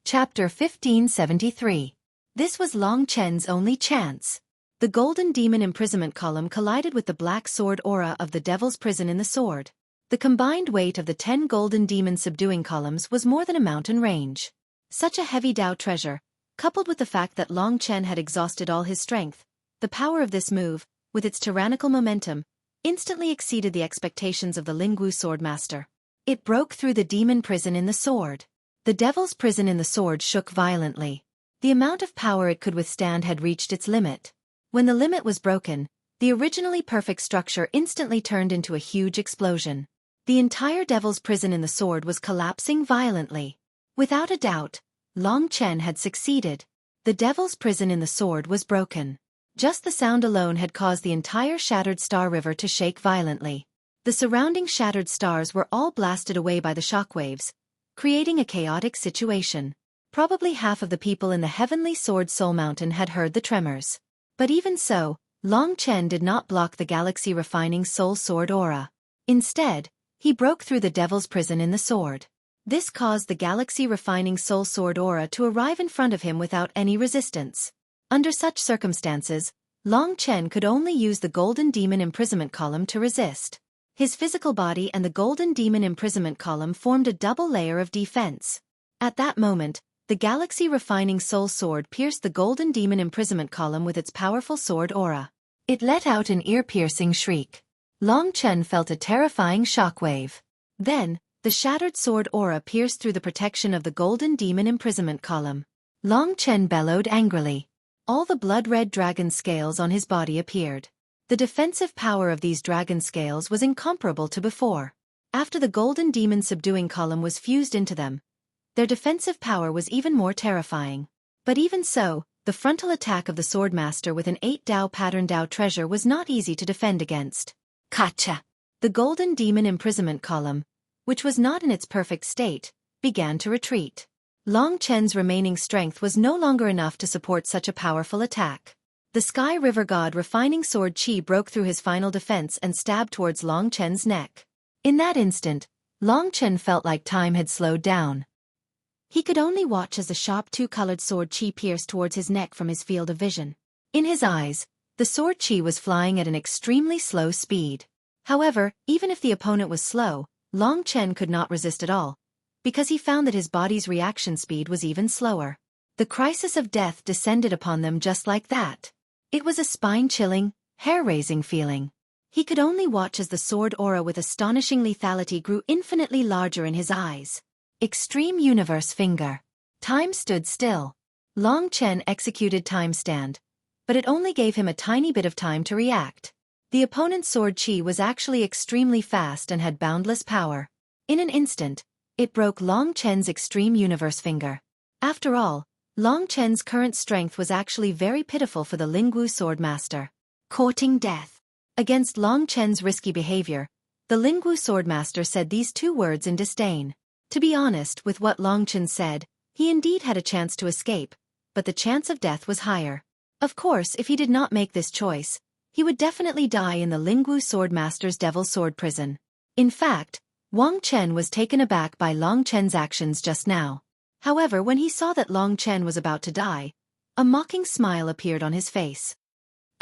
Chapter 1573. This was Long Chen's only chance. The golden demon imprisonment column collided with the black sword aura of the devil's prison in the sword. The combined weight of the 10 golden demon subduing columns was more than a mountain range. Such a heavy Dao treasure, coupled with the fact that Long Chen had exhausted all his strength, the power of this move, with its tyrannical momentum, instantly exceeded the expectations of the Lingwu swordmaster. It broke through the demon prison in the sword. The devil's prison in the sword shook violently. The amount of power it could withstand had reached its limit. When the limit was broken, the originally perfect structure instantly turned into a huge explosion. The entire devil's prison in the sword was collapsing violently. Without a doubt, Long Chen had succeeded. The devil's prison in the sword was broken. Just the sound alone had caused the entire shattered star river to shake violently. The surrounding shattered stars were all blasted away by the shockwaves, creating a chaotic situation. Probably half of the people in the Heavenly Sword Soul Mountain had heard the tremors. But even so, Long Chen did not block the galaxy-refining soul sword aura. Instead, he broke through the devil's prison in the sword. This caused the galaxy-refining soul sword aura to arrive in front of him without any resistance. Under such circumstances, Long Chen could only use the golden demon imprisonment column to resist. His physical body and the golden demon imprisonment column formed a double layer of defense. At that moment, the galaxy-refining soul sword pierced the golden demon imprisonment column with its powerful sword aura. It let out an ear-piercing shriek. Long Chen felt a terrifying shockwave. Then, the shattered sword aura pierced through the protection of the golden demon imprisonment column. Long Chen bellowed angrily. All the blood-red dragon scales on his body appeared. The defensive power of these dragon scales was incomparable to before. After the golden demon subduing column was fused into them, their defensive power was even more terrifying. But even so, the frontal attack of the swordmaster with an 8 Dao pattern Dao treasure was not easy to defend against. Kacha! The golden demon imprisonment column, which was not in its perfect state, began to retreat. Long Chen's remaining strength was no longer enough to support such a powerful attack. The Sky River God refining sword Qi broke through his final defense and stabbed towards Long Chen's neck. In that instant, Long Chen felt like time had slowed down. He could only watch as the sharp 2-colored sword Qi pierced towards his neck from his field of vision. In his eyes, the sword Qi was flying at an extremely slow speed. However, even if the opponent was slow, Long Chen could not resist at all, because he found that his body's reaction speed was even slower. The crisis of death descended upon them just like that. It was a spine-chilling, hair-raising feeling. He could only watch as the sword aura with astonishing lethality grew infinitely larger in his eyes. Extreme Universe Finger. Time stood still. Long Chen executed Time Stand, but it only gave him a tiny bit of time to react. The opponent's sword Qi was actually extremely fast and had boundless power. In an instant, it broke Long Chen's Extreme Universe Finger. After all, Long Chen's current strength was actually very pitiful for the Lingwu swordmaster. Courting death. Against Long Chen's risky behavior, the Lingwu swordmaster said these 2 words in disdain. To be honest with what Long Chen said, he indeed had a chance to escape, but the chance of death was higher. Of course, if he did not make this choice, he would definitely die in the Lingwu swordmaster's devil sword prison. In fact, Wang Chen was taken aback by Long Chen's actions just now. However, when he saw that Long Chen was about to die, a mocking smile appeared on his face.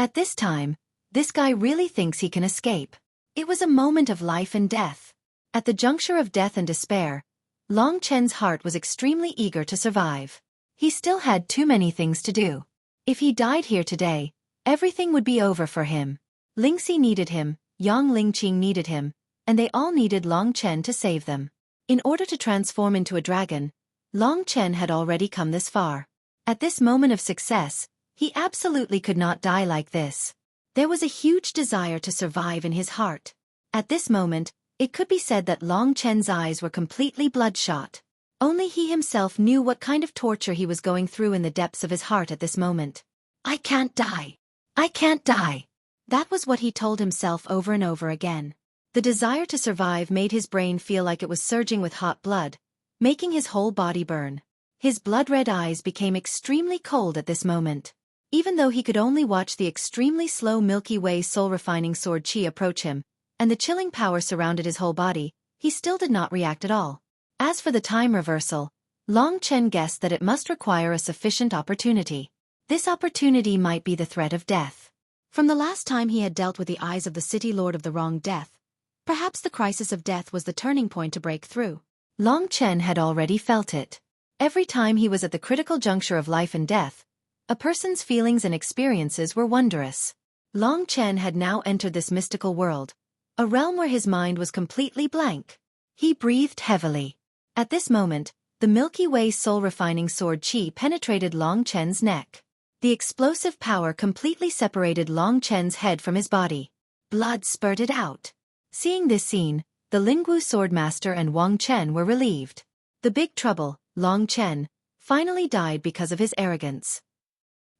At this time, this guy really thinks he can escape. It was a moment of life and death. At the juncture of death and despair, Long Chen's heart was extremely eager to survive. He still had too many things to do. If he died here today, everything would be over for him. Lingxi needed him, Yang Lingqing needed him, and they all needed Long Chen to save them. In order to transform into a dragon, Long Chen had already come this far. At this moment of success, he absolutely could not die like this. There was a huge desire to survive in his heart. At this moment, it could be said that Long Chen's eyes were completely bloodshot. Only he himself knew what kind of torture he was going through in the depths of his heart at this moment. I can't die. I can't die. That was what he told himself over and over again. The desire to survive made his brain feel like it was surging with hot blood, making his whole body burn. His blood-red eyes became extremely cold at this moment. Even though he could only watch the extremely slow Milky Way soul-refining sword Qi approach him, and the chilling power surrounded his whole body, he still did not react at all. As for the time reversal, Long Chen guessed that it must require a sufficient opportunity. This opportunity might be the threat of death. From the last time he had dealt with the eyes of the city lord of the wrong death, perhaps the crisis of death was the turning point to break through. Long Chen had already felt it. Every time he was at the critical juncture of life and death, a person's feelings and experiences were wondrous. Long Chen had now entered this mystical world, a realm where his mind was completely blank. He breathed heavily. At this moment, the Milky Way soul-refining sword qi penetrated Long Chen's neck. The explosive power completely separated Long Chen's head from his body. Blood spurted out. Seeing this scene, the Lingwu Swordmaster and Wang Chen were relieved. The big trouble, Long Chen, finally died because of his arrogance.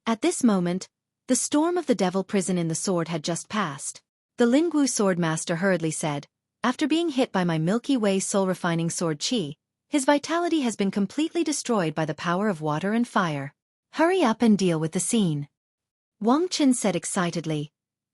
At this moment, the storm of the devil prison in the sword had just passed. The Lingwu Swordmaster hurriedly said, "After being hit by my Milky Way soul-refining sword qi, his vitality has been completely destroyed by the power of water and fire. Hurry up and deal with the scene." Wang Chen said excitedly,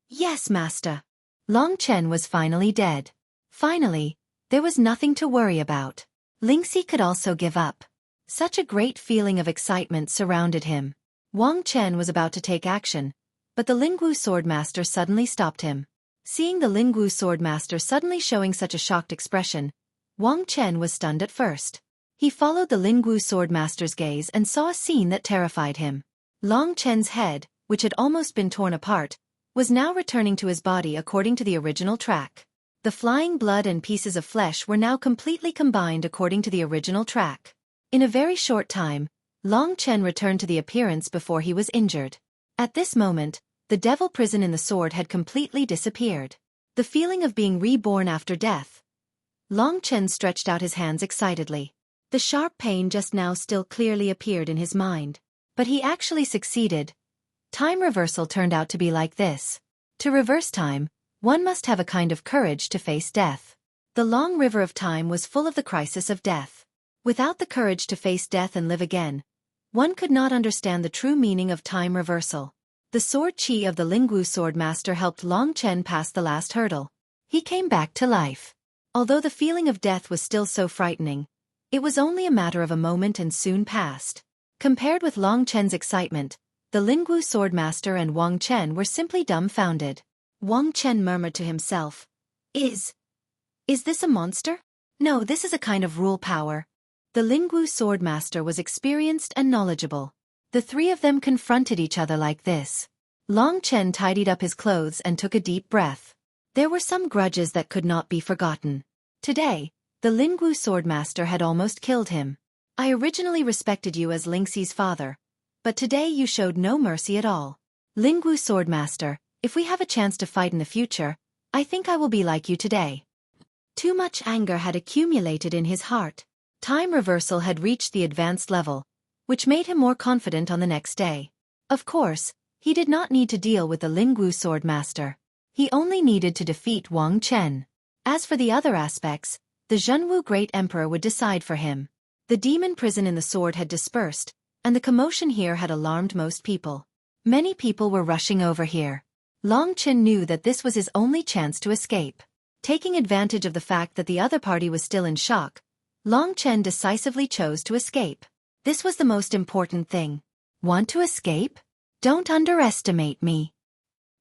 "Yes, master." Long Chen was finally dead. Finally, there was nothing to worry about. Lingxi could also give up. Such a great feeling of excitement surrounded him. Wang Chen was about to take action, but the Lingwu Swordmaster suddenly stopped him. Seeing the Lingwu Swordmaster suddenly showing such a shocked expression, Wang Chen was stunned at first. He followed the Lingwu Swordmaster's gaze and saw a scene that terrified him. Long Chen's head, which had almost been torn apart, was now returning to his body according to the original track. The flying blood and pieces of flesh were now completely combined according to the original track. In a very short time, Long Chen returned to the appearance before he was injured. At this moment, the devil prison in the sword had completely disappeared. The feeling of being reborn after death. Long Chen stretched out his hands excitedly. The sharp pain just now still clearly appeared in his mind. But he actually succeeded. Time reversal turned out to be like this. To reverse time, one must have a kind of courage to face death. The long river of time was full of the crisis of death. Without the courage to face death and live again, one could not understand the true meaning of time reversal. The sword qi of the Lingwu Swordmaster helped Long Chen pass the last hurdle. He came back to life. Although the feeling of death was still so frightening, it was only a matter of a moment and soon passed. Compared with Long Chen's excitement, the Lingwu Swordmaster and Wang Chen were simply dumbfounded. Wang Chen murmured to himself, Is this a monster? No, this is a kind of rule power." The Lingwu Swordmaster was experienced and knowledgeable. The three of them confronted each other like this. Long Chen tidied up his clothes and took a deep breath. There were some grudges that could not be forgotten. Today, the Lingwu Swordmaster had almost killed him. "I originally respected you as Lingxi's father, but today you showed no mercy at all. Lingwu Swordmaster, if we have a chance to fight in the future, I think I will be like you today." Too much anger had accumulated in his heart. Time reversal had reached the advanced level, which made him more confident on the next day. Of course, he did not need to deal with the Lingwu Swordmaster. He only needed to defeat Wang Chen. As for the other aspects, the Zhenwu Great Emperor would decide for him. The demon prison in the sword had dispersed, and the commotion here had alarmed most people. Many people were rushing over here. Long Chen knew that this was his only chance to escape. Taking advantage of the fact that the other party was still in shock, Long Chen decisively chose to escape. This was the most important thing. "Want to escape? Don't underestimate me."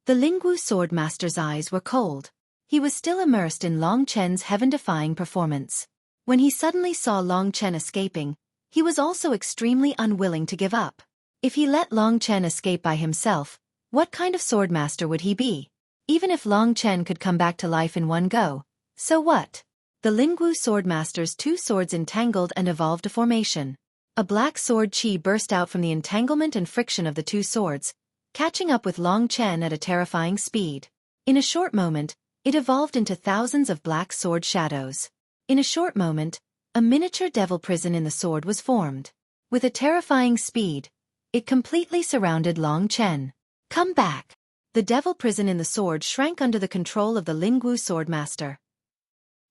The Lingwu Swordmaster's eyes were cold. He was still immersed in Long Chen's heaven-defying performance. When he suddenly saw Long Chen escaping, he was also extremely unwilling to give up. If he let Long Chen escape by himself, what kind of swordmaster would he be? Even if Long Chen could come back to life in one go, so what? The Lingwu Swordmaster's two swords entangled and evolved a formation. A black sword qi burst out from the entanglement and friction of the two swords, catching up with Long Chen at a terrifying speed. In a short moment, it evolved into thousands of black sword shadows. In a short moment, a miniature devil prison in the sword was formed. With a terrifying speed, it completely surrounded Long Chen. "Come back!" The devil prison in the sword shrank under the control of the Lingwu Swordmaster.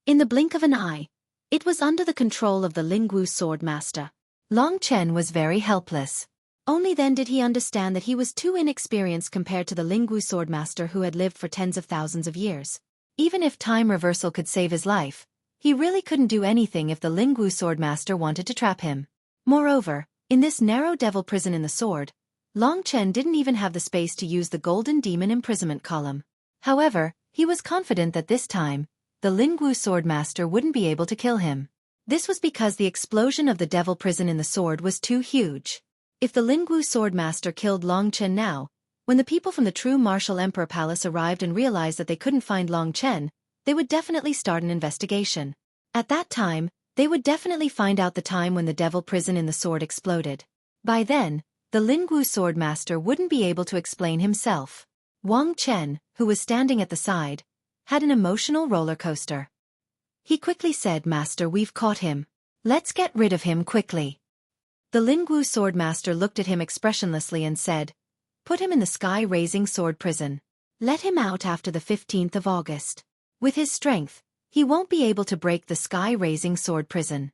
In the blink of an eye, it was under the control of the Lingwu Swordmaster. Long Chen was very helpless. Only then did he understand that he was too inexperienced compared to the Lingwu Swordmaster who had lived for tens of thousands of years. Even if time reversal could save his life, he really couldn't do anything if the Lingwu Swordmaster wanted to trap him. Moreover, in this narrow devil prison in the sword, Long Chen didn't even have the space to use the golden demon imprisonment column. However, he was confident that this time, the Lingwu swordmaster wouldn't be able to kill him. This was because the explosion of the devil prison in the sword was too huge. If the Lingwu swordmaster killed Long Chen now, when the people from the true martial emperor palace arrived and realized that they couldn't find Long Chen, they would definitely start an investigation. At that time, they would definitely find out the time when the devil prison in the sword exploded. By then, the Lingwu swordmaster wouldn't be able to explain himself. Wang Chen, who was standing at the side, had an emotional roller coaster. He quickly said, "Master, we've caught him. Let's get rid of him quickly." The Lingwu swordmaster looked at him expressionlessly and said, "Put him in the sky-raising sword prison. Let him out after the 15th of August. With his strength, he won't be able to break the sky-raising sword prison."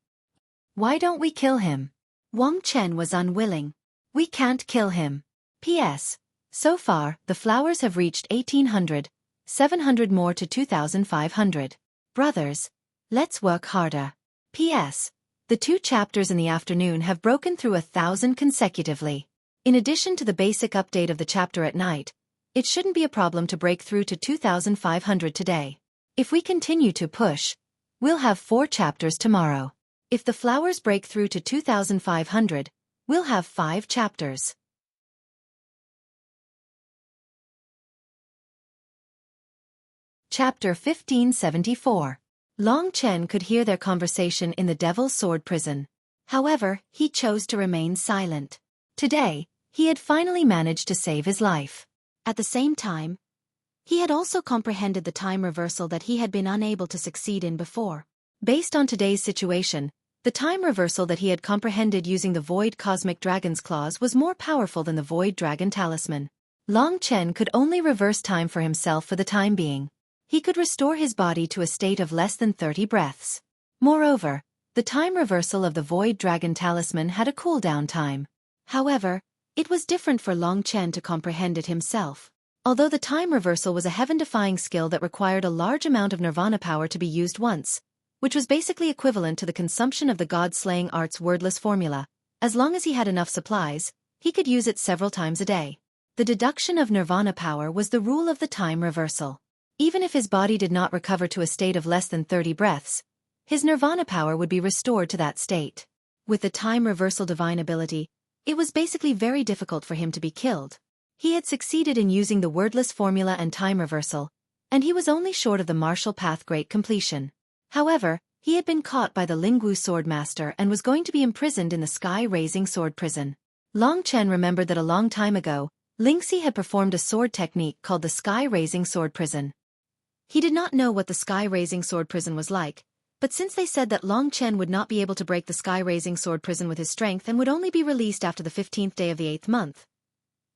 "Why don't we kill him?" Wang Chen was unwilling. "We can't kill him. P.S. So far, the flowers have reached 1,800, 700 more to 2,500. Brothers, let's work harder. P.S. The 2 chapters in the afternoon have broken through 1,000 consecutively. In addition to the basic update of the chapter at night, it shouldn't be a problem to break through to 2,500 today. If we continue to push, we'll have 4 chapters tomorrow. If the flowers break through to 2,500, we'll have 5 chapters." Chapter 1574. Long Chen could hear their conversation in the Devil's Sword prison. However, he chose to remain silent. Today, he had finally managed to save his life. At the same time, he had also comprehended the time reversal that he had been unable to succeed in before. Based on today's situation, the time reversal that he had comprehended using the Void Cosmic Dragon's Claws was more powerful than the Void Dragon Talisman. Long Chen could only reverse time for himself for the time being. He could restore his body to a state of less than 30 breaths. Moreover, the time reversal of the Void Dragon Talisman had a cooldown time. However, it was different for Long Chen to comprehend it himself. Although the time reversal was a heaven-defying skill that required a large amount of nirvana power to be used once, which was basically equivalent to the consumption of the god-slaying art's wordless formula, as long as he had enough supplies, he could use it several times a day. The deduction of nirvana power was the rule of the time reversal. Even if his body did not recover to a state of less than 30 breaths, his nirvana power would be restored to that state. With the time reversal divine ability, it was basically very difficult for him to be killed. He had succeeded in using the wordless formula and time reversal, and he was only short of the martial path great completion. However, he had been caught by the Lingwu swordmaster and was going to be imprisoned in the sky-raising sword prison. Long Chen remembered that a long time ago, Lingxi had performed a sword technique called the sky-raising sword prison. He did not know what the sky-raising sword prison was like, but since they said that Long Chen would not be able to break the sky-raising sword prison with his strength and would only be released after the 15th day of the 8th month.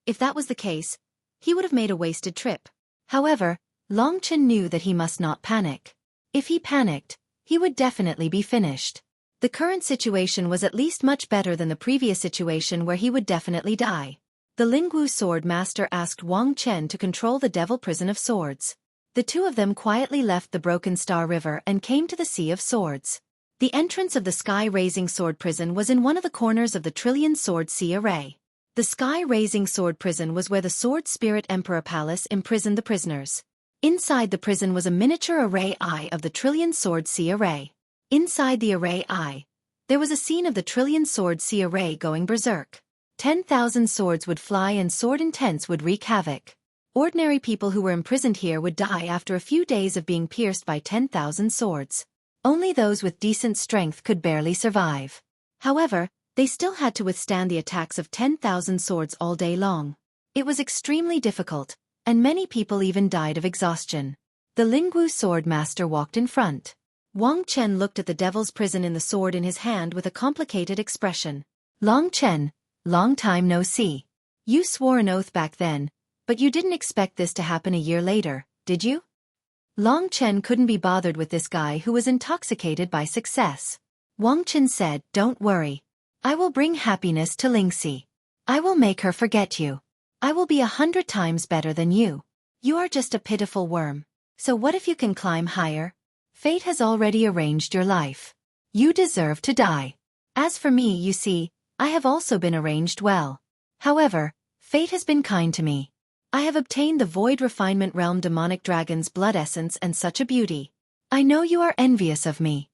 If that was the case, he would have made a wasted trip. However, Long Chen knew that he must not panic. If he panicked, he would definitely be finished. The current situation was at least much better than the previous situation where he would definitely die. The Lingwu sword master asked Wang Chen to control the devil prison of swords. The two of them quietly left the Broken Star River and came to the Sea of Swords. The entrance of the sky-raising sword prison was in one of the corners of the Trillion Sword Sea Array. The sky-raising sword prison was where the Sword Spirit Emperor Palace imprisoned the prisoners. Inside the prison was a miniature array eye of the Trillion Sword Sea Array. Inside the array eye, there was a scene of the Trillion Sword Sea Array going berserk. 10,000 swords would fly and sword intents would wreak havoc. Ordinary people who were imprisoned here would die after a few days of being pierced by 10,000 swords. Only those with decent strength could barely survive. However, they still had to withstand the attacks of 10,000 swords all day long. It was extremely difficult, and many people even died of exhaustion. The Lingwu sword master walked in front. Wang Chen looked at the devil's prison in the sword in his hand with a complicated expression. "Long Chen, long time no see. You swore an oath back then, but you didn't expect this to happen a year later, did you?" Long Chen couldn't be bothered with this guy who was intoxicated by success. Wang Chen said, "Don't worry. I will bring happiness to Lingxi. I will make her forget you. I will be 100 times better than you. You are just a pitiful worm. So what if you can climb higher? Fate has already arranged your life. You deserve to die." As for me, you see, I have also been arranged well. However, fate has been kind to me. I have obtained the Void Refinement Realm Demonic Dragon's blood essence and such a beauty. I know you are envious of me.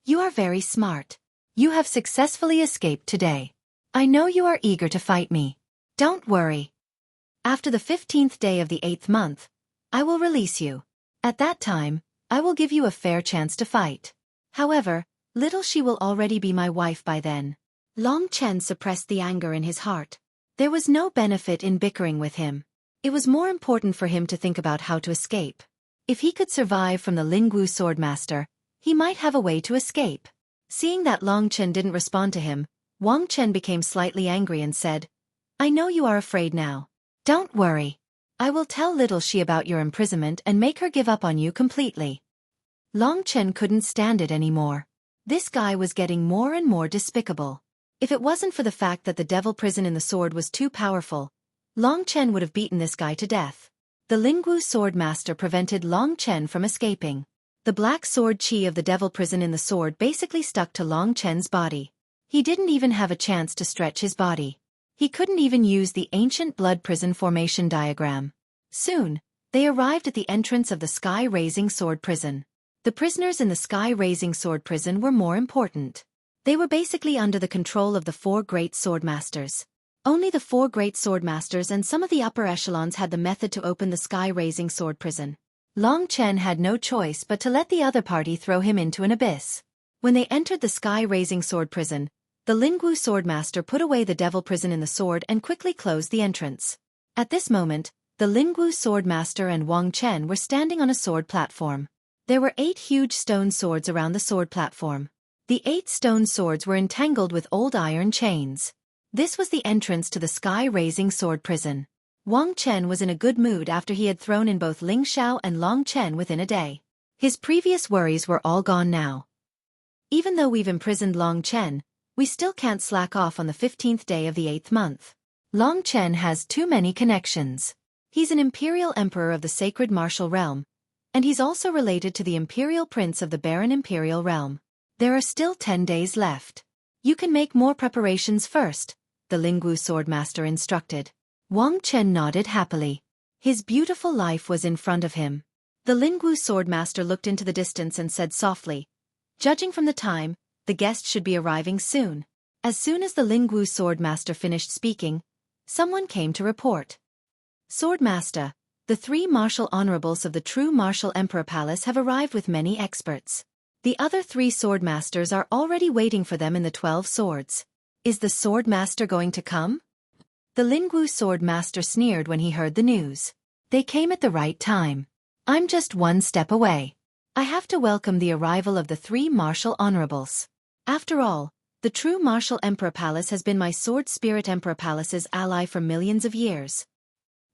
You are very smart. You have successfully escaped today. I know you are eager to fight me. Don't worry. After the 15th day of the 8th month, I will release you. At that time, I will give you a fair chance to fight. However, little she will already be my wife by then. Long Chen suppressed the anger in his heart. There was no benefit in bickering with him. It was more important for him to think about how to escape. If he could survive from the Lingwu Swordmaster, he might have a way to escape. Seeing that Long Chen didn't respond to him, Wang Chen became slightly angry and said, I know you are afraid now. Don't worry. I will tell little she about your imprisonment and make her give up on you completely. Long Chen couldn't stand it anymore. This guy was getting more and more despicable. If it wasn't for the fact that the devil prison in the sword was too powerful, Long Chen would have beaten this guy to death. The Lingwu Sword Master prevented Long Chen from escaping. The black sword chi of the devil prison in the sword basically stuck to Long Chen's body. He didn't even have a chance to stretch his body. He couldn't even use the ancient blood prison formation diagram. Soon, they arrived at the entrance of the sky-raising sword prison. The prisoners in the sky-raising sword prison were more important. They were basically under the control of the 4 great sword masters. Only the 4 great sword masters and some of the upper echelons had the method to open the sky-raising sword prison. Long Chen had no choice but to let the other party throw him into an abyss. When they entered the sky-raising sword prison, the Lingwu Swordmaster put away the devil prison in the sword and quickly closed the entrance. At this moment, the Lingwu Swordmaster and Wang Chen were standing on a sword platform. There were 8 huge stone swords around the sword platform. The 8 stone swords were entangled with old iron chains. This was the entrance to the sky-raising sword prison. Wang Chen was in a good mood after he had thrown in both Ling Xiao and Long Chen within a day. His previous worries were all gone now. Even though we've imprisoned Long Chen, we still can't slack off on the 15th day of the 8th month. Long Chen has too many connections. He's an imperial emperor of the sacred martial realm, and he's also related to the imperial prince of the barren imperial realm. There are still 10 days left. You can make more preparations first, the Lingwu Swordmaster instructed. Wang Chen nodded happily. His beautiful life was in front of him. The Lingwu Swordmaster looked into the distance and said softly, judging from the time, the guest should be arriving soon. As soon as the Lingwu Swordmaster finished speaking, someone came to report. Swordmaster, the 3 martial honorables of the true martial emperor palace have arrived with many experts. The other 3 swordmasters are already waiting for them in the 12 swords. Is the swordmaster going to come? The Lingwu Swordmaster sneered when he heard the news. They came at the right time. I'm just 1 step away. I have to welcome the arrival of the 3 martial honorables. After all, the true martial emperor palace has been my sword spirit emperor palace's ally for millions of years.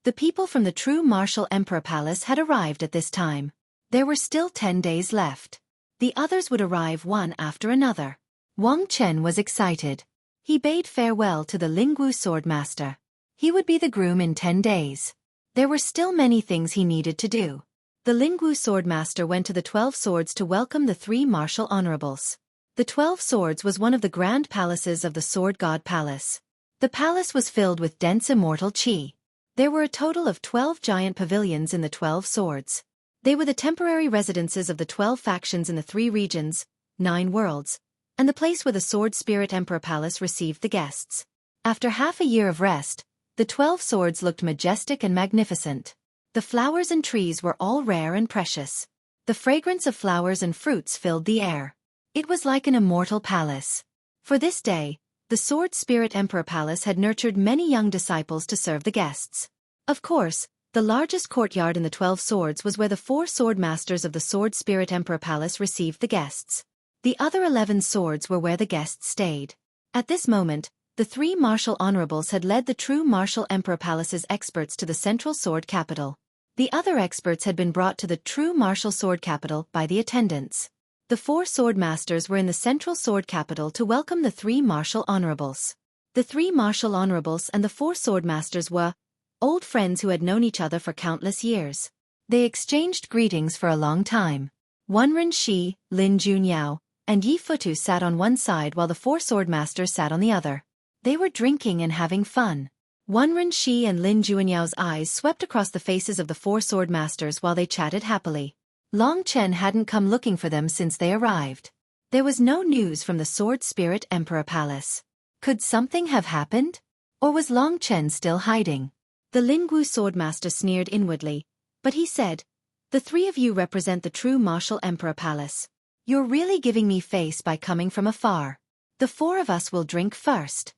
The people from the true martial emperor palace had arrived at this time. There were still 10 days left. The others would arrive one after another. Wang Chen was excited. He bade farewell to the Lingwu Swordmaster. He would be the groom in 10 days. There were still many things he needed to do. The Lingwu Swordmaster went to the 12 swords to welcome the 3 martial honorables. The 12 swords was one of the grand palaces of the Sword God Palace. The palace was filled with dense immortal chi. There were a total of 12 giant pavilions in the 12 swords. They were the temporary residences of the 12 factions in the 3 regions, 9 worlds, and the place where the Sword Spirit Emperor Palace received the guests. After half a year of rest, the 12 swords looked majestic and magnificent. The flowers and trees were all rare and precious. The fragrance of flowers and fruits filled the air. It was like an immortal palace. For this day, the Sword Spirit Emperor Palace had nurtured many young disciples to serve the guests. Of course, the largest courtyard in the 12 swords was where the 4 sword masters of the Sword Spirit Emperor Palace received the guests. The other 11 swords were where the guests stayed. At this moment, the 3 martial honorables had led the true martial Emperor Palace's experts to the central sword capital. The other experts had been brought to the true martial sword capital by the attendants. The 4 sword masters were in the central sword capital to welcome the 3 martial honorables. The 3 martial honorables and the 4 sword masters were old friends who had known each other for countless years. They exchanged greetings for a long time. Wenren Shi, Lin Junyao, and Yi Futu sat on one side while the four swordmasters sat on the other. They were drinking and having fun. Wenren Shi and Lin Juanyao's eyes swept across the faces of the four swordmasters while they chatted happily. Long Chen hadn't come looking for them since they arrived. There was no news from the Sword Spirit Emperor Palace. Could something have happened? Or was Long Chen still hiding? The Lingwu swordmaster sneered inwardly, but he said, "The three of you represent the true martial Emperor Palace. You're really giving me face by coming from afar. The four of us will drink first."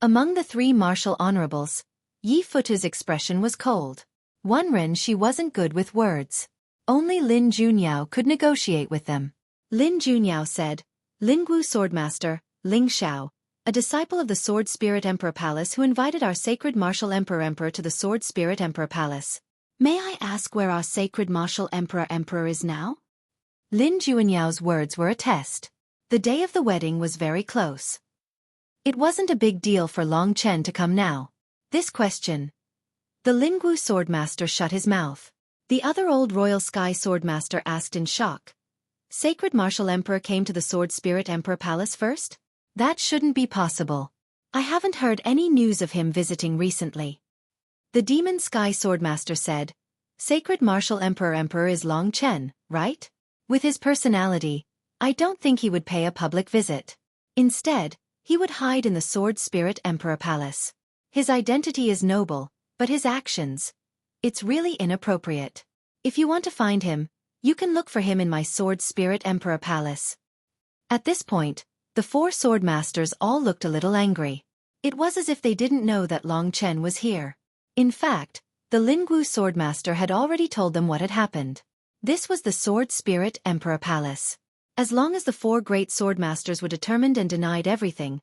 Among the three martial honorables, Yi Futu's expression was cold. Wenren Shi wasn't good with words. Only Lin Junyao could negotiate with them. Lin Junyao said, "Lingwu swordmaster, Ling Xiao, a disciple of the Sword Spirit Emperor Palace who invited our sacred martial Emperor to the Sword Spirit Emperor Palace. May I ask where our sacred martial Emperor is now?" Lin Juanyao's words were a test. The day of the wedding was very close. It wasn't a big deal for Long Chen to come now. This question. The Lingwu swordmaster shut his mouth. The other old royal sky swordmaster asked in shock. Sacred martial emperor came to the Sword Spirit Emperor Palace first? That shouldn't be possible. I haven't heard any news of him visiting recently. The demon sky swordmaster said, Sacred martial emperor is Long Chen, right? With his personality, I don't think he would pay a public visit. Instead, he would hide in the Sword Spirit Emperor Palace. His identity is noble, but his actions, it's really inappropriate. If you want to find him, you can look for him in my Sword Spirit Emperor Palace. At this point, the four sword masters all looked a little angry. It was as if they didn't know that Long Chen was here. In fact, the Lingwu swordmaster had already told them what had happened. This was the Sword Spirit Emperor Palace. As long as the four great swordmasters were determined and denied everything,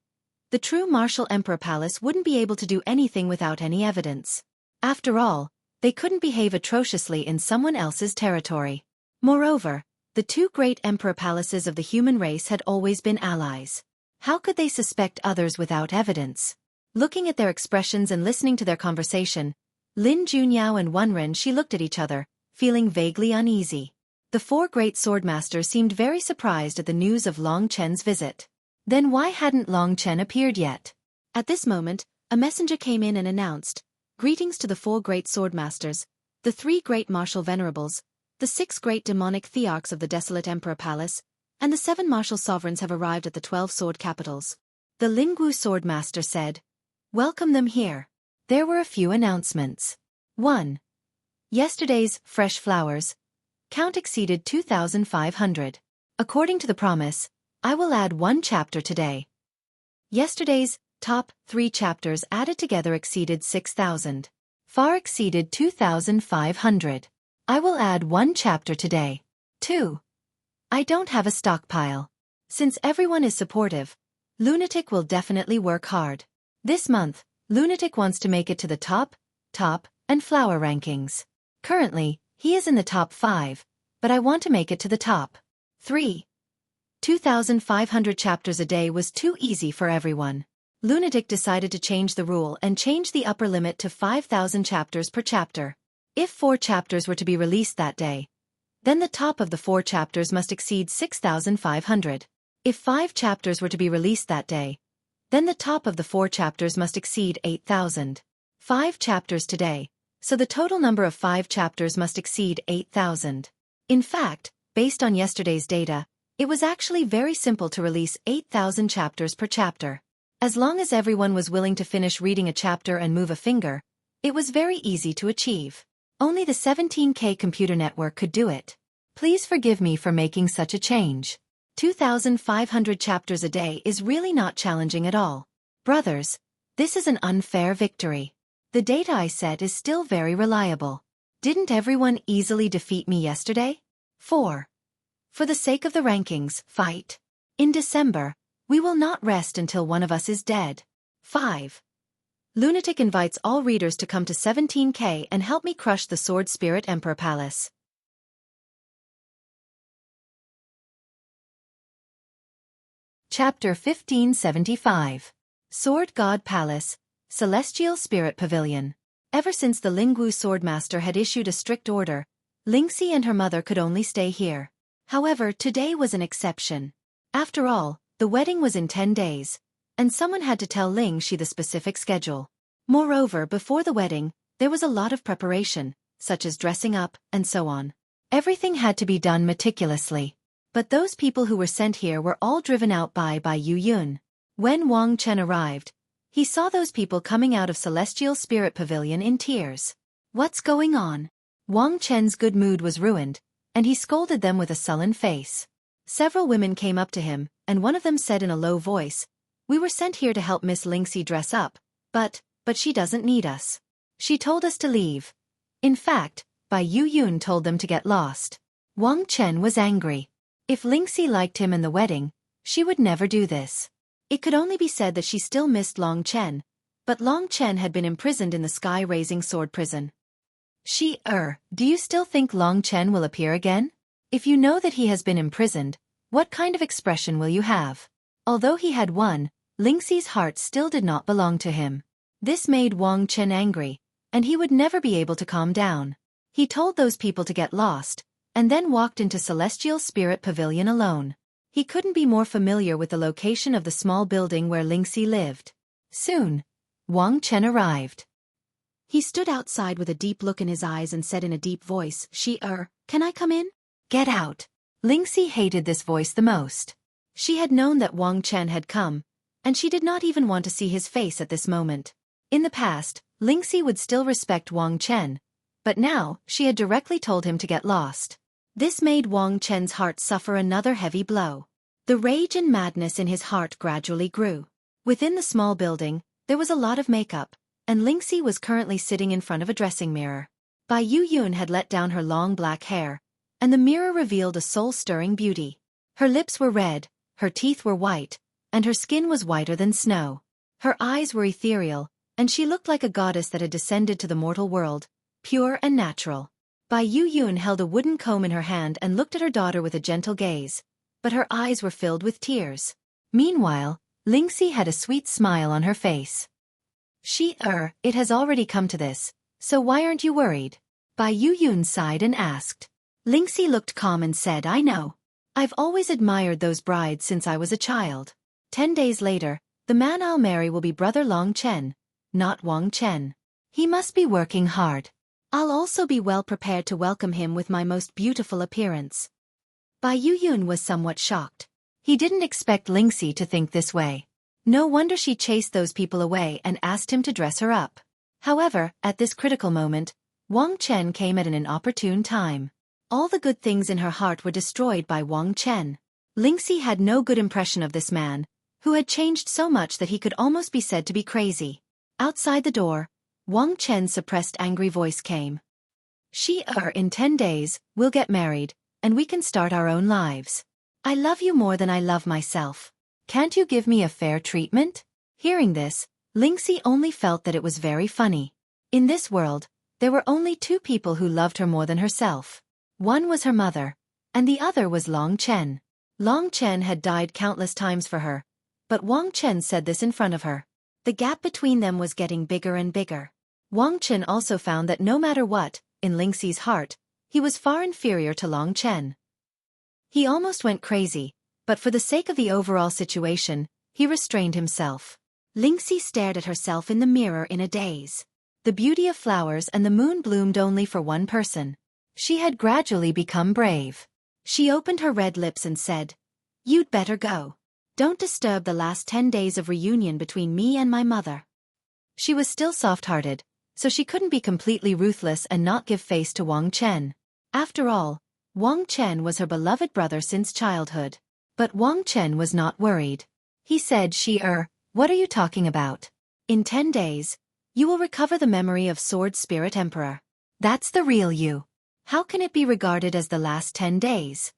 the true martial Emperor Palace wouldn't be able to do anything without any evidence. After all, they couldn't behave atrociously in someone else's territory. Moreover, the two great emperor palaces of the human race had always been allies. How could they suspect others without evidence? Looking at their expressions and listening to their conversation, Lin Junyao and Wenren Shi looked at each other, feeling vaguely uneasy. The four great swordmasters seemed very surprised at the news of Long Chen's visit. Then why hadn't Long Chen appeared yet? At this moment, a messenger came in and announced, "Greetings to the four great swordmasters, the three great martial venerables, the 6 great demonic thearchs of the desolate Emperor Palace, and the 7 martial sovereigns have arrived at the 12 sword capitals." The Lingwu swordmaster said, "Welcome them here." There were a few announcements. 1. Yesterday's fresh flowers count exceeded 2,500. According to the promise, I will add 1 chapter today. Yesterday's top 3 chapters added together exceeded 6,000. Far exceeded 2,500. I will add 1 chapter today. 2. I don't have a stockpile. Since everyone is supportive, Lunatic will definitely work hard. This month, Lunatic wants to make it to the top, and flower rankings. Currently, he is in the top 5, but I want to make it to the top 3. 2,500 chapters a day was too easy for everyone. Lunatic decided to change the rule and change the upper limit to 5,000 chapters per chapter. If 4 chapters were to be released that day, then the top of the 4 chapters must exceed 6,500. If 5 chapters were to be released that day, then the top of the 4 chapters must exceed 8,000. 5 chapters today, so the total number of 5 chapters must exceed 8,000. In fact, based on yesterday's data, it was actually very simple to release 8,000 chapters per chapter. As long as everyone was willing to finish reading a chapter and move a finger, it was very easy to achieve. Only the 17K computer network could do it. Please forgive me for making such a change. 2,500 chapters a day is really not challenging at all. Brothers, this is an unfair victory. The data I set is still very reliable. Didn't everyone easily defeat me yesterday? 4. For the sake of the rankings, fight. In December, we will not rest until one of us is dead. 5. Lunatic invites all readers to come to 17K and help me crush the Sword Spirit Emperor Palace. Chapter 1575. Sword God Palace, Celestial Spirit Pavilion. Ever since the Lingwu swordmaster had issued a strict order, Lingxi and her mother could only stay here. However, today was an exception. After all, the wedding was in 10 days, and someone had to tell Lingxi the specific schedule. Moreover, before the wedding, there was a lot of preparation, such as dressing up, and so on. Everything had to be done meticulously. But those people who were sent here were all driven out by Yu Yun. When Wang Chen arrived, he saw those people coming out of Celestial Spirit Pavilion in tears. What's going on? Wang Chen's good mood was ruined, and he scolded them with a sullen face. Several women came up to him, and one of them said in a low voice, "We were sent here to help Miss Lingxi dress up, but she doesn't need us. She told us to leave." In fact, Yu Yun told them to get lost. Wang Chen was angry. If Lingxi liked him and the wedding, she would never do this. It could only be said that she still missed Long Chen, but Long Chen had been imprisoned in the sky-raising sword prison. Do you still think Long Chen will appear again? If you know that he has been imprisoned, what kind of expression will you have? Although he had won, Lingxi's heart still did not belong to him. This made Wang Chen angry, and he would never be able to calm down. He told those people to get lost, and then walked into Celestial Spirit Pavilion alone. He couldn't be more familiar with the location of the small building where Lingxi lived. Soon, Wang Chen arrived. He stood outside with a deep look in his eyes and said in a deep voice, "Can I come in?" "Get out." Lingxi hated this voice the most. She had known that Wang Chen had come, and she did not even want to see his face at this moment. In the past, Lingxi would still respect Wang Chen, but now, she had directly told him to get lost. This made Wang Chen's heart suffer another heavy blow. The rage and madness in his heart gradually grew. Within the small building, there was a lot of makeup, and Lingxi was currently sitting in front of a dressing mirror. Yu Yun had let down her long black hair, and the mirror revealed a soul-stirring beauty. Her lips were red, her teeth were white, and her skin was whiter than snow. Her eyes were ethereal, and she looked like a goddess that had descended to the mortal world, pure and natural. Yu Yun held a wooden comb in her hand and looked at her daughter with a gentle gaze, but her eyes were filled with tears. Meanwhile, Lingxi had a sweet smile on her face. It has already come to this, so why aren't you worried?" Yu Yun sighed and asked. Lingxi looked calm and said, "I know. I've always admired those brides since I was a child. 10 days later, the man I'll marry will be Brother Long Chen, not Wang Chen. He must be working hard. I'll also be well prepared to welcome him with my most beautiful appearance." Yu Yun was somewhat shocked. He didn't expect Lingxi to think this way. No wonder she chased those people away and asked him to dress her up. However, at this critical moment, Wang Chen came at an inopportune time. All the good things in her heart were destroyed by Wang Chen. Lingxi had no good impression of this man, who had changed so much that he could almost be said to be crazy. Outside the door, Wang Chen's suppressed angry voice came. In 10 days, we'll get married, and we can start our own lives. I love you more than I love myself. Can't you give me a fair treatment?" Hearing this, Lingxi only felt that it was very funny. In this world, there were only 2 people who loved her more than herself. One was her mother, and the other was Long Chen. Long Chen had died countless times for her, but Wang Chen said this in front of her. The gap between them was getting bigger and bigger. Wang Chen also found that no matter what, in Lingxi's heart, he was far inferior to Long Chen. He almost went crazy, but for the sake of the overall situation, he restrained himself. Lingxi stared at herself in the mirror in a daze. The beauty of flowers and the moon bloomed only for one person. She had gradually become brave. She opened her red lips and said, "You'd better go. Don't disturb the last 10 days of reunion between me and my mother." She was still soft-hearted, so she couldn't be completely ruthless and not give face to Wang Chen. After all, Wang Chen was her beloved brother since childhood. But Wang Chen was not worried. He said, "What are you talking about? In 10 days, you will recover the memory of Sword Spirit Emperor. That's the real you. How can it be regarded as the last 10 days?"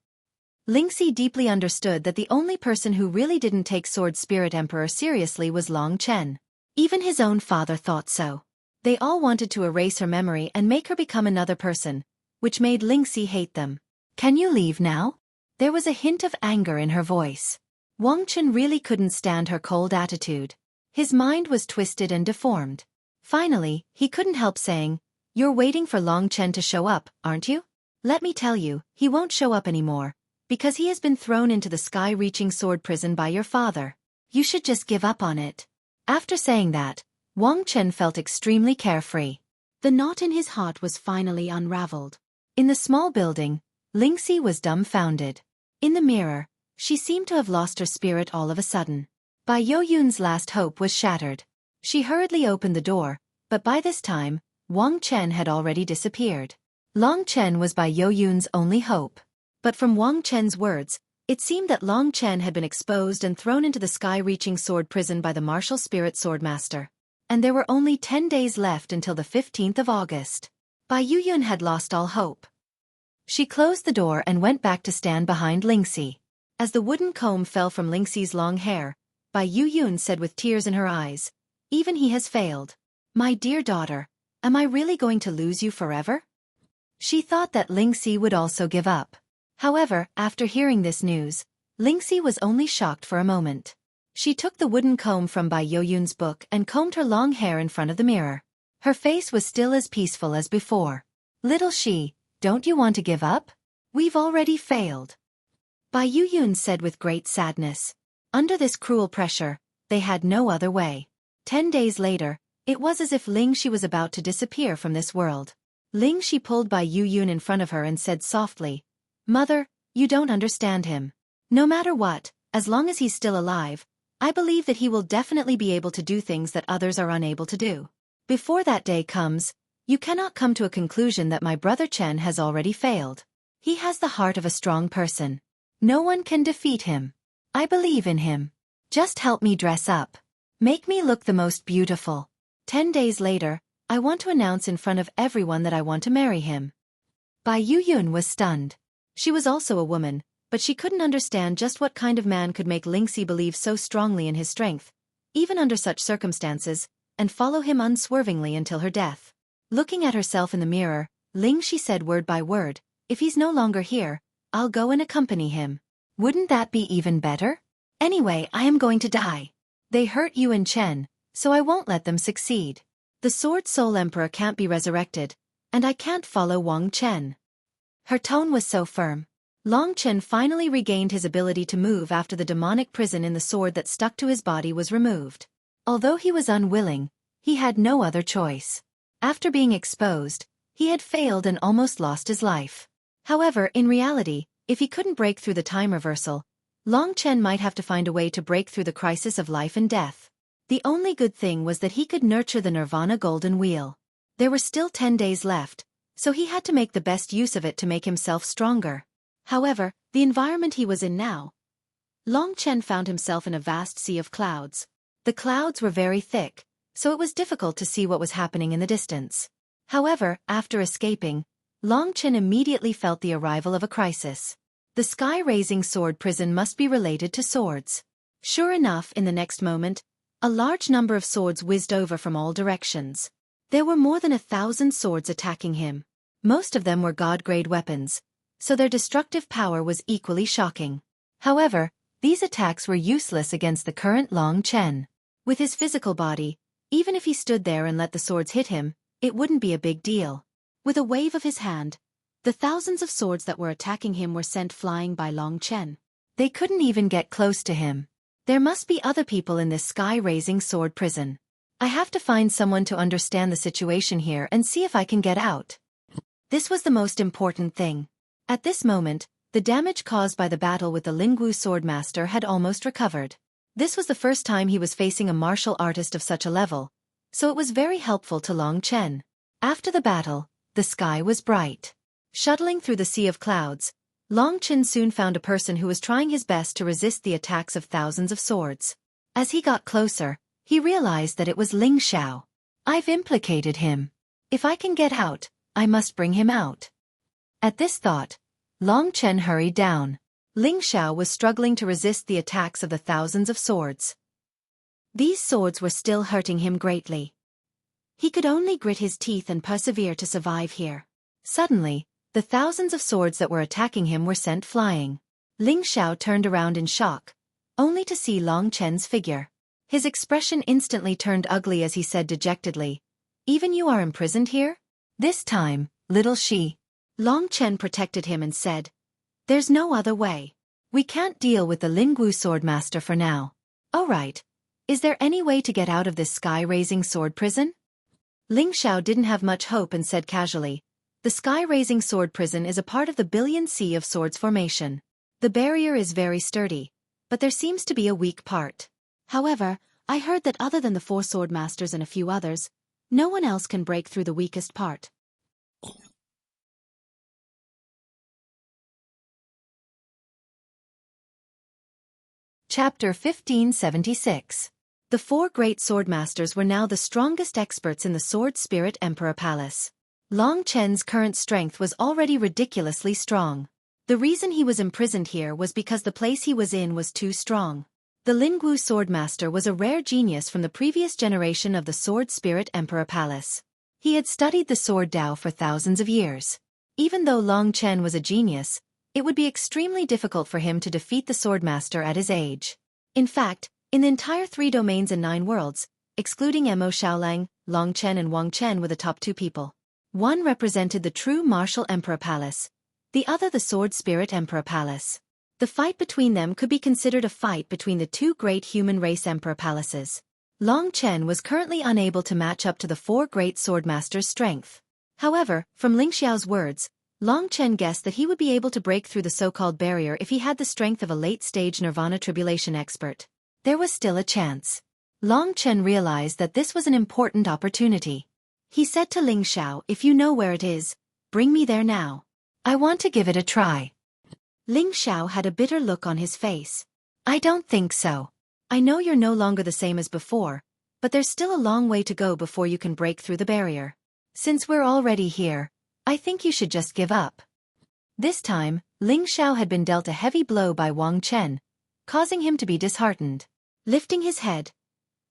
Lingxi deeply understood that the only person who really didn't take Sword Spirit Emperor seriously was Long Chen. Even his own father thought so. They all wanted to erase her memory and make her become another person, which made Lingxi hate them. "Can you leave now?" There was a hint of anger in her voice. Wang Chen really couldn't stand her cold attitude. His mind was twisted and deformed. Finally, he couldn't help saying, "You're waiting for Long Chen to show up, aren't you? Let me tell you, he won't show up anymore, because he has been thrown into the sky-reaching sword prison by your father. You should just give up on it." After saying that, Wang Chen felt extremely carefree. The knot in his heart was finally unraveled. In the small building, Lingxi was dumbfounded. In the mirror, she seemed to have lost her spirit all of a sudden. Bai Youyun's last hope was shattered. She hurriedly opened the door, but by this time, Wang Chen had already disappeared. Long Chen was Bai Youyun's only hope. But from Wang Chen's words, it seemed that Long Chen had been exposed and thrown into the sky-reaching sword prison by the martial spirit swordmaster. And there were only 10 days left until the 15th of August. Bai Youyun had lost all hope. She closed the door and went back to stand behind Lingxi. As the wooden comb fell from Lingxi's long hair, Bai Youyun said with tears in her eyes, "Even he has failed. My dear daughter, am I really going to lose you forever?" She thought that Lingxi would also give up. However, after hearing this news, Lingxi was only shocked for a moment. She took the wooden comb from Bai Youyun's book and combed her long hair in front of the mirror. Her face was still as peaceful as before. "Little Shi, don't you want to give up? We've already failed," Bai Youyun said with great sadness. Under this cruel pressure, they had no other way. 10 days later, it was as if Lingxi was about to disappear from this world. Lingxi pulled Bai Youyun in front of her and said softly, "Mother, you don't understand him. No matter what, as long as he's still alive, I believe that he will definitely be able to do things that others are unable to do. Before that day comes, you cannot come to a conclusion that my brother Chen has already failed. He has the heart of a strong person. No one can defeat him. I believe in him. Just help me dress up. Make me look the most beautiful. 10 days later, I want to announce in front of everyone that I want to marry him." Bai Youyun was stunned. She was also a woman, but she couldn't understand just what kind of man could make Lingxi believe so strongly in his strength, even under such circumstances, and follow him unswervingly until her death. Looking at herself in the mirror, Lingxi said word by word, "If he's no longer here, I'll go and accompany him. Wouldn't that be even better? Anyway, I am going to die. They hurt Yuan Chen, so I won't let them succeed. The Sword Soul Emperor can't be resurrected, and I can't follow Wang Chen." Her tone was so firm. Long Chen finally regained his ability to move after the demonic prison in the sword that stuck to his body was removed. Although he was unwilling, he had no other choice. After being exposed, he had failed and almost lost his life. However, in reality, if he couldn't break through the time reversal, Long Chen might have to find a way to break through the crisis of life and death. The only good thing was that he could nurture the Nirvana Golden Wheel. There were still 10 days left, so he had to make the best use of it to make himself stronger. However, the environment he was in now, Long Chen found himself in a vast sea of clouds. The clouds were very thick, so it was difficult to see what was happening in the distance. However, after escaping, Long Chen immediately felt the arrival of a crisis. The sky-raising sword prison must be related to swords. Sure enough, in the next moment, a large number of swords whizzed over from all directions. There were more than 1,000 swords attacking him. Most of them were god-grade weapons, so their destructive power was equally shocking. However, these attacks were useless against the current Long Chen. With his physical body, even if he stood there and let the swords hit him, it wouldn't be a big deal. With a wave of his hand, the thousands of swords that were attacking him were sent flying by Long Chen. They couldn't even get close to him. There must be other people in this sky-raising sword prison. I have to find someone to understand the situation here and see if I can get out. This was the most important thing. At this moment, the damage caused by the battle with the Lingwu swordmaster had almost recovered. This was the first time he was facing a martial artist of such a level, so it was very helpful to Long Chen. After the battle, the sky was bright. Shuttling through the sea of clouds, Long Chen soon found a person who was trying his best to resist the attacks of thousands of swords. As he got closer, he realized that it was Ling Xiao. I've implicated him. If I can get out, I must bring him out. At this thought, Long Chen hurried down. Ling Xiao was struggling to resist the attacks of the thousands of swords. These swords were still hurting him greatly. He could only grit his teeth and persevere to survive here. Suddenly, the thousands of swords that were attacking him were sent flying. Ling Xiao turned around in shock, only to see Long Chen's figure. His expression instantly turned ugly as he said dejectedly, "Even you are imprisoned here?" This time, little Shi. Long Chen protected him and said, There's no other way. We can't deal with the Lingwu Swordmaster for now. Alright. Is there any way to get out of this sky-raising sword prison? Ling Xiao didn't have much hope and said casually, the sky-raising sword prison is a part of the Billion Sea of Swords formation. The barrier is very sturdy, but there seems to be a weak part. However, I heard that other than the 4 sword masters and a few others, no one else can break through the weakest part. Chapter 1576. The 4 great swordmasters were now the strongest experts in the Sword Spirit Emperor Palace. Long Chen's current strength was already ridiculously strong. The reason he was imprisoned here was because the place he was in was too strong. The Lingwu Swordmaster was a rare genius from the previous generation of the Sword Spirit Emperor Palace. He had studied the sword Dao for thousands of years. Even though Long Chen was a genius, it would be extremely difficult for him to defeat the Swordmaster at his age. In fact, in the entire 3 domains and 9 worlds, excluding Mo Xiaolang, Long Chen and Wang Chen were the top 2 people. One represented the true martial Emperor Palace, the other the Sword Spirit Emperor Palace. The fight between them could be considered a fight between the 2 great human race Emperor Palaces. Long Chen was currently unable to match up to the 4 great swordmasters' strength. However, from Ling Xiao's words, Long Chen guessed that he would be able to break through the so-called barrier if he had the strength of a late-stage Nirvana Tribulation expert. There was still a chance. Long Chen realized that this was an important opportunity. He said to Ling Xiao, if you know where it is, bring me there now. I want to give it a try. Ling Xiao had a bitter look on his face. I don't think so. I know you're no longer the same as before, but there's still a long way to go before you can break through the barrier. Since we're already here, I think you should just give up. This time, Ling Xiao had been dealt a heavy blow by Wang Chen, causing him to be disheartened. Lifting his head,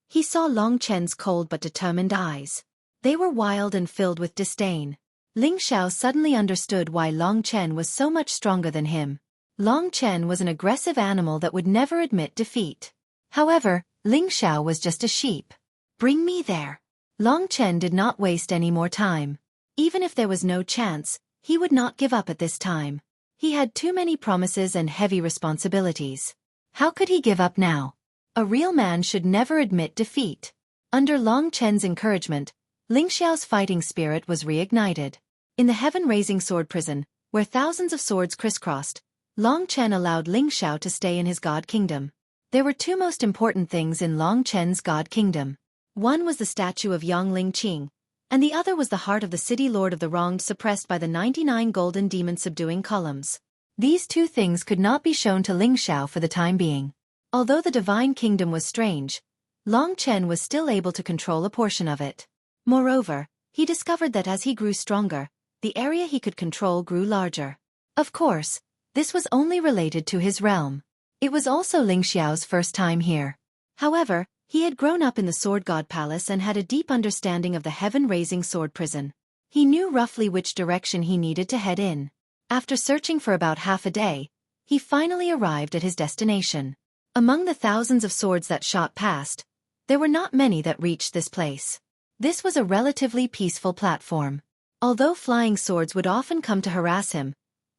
he saw Long Chen's cold but determined eyes. They were wild and filled with disdain. Ling Xiao suddenly understood why Long Chen was so much stronger than him. Long Chen was an aggressive animal that would never admit defeat. However, Ling Xiao was just a sheep. Bring me there. Long Chen did not waste any more time. Even if there was no chance, he would not give up at this time. He had too many promises and heavy responsibilities. How could he give up now? A real man should never admit defeat. Under Long Chen's encouragement, Ling Xiao's fighting spirit was reignited. In the heaven-raising sword prison, where thousands of swords crisscrossed, Long Chen allowed Ling Xiao to stay in his god kingdom. There were 2 most important things in Long Chen's god kingdom. One was the statue of Yang Ling Qing, and the other was the heart of the city lord of the wronged suppressed by the 99 golden demon subduing columns. These 2 things could not be shown to Ling Xiao for the time being. Although the divine kingdom was strange, Long Chen was still able to control a portion of it. Moreover, he discovered that as he grew stronger, the area he could control grew larger. Of course, this was only related to his realm. It was also Ling Xiao's first time here. However, he had grown up in the Sword God Palace and had a deep understanding of the heaven-raising sword prison. He knew roughly which direction he needed to head in. After searching for about half a day, he finally arrived at his destination. Among the thousands of swords that shot past, there were not many that reached this place. This was a relatively peaceful platform. Although flying swords would often come to harass him,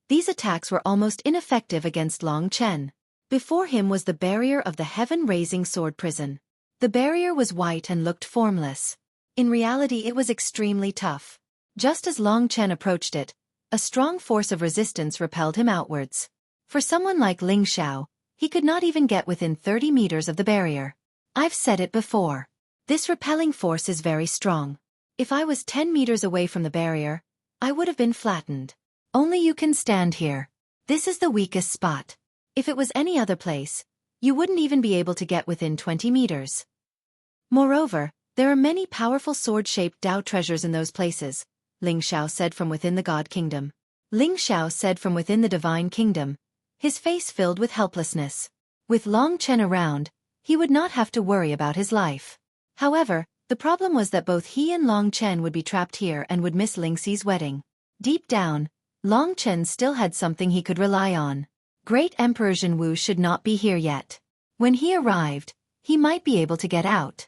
these attacks were almost ineffective against Long Chen. Before him was the barrier of the heaven-raising sword prison. The barrier was white and looked formless. In reality it was extremely tough. Just as Long Chen approached it, a strong force of resistance repelled him outwards. For someone like Ling Xiao, he could not even get within 30 meters of the barrier. I've said it before. This repelling force is very strong. If I was 10 meters away from the barrier, I would have been flattened. Only you can stand here. This is the weakest spot. If it was any other place, you wouldn't even be able to get within 20 meters. Moreover, there are many powerful sword-shaped Dao treasures in those places, Ling Xiao said from within the God Kingdom. Ling Xiao said from within the Divine Kingdom, his face filled with helplessness. With Long Chen around, he would not have to worry about his life. However, the problem was that both he and Long Chen would be trapped here and would miss Ling Xi's wedding. Deep down, Long Chen still had something he could rely on. Great Emperor Zhenwu should not be here yet. When he arrived, he might be able to get out.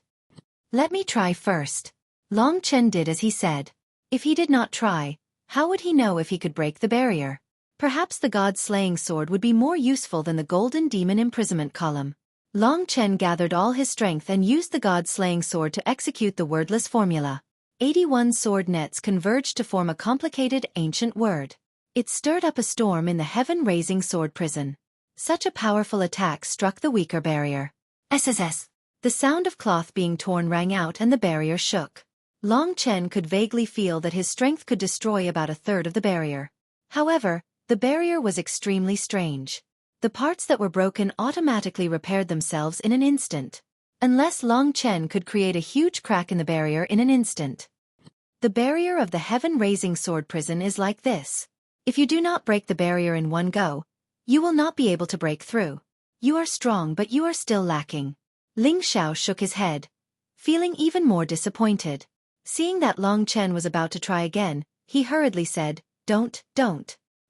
Let me try first. Long Chen did as he said. If he did not try, how would he know if he could break the barrier? Perhaps the god-slaying sword would be more useful than the golden demon imprisonment column. Long Chen gathered all his strength and used the god-slaying sword to execute the wordless formula. 81 sword nets converged to form a complicated ancient word. It stirred up a storm in the heaven-raising sword prison. Such a powerful attack struck the weaker barrier. SSS. The sound of cloth being torn rang out and the barrier shook. Long Chen could vaguely feel that his strength could destroy about a third of the barrier. However, the barrier was extremely strange. The parts that were broken automatically repaired themselves in an instant. Unless Long Chen could create a huge crack in the barrier in an instant. The barrier of the heaven-raising sword prison is like this. If you do not break the barrier in one go, you will not be able to break through. You are strong but you are still lacking. Ling Xiao shook his head, feeling even more disappointed. Seeing that Long Chen was about to try again, he hurriedly said, Don't.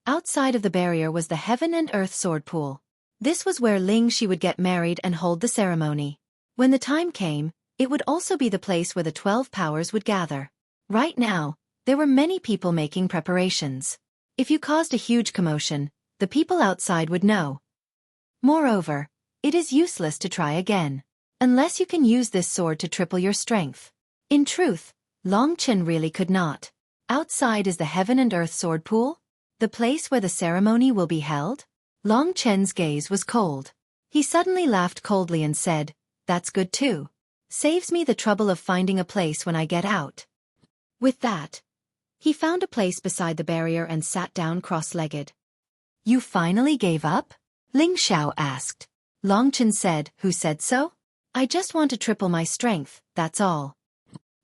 Outside of the barrier was the heaven and earth sword pool. This was where Ling Shi would get married and hold the ceremony. When the time came, it would also be the place where the 12 powers would gather. Right now, there were many people making preparations. If you caused a huge commotion, the people outside would know. Moreover, it is useless to try again. Unless you can use this sword to triple your strength. In truth, Long Chen really could not. Outside is the heaven and earth sword pool? The place where the ceremony will be held? Long Chen's gaze was cold. He suddenly laughed coldly and said, That's good too. Saves me the trouble of finding a place when I get out. With that, he found a place beside the barrier and sat down cross-legged. You finally gave up? Ling Xiao asked. Long Chen said, Who said so? I just want to triple my strength, that's all.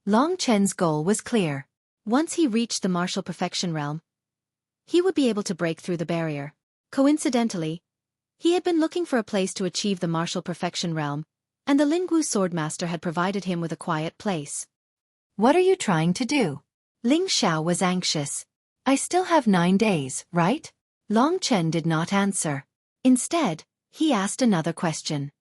Long Chen's goal was clear. Once he reached the martial perfection realm, he would be able to break through the barrier. Coincidentally, he had been looking for a place to achieve the martial perfection realm, and the Lingwu swordmaster had provided him with a quiet place. What are you trying to do? Ling Xiao was anxious. I still have 9 days, right? Long Chen did not answer. Instead, he asked another question.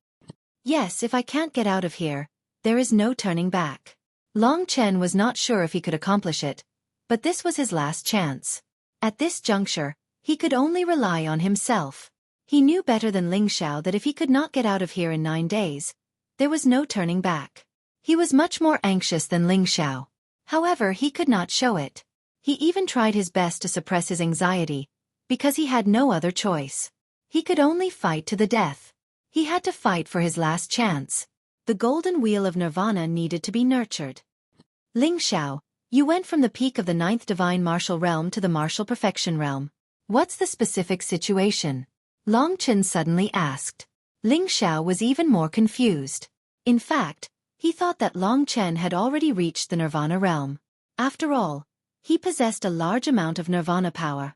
Yes, if I can't get out of here, there is no turning back. Long Chen was not sure if he could accomplish it, but this was his last chance. At this juncture, he could only rely on himself. He knew better than Ling Xiao that if he could not get out of here in 9 days, there was no turning back. He was much more anxious than Ling Xiao. However, he could not show it. He even tried his best to suppress his anxiety, because he had no other choice. He could only fight to the death. He had to fight for his last chance. The golden wheel of nirvana needed to be nurtured. Ling Xiao, you went from the peak of the 9th divine martial realm to the martial perfection realm. What's the specific situation? Long Chen suddenly asked. Ling Xiao was even more confused. In fact, he thought that Long Chen had already reached the nirvana realm. After all, he possessed a large amount of nirvana power.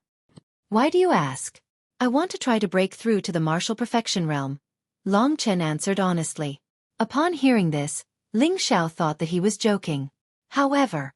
Why do you ask? I want to try to break through to the martial perfection realm. Long Chen answered honestly. Upon hearing this, Ling Xiao thought that he was joking. However,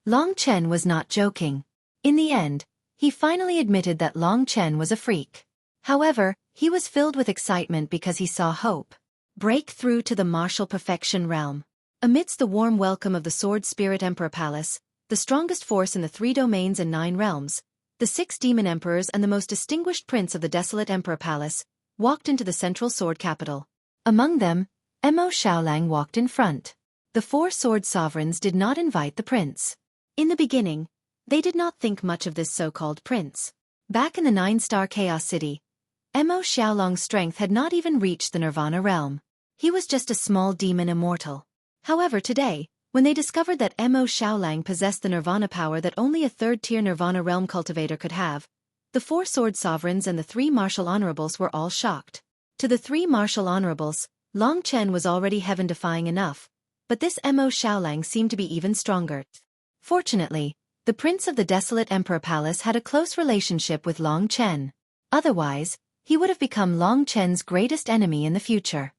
Long Chen was not joking. In the end, he finally admitted that Long Chen was a freak. However, he was filled with excitement because he saw hope. Break through to the martial perfection realm. Amidst the warm welcome of the Sword Spirit Emperor Palace, the strongest force in the 3 domains and 9 realms, the 6 demon emperors and the most distinguished prince of the desolate Emperor Palace, walked into the central sword capital. Among them, Mo Xiaolang walked in front. The 4 sword sovereigns did not invite the prince. In the beginning, they did not think much of this so-called prince. Back in the 9-star Chaos City, Mo Xiaolang's strength had not even reached the Nirvana realm. He was just a small demon immortal. However, today, when they discovered that Mo Xiaolang possessed the Nirvana power that only a 3rd-tier Nirvana realm cultivator could have, the 4 sword sovereigns and the 3 martial honorables were all shocked. To the 3 martial honorables, Long Chen was already heaven-defying enough, but this Mo Xiaolang seemed to be even stronger. Fortunately, the prince of the desolate Emperor Palace had a close relationship with Long Chen. Otherwise, he would have become Long Chen's greatest enemy in the future.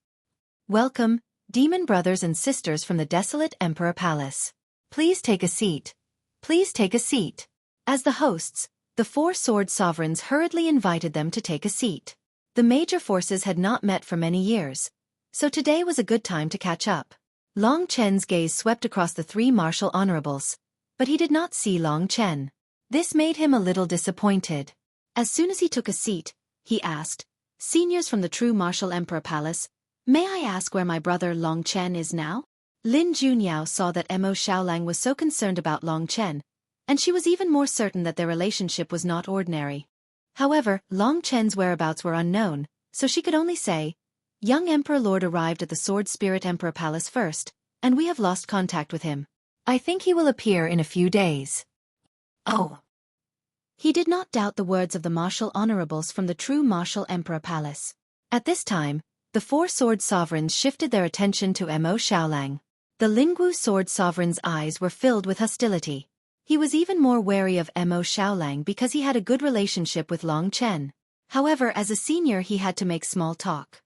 Welcome, demon brothers and sisters from the desolate Emperor Palace. Please take a seat. Please take a seat. As the hosts, the 4 sword sovereigns hurriedly invited them to take a seat. The major forces had not met for many years, so today was a good time to catch up. Long Chen's gaze swept across the 3 martial honorables, but he did not see Long Chen. This made him a little disappointed. As soon as he took a seat, he asked, "Seniors from the true martial emperor palace, may I ask where my brother Long Chen is now?" Lin Junyao saw that Mo Xiaolang was so concerned about Long Chen, and she was even more certain that their relationship was not ordinary. However, Long Chen's whereabouts were unknown, so she could only say, "Young Emperor Lord arrived at the Sword Spirit Emperor Palace first, and we have lost contact with him. I think he will appear in a few days." Oh. He did not doubt the words of the martial honorables from the true martial emperor palace. At this time, the four sword sovereigns shifted their attention to Mo Xiaolang. The Lingwu sword sovereign's eyes were filled with hostility. He was even more wary of Mo Xiaolang because he had a good relationship with Long Chen. However, as a senior he had to make small talk.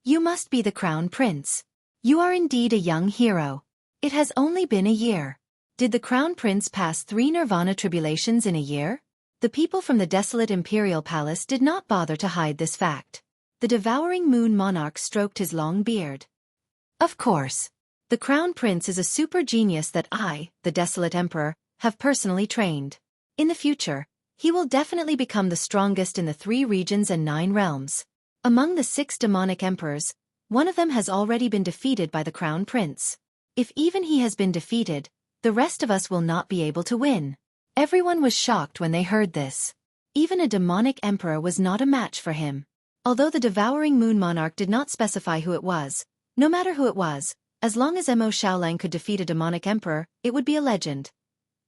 "You must be the crown prince. You are indeed a young hero. It has only been a year. Did the crown prince pass 3 nirvana tribulations in a year?" The people from the desolate imperial palace did not bother to hide this fact. The devouring moon monarch stroked his long beard. "Of course. The crown prince is a super genius that I, the desolate emperor, have personally trained. In the future, he will definitely become the strongest in the 3 regions and 9 realms. Among the 6 demonic emperors, one of them has already been defeated by the crown prince. If even he has been defeated, the rest of us will not be able to win." Everyone was shocked when they heard this. Even a demonic emperor was not a match for him. Although the devouring moon monarch did not specify who it was, no matter who it was, as long as Mo Xiaolang could defeat a demonic emperor, it would be a legend.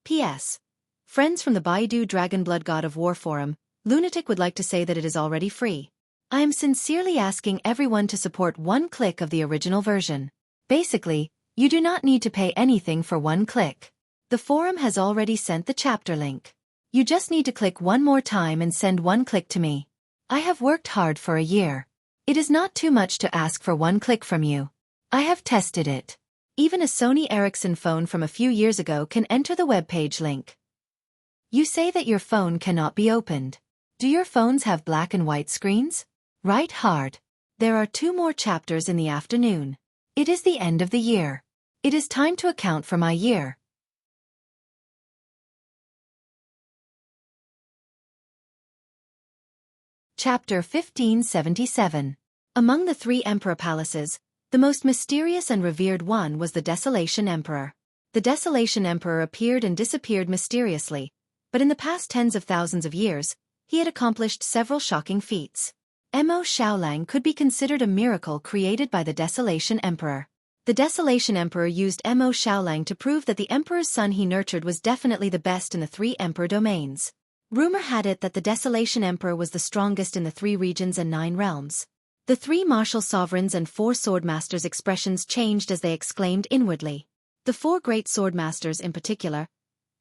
P.S. Friends from the Baidu Dragonblood God of War forum, Lunatic would like to say that it is already free. I am sincerely asking everyone to support 1 click of the original version. Basically, you do not need to pay anything for 1 click. The forum has already sent the chapter link. You just need to click one more time and send 1 click to me. I have worked hard for a year. It is not too much to ask for 1 click from you. I have tested it. Even a Sony Ericsson phone from a few years ago can enter the webpage link. You say that your phone cannot be opened. Do your phones have black and white screens? Write hard. There are 2 more chapters in the afternoon. It is the end of the year. It is time to account for my year. Chapter 1577. Among the 3 emperor palaces, the most mysterious and revered one was the Desolation Emperor. The Desolation Emperor appeared and disappeared mysteriously, but in the past tens of thousands of years, he had accomplished several shocking feats. Mo Xiaolang could be considered a miracle created by the Desolation Emperor. The Desolation Emperor used Mo Xiaolang to prove that the emperor's son he nurtured was definitely the best in the 3 emperor domains. Rumor had it that the Desolation Emperor was the strongest in the 3 regions and 9 realms. The 3 martial sovereigns and 4 sword masters' expressions changed as they exclaimed inwardly. The 4 great sword masters in particular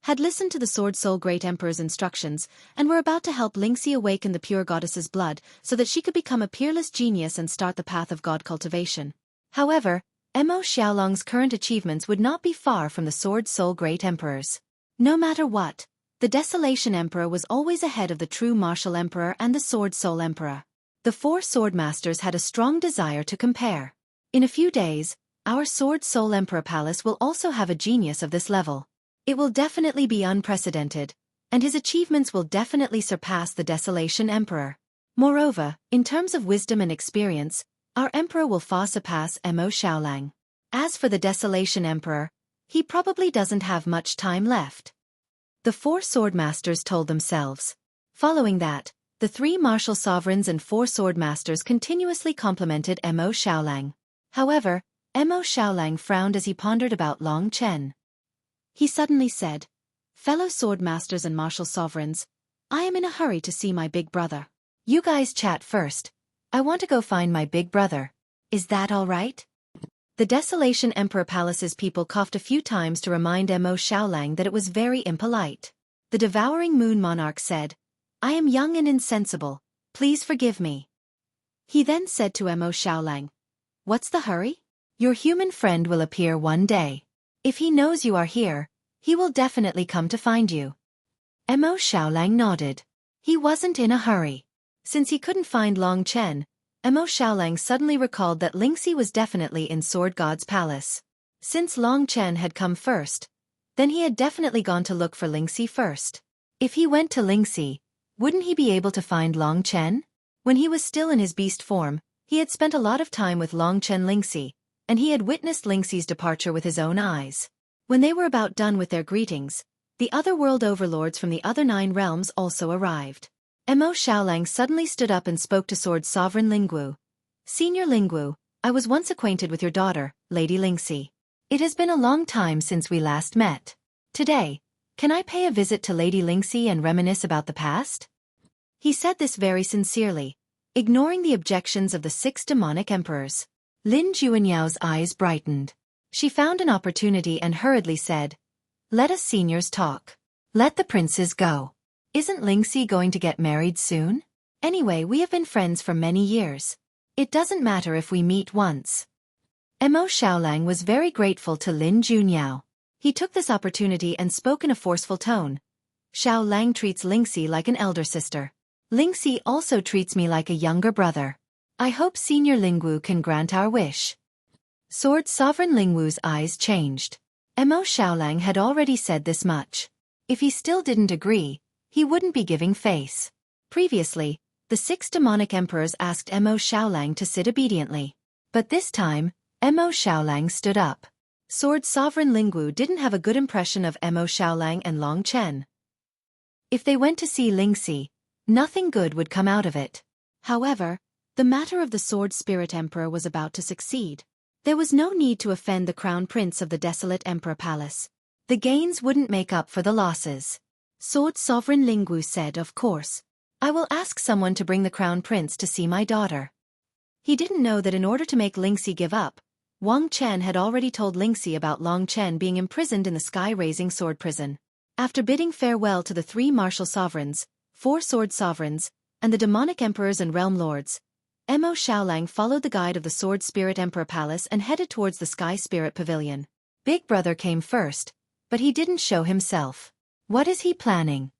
had listened to the Sword Soul Great Emperor's instructions and were about to help Lingxi awaken the pure goddess's blood so that she could become a peerless genius and start the path of god cultivation. However, Mo Xiaolang's current achievements would not be far from the Sword Soul Great Emperor's. No matter what, the Desolation Emperor was always ahead of the true Martial Emperor and the Sword Soul Emperor. The 4 sword masters had a strong desire to compare. In a few days, our Sword Soul Emperor Palace will also have a genius of this level. It will definitely be unprecedented, and his achievements will definitely surpass the Desolation Emperor. Moreover, in terms of wisdom and experience, our Emperor will far surpass Mo Xiaolang. As for the Desolation Emperor, he probably doesn't have much time left. The 4 sword masters told themselves. Following that, the 3 martial sovereigns and 4 sword masters continuously complimented Mo Xiaolang. However, Mo Xiaolang frowned as he pondered about Long Chen. He suddenly said, "Fellow sword masters and martial sovereigns, I am in a hurry to see my big brother. You guys chat first. I want to go find my big brother. Is that all right?" The Desolation Emperor Palace's people coughed a few times to remind Mo Xiaolang that it was very impolite. The devouring moon monarch said, "I am young and insensible, please forgive me." He then said to Mo Xiaolang, "What's the hurry? Your human friend will appear one day. If he knows you are here, he will definitely come to find you." Mo Xiaolang nodded. He wasn't in a hurry. Since he couldn't find Long Chen, Mo Xiaolang suddenly recalled that Lingxi was definitely in Sword God's palace. Since Long Chen had come first, then he had definitely gone to look for Lingxi first. If he went to Lingxi, Wouldn't he be able to find Long Chen? When he was still in his beast form, he had spent a lot of time with Long Chen Lingxi, and he had witnessed Lingxi's departure with his own eyes. When they were about done with their greetings, the other world overlords from the other 9 realms also arrived. Mo Xiaolang suddenly stood up and spoke to Sword Sovereign Lingwu. Senior Lingwu, I was once acquainted with your daughter, Lady Lingxi. It has been a long time since we last met. Today, can I pay a visit to Lady Lingxi and reminisce about the past? He said this very sincerely, ignoring the objections of the 6 demonic emperors. Lin Juanyao's eyes brightened. She found an opportunity and hurriedly said, "Let us seniors talk. Let the princes go. Isn't Lingxi going to get married soon? Anyway, we have been friends for many years. It doesn't matter if we meet once." Mo Xiaolang was very grateful to Lin Junyao. He took this opportunity and spoke in a forceful tone. "Xiaolang treats Lingxi like an elder sister. Lingxi also treats me like a younger brother. I hope Senior Lingwu can grant our wish." Sword Sovereign Lingwu's eyes changed. Mo Xiaolang had already said this much. If he still didn't agree, he wouldn't be giving face. Previously, the 6 demonic emperors asked Mo Xiaolang to sit obediently. But this time, Mo Xiaolang stood up. Sword Sovereign Lingwu didn't have a good impression of Mo Xiaolang and Long Chen. If they went to see Lingxi, nothing good would come out of it. However, the matter of the Sword Spirit Emperor was about to succeed. There was no need to offend the Crown Prince of the Desolate Emperor Palace. The gains wouldn't make up for the losses. Sword Sovereign Lingwu said, "Of course. I will ask someone to bring the Crown Prince to see my daughter." He didn't know that in order to make Lingxi give up, Wang Chen had already told Lingxi about Long Chen being imprisoned in the sky-raising sword prison. After bidding farewell to the 3 martial sovereigns, 4 sword sovereigns, and the demonic emperors and realm lords, Mo Xiaolang followed the guide of the Sword Spirit Emperor Palace and headed towards the Sky Spirit Pavilion. Big Brother came first, but he didn't show himself. What is he planning?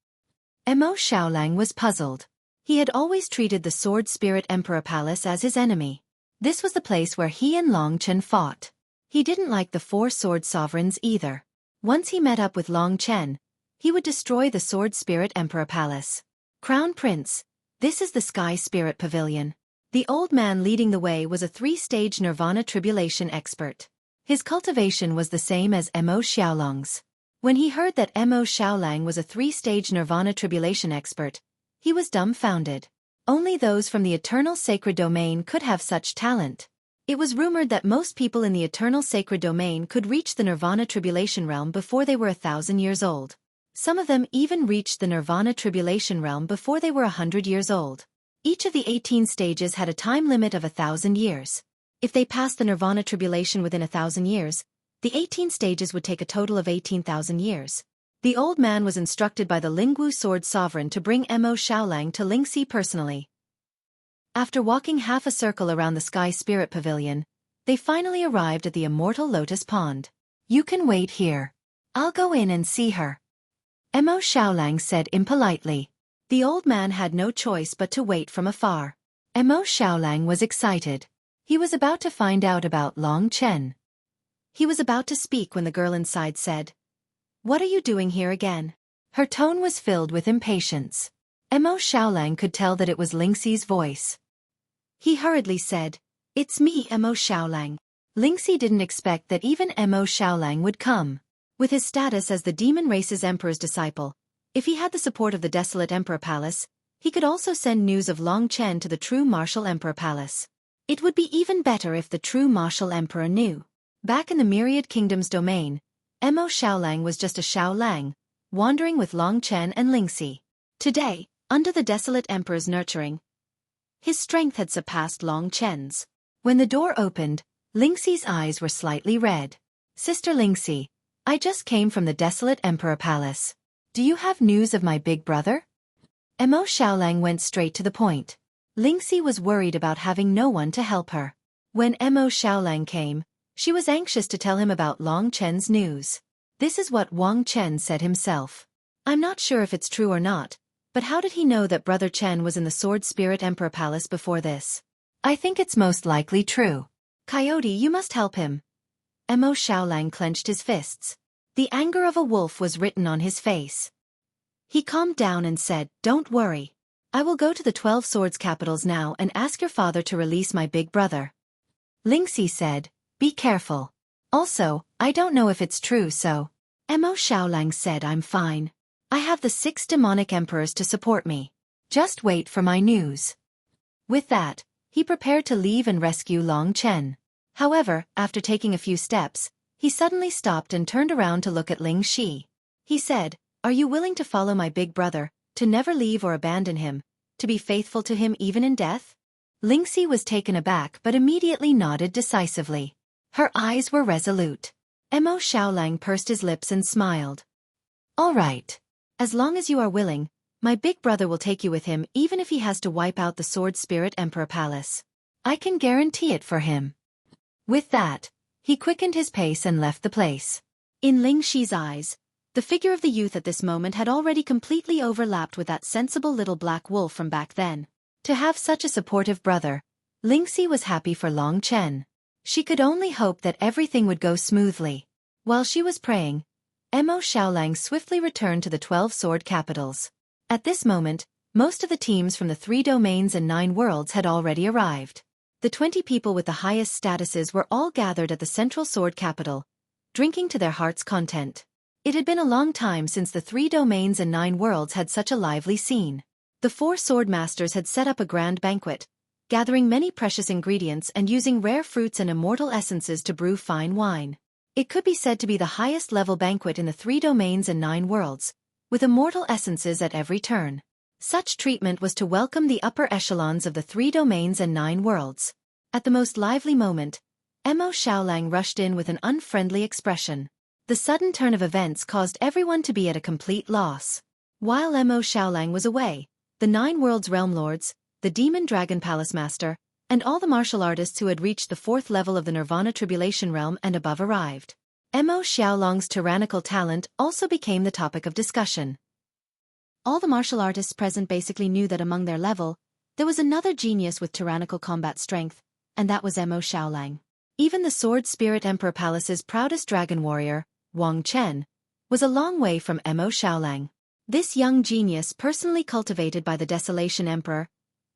Mo Xiaolang was puzzled. He had always treated the Sword Spirit Emperor Palace as his enemy. This was the place where he and Long Chen fought. He didn't like the 4 sword sovereigns either. Once he met up with Long Chen, he would destroy the Sword Spirit Emperor Palace. "Crown Prince, this is the Sky Spirit Pavilion." The old man leading the way was a 3-stage Nirvana Tribulation expert. His cultivation was the same as Mo Xiaolang's. When he heard that Mo Xiaolang was a 3-stage Nirvana Tribulation expert, he was dumbfounded. Only those from the Eternal Sacred Domain could have such talent. It was rumored that most people in the Eternal Sacred Domain could reach the Nirvana Tribulation realm before they were 1,000 years old. Some of them even reached the Nirvana Tribulation realm before they were 100 years old. Each of the 18 stages had a time limit of 1,000 years. If they passed the Nirvana Tribulation within 1,000 years, the 18 stages would take a total of 18,000 years. The old man was instructed by the Lingwu Sword Sovereign to bring Mo Xiaolang to Lingxi personally. After walking half a circle around the Sky Spirit Pavilion, they finally arrived at the Immortal Lotus Pond. "You can wait here. I'll go in and see her," Mo Xiaolang said impolitely. The old man had no choice but to wait from afar. Mo Xiaolang was excited. He was about to find out about Long Chen. He was about to speak when the girl inside said, "What are you doing here again?" Her tone was filled with impatience. Mo Xiaolang could tell that it was Lingxi's voice. He hurriedly said, "It's me, Mo Xiaolang." Lingxi didn't expect that even Mo Xiaolang would come. With his status as the demon race's emperor's disciple, if he had the support of the Desolate Emperor Palace, he could also send news of Long Chen to the true Martial Emperor Palace. It would be even better if the true Martial Emperor knew. Back in the Myriad Kingdom's domain, Mo Xiaolang was just a Xiaolang, wandering with Long Chen and Lingxi. Today, under the Desolate Emperor's nurturing, his strength had surpassed Long Chen's. When the door opened, Lingxi's eyes were slightly red. "Sister Lingxi, I just came from the Desolate Emperor Palace. Do you have news of my big brother?" Mo Xiaolang went straight to the point. Lingxi was worried about having no one to help her. When Mo Xiaolang came, she was anxious to tell him about Long Chen's news. This is what Wang Chen said himself. "I'm not sure if it's true or not, but how did he know that Brother Chen was in the Sword Spirit Emperor Palace before this? I think it's most likely true. Coyote, you must help him." Mo Xiaolang clenched his fists. The anger of a wolf was written on his face. He calmed down and said, "Don't worry. I will go to the 12 Swords capitals now and ask your father to release my big brother." Lingxi said, "Be careful. Also, I don't know if it's true so." Mo Xiaolang said, "I'm fine. I have the 6 demonic emperors to support me. Just wait for my news." With that, he prepared to leave and rescue Long Chen. However, after taking a few steps, he suddenly stopped and turned around to look at Ling Shi. He said, "Are you willing to follow my big brother, to never leave or abandon him, to be faithful to him even in death?" Lingxi was taken aback but immediately nodded decisively. Her eyes were resolute. Mo Xiaolang pursed his lips and smiled. "All right. As long as you are willing, my big brother will take you with him even if he has to wipe out the Sword Spirit Emperor Palace. I can guarantee it for him." With that, he quickened his pace and left the place. In Ling Shi's eyes, the figure of the youth at this moment had already completely overlapped with that sensible little black wolf from back then. To have such a supportive brother, Lingxi was happy for Long Chen. She could only hope that everything would go smoothly. While she was praying, Mo Xiaolang swiftly returned to the 12 sword capitals. At this moment, most of the teams from the 3 domains and 9 worlds had already arrived. The 20 people with the highest statuses were all gathered at the central sword capital, drinking to their heart's content. It had been a long time since the 3 domains and 9 worlds had such a lively scene. The 4 sword masters had set up a grand banquet, gathering many precious ingredients and using rare fruits and immortal essences to brew fine wine. It could be said to be the highest-level banquet in the 3 domains and 9 worlds, with immortal essences at every turn. Such treatment was to welcome the upper echelons of the 3 domains and 9 worlds. At the most lively moment, Mo Xiaolang rushed in with an unfriendly expression. The sudden turn of events caused everyone to be at a complete loss. While Mo Xiaolang was away, the 9 worlds realm lords, the demon dragon palace master, and all the martial artists who had reached the 4th level of the Nirvana Tribulation realm and above arrived. Mo Xiaolang's tyrannical talent also became the topic of discussion. All the martial artists present basically knew that among their level, there was another genius with tyrannical combat strength, and that was Mo Xiaolang. Even the Sword Spirit Emperor Palace's proudest dragon warrior, Wang Chen, was a long way from Mo Xiaolang. This young genius, personally cultivated by the Desolation Emperor,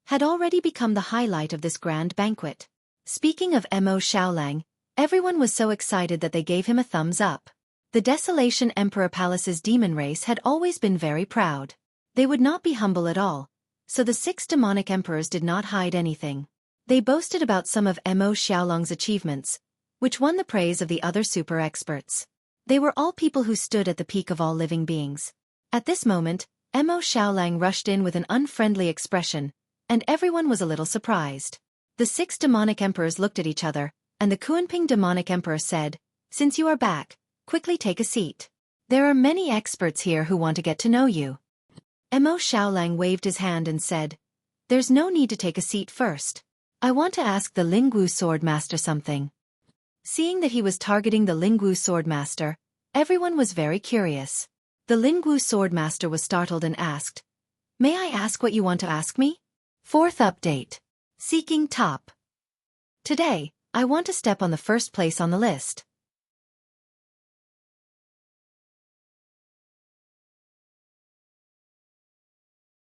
had already become the highlight of this grand banquet. Speaking of Mo Xiaolang, everyone was so excited that they gave him a thumbs up. The Desolation Emperor Palace's demon race had always been very proud. They would not be humble at all, so the 6 demonic emperors did not hide anything. They boasted about some of Mo Xiaolang's achievements, which won the praise of the other super experts. They were all people who stood at the peak of all living beings. At this moment, Mo Xiaolang rushed in with an unfriendly expression, and everyone was a little surprised. The 6 demonic emperors looked at each other, and the Kunping demonic emperor said, "Since you are back, quickly take a seat. There are many experts here who want to get to know you." Mo Xiaolang waved his hand and said, "There's no need to take a seat first. I want to ask the Lingwu sword master something." Seeing that he was targeting the Lingwu sword master, everyone was very curious. The Lingwu sword master was startled and asked, "May I ask what you want to ask me?" 4th update. Seeking top. Today, I want to step on the first place on the list.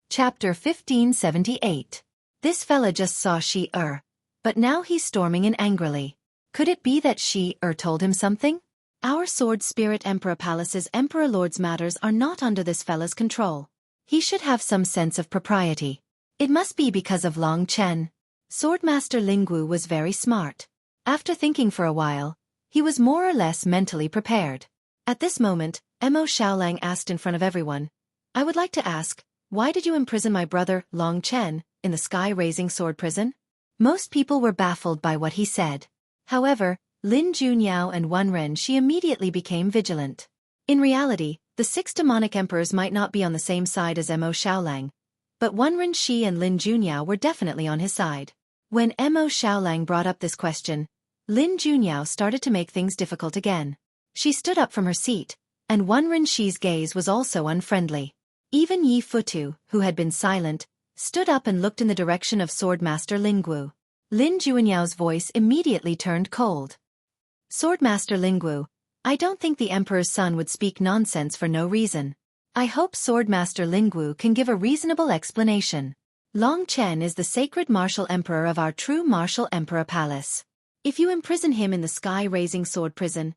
Chapter 1578. This fella just saw Shi-er, but now he's storming in angrily. Could it be that Shi-er told him something? Our Sword Spirit Emperor Palace's Emperor Lord's matters are not under this fella's control. He should have some sense of propriety. It must be because of Long Chen. Swordmaster Lingwu was very smart. After thinking for a while, he was more or less mentally prepared. At this moment, Mo Xiaolang asked in front of everyone, "I would like to ask, why did you imprison my brother, Long Chen, in the sky-raising sword prison?" Most people were baffled by what he said. However, Lin Junyao and Wen Renshi immediately became vigilant. In reality, the 6 demonic emperors might not be on the same side as Mo Xiaolang, but Wen Renshi and Lin Junyao were definitely on his side. When Mo Xiaolang brought up this question, Lin Junyao started to make things difficult again. She stood up from her seat, and Wen Renshi's gaze was also unfriendly. Even Yi Futu, who had been silent, stood up and looked in the direction of Swordmaster Lingwu. Lin Junyao's voice immediately turned cold. "Swordmaster Lingwu, I don't think the Emperor's son would speak nonsense for no reason. I hope Swordmaster Lingwu can give a reasonable explanation. Long Chen is the sacred martial emperor of our true martial emperor palace. If you imprison him in the sky-raising sword prison,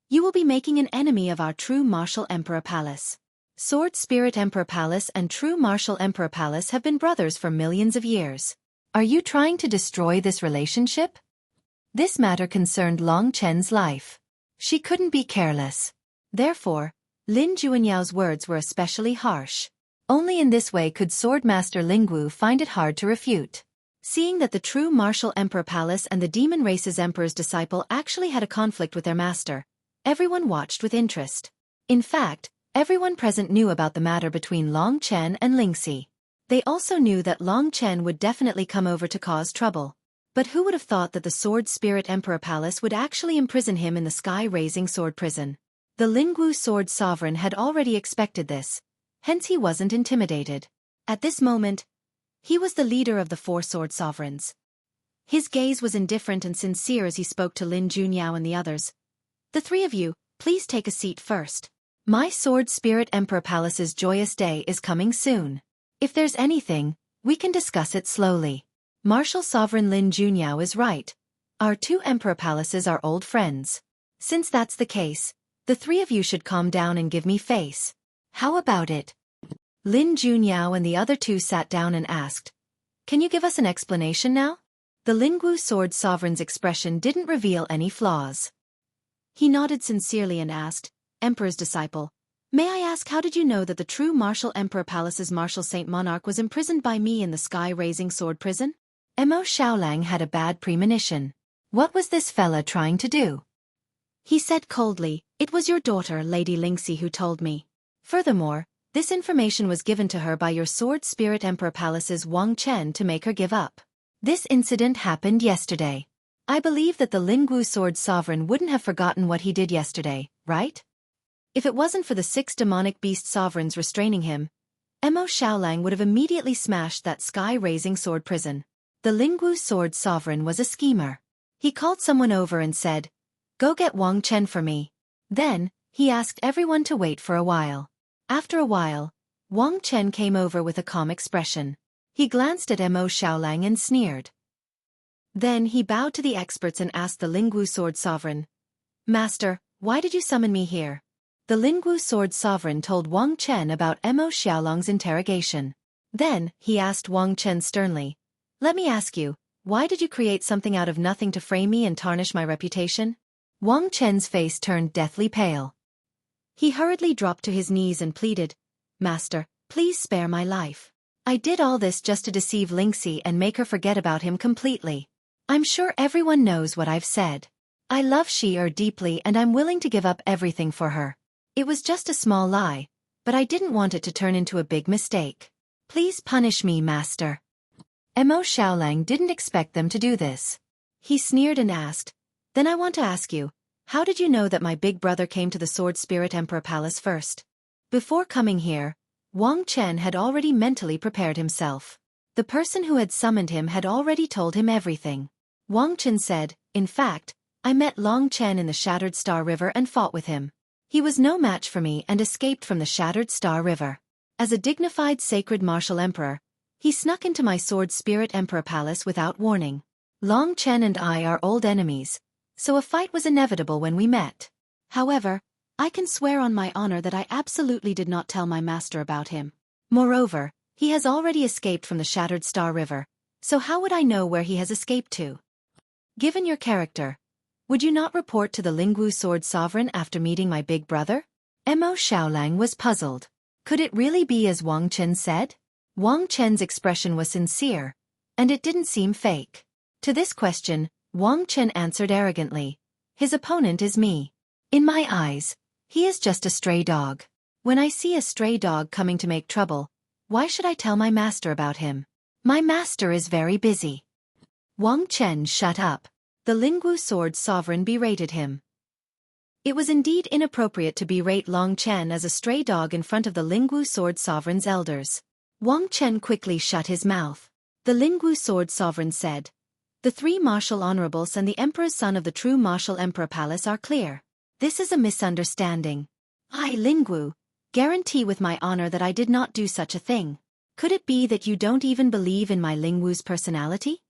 you will be making an enemy of our true martial emperor palace. Sword Spirit Emperor Palace and true martial emperor palace have been brothers for millions of years. Are you trying to destroy this relationship? This matter concerned Long Chen's life. She couldn't be careless. Therefore, Lin Juanyao's words were especially harsh. Only in this way could Swordmaster Lingwu find it hard to refute. Seeing that the true martial emperor palace and the demon race's emperor's disciple actually had a conflict with their master, everyone watched with interest. In fact, everyone present knew about the matter between Long Chen and Lingxi. They also knew that Long Chen would definitely come over to cause trouble. But who would have thought that the Sword Spirit Emperor Palace would actually imprison him in the sky-raising sword prison? The Lingwu Sword Sovereign had already expected this, hence he wasn't intimidated. At this moment, he was the leader of the four sword sovereigns. His gaze was indifferent and sincere as he spoke to Lin Junyao and the others. The three of you, please take a seat first. My Sword Spirit Emperor Palace's joyous day is coming soon. If there's anything, we can discuss it slowly. Martial Sovereign Lin Junyao is right. Our two Emperor Palaces are old friends. Since that's the case, the three of you should calm down and give me face. How about it? Lin Junyao and the other two sat down and asked, "Can you give us an explanation now?" The Lingwu Sword Sovereign's expression didn't reveal any flaws. He nodded sincerely and asked, "Emperor's disciple, may I ask how did you know that the true Martial Emperor Palace's Martial Saint Monarch was imprisoned by me in the sky-raising sword prison?" Mo Xiaolang had a bad premonition. What was this fella trying to do? He said coldly, "It was your daughter, Lady Lingxi, who told me. Furthermore, this information was given to her by your Sword Spirit Emperor Palace's Wang Chen to make her give up. This incident happened yesterday. I believe that the Lingwu Sword Sovereign wouldn't have forgotten what he did yesterday, right? If it wasn't for the 6 demonic beast sovereigns restraining him, Mo Xiaolang would have immediately smashed that sky-raising sword prison. The Lingwu Sword Sovereign was a schemer. He called someone over and said, "Go get Wang Chen for me." Then, he asked everyone to wait for a while. After a while, Wang Chen came over with a calm expression. He glanced at Mo Xiaolang and sneered. Then he bowed to the experts and asked the Lingwu Sword Sovereign, "Master, why did you summon me here?" The Lingwu Sword Sovereign told Wang Chen about Mo Xiaolang's interrogation. Then, he asked Wang Chen sternly, "Let me ask you, why did you create something out of nothing to frame me and tarnish my reputation?" Wang Chen's face turned deathly pale. He hurriedly dropped to his knees and pleaded, "Master, please spare my life. I did all this just to deceive Lingxi and make her forget about him completely. I'm sure everyone knows what I've said. I love Shi deeply and I'm willing to give up everything for her. It was just a small lie, but I didn't want it to turn into a big mistake. Please punish me, Master." Mo Xiaolang didn't expect them to do this. He sneered and asked, "Then I want to ask you, how did you know that my big brother came to the Sword Spirit Emperor Palace first?" Before coming here, Wang Chen had already mentally prepared himself. The person who had summoned him had already told him everything. Wang Chen said, "In fact, I met Long Chen in the Shattered Star River and fought with him. He was no match for me and escaped from the Shattered Star River. As a dignified sacred martial emperor, he snuck into my Sword Spirit Emperor Palace without warning. Long Chen and I are old enemies, so a fight was inevitable when we met. However, I can swear on my honor that I absolutely did not tell my master about him. Moreover, he has already escaped from the Shattered Star River, so how would I know where he has escaped to? Given your character, would you not report to the Lingwu Sword Sovereign after meeting my big brother?" Mo Xiaolang was puzzled. Could it really be as Wang Chen said? Wang Chen's expression was sincere, and it didn't seem fake. To this question, Wang Chen answered arrogantly, "His opponent is me. In my eyes, he is just a stray dog. When I see a stray dog coming to make trouble, why should I tell my master about him? My master is very busy." Wang Chen shut up. The Lingwu Sword Sovereign berated him. It was indeed inappropriate to berate Long Chen as a stray dog in front of the Lingwu Sword Sovereign's elders. Wang Chen quickly shut his mouth. The Lingwu Sword Sovereign said, "The 3 martial honorables and the Emperor's son of the true martial Emperor Palace are clear. This is a misunderstanding. I, Lingwu, Guarantee with my honor that I did not do such a thing. Could it be that you don't even believe in my Lingwu's personality?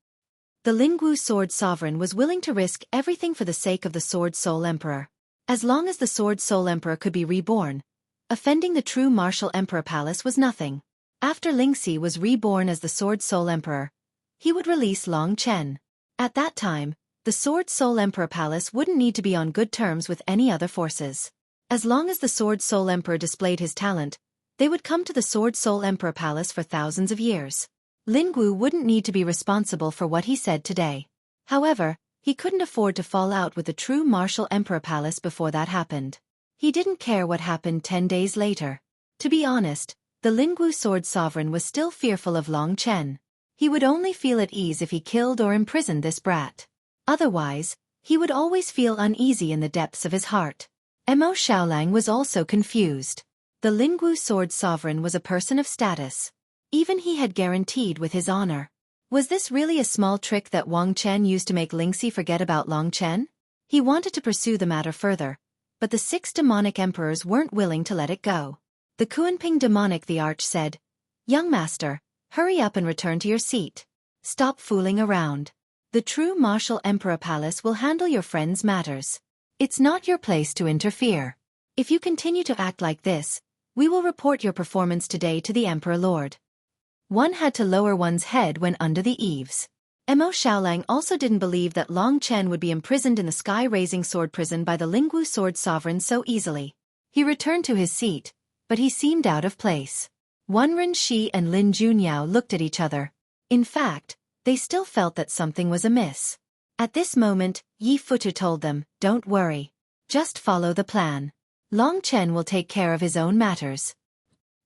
The Lingwu Sword Sovereign was willing to risk everything for the sake of the Sword Soul Emperor. As long as the Sword Soul Emperor could be reborn, offending the true martial Emperor Palace was nothing. After Lingxi was reborn as the Sword Soul Emperor, he would release Long Chen. At that time, the Sword Soul Emperor Palace wouldn't need to be on good terms with any other forces. As long as the Sword Soul Emperor displayed his talent, they would come to the Sword Soul Emperor Palace for thousands of years. Lingwu wouldn't need to be responsible for what he said today. However, he couldn't afford to fall out with the true martial Emperor Palace before that happened. He didn't care what happened 10 days later. To be honest, the Lingwu Sword Sovereign was still fearful of Long Chen. He would only feel at ease if he killed or imprisoned this brat. Otherwise, he would always feel uneasy in the depths of his heart. Mo Xiaolang was also confused. The Lingwu Sword Sovereign was a person of status. Even he had guaranteed with his honor. Was this really a small trick that Wang Chen used to make Lingxi forget about Long Chen? He wanted to pursue the matter further, but the 6 demonic emperors weren't willing to let it go. The Kuanping demonic the arch said, "Young master, hurry up and return to your seat. Stop fooling around. The true martial Emperor Palace will handle your friend's matters. It's not your place to interfere. If you continue to act like this, we will report your performance today to the Emperor Lord." One had to lower one's head when under the eaves. Mo Xiaolang also didn't believe that Long Chen would be imprisoned in the sky-raising sword prison by the Lingwu Sword Sovereign so easily. He returned to his seat, but he seemed out of place. Wenren Shi and Lin Junyao looked at each other. In fact, they still felt that something was amiss. At this moment, Yi Futu told them, "Don't worry. Just follow the plan. Long Chen will take care of his own matters."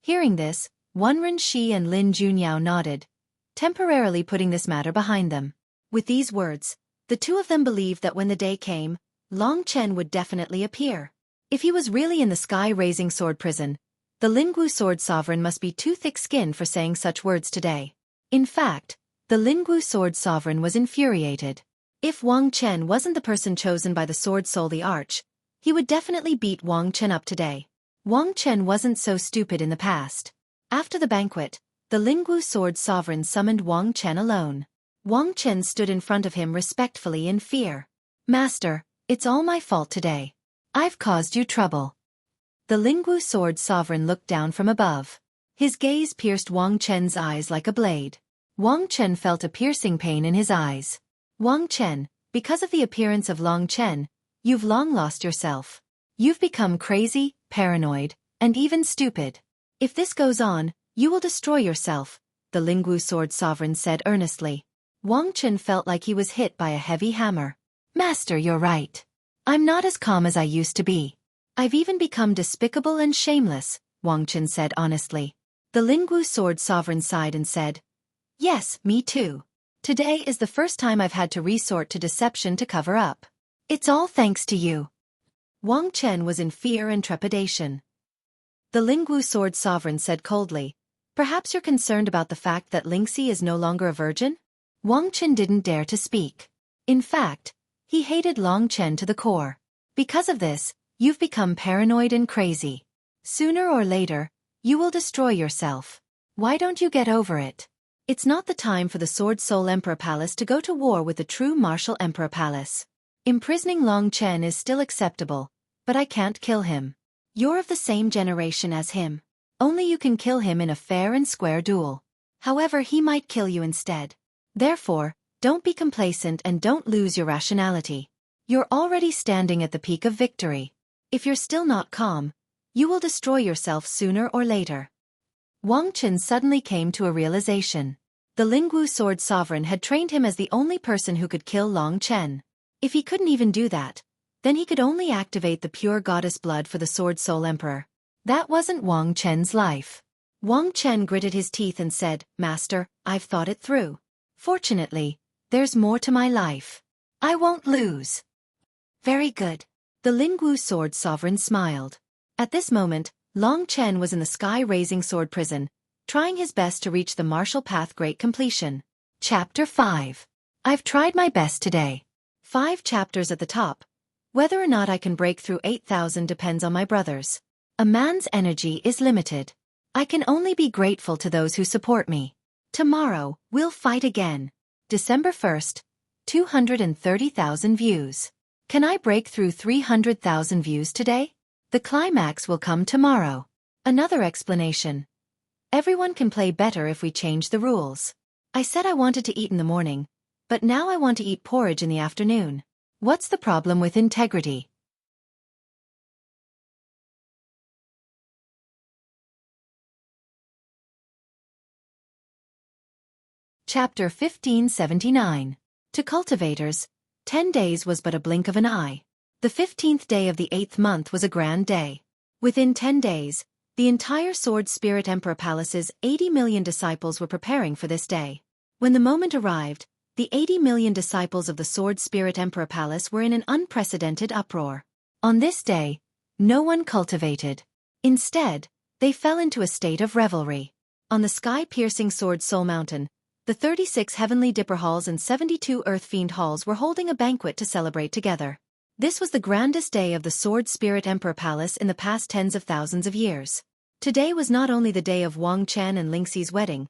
Hearing this, Wenren Shi and Lin Junyao nodded, temporarily putting this matter behind them. With these words, the two of them believed that when the day came, Long Chen would definitely appear. If he was really in the sky-raising sword prison, the Lingwu Sword Sovereign must be too thick-skinned for saying such words today. In fact, the Lingwu Sword Sovereign was infuriated. If Wang Chen wasn't the person chosen by the Sword Soul the Arch, he would definitely beat Wang Chen up today. Wang Chen wasn't so stupid in the past. After the banquet, the Lingwu Sword Sovereign summoned Wang Chen alone. Wang Chen stood in front of him respectfully in fear. "Master, it's all my fault today. I've caused you trouble." The Lingwu Sword Sovereign looked down from above. His gaze pierced Wang Chen's eyes like a blade. Wang Chen felt a piercing pain in his eyes. "Wang Chen, because of the appearance of Long Chen, you've long lost yourself. You've become crazy, paranoid, and even stupid. If this goes on, you will destroy yourself," the Lingwu Sword Sovereign said earnestly. Wang Chen felt like he was hit by a heavy hammer. "Master, you're right. I'm not as calm as I used to be. I've even become despicable and shameless," Wang Chen said honestly. The Lingwu Sword Sovereign sighed and said, "Yes, me too. Today is the first time I've had to resort to deception to cover up. It's all thanks to you." Wang Chen was in fear and trepidation. The Lingwu Sword Sovereign said coldly, "Perhaps you're concerned about the fact that Lingxi is no longer a virgin?" Wang Chen didn't dare to speak. In fact, he hated Long Chen to the core. Because of this, you've become paranoid and crazy. Sooner or later, you will destroy yourself. Why don't you get over it? It's not the time for the Sword Soul Emperor Palace to go to war with the true martial Emperor Palace. Imprisoning Long Chen is still acceptable, but I can't kill him. You're of the same generation as him. Only you can kill him in a fair and square duel. However, he might kill you instead. Therefore, don't be complacent and don't lose your rationality. You're already standing at the peak of victory. If you're still not calm, you will destroy yourself sooner or later." Wang Chen suddenly came to a realization. The Lingwu Sword Sovereign had trained him as the only person who could kill Long Chen. If he couldn't even do that, then he could only activate the pure goddess blood for the Sword Soul Emperor. That wasn't Wang Chen's life. Wang Chen gritted his teeth and said, "Master, I've thought it through. Fortunately, there's more to my life. I won't lose." "Very good." The Lingwu Sword Sovereign smiled. At this moment, Long Chen was in the sky-raising sword prison, trying his best to reach the martial path great completion. Chapter 5. I've tried my best today. 5 chapters at the top. Whether or not I can break through 8,000 depends on my brothers. A man's energy is limited. I can only be grateful to those who support me. Tomorrow, we'll fight again. December 1st, 230,000 views. Can I break through 300,000 views today? The climax will come tomorrow. Another explanation. Everyone can play better if we change the rules. I said I wanted to eat in the morning, but now I want to eat porridge in the afternoon. What's the problem with integrity? Chapter 1579. To cultivators, 10 days was but a blink of an eye. The 15th day of the 8th month was a grand day. Within 10 days, the entire Sword Spirit Emperor Palace's 80 million disciples were preparing for this day. When the moment arrived, the 80 million disciples of the Sword Spirit Emperor Palace were in an unprecedented uproar. On this day, no one cultivated. Instead, they fell into a state of revelry. On the sky-piercing Sword Soul Mountain, the 36 Heavenly Dipper Halls and 72 Earth Fiend Halls were holding a banquet to celebrate together. This was the grandest day of the Sword Spirit Emperor Palace in the past tens of thousands of years. Today was not only the day of Wang Chen and Lingxi's wedding,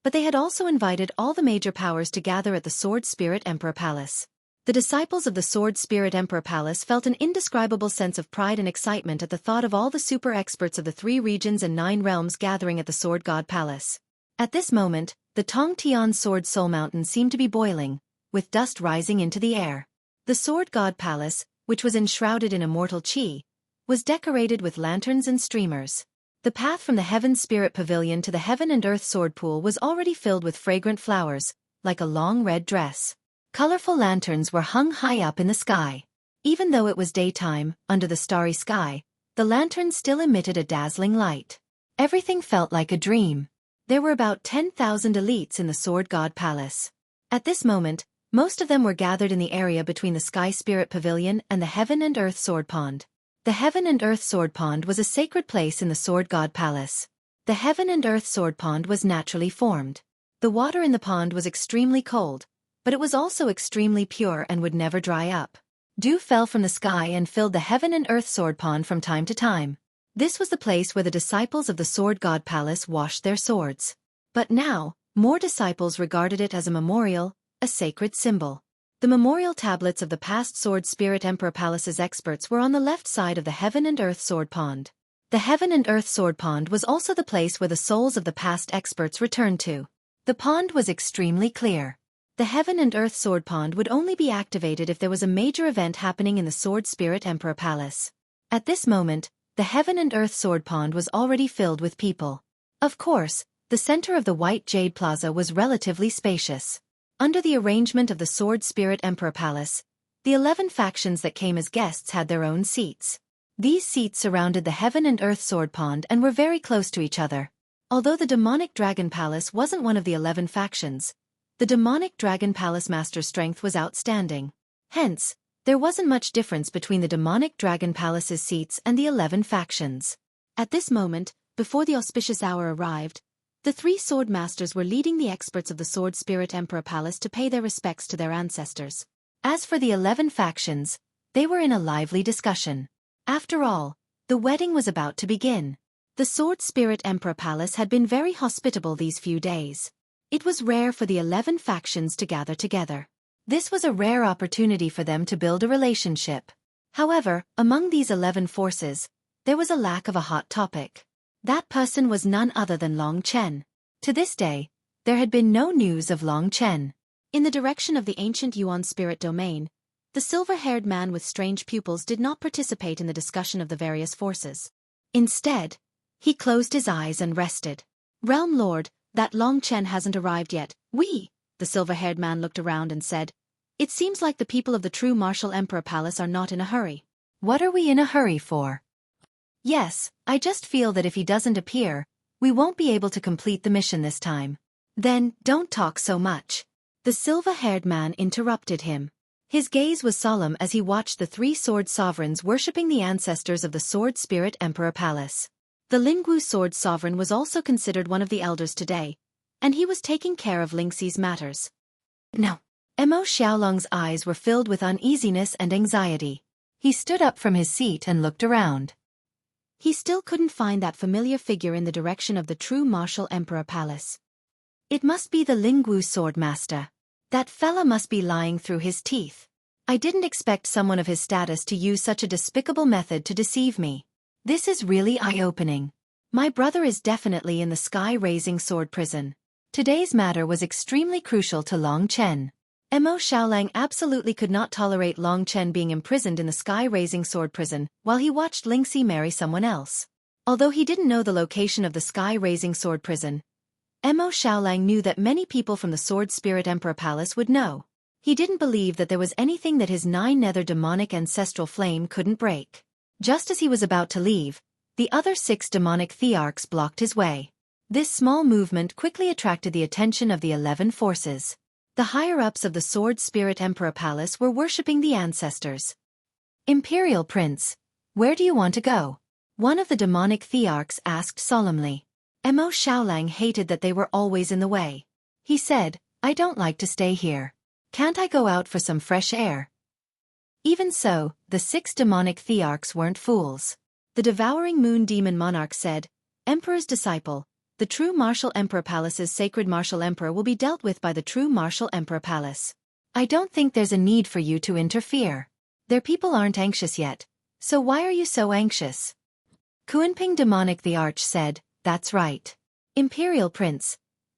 but they had also invited all the major powers to gather at the Sword Spirit Emperor Palace. The disciples of the Sword Spirit Emperor Palace felt an indescribable sense of pride and excitement at the thought of all the super experts of the 3 regions and 9 realms gathering at the Sword God Palace. At this moment, the Tongtian Sword Soul Mountain seemed to be boiling, with dust rising into the air. The Sword God Palace, which was enshrouded in immortal qi, was decorated with lanterns and streamers. The path from the Heaven Spirit Pavilion to the Heaven and Earth Sword Pool was already filled with fragrant flowers, like a long red dress. Colorful lanterns were hung high up in the sky. Even though it was daytime, under the starry sky, the lanterns still emitted a dazzling light. Everything felt like a dream. There were about 10,000 elites in the Sword God Palace. At this moment, most of them were gathered in the area between the Sky Spirit Pavilion and the Heaven and Earth Sword Pond. The Heaven and Earth Sword Pond was a sacred place in the Sword God Palace. The Heaven and Earth Sword Pond was naturally formed. The water in the pond was extremely cold, but it was also extremely pure and would never dry up. Dew fell from the sky and filled the Heaven and Earth Sword Pond from time to time. This was the place where the disciples of the Sword God Palace washed their swords. But now, more disciples regarded it as a memorial, a sacred symbol. The memorial tablets of the past Sword Spirit Emperor Palace's experts were on the left side of the Heaven and Earth Sword Pond. The Heaven and Earth Sword Pond was also the place where the souls of the past experts returned to. The pond was extremely clear. The Heaven and Earth Sword Pond would only be activated if there was a major event happening in the Sword Spirit Emperor Palace. At this moment, the Heaven and Earth Sword Pond was already filled with people. Of course, the center of the White Jade Plaza was relatively spacious. Under the arrangement of the Sword Spirit Emperor Palace, the 11 factions that came as guests had their own seats. These seats surrounded the Heaven and Earth Sword Pond and were very close to each other. Although the Demonic Dragon Palace wasn't one of the 11 factions, the Demonic Dragon Palace Master's strength was outstanding. Hence, there wasn't much difference between the Demonic Dragon Palace's seats and the 11 factions. At this moment, before the auspicious hour arrived, the 3 sword masters were leading the experts of the Sword Spirit Emperor Palace to pay their respects to their ancestors. As for the 11 factions, they were in a lively discussion. After all, the wedding was about to begin. The Sword Spirit Emperor Palace had been very hospitable these few days. It was rare for the 11 factions to gather together. This was a rare opportunity for them to build a relationship. However, among these 11 forces, there was a lack of a hot topic. That person was none other than Long Chen. To this day, there had been no news of Long Chen. In the direction of the ancient Yuan spirit domain, the silver-haired man with strange pupils did not participate in the discussion of the various forces. Instead, he closed his eyes and rested. Realm Lord, that Long Chen hasn't arrived yet. The silver-haired man looked around and said, "It seems like the people of the true Martial Emperor Palace are not in a hurry." "What are we in a hurry for?" "Yes, I just feel that if he doesn't appear, we won't be able to complete the mission this time." "Then, don't talk so much." The silver-haired man interrupted him. His gaze was solemn as he watched the 3 sword sovereigns worshipping the ancestors of the Sword Spirit Emperor Palace. The Lingwu Sword Sovereign was also considered one of the elders today, and he was taking care of Lingxi's matters. No. Mo Xiaolong's eyes were filled with uneasiness and anxiety. He stood up from his seat and looked around. He still couldn't find that familiar figure in the direction of the true martial emperor palace. It must be the Lingwu sword master. That fella must be lying through his teeth. I didn't expect someone of his status to use such a despicable method to deceive me. This is really eye-opening. My brother is definitely in the sky-raising sword prison. Today's matter was extremely crucial to Long Chen. Mo Xiaolang absolutely could not tolerate Long Chen being imprisoned in the sky-raising sword prison while he watched Lingxi marry someone else. Although he didn't know the location of the sky-raising sword prison, Mo Xiaolang knew that many people from the Sword Spirit Emperor Palace would know. He didn't believe that there was anything that his nine-nether demonic ancestral flame couldn't break. Just as he was about to leave, the other 6 demonic thearchs blocked his way. This small movement quickly attracted the attention of the 11 forces. The higher-ups of the Sword Spirit Emperor Palace were worshipping the ancestors. Imperial Prince, where do you want to go? One of the demonic thearchs asked solemnly. Mo Xiaolang hated that they were always in the way. He said, I don't like to stay here. Can't I go out for some fresh air? Even so, the 6 demonic thearchs weren't fools. The devouring moon demon monarch said, Emperor's disciple, the true martial emperor palace's sacred martial emperor will be dealt with by the true martial emperor palace. I don't think there's a need for you to interfere. Their people aren't anxious yet, so why are you so anxious? Kuanping demonic thearch said, that's right. Imperial Prince,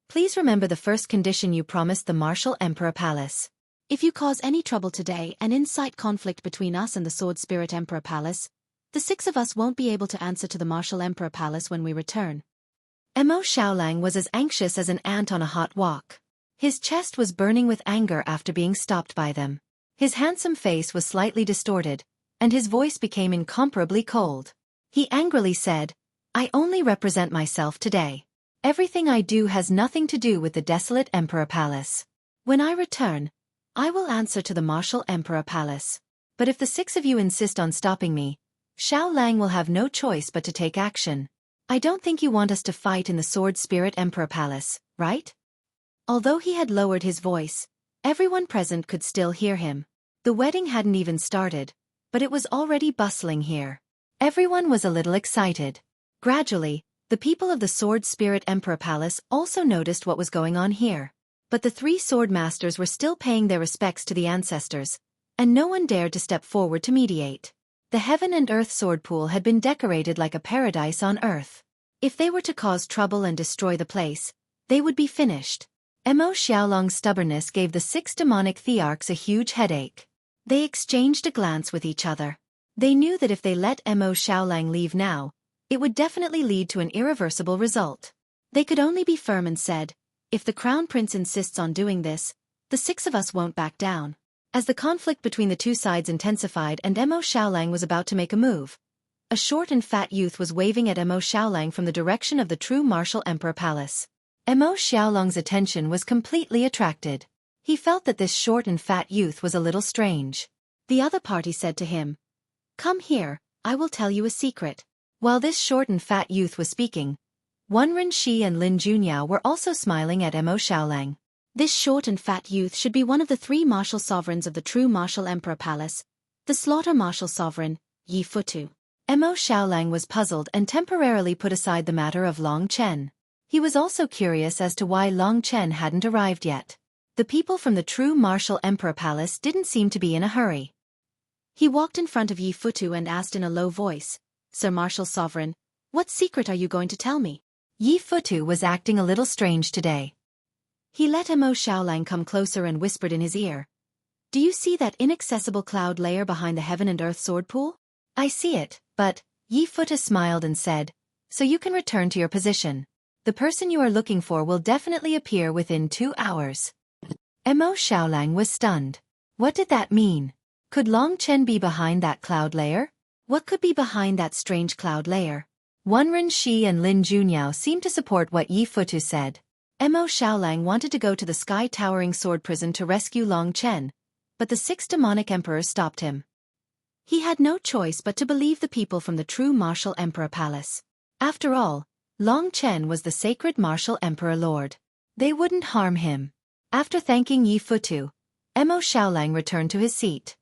please remember the first condition you promised the martial emperor palace. If you cause any trouble today and incite conflict between us and the Sword Spirit Emperor Palace, the 6 of us won't be able to answer to the Martial Emperor Palace when we return. Mo Xiaolang was as anxious as an ant on a hot wok. His chest was burning with anger after being stopped by them. His handsome face was slightly distorted, and his voice became incomparably cold. He angrily said, I only represent myself today. Everything I do has nothing to do with the desolate Emperor Palace. When I return, I will answer to the Martial Emperor Palace. But if the 6 of you insist on stopping me, Xiaolang will have no choice but to take action. I don't think you want us to fight in the Sword Spirit Emperor Palace, right? Although he had lowered his voice, everyone present could still hear him. The wedding hadn't even started, but it was already bustling here. Everyone was a little excited. Gradually, the people of the Sword Spirit Emperor Palace also noticed what was going on here. But the 3 sword masters were still paying their respects to the ancestors, and no one dared to step forward to mediate. The heaven and earth sword pool had been decorated like a paradise on earth. If they were to cause trouble and destroy the place, they would be finished. Mo Xiaolang's stubbornness gave the 6 demonic thearchs a huge headache. They exchanged a glance with each other. They knew that if they let Mo Xiaolang leave now, it would definitely lead to an irreversible result. They could only be firm and said, if the Crown Prince insists on doing this, the 6 of us won't back down. As the conflict between the 2 sides intensified and Mo Xiaolang was about to make a move, a short and fat youth was waving at Mo Xiaolang from the direction of the true Martial Emperor Palace. Mo Xiaolang's attention was completely attracted. He felt that this short and fat youth was a little strange. The other party said to him, Come here, I will tell you a secret. While this short and fat youth was speaking, Wenren Shi and Lin Junyao were also smiling at Mo Xiaolang. This short and fat youth should be one of the 3 martial sovereigns of the true Martial Emperor Palace, the Slaughter Martial Sovereign, Yi Futu. Mo Xiaolang was puzzled and temporarily put aside the matter of Long Chen. He was also curious as to why Long Chen hadn't arrived yet. The people from the true Martial Emperor Palace didn't seem to be in a hurry. He walked in front of Yi Futu and asked in a low voice, Sir Martial Sovereign, what secret are you going to tell me? Yi Futu was acting a little strange today. He let Mo Xiaolang come closer and whispered in his ear. Do you see that inaccessible cloud layer behind the heaven and earth sword pool? I see it, but, Yi Futu smiled and said, so you can return to your position. The person you are looking for will definitely appear within 2 hours. Mo Xiaolang was stunned. What did that mean? Could Long Chen be behind that cloud layer? What could be behind that strange cloud layer? Wenren Shi and Lin Junyao seemed to support what Yi Futu said. Mo Xiaolang wanted to go to the sky-towering sword prison to rescue Long Chen, but the 6 demonic emperors stopped him. He had no choice but to believe the people from the true Martial Emperor Palace. After all, Long Chen was the sacred Martial Emperor Lord. They wouldn't harm him. After thanking Yi Futu, Mo Xiaolang returned to his seat.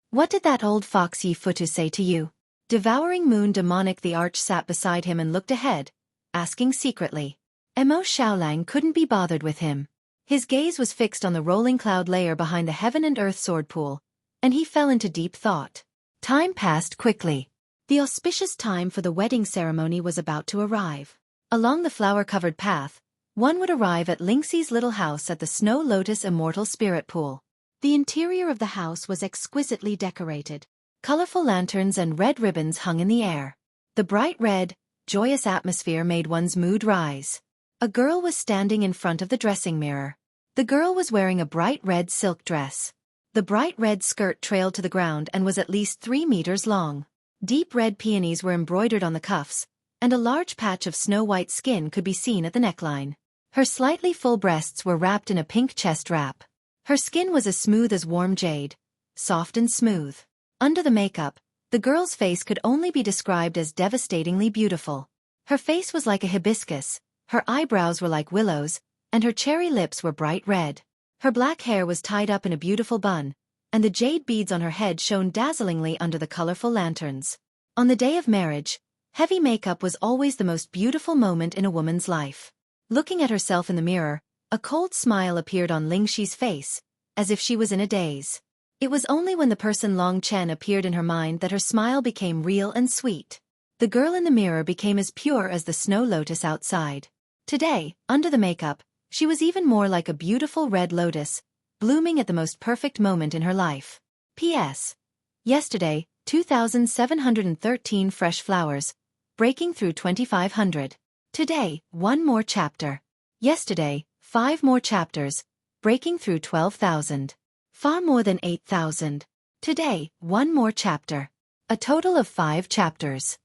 What did that old fox Yi Futu say to you? Devouring moon demonic the arch sat beside him and looked ahead, asking secretly. Mo Xiaolang couldn't be bothered with him. His gaze was fixed on the rolling cloud layer behind the heaven and earth sword pool, and he fell into deep thought. Time passed quickly. The auspicious time for the wedding ceremony was about to arrive. Along the flower-covered path, one would arrive at Lingxi's little house at the Snow Lotus Immortal Spirit Pool. The interior of the house was exquisitely decorated. Colorful lanterns and red ribbons hung in the air. The bright red, joyous atmosphere made one's mood rise. A girl was standing in front of the dressing mirror. The girl was wearing a bright red silk dress. The bright red skirt trailed to the ground and was at least 3 meters long. Deep red peonies were embroidered on the cuffs, and a large patch of snow-white skin could be seen at the neckline. Her slightly full breasts were wrapped in a pink chest wrap. Her skin was as smooth as warm jade, soft and smooth. Under the makeup, the girl's face could only be described as devastatingly beautiful. Her face was like a hibiscus, her eyebrows were like willows, and her cherry lips were bright red. Her black hair was tied up in a beautiful bun, and the jade beads on her head shone dazzlingly under the colorful lanterns. On the day of marriage, heavy makeup was always the most beautiful moment in a woman's life. Looking at herself in the mirror, a cold smile appeared on Lingxi's face, as if she was in a daze. It was only when the person Long Chen appeared in her mind that her smile became real and sweet. The girl in the mirror became as pure as the snow lotus outside. Today, under the makeup, she was even more like a beautiful red lotus, blooming at the most perfect moment in her life. P.S. Yesterday, 2,713 fresh flowers, breaking through 2,500. Today, 1 more chapter. Yesterday, 5 more chapters, breaking through 12,000. Far more than 8,000. Today, 1 more chapter. A total of 5 chapters.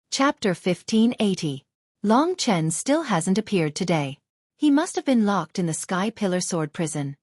Chapter 1580. Long Chen still hasn't appeared today. He must have been locked in the Sky Pillar Sword Prison.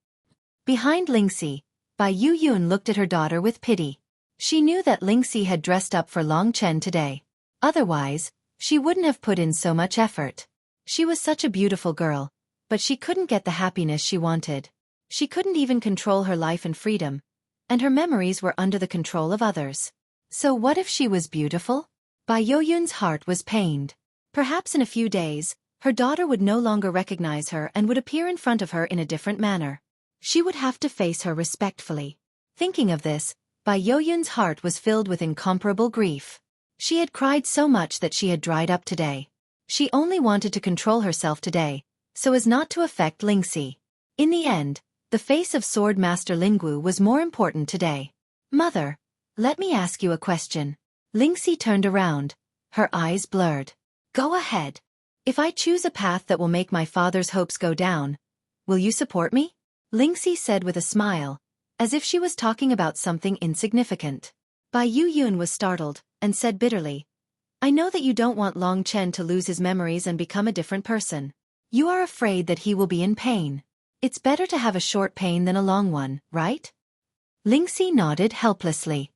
Behind Lingxi, Bai Yuyun looked at her daughter with pity. She knew that Lingxi had dressed up for Long Chen today. Otherwise, she wouldn't have put in so much effort. She was such a beautiful girl, but she couldn't get the happiness she wanted. She couldn't even control her life and freedom, and her memories were under the control of others. So what if she was beautiful? Bai Yoyun's heart was pained. Perhaps in a few days, her daughter would no longer recognize her and would appear in front of her in a different manner. She would have to face her respectfully. Thinking of this, Bai Yoyun's heart was filled with incomparable grief. She had cried so much that she had dried up today. She only wanted to control herself today, so as not to affect Lingxi. In the end, the face of Sword Master Lingwu was more important today. Mother, let me ask you a question. Lingxi turned around, her eyes blurred. Go ahead. If I choose a path that will make my father's hopes go down, will you support me? Lingxi said with a smile, as if she was talking about something insignificant. Bai Yuyun was startled, and said bitterly, I know that you don't want Long Chen to lose his memories and become a different person. You are afraid that he will be in pain. It's better to have a short pain than a long one, right? Lingxi nodded helplessly.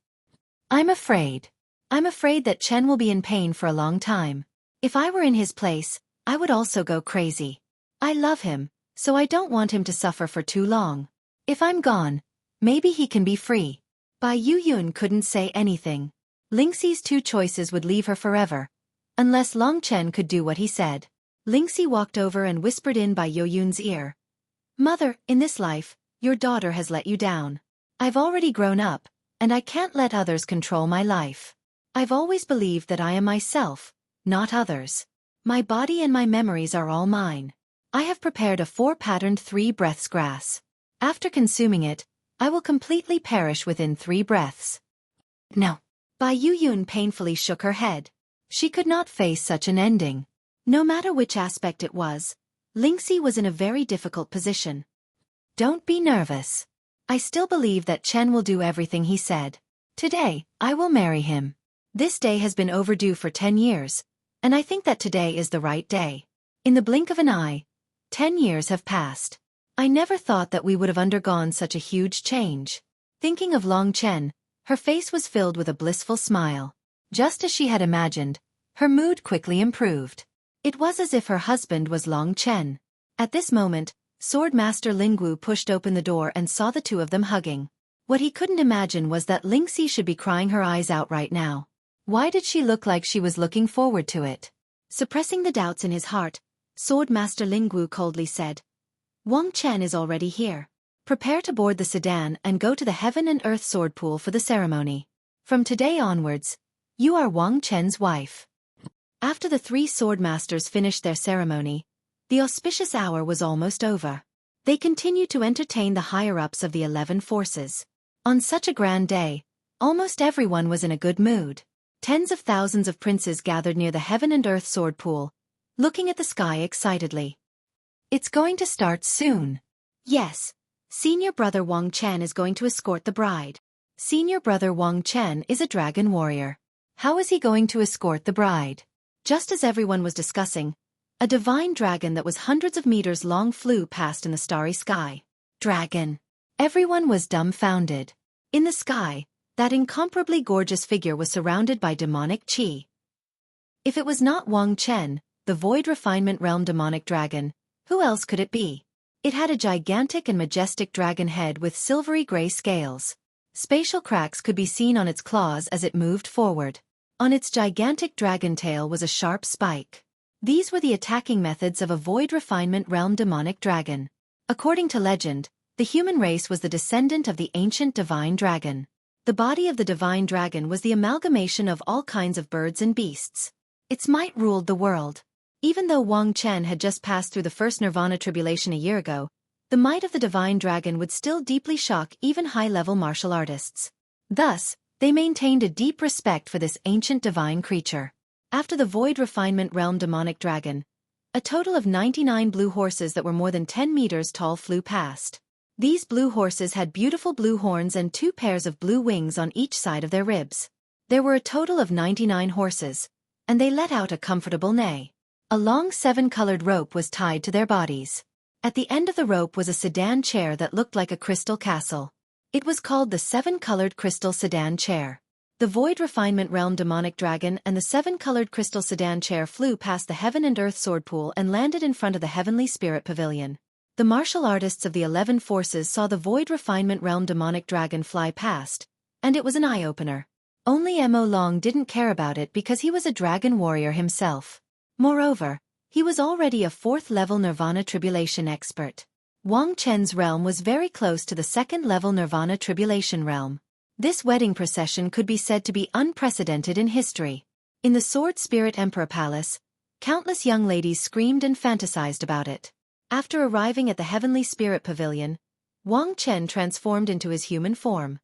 I'm afraid. I'm afraid that Chen will be in pain for a long time. If I were in his place, I would also go crazy. I love him, so I don't want him to suffer for too long. If I'm gone, maybe he can be free. Bai Yuyun couldn't say anything. Lingxi's 2 choices would leave her forever, unless Long Chen could do what he said. Lingxi walked over and whispered in Bai Yoyun's ear. Mother, in this life, your daughter has let you down. I've already grown up, and I can't let others control my life. I've always believed that I am myself, not others. My body and my memories are all mine. I have prepared a 4-patterned 3 breaths grass. After consuming it, I will completely perish within 3 breaths. No. Bai Yuyun painfully shook her head. She could not face such an ending. No matter which aspect it was, Lingxi was in a very difficult position. Don't be nervous. I still believe that Chen will do everything he said. Today, I will marry him. This day has been overdue for 10 years, and I think that today is the right day. In the blink of an eye, 10 years have passed. I never thought that we would have undergone such a huge change. Thinking of Long Chen, her face was filled with a blissful smile. Just as she had imagined, her mood quickly improved. It was as if her husband was Long Chen. At this moment, Sword Master Lingwu pushed open the door and saw the two of them hugging. What he couldn't imagine was that Lingxi should be crying her eyes out right now. Why did she look like she was looking forward to it? Suppressing the doubts in his heart, Sword Master Lingwu coldly said, Wang Chen is already here. Prepare to board the sedan and go to the Heaven and Earth Sword Pool for the ceremony. From today onwards, you are Wang Chen's wife. After the three sword masters finished their ceremony, the auspicious hour was almost over. They continued to entertain the higher-ups of the 11 forces. On such a grand day, almost everyone was in a good mood. Tens of thousands of princes gathered near the Heaven and Earth Sword Pool, looking at the sky excitedly. It's going to start soon. Yes, senior brother Wang Chen is going to escort the bride. Senior brother Wang Chen is a dragon warrior. How is he going to escort the bride? Just as everyone was discussing, a divine dragon that was hundreds of meters long flew past in the starry sky. Dragon. Everyone was dumbfounded. In the sky, that incomparably gorgeous figure was surrounded by demonic qi. If it was not Wang Chen, the Void Refinement Realm demonic dragon, who else could it be? It had a gigantic and majestic dragon head with silvery gray scales. Spatial cracks could be seen on its claws as it moved forward. On its gigantic dragon tail was a sharp spike. These were the attacking methods of a Void Refinement Realm demonic dragon. According to legend, the human race was the descendant of the ancient divine dragon. The body of the divine dragon was the amalgamation of all kinds of birds and beasts. Its might ruled the world. Even though Wang Chen had just passed through the first nirvana tribulation a year ago, the might of the divine dragon would still deeply shock even high-level martial artists. Thus, they maintained a deep respect for this ancient divine creature. After the Void Refinement Realm demonic dragon, a total of 99 blue horses that were more than 10 meters tall flew past. These blue horses had beautiful blue horns and 2 pairs of blue wings on each side of their ribs. There were a total of 99 horses, and they let out a comfortable neigh. A long 7-colored rope was tied to their bodies. At the end of the rope was a sedan chair that looked like a crystal castle. It was called the 7-colored crystal sedan chair. The Void Refinement Realm demonic dragon and the 7-colored crystal sedan chair flew past the Heaven and Earth Sword Pool and landed in front of the Heavenly Spirit Pavilion. The martial artists of the 11 forces saw the Void Refinement Realm demonic dragon fly past, and it was an eye-opener. Only Mo Long didn't care about it because he was a dragon warrior himself. Moreover, he was already a 4th-level Nirvana Tribulation expert. Wang Chen's realm was very close to the 2nd-level Nirvana Tribulation realm. This wedding procession could be said to be unprecedented in history. In the Sword Spirit Emperor Palace, countless young ladies screamed and fantasized about it. After arriving at the Heavenly Spirit Pavilion, Wang Chen transformed into his human form.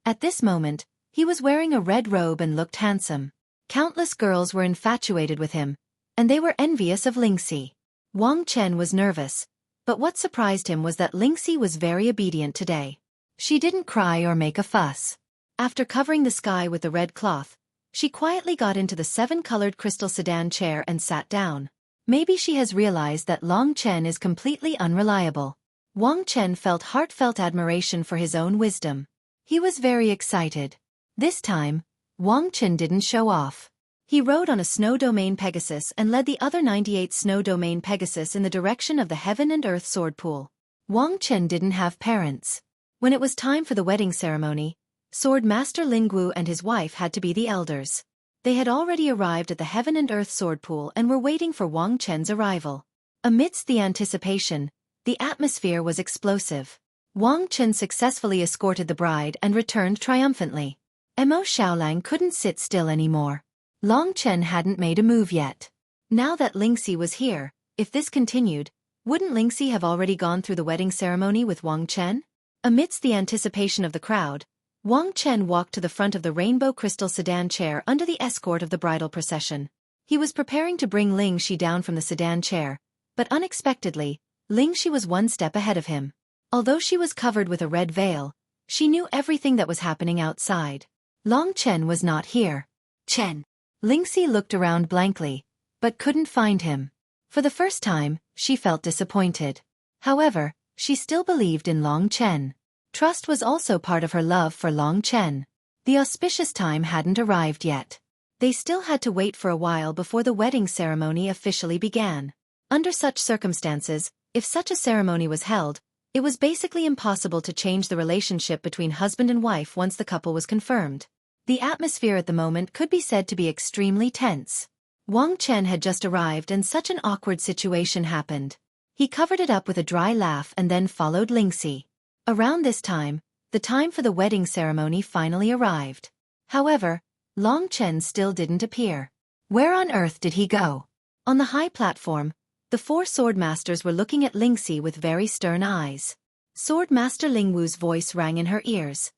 At this moment, he was wearing a red robe and looked handsome. Countless girls were infatuated with him, and they were envious of Lingxi. Wang Chen was nervous, but what surprised him was that Lingxi was very obedient today. She didn't cry or make a fuss. After covering the sky with the red cloth, she quietly got into the 7-colored crystal sedan chair and sat down. Maybe she has realized that Long Chen is completely unreliable. Wang Chen felt heartfelt admiration for his own wisdom. He was very excited. This time, Wang Chen didn't show off. He rode on a snow domain Pegasus and led the other 98 snow domain Pegasus in the direction of the Heaven and Earth Sword Pool. Wang Chen didn't have parents. When it was time for the wedding ceremony, Sword Master Lingwu and his wife had to be the elders. They had already arrived at the Heaven and Earth Sword Pool and were waiting for Wang Chen's arrival. Amidst the anticipation, the atmosphere was explosive. Wang Chen successfully escorted the bride and returned triumphantly. Mo Xiaolang couldn't sit still anymore. Long Chen hadn't made a move yet. Now that Lingxi was here, if this continued, wouldn't Lingxi have already gone through the wedding ceremony with Wang Chen? Amidst the anticipation of the crowd, Wang Chen walked to the front of the rainbow crystal sedan chair under the escort of the bridal procession. He was preparing to bring Lingxi down from the sedan chair, but unexpectedly, Lingxi was one step ahead of him. Although she was covered with a red veil, she knew everything that was happening outside. Long Chen was not here. Chen. Lingxi looked around blankly, but couldn't find him. For the first time, she felt disappointed. However, she still believed in Long Chen. Trust was also part of her love for Long Chen. The auspicious time hadn't arrived yet. They still had to wait for a while before the wedding ceremony officially began. Under such circumstances, if such a ceremony was held, it was basically impossible to change the relationship between husband and wife once the couple was confirmed. The atmosphere at the moment could be said to be extremely tense. Wang Chen had just arrived and such an awkward situation happened. He covered it up with a dry laugh and then followed Lingxi. Around this time, the time for the wedding ceremony finally arrived. However, Long Chen still didn't appear. Where on earth did he go? On the high platform, the four sword masters were looking at Lingxi with very stern eyes. Sword Master Lingwu's voice rang in her ears.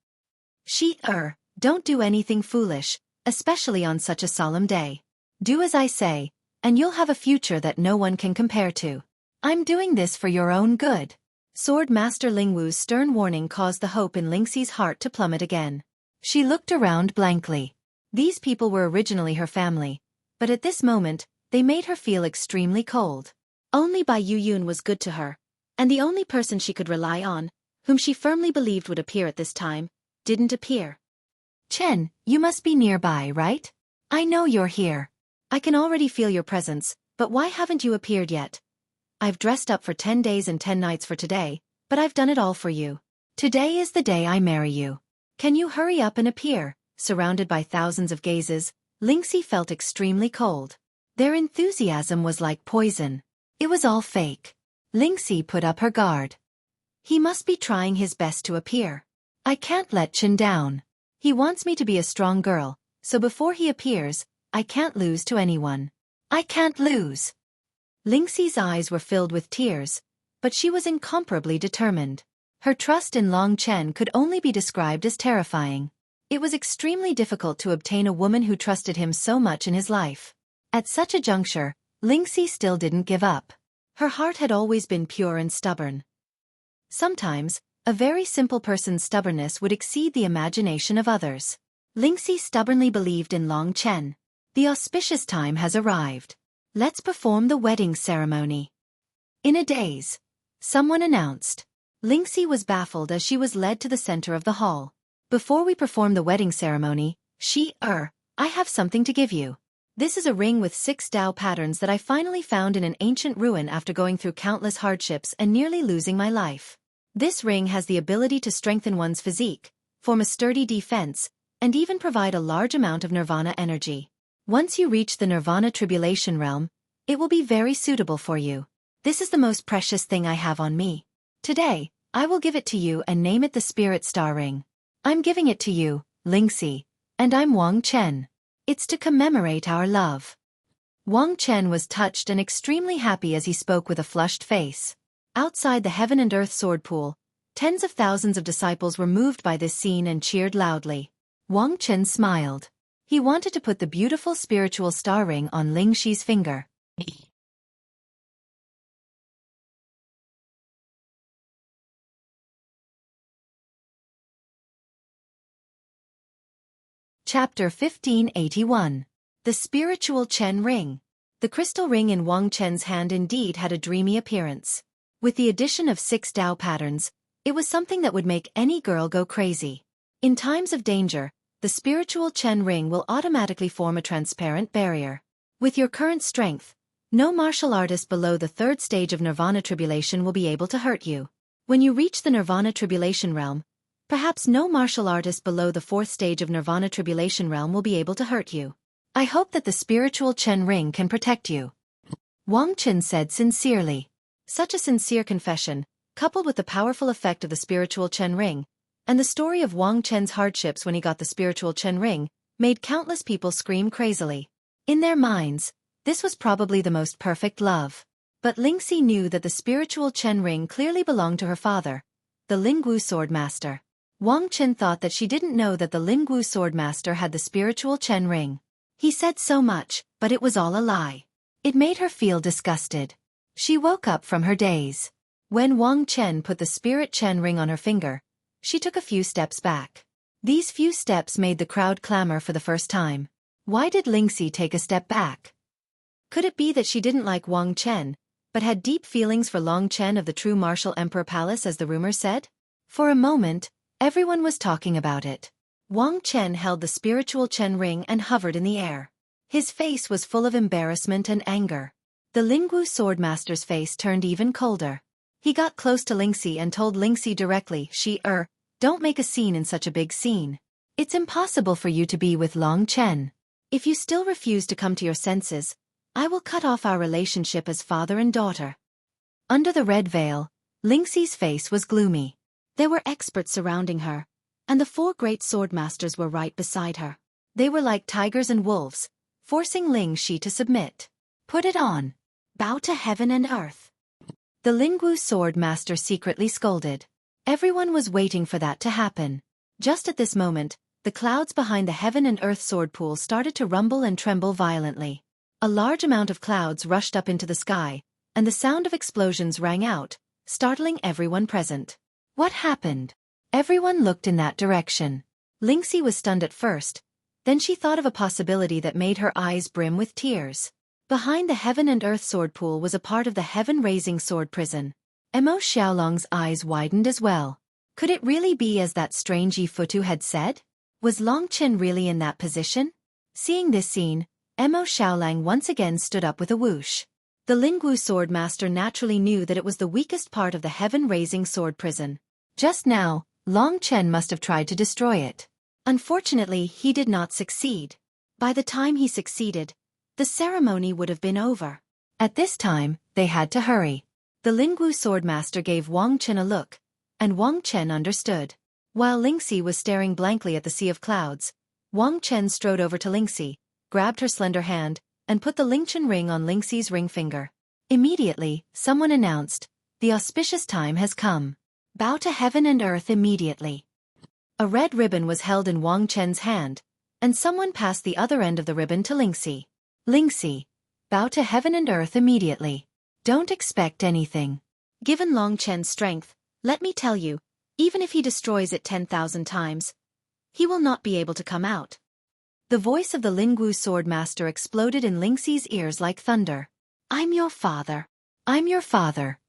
Don't do anything foolish, especially on such a solemn day. Do as I say, and you'll have a future that no one can compare to. I'm doing this for your own good. Sword Master Lingwu's stern warning caused the hope in Lingxi's heart to plummet again. She looked around blankly. These people were originally her family, but at this moment, they made her feel extremely cold. Only Bai Yuyun was good to her, and the only person she could rely on, whom she firmly believed would appear at this time, didn't appear. Chen, you must be nearby, right? I know you're here. I can already feel your presence, but why haven't you appeared yet? I've dressed up for 10 days and 10 nights for today, but I've done it all for you. Today is the day I marry you. Can you hurry up and appear? Surrounded by thousands of gazes, Lingxi felt extremely cold. Their enthusiasm was like poison. It was all fake. Lingxi put up her guard. He must be trying his best to appear. I can't let Chen down. He wants me to be a strong girl, so before he appears, I can't lose to anyone. I can't lose. Lingxi's eyes were filled with tears, but she was incomparably determined. Her trust in Long Chen could only be described as terrifying. It was extremely difficult to obtain a woman who trusted him so much in his life. At such a juncture, Lingxi still didn't give up. Her heart had always been pure and stubborn. Sometimes, a very simple person's stubbornness would exceed the imagination of others. Lingxi stubbornly believed in Long Chen. The auspicious time has arrived. Let's perform the wedding ceremony. In a daze, someone announced. Lingxi was baffled as she was led to the center of the hall. Before we perform the wedding ceremony, I have something to give you. This is a ring with 6 Dao patterns that I finally found in an ancient ruin after going through countless hardships and nearly losing my life. This ring has the ability to strengthen one's physique, form a sturdy defense, and even provide a large amount of nirvana energy. Once you reach the nirvana tribulation realm, it will be very suitable for you. This is the most precious thing I have on me. Today, I will give it to you and name it the Spirit Star Ring. I'm giving it to you, Lingxi, and I'm Wang Chen. It's to commemorate our love. Wang Chen was touched and extremely happy as he spoke with a flushed face. Outside the Heaven and Earth Sword Pool, tens of thousands of disciples were moved by this scene and cheered loudly. Wang Chen smiled. He wanted to put the beautiful spiritual star ring on Lingxi's finger. Chapter 1581. The Spiritual Chen Ring. The crystal ring in Wang Chen's hand indeed had a dreamy appearance. With the addition of 6 Dao patterns, it was something that would make any girl go crazy. In times of danger, the spiritual Chen ring will automatically form a transparent barrier. With your current strength, no martial artist below the 3rd stage of Nirvana Tribulation will be able to hurt you. When you reach the Nirvana Tribulation realm, perhaps no martial artist below the 4th stage of Nirvana Tribulation realm will be able to hurt you. I hope that the spiritual Chen ring can protect you. Wang Chen said sincerely. Such a sincere confession, coupled with the powerful effect of the spiritual Chen ring, and the story of Wang Chen's hardships when he got the spiritual Chen ring, made countless people scream crazily. In their minds, this was probably the most perfect love. But Lingxi knew that the spiritual Chen ring clearly belonged to her father, the Lingwu sword master. Wang Chen thought that she didn't know that the Lingwu sword master had the spiritual Chen ring. He said so much, but it was all a lie. It made her feel disgusted. She woke up from her daze. When Wang Chen put the spirit Chen ring on her finger, she took a few steps back. These few steps made the crowd clamor for the first time. Why did Lingxi take a step back? Could it be that she didn't like Wang Chen, but had deep feelings for Long Chen of the true Martial Emperor Palace as the rumor said? For a moment, everyone was talking about it. Wang Chen held the spiritual Chen ring and hovered in the air. His face was full of embarrassment and anger. The Lingwu Swordmaster's face turned even colder. He got close to Lingxi and told Lingxi directly, don't make a scene in such a big scene. It's impossible for you to be with Long Chen. If you still refuse to come to your senses, I will cut off our relationship as father and daughter. Under the red veil, Lingxi's face was gloomy. There were experts surrounding her, and the 4 great swordmasters were right beside her. They were like tigers and wolves, forcing Lingxi to submit. Put it on. Bow to heaven and earth. The Lingwu sword master secretly scolded. Everyone was waiting for that to happen. Just at this moment, the clouds behind the heaven and earth sword pool started to rumble and tremble violently. A large amount of clouds rushed up into the sky, and the sound of explosions rang out, startling everyone present. What happened? Everyone looked in that direction. Lingxi was stunned at first, then she thought of a possibility that made her eyes brim with tears. Behind the heaven and earth sword pool was a part of the heaven-raising sword prison. Mo Xiaolong's eyes widened as well. Could it really be as that strange Yi Futu had said? Was Long Chen really in that position? Seeing this scene, Mo Xiaolong once again stood up with a whoosh. The Lingwu sword master naturally knew that it was the weakest part of the heaven-raising sword prison. Just now, Long Chen must have tried to destroy it. Unfortunately, he did not succeed. By the time he succeeded, the ceremony would have been over. At this time, they had to hurry. The Lingwu swordmaster gave Wang Chen a look, and Wang Chen understood. While Lingxi was staring blankly at the sea of clouds, Wang Chen strode over to Lingxi, grabbed her slender hand, and put the Lingchen ring on Lingxi's ring finger. Immediately, someone announced, "The auspicious time has come. Bow to heaven and earth immediately." A red ribbon was held in Wang Chen's hand, and someone passed the other end of the ribbon to Lingxi. Lingxi, bow to heaven and earth immediately. Don't expect anything. Given Long Chen's strength, let me tell you, even if he destroys it 10,000 times, he will not be able to come out. The voice of the Lingwu sword master exploded in Lingxi's ears like thunder. I'm your father. I'm your father.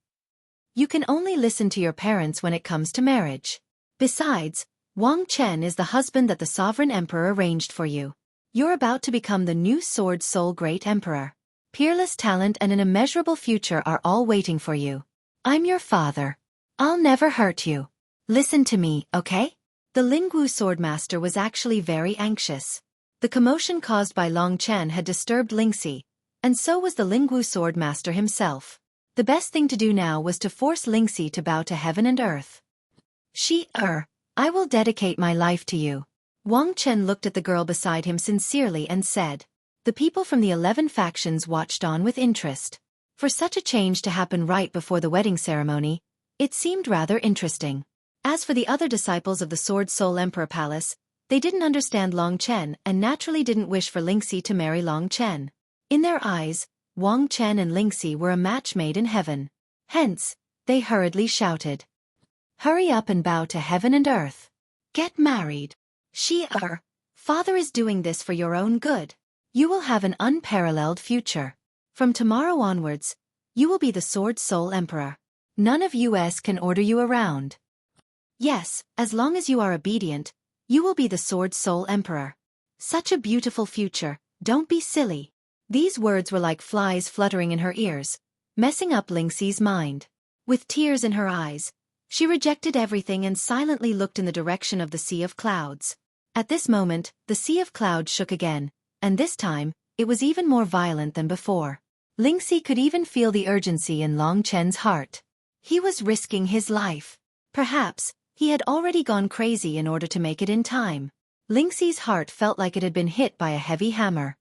You can only listen to your parents when it comes to marriage. Besides, Wang Chen is the husband that the sovereign emperor arranged for you. You're about to become the new Sword Soul Great Emperor. Peerless talent and an immeasurable future are all waiting for you. I'm your father. I'll never hurt you. Listen to me, okay? The Lingwu swordmaster was actually very anxious. The commotion caused by Long Chen had disturbed Lingxi, and so was the Lingwu swordmaster himself. The best thing to do now was to force Lingxi to bow to heaven and earth. I will dedicate my life to you. Wang Chen looked at the girl beside him sincerely and said. The people from the 11 factions watched on with interest. For such a change to happen right before the wedding ceremony, it seemed rather interesting. As for the other disciples of the Sword Soul Emperor Palace, they didn't understand Long Chen and naturally didn't wish for Lingxi to marry Long Chen. In their eyes, Wang Chen and Lingxi were a match made in heaven. Hence, they hurriedly shouted. Hurry up and bow to heaven and earth. Get married. Father is doing this for your own good. You will have an unparalleled future. From tomorrow onwards, you will be the Sword Soul Emperor. None of us can order you around. Yes, as long as you are obedient, you will be the Sword Soul Emperor. Such a beautiful future, don't be silly. These words were like flies fluttering in her ears, messing up Lingxi's mind. With tears in her eyes, she rejected everything and silently looked in the direction of the sea of clouds. At this moment, the sea of clouds shook again, and this time, it was even more violent than before. Lingxi could even feel the urgency in Long Chen's heart. He was risking his life. Perhaps, he had already gone crazy in order to make it in time. Lingxi's heart felt like it had been hit by a heavy hammer.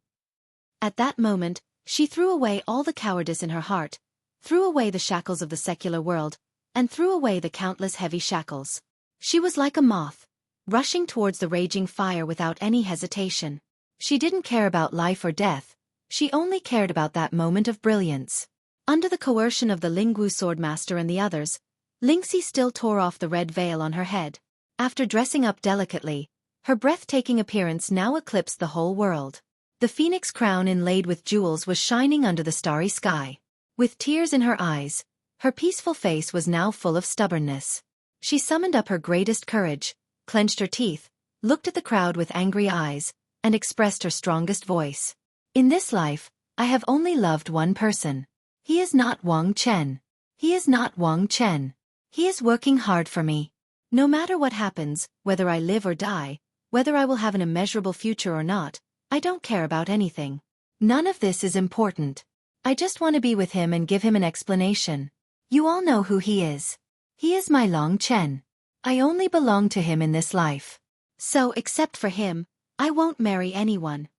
At that moment, she threw away all the cowardice in her heart, threw away the shackles of the secular world, and threw away the countless heavy shackles. She was like a moth, rushing towards the raging fire without any hesitation. She didn't care about life or death, she only cared about that moment of brilliance. Under the coercion of the Lingwu swordmaster and the others, Lingxi still tore off the red veil on her head. After dressing up delicately, her breathtaking appearance now eclipsed the whole world. The phoenix crown inlaid with jewels was shining under the starry sky. With tears in her eyes, her peaceful face was now full of stubbornness. She summoned up her greatest courage, clenched her teeth, looked at the crowd with angry eyes, and expressed her strongest voice. In this life, I have only loved one person. He is not Wang Chen. He is not Wang Chen. He is working hard for me. No matter what happens, whether I live or die, whether I will have an immeasurable future or not, I don't care about anything. None of this is important. I just want to be with him and give him an explanation. You all know who he is. He is my Long Chen. I only belong to him in this life. So, except for him, I won't marry anyone.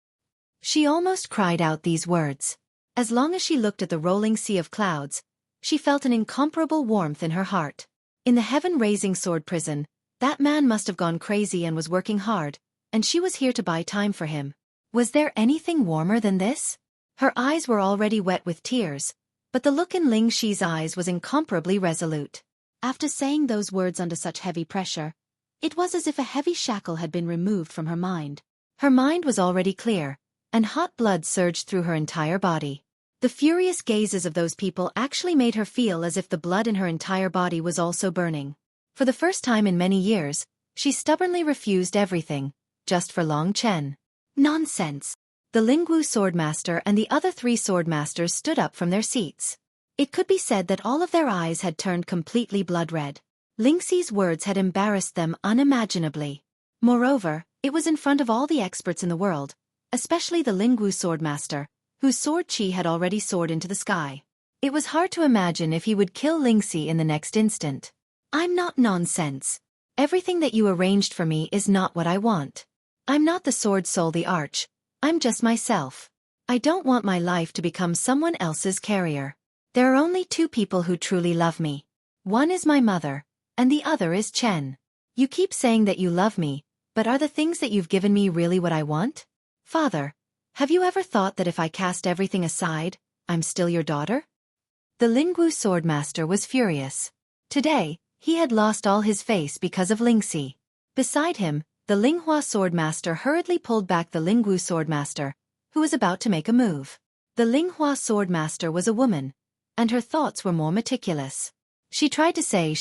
She almost cried out these words. As long as she looked at the rolling sea of clouds, she felt an incomparable warmth in her heart. In the heaven-raising sword prison, that man must have gone crazy and was working hard, and she was here to buy time for him. Was there anything warmer than this? Her eyes were already wet with tears, but the look in Ling Xi's eyes was incomparably resolute. After saying those words under such heavy pressure, it was as if a heavy shackle had been removed from her mind. Her mind was already clear, and hot blood surged through her entire body. The furious gazes of those people actually made her feel as if the blood in her entire body was also burning. For the first time in many years, she stubbornly refused everything, just for Long Chen. Nonsense! The Lingwu swordmaster and the other 3 swordmasters stood up from their seats. It could be said that all of their eyes had turned completely blood-red. Ling Xi's words had embarrassed them unimaginably. Moreover, it was in front of all the experts in the world, especially the Lingwu swordmaster, whose sword qi had already soared into the sky. It was hard to imagine if he would kill Ling Xi in the next instant. I'm not nonsense. Everything that you arranged for me is not what I want. I'm not the sword soul the arch. I'm just myself. I don't want my life to become someone else's carrier. There are only 2 people who truly love me. One is my mother, and the other is Chen. You keep saying that you love me, but are the things that you've given me really what I want? Father, have you ever thought that if I cast everything aside, I'm still your daughter? The Lingwu swordmaster was furious. Today, he had lost all his face because of Ling Xi. Beside him, the Linghua swordmaster hurriedly pulled back the Lingwu swordmaster, who was about to make a move. The Linghua swordmaster was a woman, and her thoughts were more meticulous. She tried to say,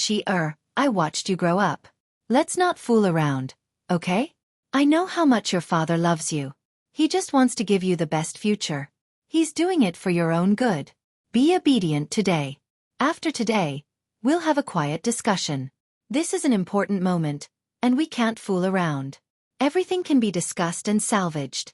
I watched you grow up. Let's not fool around, okay? I know how much your father loves you. He just wants to give you the best future. He's doing it for your own good. Be obedient today. After today, we'll have a quiet discussion. This is an important moment, and we can't fool around. Everything can be discussed and salvaged.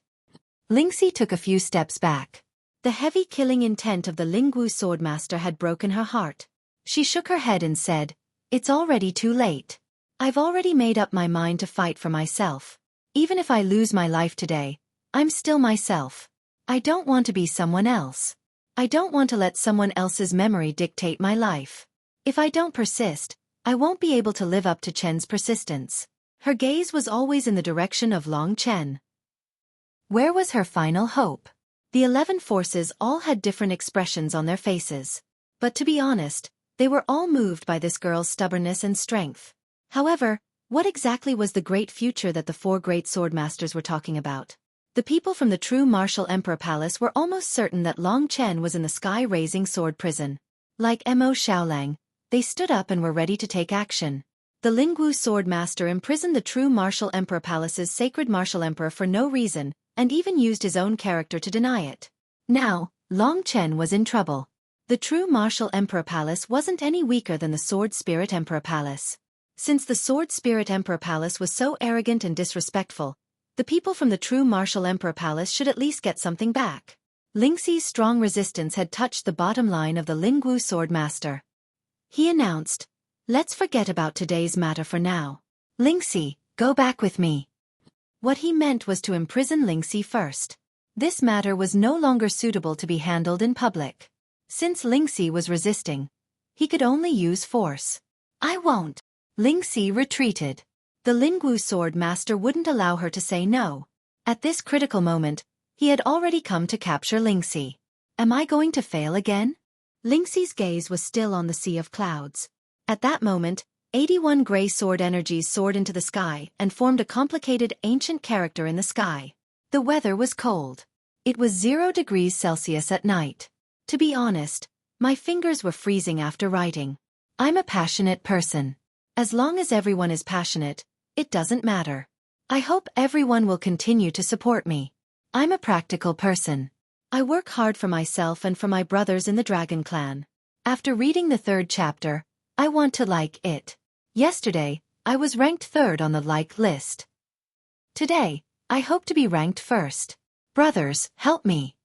Ling Xi took a few steps back. The heavy killing intent of the Lingwu swordmaster had broken her heart. She shook her head and said, It's already too late. I've already made up my mind to fight for myself. Even if I lose my life today, I'm still myself. I don't want to be someone else. I don't want to let someone else's memory dictate my life. If I don't persist, I won't be able to live up to Chen's persistence. Her gaze was always in the direction of Long Chen. Where was her final hope? The 11 forces all had different expressions on their faces. But to be honest, they were all moved by this girl's stubbornness and strength. However, what exactly was the great future that the 4 great swordmasters were talking about? The people from the true Martial Emperor Palace were almost certain that Long Chen was in the sky-raising sword prison. Like Mo Xiaolang, they stood up and were ready to take action. The Lingwu swordmaster imprisoned the true Martial Emperor Palace's sacred Martial Emperor for no reason, and even used his own character to deny it. Now, Long Chen was in trouble. The true Martial Emperor Palace wasn't any weaker than the Sword Spirit Emperor Palace. Since the Sword Spirit Emperor Palace was so arrogant and disrespectful, the people from the true Martial Emperor Palace should at least get something back. Ling Xi's strong resistance had touched the bottom line of the Lingwu swordmaster. He announced, Let's forget about today's matter for now. Ling Xi, go back with me. What he meant was to imprison Ling Xi first. This matter was no longer suitable to be handled in public. Since Ling Xi was resisting, he could only use force. I won't. Ling Xi retreated. The Lingwu sword master wouldn't allow her to say no. At this critical moment, he had already come to capture Ling Xi. Am I going to fail again? Ling Xi's gaze was still on the sea of clouds. At that moment, 81 gray sword energies soared into the sky and formed a complicated ancient character in the sky. The weather was cold. It was 0 degrees Celsius at night. To be honest, my fingers were freezing after writing. I'm a passionate person. As long as everyone is passionate, it doesn't matter. I hope everyone will continue to support me. I'm a practical person. I work hard for myself and for my brothers in the dragon clan. After reading the 3rd chapter, I want to like it. Yesterday, I was ranked 3rd on the like list. Today, I hope to be ranked 1st. Brothers, help me.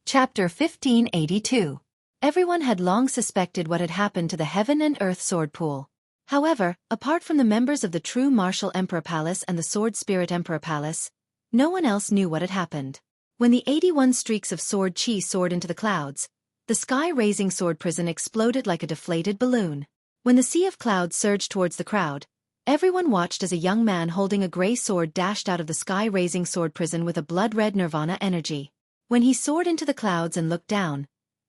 Chapter 1582. Everyone had long suspected what had happened to the Heaven and Earth Sword Pool. However, apart from the members of the True Martial Emperor Palace and the Sword Spirit Emperor Palace, no one else knew what had happened. When the 81 streaks of sword chi soared into the clouds, the sky-raising sword prison exploded like a deflated balloon. When the sea of clouds surged towards the crowd, everyone watched as a young man holding a gray sword dashed out of the sky-raising sword prison with a blood-red nirvana energy. When he soared into the clouds and looked down,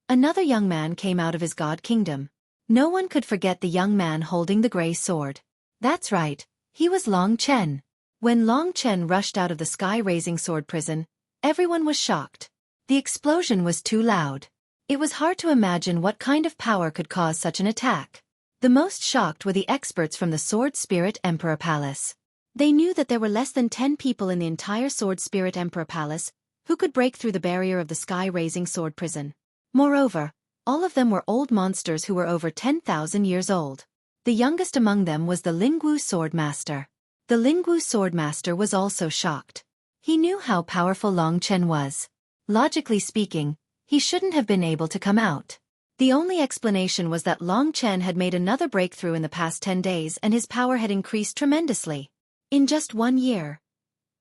another young man came out of his god kingdom. No one could forget the young man holding the gray sword. That's right, he was Long Chen. When Long Chen rushed out of the sky-raising sword prison, everyone was shocked. The explosion was too loud. It was hard to imagine what kind of power could cause such an attack. The most shocked were the experts from the Sword Spirit Emperor Palace. They knew that there were less than 10 people in the entire Sword Spirit Emperor Palace who could break through the barrier of the sky-raising sword prison. Moreover, all of them were old monsters who were over 10,000 years old. The youngest among them was the Lingwu Sword Master. The Lingwu Sword Master was also shocked. He knew how powerful Long Chen was. Logically speaking, he shouldn't have been able to come out. The only explanation was that Long Chen had made another breakthrough in the past 10 days and his power had increased tremendously. In just 1 year,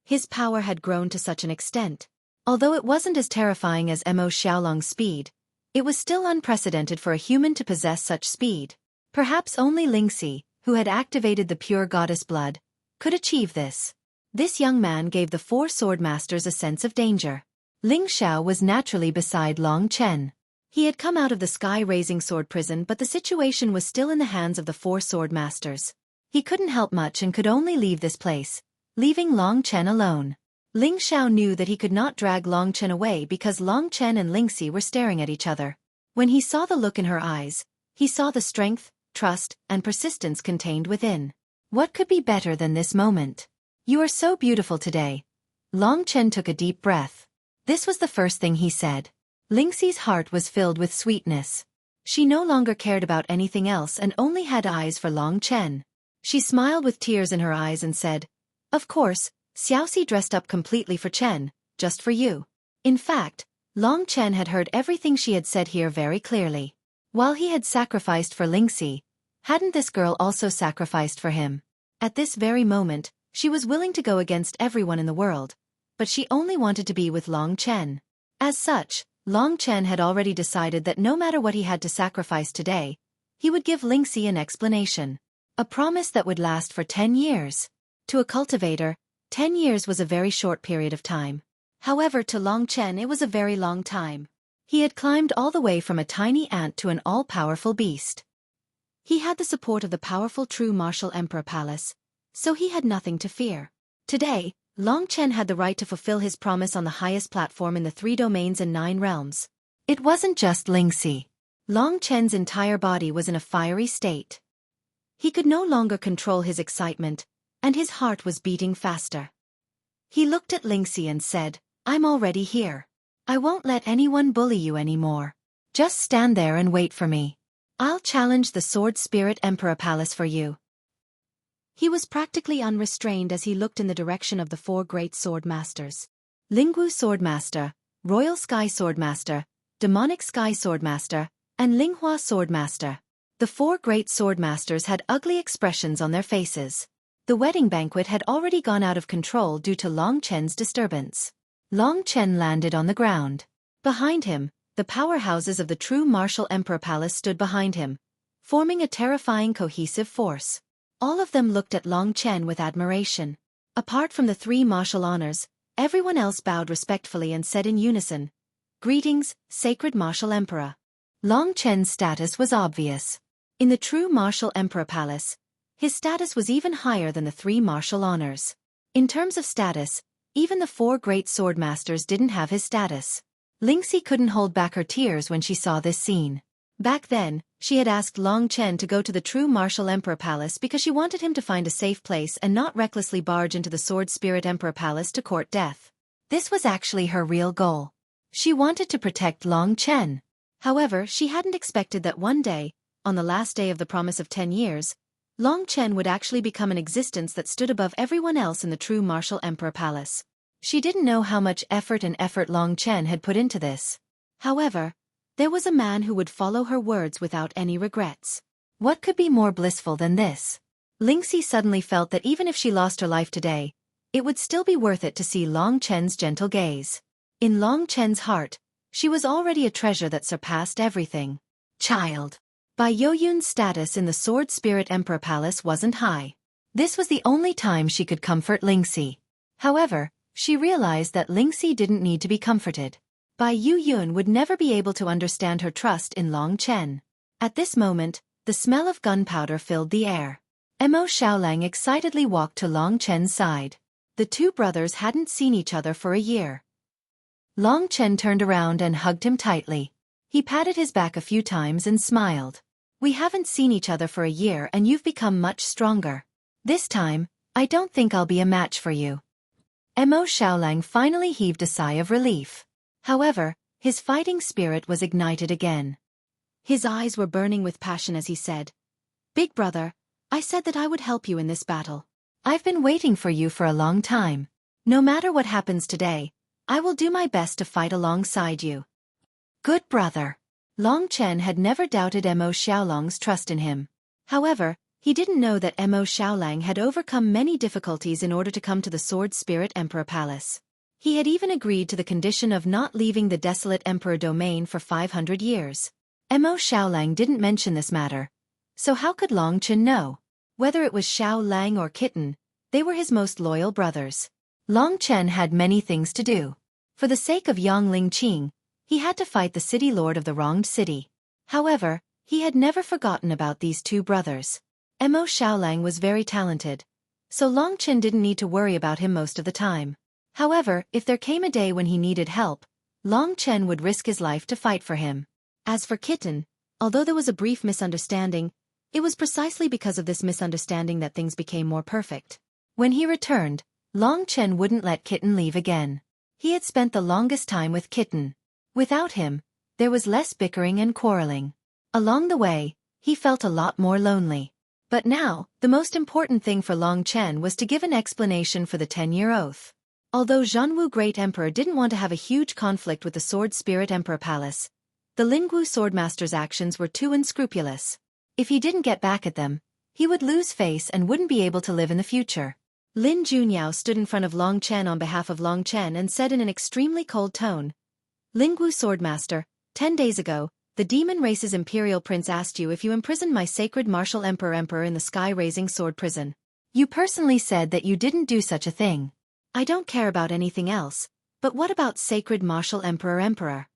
his power had grown to such an extent. Although it wasn't as terrifying as Mo Xiaolong's speed, it was still unprecedented for a human to possess such speed. Perhaps only Lingxi, who had activated the pure goddess blood, could achieve this. This young man gave the 4 sword masters a sense of danger. Ling Xiao was naturally beside Long Chen. He had come out of the sky-raising sword prison, but the situation was still in the hands of the 4 sword masters. He couldn't help much and could only leave this place, leaving Long Chen alone. Ling Xiao knew that he could not drag Long Chen away because Long Chen and Lingxi were staring at each other. When he saw the look in her eyes, he saw the strength, trust, and persistence contained within. What could be better than this moment? You are so beautiful today. Long Chen took a deep breath. This was the first thing he said. Lingxi's heart was filled with sweetness. She no longer cared about anything else and only had eyes for Long Chen. She smiled with tears in her eyes and said, "Of course, Xiaoxi dressed up completely for Chen, just for you." In fact, Long Chen had heard everything she had said here very clearly. While he had sacrificed for Lingxi, hadn't this girl also sacrificed for him? At this very moment, she was willing to go against everyone in the world, but she only wanted to be with Long Chen. As such, Long Chen had already decided that no matter what he had to sacrifice today, he would give Lingxi an explanation. A promise that would last for 10 years. To a cultivator, 10 years was a very short period of time. However, to Long Chen it was a very long time. He had climbed all the way from a tiny ant to an all-powerful beast. He had the support of the powerful True Martial Emperor Palace, so he had nothing to fear. Today, Long Chen had the right to fulfill his promise on the highest platform in the 3 domains and 9 realms. It wasn't just Lingxi. Long Chen's entire body was in a fiery state. He could no longer control his excitement, and his heart was beating faster. He looked at Lingxi and said, "I'm already here. I won't let anyone bully you anymore. Just stand there and wait for me. I'll challenge the Sword Spirit Emperor Palace for you." He was practically unrestrained as he looked in the direction of the 4 great sword masters. Lingwu Sword Master, Royal Sky Sword Master, Demonic Sky Sword Master, and Linghua Sword Master. The 4 great sword masters had ugly expressions on their faces. The wedding banquet had already gone out of control due to Long Chen's disturbance. Long Chen landed on the ground. Behind him, the powerhouses of the True Martial Emperor Palace stood behind him, forming a terrifying cohesive force. All of them looked at Long Chen with admiration. Apart from the 3 martial honors, everyone else bowed respectfully and said in unison, "Greetings, Sacred Martial Emperor." Long Chen's status was obvious. In the True Martial Emperor Palace, his status was even higher than the 3 martial honors. In terms of status, even the 4 great sword masters didn't have his status. Lingxi couldn't hold back her tears when she saw this scene. Back then, She had asked Long Chen to go to the true martial emperor palace because she wanted him to find a safe place and not recklessly barge into the sword spirit emperor palace to court death. This was actually her real goal. She wanted to protect Long Chen. However, she hadn't expected that one day, on the last day of the promise of 10 years, Long Chen would actually become an existence that stood above everyone else in the true martial emperor palace. She didn't know how much effort Long Chen had put into this. However, there was a man who would follow her words without any regrets. What could be more blissful than this? Lingxi suddenly felt that even if she lost her life today, it would still be worth it to see Long Chen's gentle gaze. In Long Chen's heart, she was already a treasure that surpassed everything. Child. Bai Yoyun's status in the Sword Spirit Emperor Palace wasn't high. This was the only time she could comfort Lingxi. However, she realized that Lingxi didn't need to be comforted. Bai Yoyun would never be able to understand her trust in Long Chen. At this moment, the smell of gunpowder filled the air. Mo Xiaolang excitedly walked to Long Chen's side. The two brothers hadn't seen each other for a year. Long Chen turned around and hugged him tightly. He patted his back a few times and smiled. We haven't seen each other for a year and you've become much stronger. This time, I don't think I'll be a match for you. Mo Xiaolang finally heaved a sigh of relief. However, his fighting spirit was ignited again. His eyes were burning with passion as he said, "Big brother, I said that I would help you in this battle. I've been waiting for you for a long time. No matter what happens today, I will do my best to fight alongside you." Good brother. Long Chen had never doubted Mo Xiaolang's trust in him. However, he didn't know that Mo Xiaolang had overcome many difficulties in order to come to the Sword Spirit Emperor Palace. He had even agreed to the condition of not leaving the desolate Emperor domain for 500 years. Mo Xiaolang didn't mention this matter. So how could Long Chen know? Whether it was Xiaolang or Kitten, they were his most loyal brothers. Long Chen had many things to do. For the sake of Yongling Qing, he had to fight the city lord of the wronged city. However, he had never forgotten about these two brothers. Mo Xiaolang was very talented, so Long Chen didn't need to worry about him most of the time. However, if there came a day when he needed help, Long Chen would risk his life to fight for him. As for Kitten, although there was a brief misunderstanding, it was precisely because of this misunderstanding that things became more perfect. When he returned, Long Chen wouldn't let Kitten leave again. He had spent the longest time with Kitten. Without him, there was less bickering and quarreling. Along the way, he felt a lot more lonely. But now, the most important thing for Long Chen was to give an explanation for the 10-year oath. Although Zhanwu Great Emperor didn't want to have a huge conflict with the Sword Spirit Emperor Palace, the Lingwu Swordmaster's actions were too unscrupulous. If he didn't get back at them, he would lose face and wouldn't be able to live in the future. Lin Junyao stood in front of Long Chen on behalf of Long Chen and said in an extremely cold tone, "Lingwu Swordmaster, 10 days ago, the demon race's imperial prince asked you if you imprisoned my sacred martial emperor in the sky-raising sword prison. You personally said that you didn't do such a thing. I don't care about anything else, but what about sacred martial emperor?"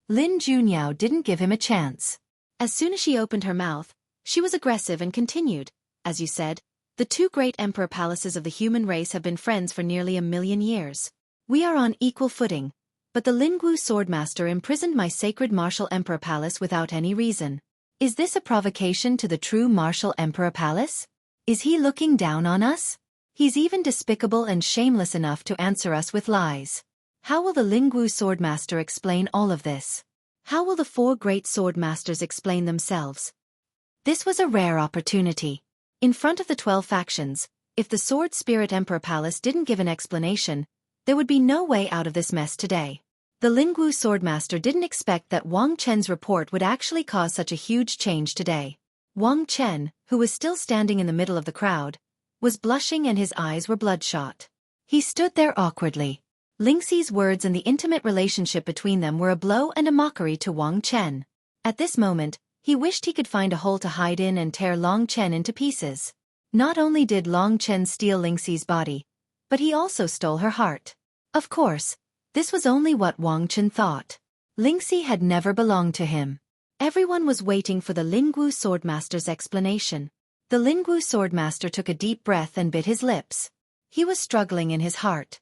Lin Junyao didn't give him a chance. As soon as she opened her mouth, she was aggressive and continued, "As you said, the two great emperor palaces of the human race have been friends for nearly 1,000,000 years. We are on equal footing. But the Lingwu Swordmaster imprisoned my sacred martial emperor palace without any reason. Is this a provocation to the true martial emperor palace? Is he looking down on us? He's even despicable and shameless enough to answer us with lies. How will the Lingwu Swordmaster explain all of this? How will the 4 great swordmasters explain themselves?" This was a rare opportunity. In front of the 12 factions, if the Sword Spirit Emperor Palace didn't give an explanation, there would be no way out of this mess today. The Lingwu Swordmaster didn't expect that Wang Chen's report would actually cause such a huge change today. Wang Chen, who was still standing in the middle of the crowd, was blushing and his eyes were bloodshot. He stood there awkwardly. Lingxi's words and the intimate relationship between them were a blow and a mockery to Wang Chen. At this moment, he wished he could find a hole to hide in and tear Long Chen into pieces. Not only did Long Chen steal Lingxi's body, but he also stole her heart. Of course, this was only what Wang Chen thought. Lingxi had never belonged to him. Everyone was waiting for the Lingwu Swordmaster's explanation. The Lingwu Swordmaster took a deep breath and bit his lips. He was struggling in his heart.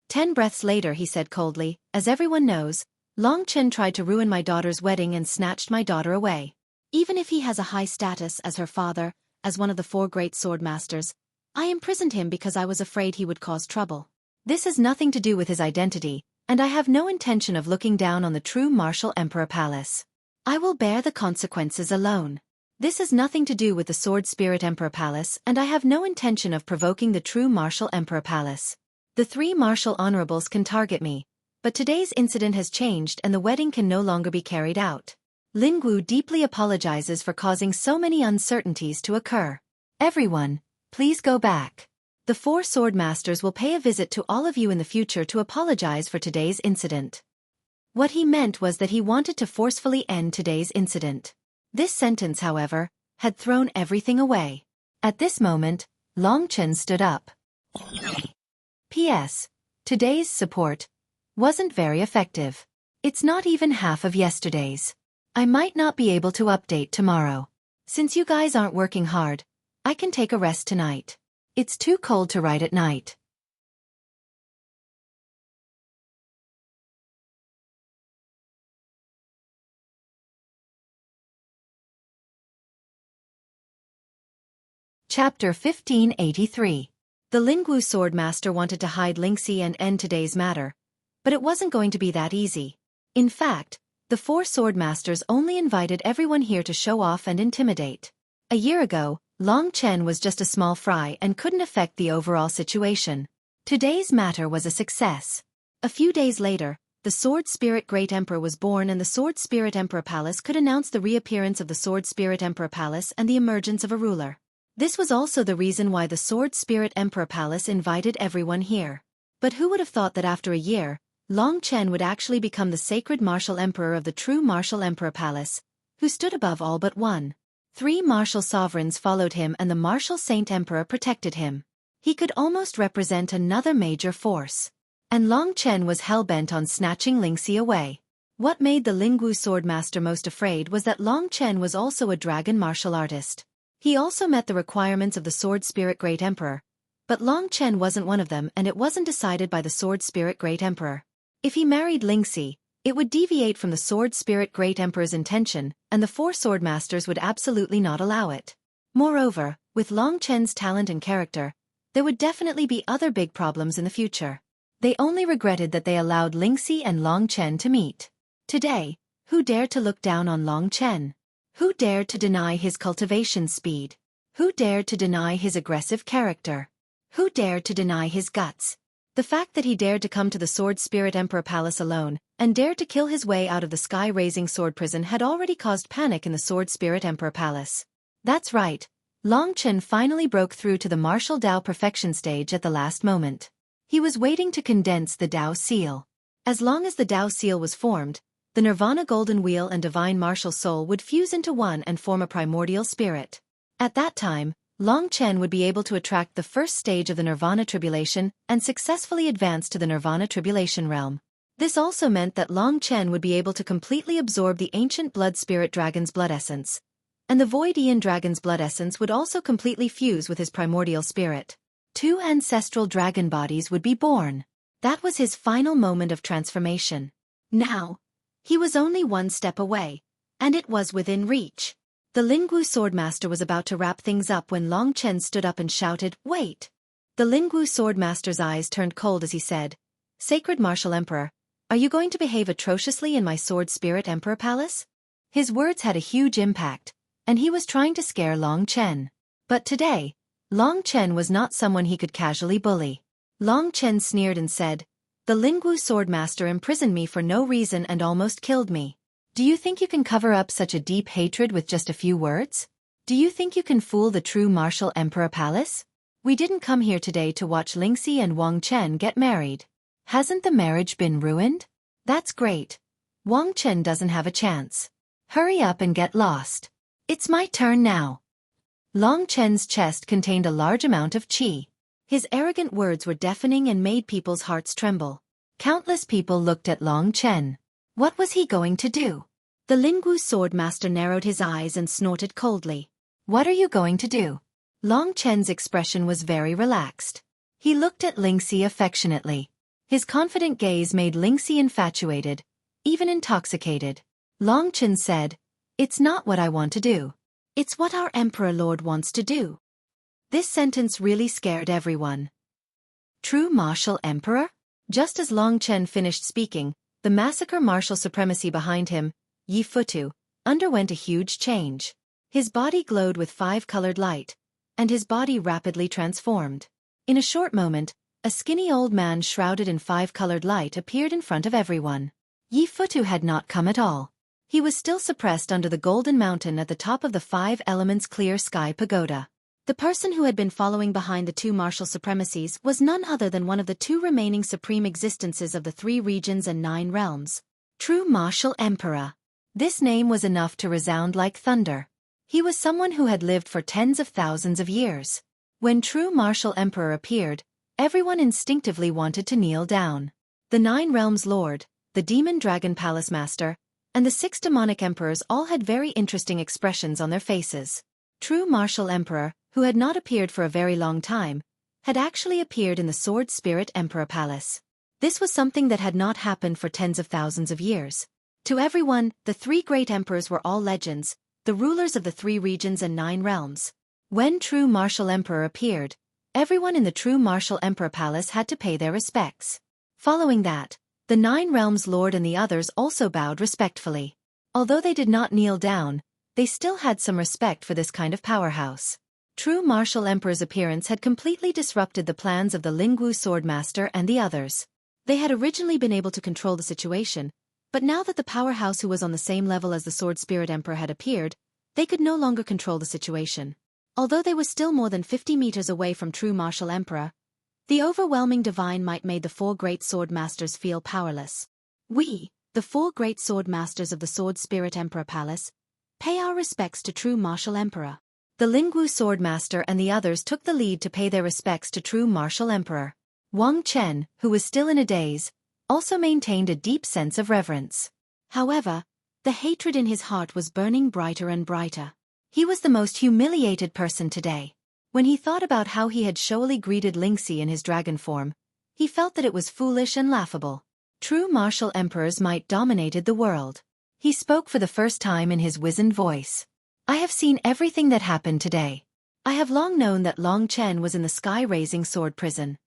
10 breaths later he said coldly, "As everyone knows, Long Chen tried to ruin my daughter's wedding and snatched my daughter away. Even if he has a high status as her father, as one of the 4 great sword masters, I imprisoned him because I was afraid he would cause trouble. This has nothing to do with his identity, and I have no intention of looking down on the true martial emperor palace. I will bear the consequences alone. This has nothing to do with the sword spirit emperor palace, and I have no intention of provoking the true martial emperor palace. The 3 martial honorables can target me, but today's incident has changed and the wedding can no longer be carried out. Lingwu deeply apologizes for causing so many uncertainties to occur. Everyone, please go back. The 4 sword masters will pay a visit to all of you in the future to apologize for today's incident. What he meant was that he wanted to forcefully end today's incident. This sentence, however, had thrown everything away. At this moment, Long Chen stood up. P.S. Today's support wasn't very effective. It's not even half of yesterday's. I might not be able to update tomorrow. Since you guys aren't working hard, I can take a rest tonight. It's too cold to write at night. Chapter 1583. The Lingwu sword master wanted to hide Lingxi and end today's matter, but it wasn't going to be that easy. In fact, the 4 sword masters only invited everyone here to show off and intimidate. A year ago, Long Chen was just a small fry and couldn't affect the overall situation. Today's matter was a success. A few days later, the Sword Spirit Great Emperor was born and the Sword Spirit Emperor Palace could announce the reappearance of the Sword Spirit Emperor Palace and the emergence of a ruler. This was also the reason why the Sword Spirit Emperor Palace invited everyone here. But who would have thought that after a year, Long Chen would actually become the sacred martial emperor of the true martial emperor palace, who stood above all but one. 3 martial sovereigns followed him and the martial saint emperor protected him. He could almost represent another major force. And Long Chen was hell-bent on snatching Lingxi away. What made the Lingwu sword master most afraid was that Long Chen was also a dragon martial artist. He also met the requirements of the Sword Spirit Great Emperor, but Long Chen wasn't one of them and it wasn't decided by the Sword Spirit Great Emperor. If he married Lingxi, it would deviate from the Sword Spirit Great Emperor's intention, and the 4 sword masters would absolutely not allow it. Moreover, with Long Chen's talent and character, there would definitely be other big problems in the future. They only regretted that they allowed Lingxi and Long Chen to meet. Today, who dared to look down on Long Chen? Who dared to deny his cultivation speed? Who dared to deny his aggressive character? Who dared to deny his guts? The fact that he dared to come to the Sword Spirit Emperor Palace alone, and dared to kill his way out of the sky-raising sword prison had already caused panic in the Sword Spirit Emperor Palace. That's right, Long Chen finally broke through to the martial Dao perfection stage at the last moment. He was waiting to condense the Dao seal. As long as the Dao seal was formed, the Nirvana Golden Wheel and Divine Martial Soul would fuse into one and form a primordial spirit. At that time, Long Chen would be able to attract the first stage of the Nirvana Tribulation and successfully advance to the Nirvana Tribulation realm. This also meant that Long Chen would be able to completely absorb the ancient blood spirit dragon's blood essence, and the Void Aeon dragon's blood essence would also completely fuse with his primordial spirit. 2 ancestral dragon bodies would be born. That was his final moment of transformation. Now, he was only one step away, and it was within reach. The Lingwu swordmaster was about to wrap things up when Long Chen stood up and shouted, "Wait!" The Lingwu swordmaster's eyes turned cold as he said, "Sacred Martial Emperor, are you going to behave atrociously in my Sword Spirit Emperor Palace?" His words had a huge impact, and he was trying to scare Long Chen. But today, Long Chen was not someone he could casually bully. Long Chen sneered and said, "The Lingwu swordmaster imprisoned me for no reason and almost killed me. Do you think you can cover up such a deep hatred with just a few words? Do you think you can fool the true martial emperor palace? We didn't come here today to watch Lingxi and Wang Chen get married. Hasn't the marriage been ruined? That's great. Wang Chen doesn't have a chance. Hurry up and get lost. It's my turn now." Long Chen's chest contained a large amount of qi. His arrogant words were deafening and made people's hearts tremble. Countless people looked at Long Chen. What was he going to do? The Lingwu swordmaster narrowed his eyes and snorted coldly. "What are you going to do?" Long Chen's expression was very relaxed. He looked at Lingxi affectionately. His confident gaze made Lingxi infatuated, even intoxicated. Long Chen said, It's not what I want to do. It's what our Emperor Lord wants to do. This sentence really scared everyone. True martial emperor? Just as Long Chen finished speaking, the massacre martial supremacy behind him, Yi Futu, underwent a huge change. His body glowed with 5-colored light, and his body rapidly transformed. In a short moment, a skinny old man shrouded in 5-colored light appeared in front of everyone. Yi Futu had not come at all. He was still suppressed under the golden mountain at the top of the 5 elements clear sky pagoda. The person who had been following behind the 2 martial supremacies was none other than one of the 2 remaining supreme existences of the 3 regions and 9 realms. True martial emperor. This name was enough to resound like thunder. He was someone who had lived for tens of thousands of years. When true martial emperor appeared, everyone instinctively wanted to kneel down. The 9 realms lord, the demon dragon palace master, and the 6 demonic emperors all had very interesting expressions on their faces. True martial emperor, who had not appeared for a very long time, had actually appeared in the Sword Spirit Emperor Palace. This was something that had not happened for tens of thousands of years. To everyone, the 3 great emperors were all legends, the rulers of the 3 regions and 9 realms. When True Martial Emperor appeared, everyone in the True Martial Emperor Palace had to pay their respects. Following that, the 9 realms lord and the others also bowed respectfully. Although they did not kneel down, they still had some respect for this kind of powerhouse. True Martial Emperor's appearance had completely disrupted the plans of the Lingwu Swordmaster and the others. They had originally been able to control the situation, but now that the powerhouse who was on the same level as the Sword Spirit Emperor had appeared, they could no longer control the situation. Although they were still more than 50 meters away from True Martial Emperor, the overwhelming divine might made the 4 great sword masters feel powerless. We, the 4 great sword masters of the Sword Spirit Emperor Palace, pay our respects to True Martial Emperor. The Lingwu Swordmaster and the others took the lead to pay their respects to True Martial Emperor. Wang Chen, who was still in a daze, also maintained a deep sense of reverence. However, the hatred in his heart was burning brighter and brighter. He was the most humiliated person today. When he thought about how he had showily greeted Lingxi in his dragon form, he felt that it was foolish and laughable. True martial emperors might dominated the world. He spoke for the first time in his wizened voice. I have seen everything that happened today. I have long known that Long Chen was in the sky-raising sword prison.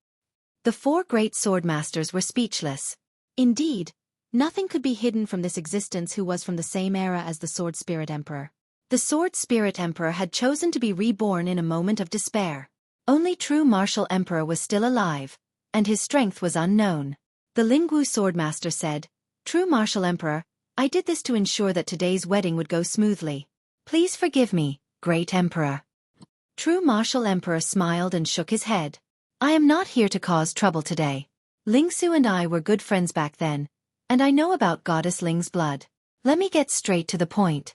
The 4 great sword masters were speechless. Indeed, nothing could be hidden from this existence who was from the same era as the Sword Spirit Emperor. The Sword Spirit Emperor had chosen to be reborn in a moment of despair. Only True Martial Emperor was still alive, and his strength was unknown. The Lingwu Swordmaster said, True Martial Emperor, I did this to ensure that today's wedding would go smoothly. Please forgive me, Great Emperor. True Martial Emperor smiled and shook his head. I am not here to cause trouble today. Lingsu and I were good friends back then, and I know about Goddess Ling's blood. Let me get straight to the point.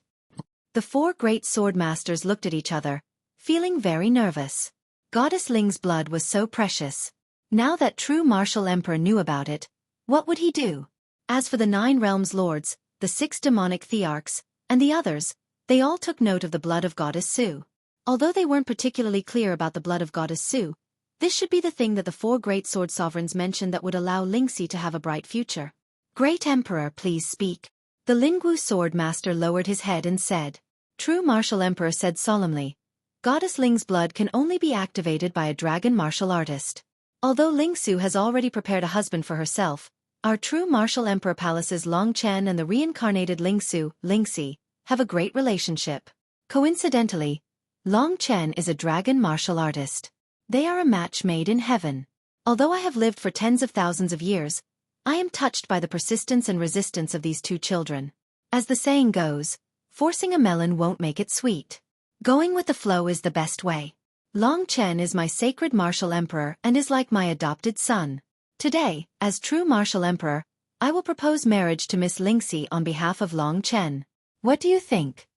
The 4 great sword masters looked at each other, feeling very nervous. Goddess Ling's blood was so precious. Now that True Martial Emperor knew about it, what would he do? As for the 9 realms lords, the 6 demonic thearchs, and the others, they all took note of the blood of Goddess Su. Although they weren't particularly clear about the blood of Goddess Su, this should be the thing that the 4 great sword sovereigns mentioned that would allow Lingxi to have a bright future. Great Emperor, please speak. The Lingwu Sword Master lowered his head and said. True Martial Emperor said solemnly, Goddess Ling's blood can only be activated by a dragon martial artist. Although Lingsu has already prepared a husband for herself, our True Martial Emperor Palace's Long Chen and the reincarnated Lingxi, have a great relationship. Coincidentally, Long Chen is a dragon martial artist. They are a match made in heaven. Although I have lived for tens of thousands of years, I am touched by the persistence and resistance of these 2 children. As the saying goes, forcing a melon won't make it sweet. Going with the flow is the best way. Long Chen is my sacred martial emperor and is like my adopted son. Today, as True Martial Emperor, I will propose marriage to Miss Lingxi on behalf of Long Chen. What do you think?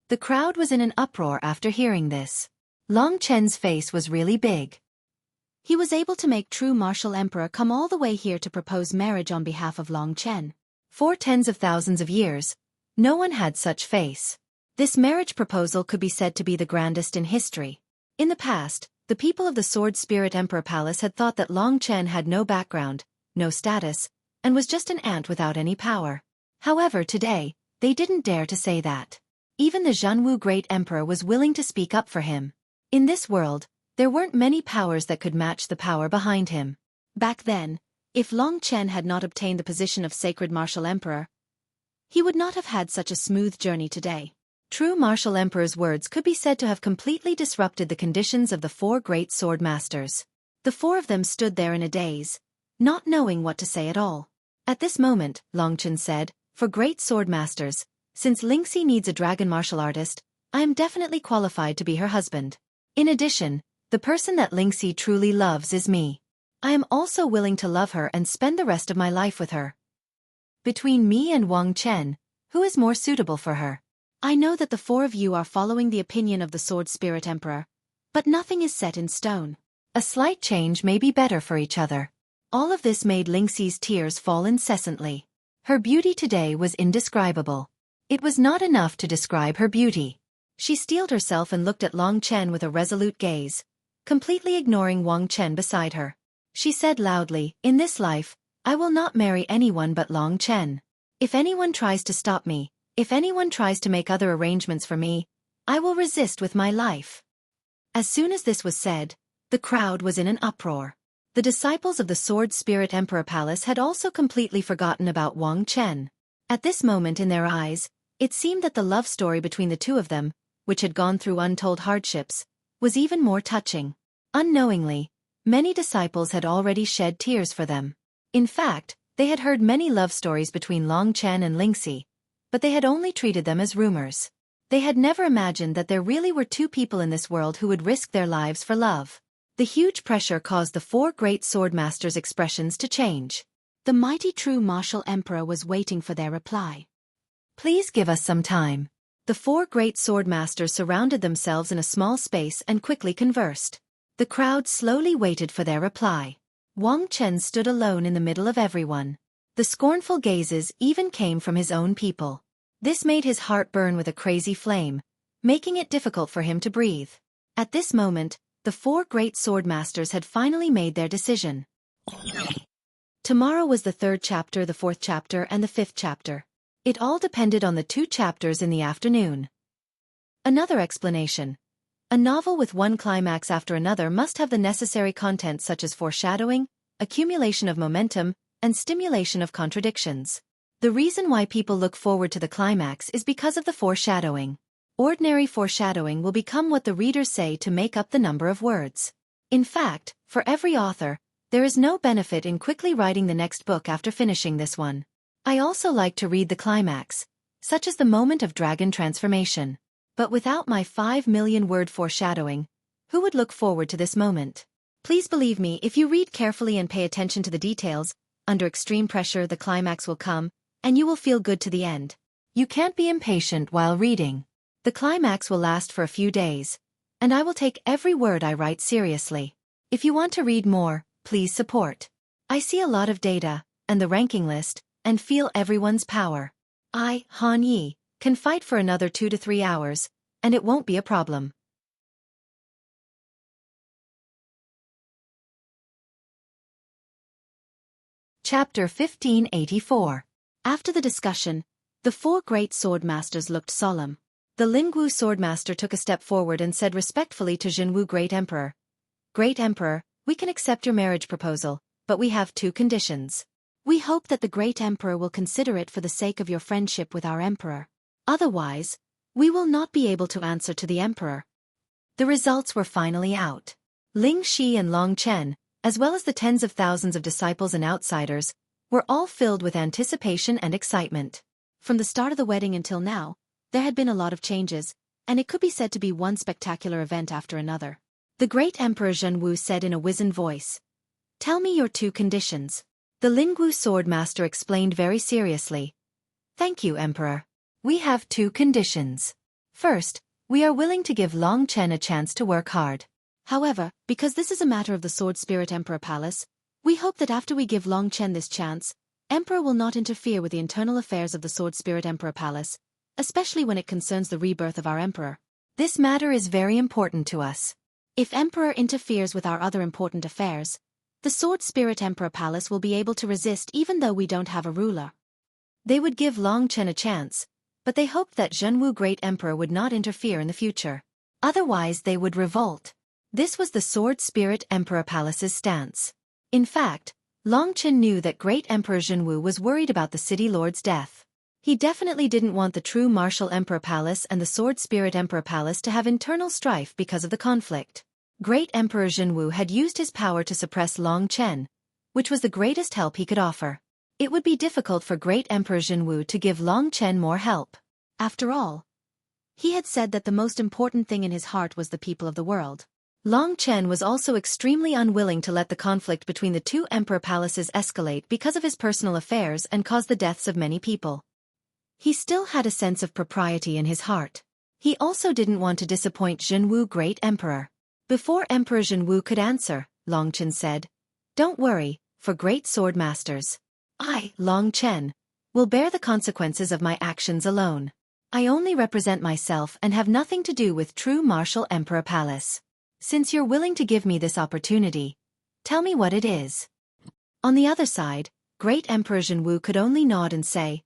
The crowd was in an uproar after hearing this. Long Chen's face was really big. He was able to make True Martial Emperor come all the way here to propose marriage on behalf of Long Chen. For tens of thousands of years, no one had such face. This marriage proposal could be said to be the grandest in history. In the past, the people of the Sword Spirit Emperor Palace had thought that Long Chen had no background, no status, and was just an ant without any power. However, today, they didn't dare to say that. even the Zhenwu Great Emperor was willing to speak up for him. In this world, there weren't many powers that could match the power behind him. Back then, if Long Chen had not obtained the position of Sacred Martial Emperor, he would not have had such a smooth journey today. True Martial Emperor's words could be said to have completely disrupted the conditions of the four great sword masters. The four of them stood there in a daze, not knowing what to say at all. At this moment, Long Chen said, "For great sword masters, since Lingxi needs a dragon martial artist, I am definitely qualified to be her husband. In addition, the person that Lingxi truly loves is me. I am also willing to love her and spend the rest of my life with her. Between me and Wang Chen, who is more suitable for her? I know that the four of you are following the opinion of the Sword Spirit Emperor, but nothing is set in stone. A slight change may be better for each other." All of this made Lingxi's tears fall incessantly. Her beauty today was indescribable. It was not enough to describe her beauty. She steeled herself and looked at Long Chen with a resolute gaze, completely ignoring Wang Chen beside her. She said loudly, "In this life, I will not marry anyone but Long Chen. If anyone tries to stop me, if anyone tries to make other arrangements for me, I will resist with my life." As soon as this was said, the crowd was in an uproar. The disciples of the Sword Spirit Emperor Palace had also completely forgotten about Wang Chen. At this moment in their eyes, it seemed that the love story between the two of them, which had gone through untold hardships, was even more touching. Unknowingly, many disciples had already shed tears for them. In fact, they had heard many love stories between Long Chen and Lingxi, but they had only treated them as rumors. They had never imagined that there really were two people in this world who would risk their lives for love. The huge pressure caused the four great sword masters' expressions to change. The mighty true martial emperor was waiting for their reply. "Please give us some time." The four great sword masters surrounded themselves in a small space and quickly conversed. The crowd slowly waited for their reply. Wang Chen stood alone in the middle of everyone. The scornful gazes even came from his own people. This made his heart burn with a crazy flame, making it difficult for him to breathe. At this moment, the four great sword masters had finally made their decision. Tomorrow was the third chapter, the fourth chapter, and the fifth chapter. It all depended on the two chapters in the afternoon. Another explanation. A novel with one climax after another must have the necessary content such as foreshadowing, accumulation of momentum, and stimulation of contradictions. The reason why people look forward to the climax is because of the foreshadowing. Ordinary foreshadowing will become what the readers say to make up the number of words. In fact, for every author, there is no benefit in quickly writing the next book after finishing this one. I also like to read the climax, such as the moment of dragon transformation. But without my 5 million word foreshadowing, who would look forward to this moment? Please believe me, if you read carefully and pay attention to the details, under extreme pressure the climax will come, and you will feel good to the end. You can't be impatient while reading. The climax will last for a few days, and I will take every word I write seriously. If you want to read more, please support. I see a lot of data, and the ranking list, and feel everyone's power. I, Han Yi, can fight for another 2 to 3 hours, and it won't be a problem. Chapter 1584. After the discussion, the four great sword masters looked solemn. The Lingwu swordmaster took a step forward and said respectfully to Zhenwu Great Emperor, "Great Emperor, we can accept your marriage proposal, but we have 2 conditions. We hope that the Great Emperor will consider it for the sake of your friendship with our Emperor. Otherwise, we will not be able to answer to the Emperor." The results were finally out. Ling Shi and Long Chen, as well as the tens of thousands of disciples and outsiders, were all filled with anticipation and excitement. From the start of the wedding until now, there had been a lot of changes, and it could be said to be one spectacular event after another. The great Emperor Zhenwu said in a wizened voice, "Tell me your 2 conditions." The Lingwu sword master explained very seriously, "Thank you, Emperor. We have 2 conditions. First, we are willing to give Long Chen a chance to work hard. However, because this is a matter of the Sword Spirit Emperor Palace, we hope that after we give Long Chen this chance, Emperor will not interfere with the internal affairs of the Sword Spirit Emperor Palace, especially when it concerns the rebirth of our Emperor. This matter is very important to us. If Emperor interferes with our other important affairs, the Sword Spirit Emperor Palace will be able to resist even though we don't have a ruler. They would give Long Chen a chance, but they hoped that Zhenwu Great Emperor would not interfere in the future. Otherwise they would revolt. This was the Sword Spirit Emperor Palace's stance. In fact, Long Chen knew that Great Emperor Zhenwu was worried about the city lord's death. He definitely didn't want the true Martial Emperor Palace and the Sword Spirit Emperor Palace to have internal strife because of the conflict. Great Emperor Zhenwu had used his power to suppress Long Chen, which was the greatest help he could offer. It would be difficult for Great Emperor Zhenwu to give Long Chen more help. After all, he had said that the most important thing in his heart was the people of the world. Long Chen was also extremely unwilling to let the conflict between the two emperor palaces escalate because of his personal affairs and cause the deaths of many people. He still had a sense of propriety in his heart. He also didn't want to disappoint Zhenwu Great Emperor. Before Emperor Zhenwu could answer, Long Chen said, "Don't worry, for great sword masters. I, Long Chen, will bear the consequences of my actions alone. I only represent myself and have nothing to do with true martial emperor palace. Since you're willing to give me this opportunity, tell me what it is." On the other side, Great Emperor Zhenwu could only nod and say,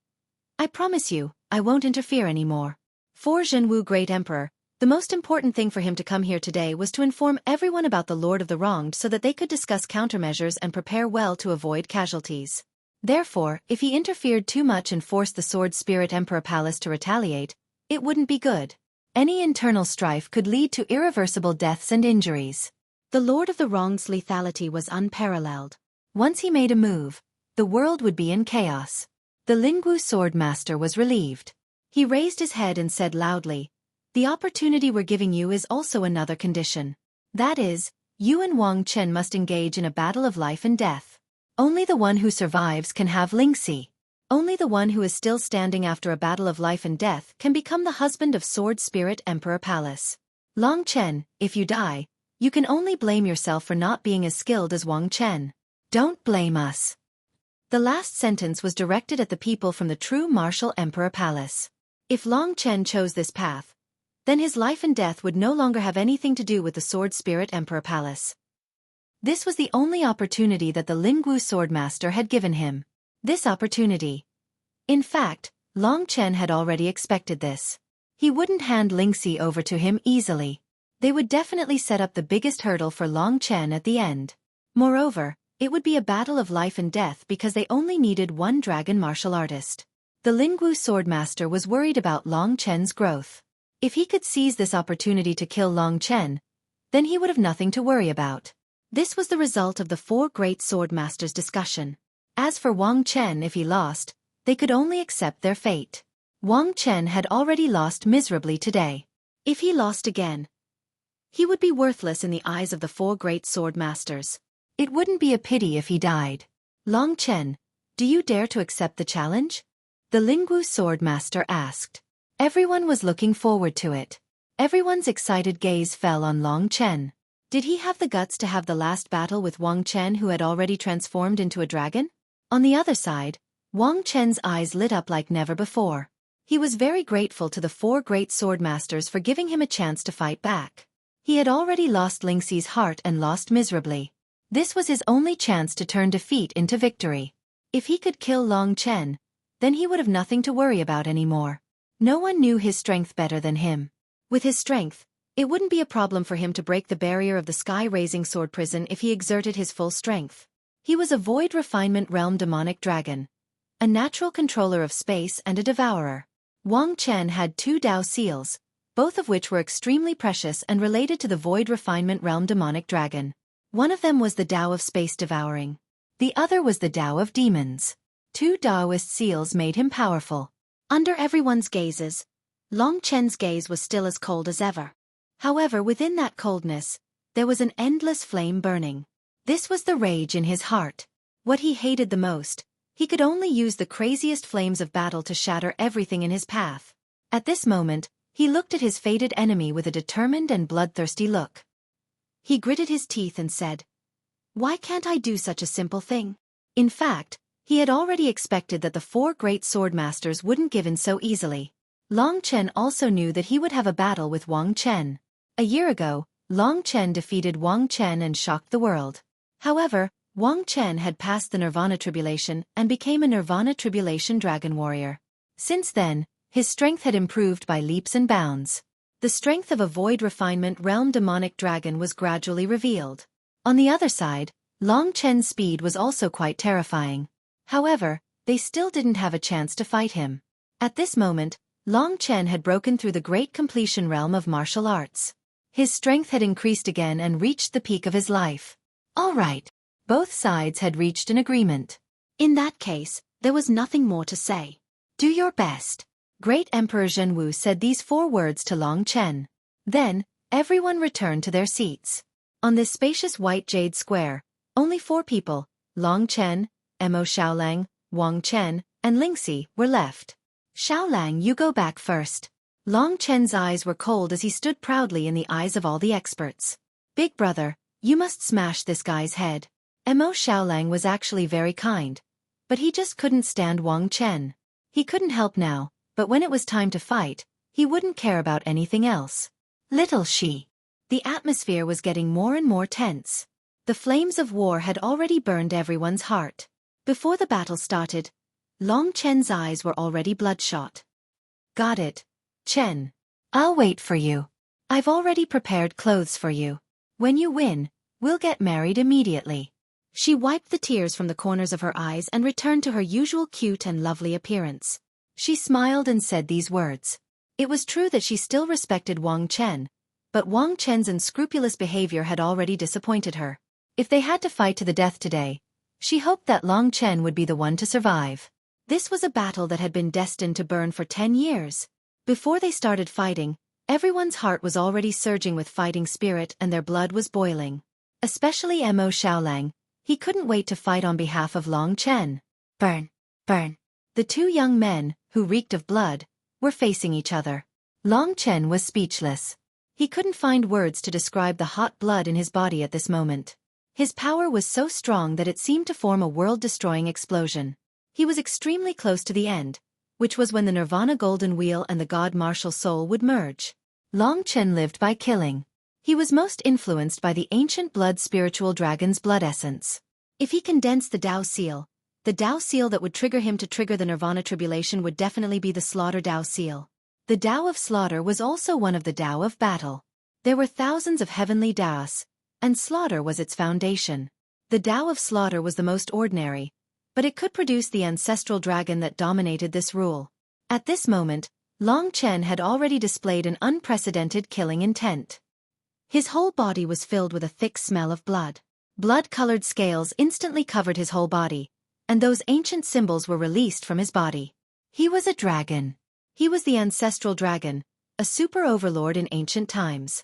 "I promise you, I won't interfere anymore." For Zhenwu Great Emperor, the most important thing for him to come here today was to inform everyone about the Lord of the Wronged so that they could discuss countermeasures and prepare well to avoid casualties. Therefore, if he interfered too much and forced the Sword Spirit Emperor Palace to retaliate, it wouldn't be good. Any internal strife could lead to irreversible deaths and injuries. The Lord of the Wronged's lethality was unparalleled. Once he made a move, the world would be in chaos. The Lingwu Sword Master was relieved. He raised his head and said loudly, "The opportunity we're giving you is also another condition. That is, you and Wang Chen must engage in a battle of life and death. Only the one who survives can have Lingxi. Only the one who is still standing after a battle of life and death can become the husband of Sword Spirit Emperor Palace. Long Chen, if you die, you can only blame yourself for not being as skilled as Wang Chen. Don't blame us." The last sentence was directed at the people from the true martial Emperor Palace. If Long Chen chose this path, then his life and death would no longer have anything to do with the Sword Spirit Emperor Palace. This was the only opportunity that the Lingwu Swordmaster had given him. This opportunity. In fact, Long Chen had already expected this. He wouldn't hand Lingxi over to him easily. They would definitely set up the biggest hurdle for Long Chen at the end. Moreover, it would be a battle of life and death because they only needed one dragon martial artist. The Lingwu Swordmaster was worried about Long Chen's growth. If he could seize this opportunity to kill Long Chen, then he would have nothing to worry about. This was the result of the four great swordmasters' discussion. As for Wang Chen, if he lost, they could only accept their fate. Wang Chen had already lost miserably today. If he lost again, he would be worthless in the eyes of the four great swordmasters. It wouldn't be a pity if he died. "Long Chen, do you dare to accept the challenge?" the Lingwu Swordmaster asked. Everyone was looking forward to it. Everyone's excited gaze fell on Long Chen. Did he have the guts to have the last battle with Wang Chen, who had already transformed into a dragon? On the other side, Wang Chen's eyes lit up like never before. He was very grateful to the four great swordmasters for giving him a chance to fight back. He had already lost Lingxi's heart and lost miserably. This was his only chance to turn defeat into victory. If he could kill Long Chen, then he would have nothing to worry about anymore. No one knew his strength better than him. With his strength, it wouldn't be a problem for him to break the barrier of the sky-raising sword prison if he exerted his full strength. He was a void refinement realm demonic dragon, a natural controller of space and a devourer. Wang Chen had 2 Dao seals, both of which were extremely precious and related to the void refinement realm demonic dragon. One of them was the Dao of space devouring. The other was the Dao of demons. 2 Daoist seals made him powerful. Under everyone's gazes, Long Chen's gaze was still as cold as ever. However, within that coldness, there was an endless flame burning. This was the rage in his heart. What he hated the most, he could only use the craziest flames of battle to shatter everything in his path. At this moment, he looked at his fated enemy with a determined and bloodthirsty look. He gritted his teeth and said, "Why can't I do such a simple thing?" In fact, he had already expected that the four great swordmasters wouldn't give in so easily. Long Chen also knew that he would have a battle with Wang Chen. A year ago, Long Chen defeated Wang Chen and shocked the world. However, Wang Chen had passed the Nirvana Tribulation and became a Nirvana Tribulation Dragon Warrior. Since then, His strength had improved by leaps and bounds. The strength of a void refinement realm demonic dragon was gradually revealed. On the other side, Long Chen's speed was also quite terrifying. However, they still didn't have a chance to fight him. At this moment, Long Chen had broken through the great completion realm of martial arts. His strength had increased again and reached the peak of his life. All right. Both sides had reached an agreement. In that case, there was nothing more to say. Do your best. Great Emperor Zhenwu said these 4 words to Long Chen. Then, everyone returned to their seats. On this spacious white jade square, only 4 people, Long Chen, Mo Xiaolang, Wang Chen, and Lingxi, were left. Xiaolang, you go back first. Long Chen's eyes were cold as he stood proudly in the eyes of all the experts. Big brother, you must smash this guy's head. Mo Xiaolang was actually very kind, but he just couldn't stand Wang Chen. He couldn't help now, but when it was time to fight, he wouldn't care about anything else. Little Shi. The atmosphere was getting more and more tense. The flames of war had already burned everyone's heart. Before the battle started, Long Chen's eyes were already bloodshot. Got it, Chen. I'll wait for you. I've already prepared clothes for you. When you win, we'll get married immediately. She wiped the tears from the corners of her eyes and returned to her usual cute and lovely appearance. She smiled and said these words. It was true that she still respected Wang Chen, but Wang Chen's unscrupulous behavior had already disappointed her. If they had to fight to the death today, she hoped that Long Chen would be the one to survive. This was a battle that had been destined to burn for 10 years. Before they started fighting, everyone's heart was already surging with fighting spirit and their blood was boiling. Especially Mo Xiaolang, he couldn't wait to fight on behalf of Long Chen. Burn, burn. The 2 young men, who reeked of blood, were facing each other. Long Chen was speechless. He couldn't find words to describe the hot blood in his body at this moment. His power was so strong that it seemed to form a world-destroying explosion. He was extremely close to the end, which was when the Nirvana Golden Wheel and the God Martial Soul would merge. Long Chen lived by killing. He was most influenced by the ancient blood spiritual dragon's blood essence. If he condensed the Dao Seal, the Dao Seal that would trigger him to trigger the Nirvana Tribulation would definitely be the Slaughter Dao Seal. The Dao of Slaughter was also one of the Dao of Battle. There were thousands of heavenly Daos, and slaughter was its foundation. The Dao of Slaughter was the most ordinary, but it could produce the ancestral dragon that dominated this rule. At this moment, Long Chen had already displayed an unprecedented killing intent. His whole body was filled with a thick smell of blood. Blood-colored scales instantly covered his whole body, and those ancient symbols were released from his body. He was a dragon. He was the ancestral dragon, a super overlord in ancient times.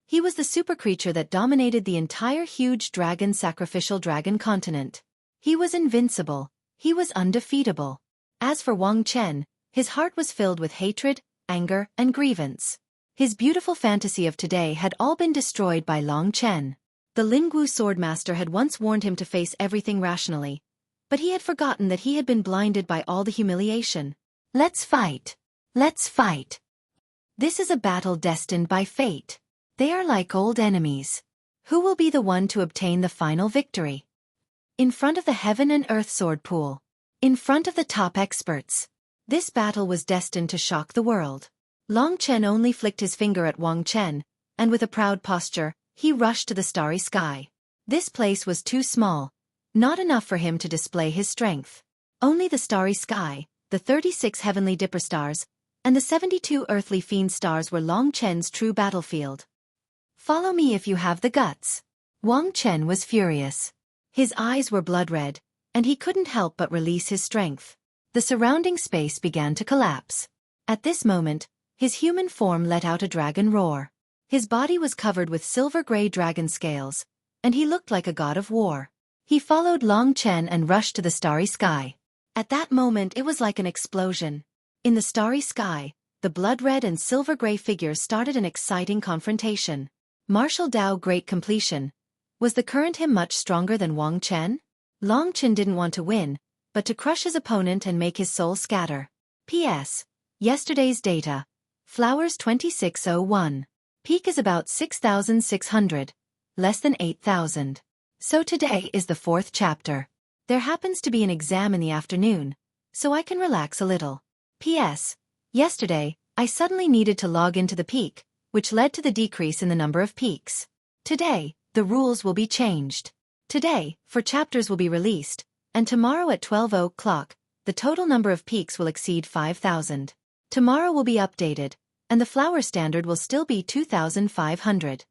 He was the super creature that dominated the entire huge dragon sacrificial dragon continent. He was invincible. He was undefeatable. As for Wang Chen, his heart was filled with hatred, anger, and grievance. His beautiful fantasy of today had all been destroyed by Long Chen. The Lingwu Swordmaster had once warned him to face everything rationally, but he had forgotten that he had been blinded by all the humiliation. Let's fight. Let's fight. This is a battle destined by fate. They are like old enemies. Who will be the one to obtain the final victory? In front of the Heaven and Earth Sword Pool. In front of the top experts. This battle was destined to shock the world. Long Chen only flicked his finger at Wang Chen, and with a proud posture, he rushed to the starry sky. This place was too small, not enough for him to display his strength. Only the starry sky, the 36 heavenly dipper stars, and the 72 earthly fiend stars were Long Chen's true battlefield. Follow me if you have the guts. Wang Chen was furious. His eyes were blood-red, and he couldn't help but release his strength. The surrounding space began to collapse. At this moment, his human form let out a dragon roar. His body was covered with silver-gray dragon scales, and he looked like a god of war. He followed Long Chen and rushed to the starry sky. At that moment it was like an explosion. In the starry sky, the blood-red and silver-gray figures started an exciting confrontation. Martial Dao Great Completion. Was the current him much stronger than Wang Chen? Long Chen didn't want to win, but to crush his opponent and make his soul scatter. P.S. Yesterday's data. Flowers 2601. Peak is about 6,600. Less than 8,000. So today is the 4th chapter. There happens to be an exam in the afternoon, so I can relax a little. P.S. Yesterday, I suddenly needed to log into the peak, which led to the decrease in the number of peaks. Today, the rules will be changed. Today, 4 chapters will be released, and tomorrow at 12 o'clock, the total number of peaks will exceed 5,000. Tomorrow will be updated, and the flower standard will still be 2,500.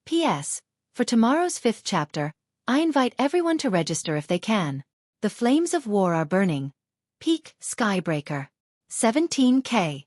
P.S. For tomorrow's 5th chapter, I invite everyone to register if they can. The flames of war are burning. Peak Skybreaker. 17K.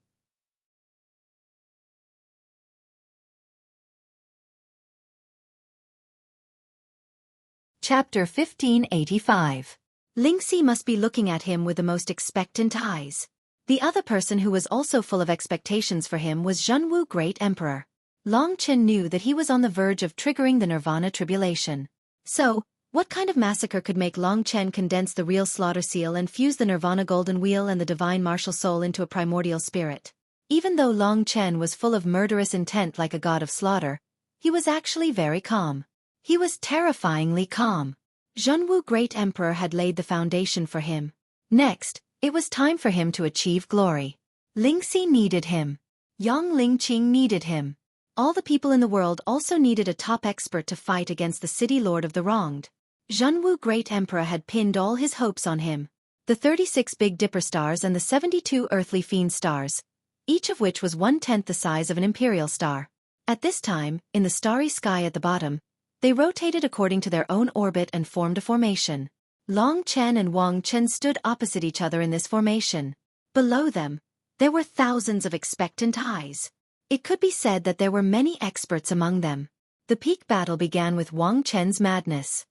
Chapter 1585. Lingxi must be looking at him with the most expectant eyes. The other person who was also full of expectations for him was Xuanwu Great Emperor. Long Chen knew that he was on the verge of triggering the Nirvana tribulation. So, what kind of massacre could make Long Chen condense the real slaughter seal and fuse the Nirvana golden wheel and the divine martial soul into a primordial spirit? Even though Long Chen was full of murderous intent like a god of slaughter, he was actually very calm. He was terrifyingly calm. Xuanwu Great Emperor had laid the foundation for him. Next, it was time for him to achieve glory. Lingxi needed him. Yang Lingqing needed him. All the people in the world also needed a top expert to fight against the city lord of the wronged. Xuanwu Great Emperor had pinned all his hopes on him. The 36 Big Dipper stars and the 72 earthly fiend stars, each of which was 1/10 the size of an imperial star. At this time, in the starry sky at the bottom, they rotated according to their own orbit and formed a formation. Long Chen and Wang Chen stood opposite each other in this formation. Below them, there were thousands of expectant eyes. It could be said that there were many experts among them. The peak battle began with Wang Chen's madness.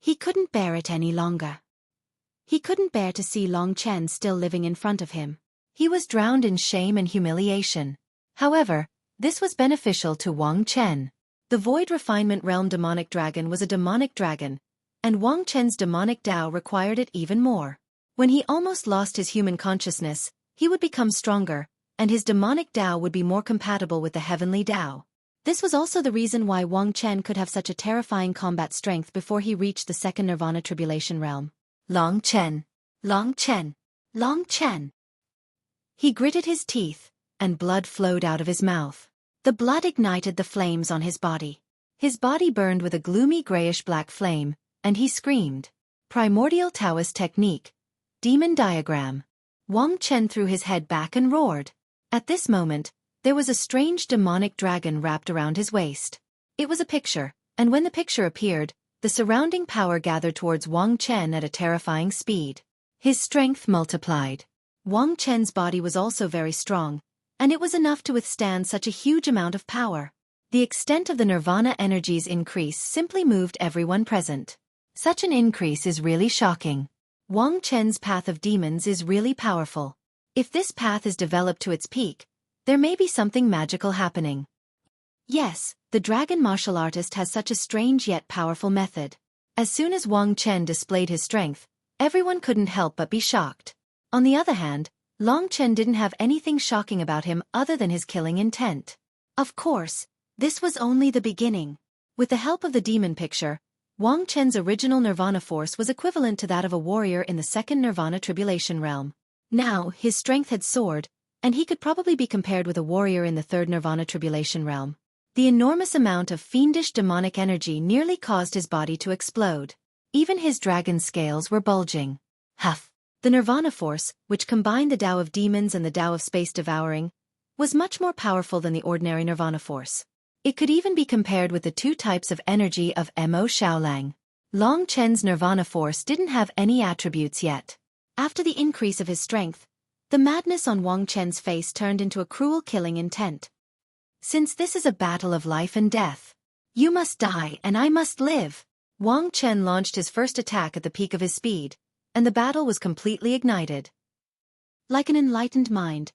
He couldn't bear it any longer. He couldn't bear to see Long Chen still living in front of him. He was drowned in shame and humiliation. However, this was beneficial to Wang Chen. The Void Refinement Realm demonic dragon was a demonic dragon, and Wang Chen's demonic Tao required it even more. When he almost lost his human consciousness, he would become stronger, and his demonic Tao would be more compatible with the heavenly Tao. This was also the reason why Wang Chen could have such a terrifying combat strength before he reached the second Nirvana Tribulation realm. Long Chen. Long Chen. Long Chen. He gritted his teeth, and blood flowed out of his mouth. The blood ignited the flames on his body. His body burned with a gloomy grayish-black flame, and he screamed. Primordial Taoist technique. Demon diagram. Wang Chen threw his head back and roared. At this moment, there was a strange demonic dragon wrapped around his waist. It was a picture, and when the picture appeared, the surrounding power gathered towards Wang Chen at a terrifying speed. His strength multiplied. Wang Chen's body was also very strong, and it was enough to withstand such a huge amount of power. The extent of the Nirvana energy's increase simply moved everyone present. Such an increase is really shocking. Wang Chen's path of demons is really powerful. If this path is developed to its peak, there may be something magical happening. Yes, the dragon martial artist has such a strange yet powerful method. As soon as Wang Chen displayed his strength, everyone couldn't help but be shocked. On the other hand, Long Chen didn't have anything shocking about him other than his killing intent. Of course, this was only the beginning. With the help of the demon picture, Wang Chen's original Nirvana force was equivalent to that of a warrior in the second Nirvana Tribulation realm. Now, his strength had soared, and he could probably be compared with a warrior in the third Nirvana Tribulation realm. The enormous amount of fiendish demonic energy nearly caused his body to explode. Even his dragon scales were bulging. Huff! The Nirvana force, which combined the Tao of demons and the Tao of space devouring, was much more powerful than the ordinary Nirvana force. It could even be compared with the two types of energy of Mo Shaolang. Long Chen's Nirvana force didn't have any attributes yet. After the increase of his strength, the madness on Wang Chen's face turned into a cruel killing intent. Since this is a battle of life and death, you must die and I must live. Wang Chen launched his first attack at the peak of his speed, and the battle was completely ignited. Like an enlightened mind,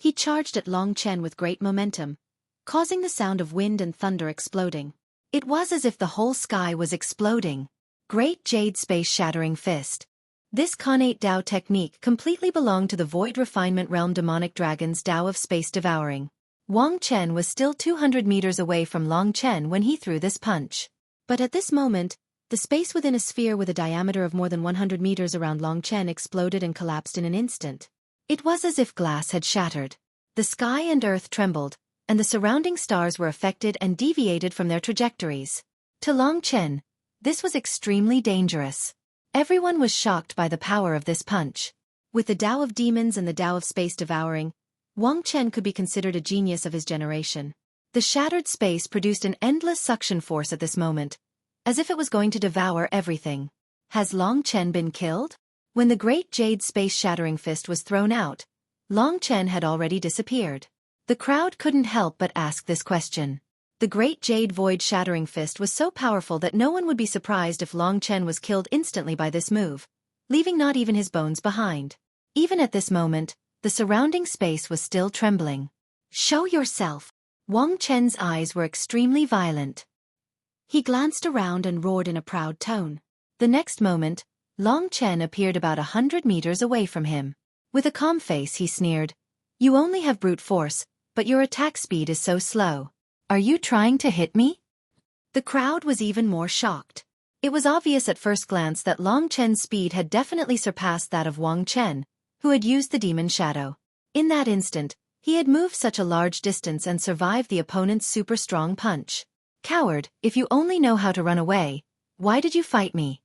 he charged at Long Chen with great momentum, causing the sound of wind and thunder exploding. It was as if the whole sky was exploding. Great Jade Space-Shattering Fist. This Connate Tao technique completely belonged to the Void Refinement Realm demonic dragon's Tao of space devouring. Wang Chen was still 200 meters away from Long Chen when he threw this punch. But at this moment, the space within a sphere with a diameter of more than 100 meters around Long Chen exploded and collapsed in an instant. It was as if glass had shattered. The sky and earth trembled, and the surrounding stars were affected and deviated from their trajectories. To Long Chen, this was extremely dangerous. Everyone was shocked by the power of this punch. With the Tao of demons and the Tao of space devouring, Wang Chen could be considered a genius of his generation. The shattered space produced an endless suction force at this moment, as if it was going to devour everything. Has Long Chen been killed? When the great jade space-shattering fist was thrown out, Long Chen had already disappeared. The crowd couldn't help but ask this question. The great jade void-shattering fist was so powerful that no one would be surprised if Long Chen was killed instantly by this move, leaving not even his bones behind. Even at this moment, the surrounding space was still trembling. Show yourself! Wang Chen's eyes were extremely violent. He glanced around and roared in a proud tone. The next moment, Long Chen appeared about 100 meters away from him. With a calm face he sneered, "You only have brute force, but your attack speed is so slow. Are you trying to hit me?" The crowd was even more shocked. It was obvious at first glance that Long Chen's speed had definitely surpassed that of Wang Chen, who had used the demon shadow. In that instant, he had moved such a large distance and survived the opponent's super strong punch. "Coward, if you only know how to run away, why did you fight me?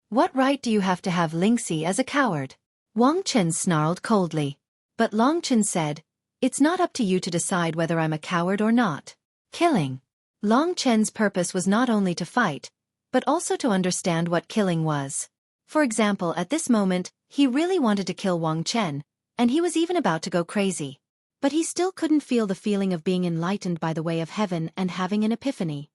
What right do you have to have Lingxi as a coward?" Wang Chen snarled coldly. But Long Chen said, "It's not up to you to decide whether I'm a coward or not." Killing. Long Chen's purpose was not only to fight, but also to understand what killing was. For example, at this moment, he really wanted to kill Wang Chen, and he was even about to go crazy. But he still couldn't feel the feeling of being enlightened by the way of heaven and having an epiphany.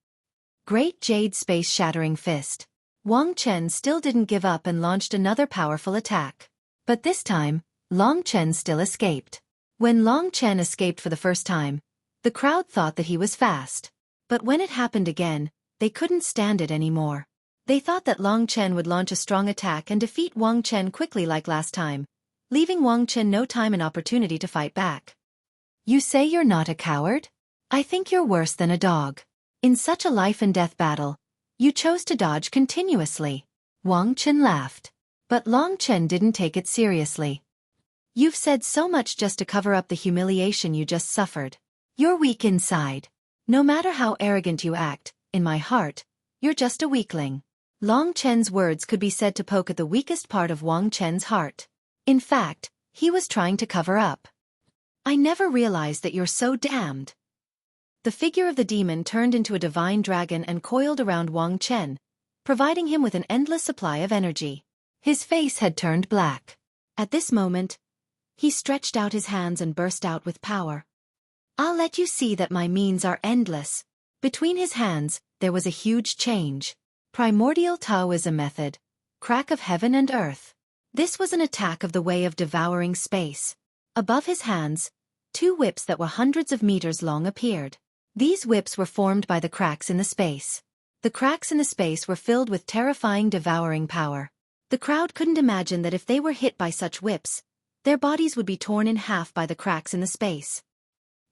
Great Jade Space-Shattering Fist. Wang Chen still didn't give up and launched another powerful attack. But this time, Long Chen still escaped. When Long Chen escaped for the first time, the crowd thought that he was fast. But when it happened again, they couldn't stand it anymore. They thought that Long Chen would launch a strong attack and defeat Wang Chen quickly like last time, leaving Wang Chen no time and opportunity to fight back. "You say you're not a coward? I think you're worse than a dog. In such a life-and-death battle, you chose to dodge continuously." Wang Chen laughed. But Long Chen didn't take it seriously. "You've said so much just to cover up the humiliation you just suffered. You're weak inside. No matter how arrogant you act, in my heart, you're just a weakling." Long Chen's words could be said to poke at the weakest part of Wang Chen's heart. In fact, he was trying to cover up. "I never realized that you're so damned." The figure of the demon turned into a divine dragon and coiled around Wang Chen, providing him with an endless supply of energy. His face had turned black. At this moment, he stretched out his hands and burst out with power. "I'll let you see that my means are endless." Between his hands, there was a huge change. Primordial Taoism method. Crack of heaven and earth. This was an attack of the way of devouring space. Above his hands, two whips that were hundreds of meters long appeared. These whips were formed by the cracks in the space. The cracks in the space were filled with terrifying devouring power. The crowd couldn't imagine that if they were hit by such whips, their bodies would be torn in half by the cracks in the space.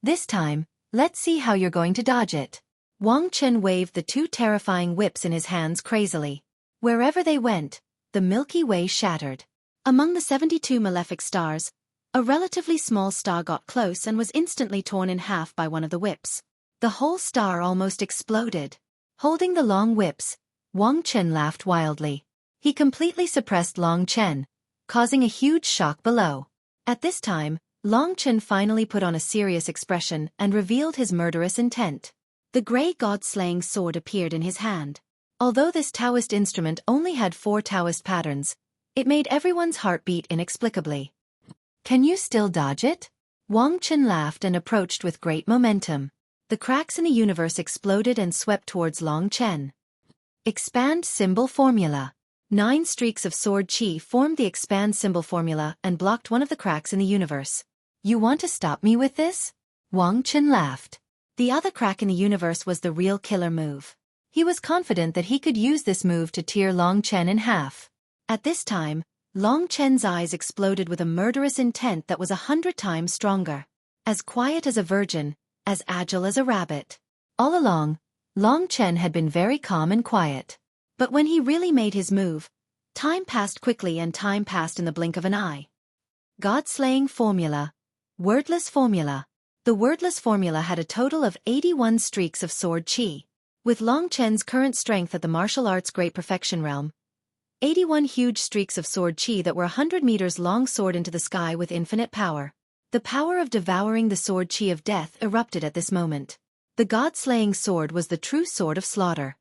"This time, let's see how you're going to dodge it." Wang Chen waved the two terrifying whips in his hands crazily. Wherever they went, the Milky Way shattered. Among the 72 malefic stars, a relatively small star got close and was instantly torn in half by one of the whips. The whole star almost exploded. Holding the long whips, Wang Chen laughed wildly. He completely suppressed Long Chen, causing a huge shock below. At this time, Long Chen finally put on a serious expression and revealed his murderous intent. The gray god-slaying sword appeared in his hand. Although this Taoist instrument only had 4 Taoist patterns, it made everyone's heart beat inexplicably. "Can you still dodge it?" Wang Chen laughed and approached with great momentum. The cracks in the universe exploded and swept towards Long Chen. Expand symbol formula. 9 streaks of sword chi formed the expand symbol formula and blocked one of the cracks in the universe. "You want to stop me with this?" Wang Chen laughed. The other crack in the universe was the real killer move. He was confident that he could use this move to tear Long Chen in half. At this time, Long Chen's eyes exploded with a murderous intent that was 100 times stronger. As quiet as a virgin, as agile as a rabbit. All along, Long Chen had been very calm and quiet. But when he really made his move, time passed quickly and time passed in the blink of an eye. God-slaying formula. Wordless formula. The wordless formula had a total of 81 streaks of sword chi. With Long Chen's current strength at the martial arts great perfection realm, 81 huge streaks of sword chi that were 100 meters long soared into the sky with infinite power. The power of devouring the sword chi of death erupted at this moment. The god-slaying sword was the true sword of slaughter.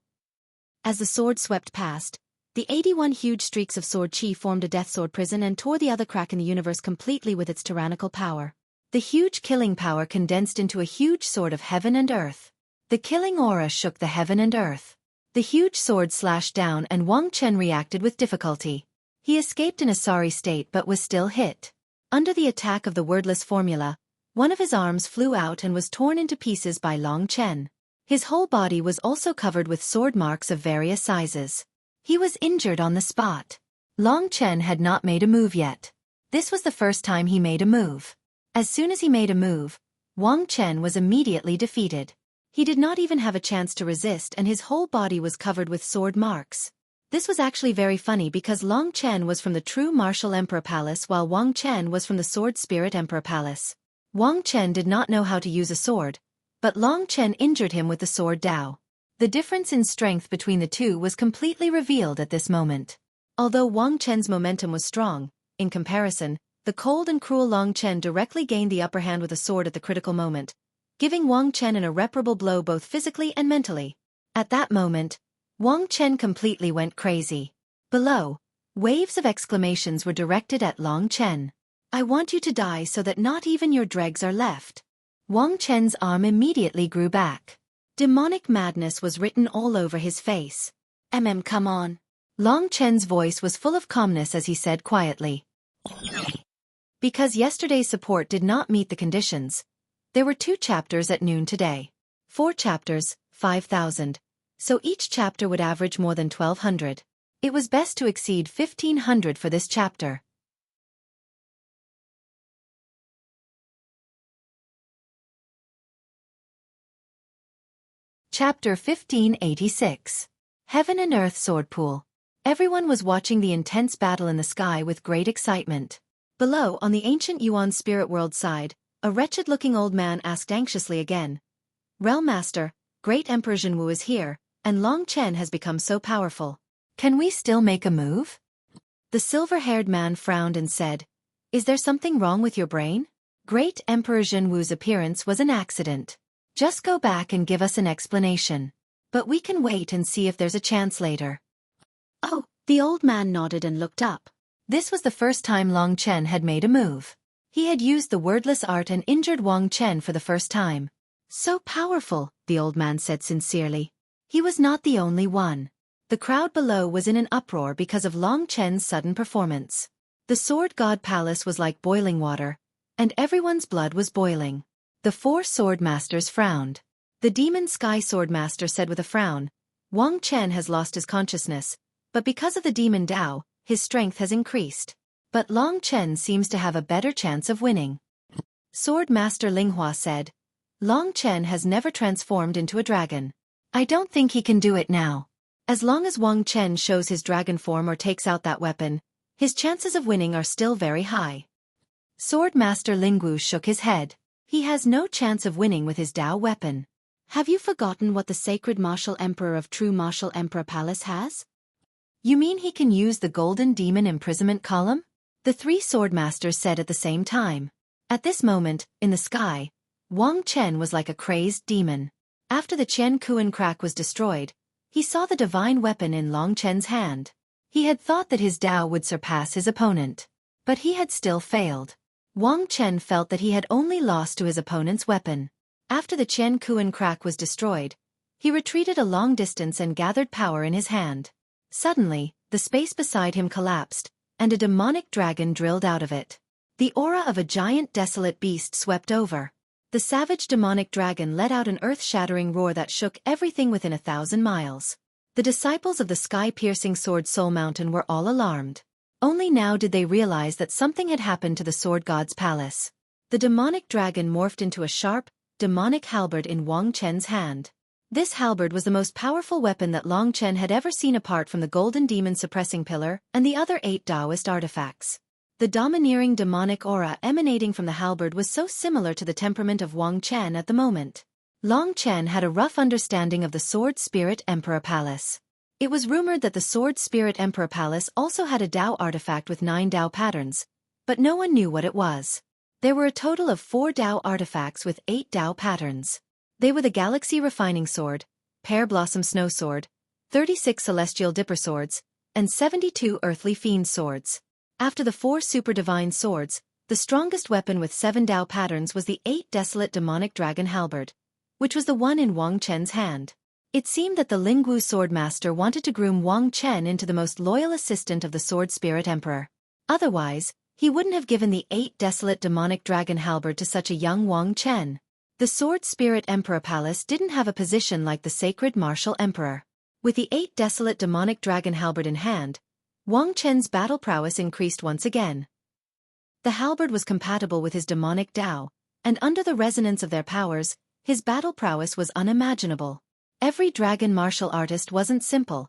As the sword swept past, the 81 huge streaks of sword chi formed a death sword prison and tore the other crack in the universe completely with its tyrannical power. The huge killing power condensed into a huge sword of heaven and earth. The killing aura shook the heaven and earth. The huge sword slashed down and Wang Chen reacted with difficulty. He escaped in a sorry state but was still hit. Under the attack of the wordless formula, one of his arms flew out and was torn into pieces by Long Chen. His whole body was also covered with sword marks of various sizes. He was injured on the spot. Long Chen had not made a move yet. This was the first time he made a move. As soon as he made a move, Wang Chen was immediately defeated. He did not even have a chance to resist and his whole body was covered with sword marks. This was actually very funny because Long Chen was from the true Martial Emperor Palace while Wang Chen was from the Sword Spirit Emperor Palace. Wang Chen did not know how to use a sword, but Long Chen injured him with the sword Dao. The difference in strength between the two was completely revealed at this moment. Although Wang Chen's momentum was strong, in comparison, the cold and cruel Long Chen directly gained the upper hand with a sword at the critical moment, giving Wang Chen an irreparable blow both physically and mentally. At that moment, Wang Chen completely went crazy. Below, waves of exclamations were directed at Long Chen. I want you to die so that not even your dregs are left. Wang Chen's arm immediately grew back. Demonic madness was written all over his face. Come on. Long Chen's voice was full of calmness as he said quietly. Because yesterday's support did not meet the conditions, there were 2 chapters at noon today. 4 chapters, 5,000. So each chapter would average more than 1,200. It was best to exceed 1,500 for this chapter. Chapter 1586. Heaven and Earth Sword Pool. Everyone was watching the intense battle in the sky with great excitement. Below, on the ancient Yuan spirit world side, a wretched-looking old man asked anxiously again. Realm Master, Great Emperor Zhenwu is here, and Long Chen has become so powerful. Can we still make a move? The silver-haired man frowned and said, Is there something wrong with your brain? Great Emperor Zhenwu's appearance was an accident. Just go back and give us an explanation. But we can wait and see if there's a chance later. Oh, the old man nodded and looked up. This was the first time Long Chen had made a move. He had used the wordless art and injured Wang Chen for the first time. So powerful, the old man said sincerely. He was not the only one. The crowd below was in an uproar because of Long Chen's sudden performance. The Sword God Palace was like boiling water, and everyone's blood was boiling. The 4 sword masters frowned. The Demon Sky Sword Master said with a frown, Wang Chen has lost his consciousness, but because of the Demon Dao, his strength has increased. But Long Chen seems to have a better chance of winning. Sword Master Linghua said, Long Chen has never transformed into a dragon. I don't think he can do it now. As long as Wang Chen shows his dragon form or takes out that weapon, his chances of winning are still very high. Sword Master Lingwu shook his head. He has no chance of winning with his Dao weapon. Have you forgotten what the sacred martial emperor of true martial emperor palace has? You mean he can use the golden demon imprisonment column? The 3 sword masters said at the same time. At this moment, in the sky, Wang Chen was like a crazed demon. After the Chen Kuan crack was destroyed, he saw the divine weapon in Long Chen's hand. He had thought that his Dao would surpass his opponent. But he had still failed. Wang Chen felt that he had only lost to his opponent's weapon. After the Chen Kuan crack was destroyed, he retreated a long distance and gathered power in his hand. Suddenly, the space beside him collapsed, and a demonic dragon drilled out of it. The aura of a giant desolate beast swept over. The savage demonic dragon let out an earth-shattering roar that shook everything within 1,000 miles. The disciples of the sky-piercing sword Soul Mountain were all alarmed. Only now did they realize that something had happened to the sword god's palace. The demonic dragon morphed into a sharp, demonic halberd in Wang Chen's hand. This halberd was the most powerful weapon that Long Chen had ever seen apart from the golden demon suppressing pillar and the other 8 Taoist artifacts. The domineering demonic aura emanating from the halberd was so similar to the temperament of Wang Chen at the moment. Long Chen had a rough understanding of the Sword Spirit Emperor Palace. It was rumored that the Sword Spirit Emperor Palace also had a Dao artifact with 9 Dao patterns, but no one knew what it was. There were a total of 4 Dao artifacts with 8 Dao patterns. They were the Galaxy Refining Sword, Pear Blossom Snow Sword, 36 Celestial Dipper Swords, and 72 Earthly Fiend Swords. After the 4 Super Divine Swords, the strongest weapon with 7 Dao patterns was the 8 Desolate Demonic Dragon Halberd, which was the one in Wang Chen's hand. It seemed that the Lingwu Swordmaster wanted to groom Wang Chen into the most loyal assistant of the Sword Spirit Emperor. Otherwise, he wouldn't have given the 8 Desolate Demonic Dragon Halberd to such a young Wang Chen. The Sword Spirit Emperor Palace didn't have a position like the Sacred Martial Emperor. With the 8 Desolate Demonic Dragon Halberd in hand, Wang Chen's battle prowess increased once again. The halberd was compatible with his demonic Dao, and under the resonance of their powers, his battle prowess was unimaginable. Every dragon martial artist wasn't simple,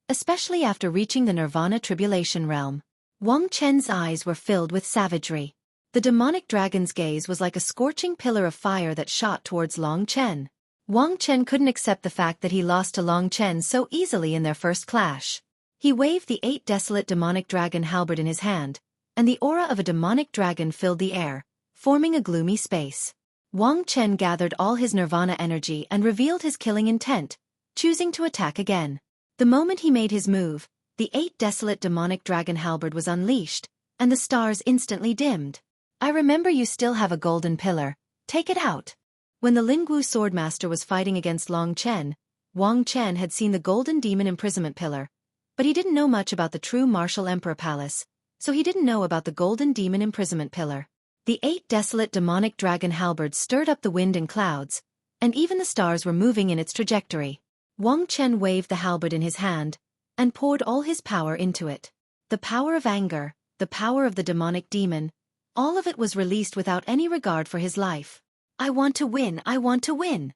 especially after reaching the Nirvana Tribulation Realm. Wang Chen's eyes were filled with savagery. The demonic dragon's gaze was like a scorching pillar of fire that shot towards Long Chen. Wang Chen couldn't accept the fact that he lost to Long Chen so easily in their first clash. He waved the 8 Desolate Demonic Dragon Halberd in his hand, and the aura of a demonic dragon filled the air, forming a gloomy space. Wang Chen gathered all his Nirvana energy and revealed his killing intent, choosing to attack again. The moment he made his move, the 8 Desolate Demonic Dragon Halberd was unleashed, and the stars instantly dimmed. "I remember you still have a golden pillar. Take it out." When the Lingwu Swordmaster was fighting against Long Chen, Wang Chen had seen the Golden Demon Imprisonment Pillar, but he didn't know much about the true Martial Emperor Palace, so he didn't know about the Golden Demon Imprisonment Pillar. The 8 Desolate Demonic Dragon Halberd stirred up the wind and clouds, and even the stars were moving in its trajectory. Wang Chen waved the halberd in his hand, and poured all his power into it. The power of anger, the power of the demonic demon, all of it was released without any regard for his life. "I want to win, I want to win."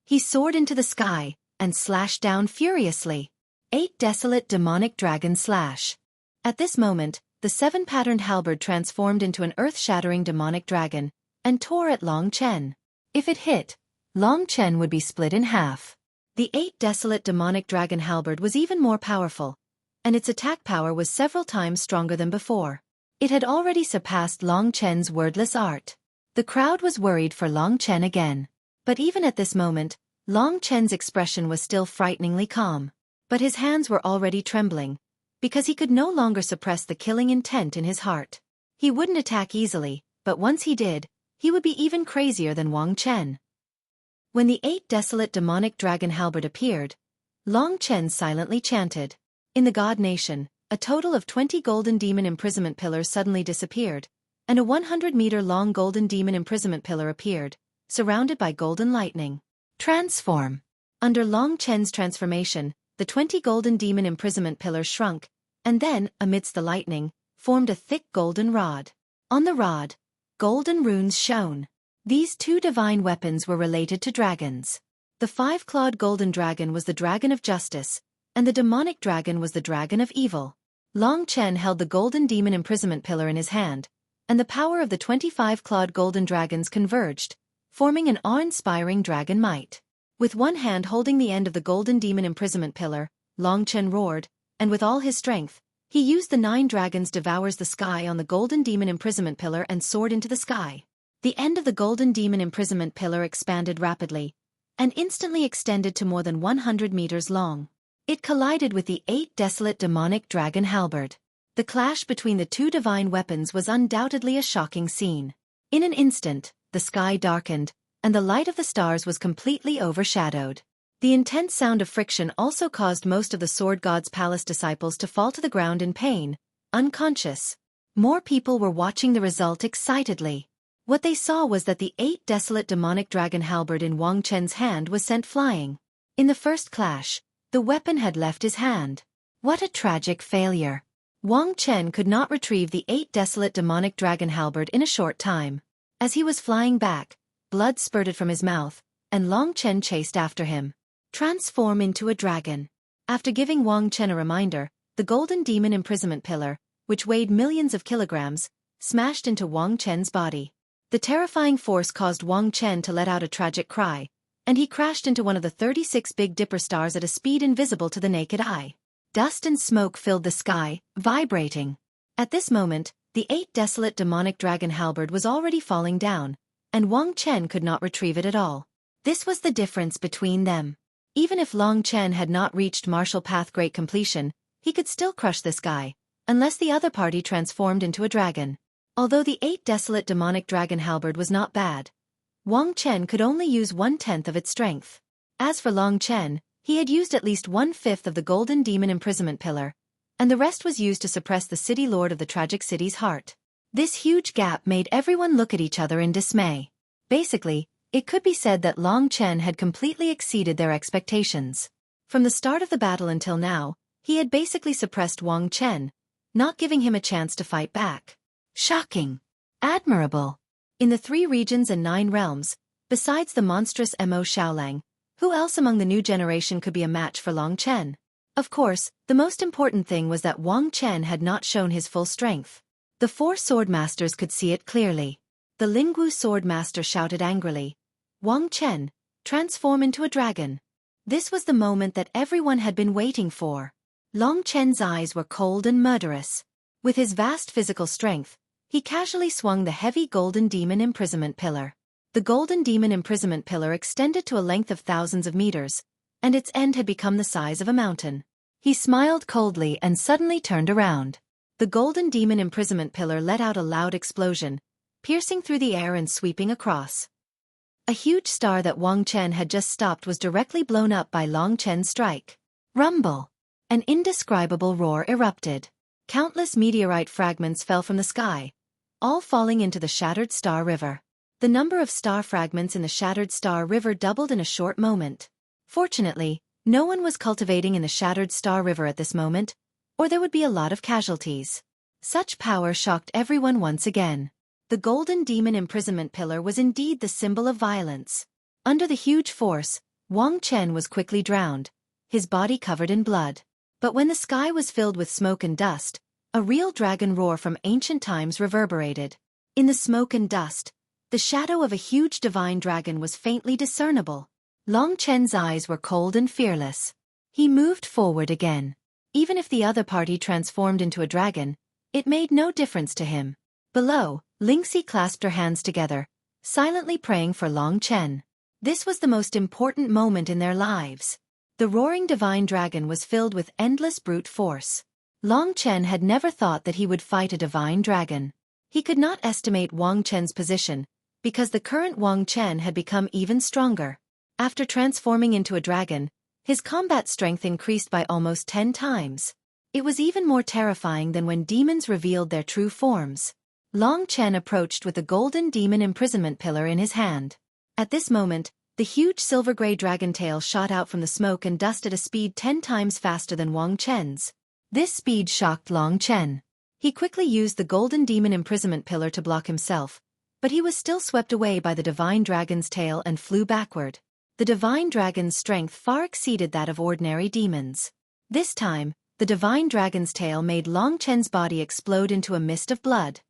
He soared into the sky, and slashed down furiously. 8 Desolate Demonic Dragon Slash. At this moment, the 7-patterned halberd transformed into an earth-shattering demonic dragon, and tore at Long Chen. If it hit, Long Chen would be split in half. The 8 Desolate Demonic Dragon Halberd was even more powerful, and its attack power was several times stronger than before. It had already surpassed Long Chen's wordless art. The crowd was worried for Long Chen again. But even at this moment, Long Chen's expression was still frighteningly calm. But his hands were already trembling, because he could no longer suppress the killing intent in his heart. He wouldn't attack easily, but once he did, he would be even crazier than Wang Chen. When the 8 Desolate Demonic Dragon Halberd appeared, Long Chen silently chanted. In the God Nation, a total of 20 Golden Demon Imprisonment Pillars suddenly disappeared, and a 100-meter-long Golden Demon Imprisonment Pillar appeared, surrounded by golden lightning. Transform. Under Long Chen's transformation, the 20 Golden Demon Imprisonment Pillars shrunk, and then, amidst the lightning, formed a thick golden rod. On the rod, golden runes shone. These 2 divine weapons were related to dragons. The 5-clawed golden dragon was the dragon of justice, and the demonic dragon was the dragon of evil. Long Chen held the Golden Demon Imprisonment Pillar in his hand, and the power of the 25-clawed golden dragons converged, forming an awe-inspiring dragon might. With one hand holding the end of the Golden Demon Imprisonment Pillar, Long Chen roared, and with all his strength, he used the 9 dragons devours the sky on the Golden Demon Imprisonment Pillar and soared into the sky. The end of the Golden Demon Imprisonment Pillar expanded rapidly, and instantly extended to more than 100 meters long. It collided with the 8 Desolate Demonic Dragon Halberd. The clash between the 2 divine weapons was undoubtedly a shocking scene. In an instant, the sky darkened, and the light of the stars was completely overshadowed. The intense sound of friction also caused most of the Sword God's Palace disciples to fall to the ground in pain, unconscious. More people were watching the result excitedly. What they saw was that the 8 Desolate Demonic Dragon Halberd in Wang Chen's hand was sent flying. In the first clash, the weapon had left his hand. What a tragic failure. Wang Chen could not retrieve the 8 Desolate Demonic Dragon Halberd in a short time. As he was flying back, blood spurted from his mouth, and Long Chen chased after him. Transform into a dragon. After giving Wang Chen a reminder, the Golden Demon Imprisonment Pillar, which weighed millions of kilograms, smashed into Wang Chen's body. The terrifying force caused Wang Chen to let out a tragic cry, and he crashed into one of the 36 Big Dipper stars at a speed invisible to the naked eye. Dust and smoke filled the sky, vibrating. At this moment, the 8 desolate demonic dragon halberd was already falling down, and Wang Chen could not retrieve it at all. This was the difference between them. Even if Long Chen had not reached martial path great completion, he could still crush this guy, unless the other party transformed into a dragon. Although the 8 desolate demonic dragon halberd was not bad, Wang Chen could only use 1/10 of its strength. As for Long Chen, he had used at least 1/5 of the golden demon imprisonment pillar, and the rest was used to suppress the city lord of the tragic city's heart. This huge gap made everyone look at each other in dismay. Basically, it could be said that Long Chen had completely exceeded their expectations. From the start of the battle until now, he had basically suppressed Wang Chen, not giving him a chance to fight back. Shocking. Admirable. In the 3 regions and 9 realms, besides the monstrous Mo Xiaolang, who else among the new generation could be a match for Long Chen? Of course, the most important thing was that Wang Chen had not shown his full strength. The 4 sword masters could see it clearly. The Lingwu sword master shouted angrily, "Wang Chen, transform into a dragon." This was the moment that everyone had been waiting for. Long Chen's eyes were cold and murderous. With his vast physical strength, he casually swung the heavy golden demon imprisonment pillar. The golden demon imprisonment pillar extended to a length of thousands of meters, and its end had become the size of a mountain. He smiled coldly and suddenly turned around. The golden demon imprisonment pillar let out a loud explosion, piercing through the air and sweeping across. A huge star that Wang Chen had just stopped was directly blown up by Long Chen's strike. Rumble! An indescribable roar erupted. Countless meteorite fragments fell from the sky, all falling into the shattered star river. The number of star fragments in the shattered star river doubled in a short moment. Fortunately, no one was cultivating in the shattered star river at this moment, or there would be a lot of casualties. Such power shocked everyone once again. The golden demon imprisonment pillar was indeed the symbol of violence. Under the huge force, Wang Chen was quickly drowned, his body covered in blood. But when the sky was filled with smoke and dust, a real dragon roar from ancient times reverberated. In the smoke and dust, the shadow of a huge divine dragon was faintly discernible. Long Chen's eyes were cold and fearless. He moved forward again. Even if the other party transformed into a dragon, it made no difference to him. Below, Lingxi clasped her hands together, silently praying for Long Chen. This was the most important moment in their lives. The roaring divine dragon was filled with endless brute force. Long Chen had never thought that he would fight a divine dragon. He could not estimate Wang Chen's position, because the current Wang Chen had become even stronger. After transforming into a dragon, his combat strength increased by almost 10 times. It was even more terrifying than when demons revealed their true forms. Long Chen approached with the golden demon imprisonment pillar in his hand. At this moment, the huge silver-gray dragon tail shot out from the smoke and dust at a speed 10 times faster than Wang Chen's. This speed shocked Long Chen. He quickly used the golden demon imprisonment pillar to block himself, but he was still swept away by the divine dragon's tail and flew backward. The divine dragon's strength far exceeded that of ordinary demons. This time, the divine dragon's tail made Long Chen's body explode into a mist of blood.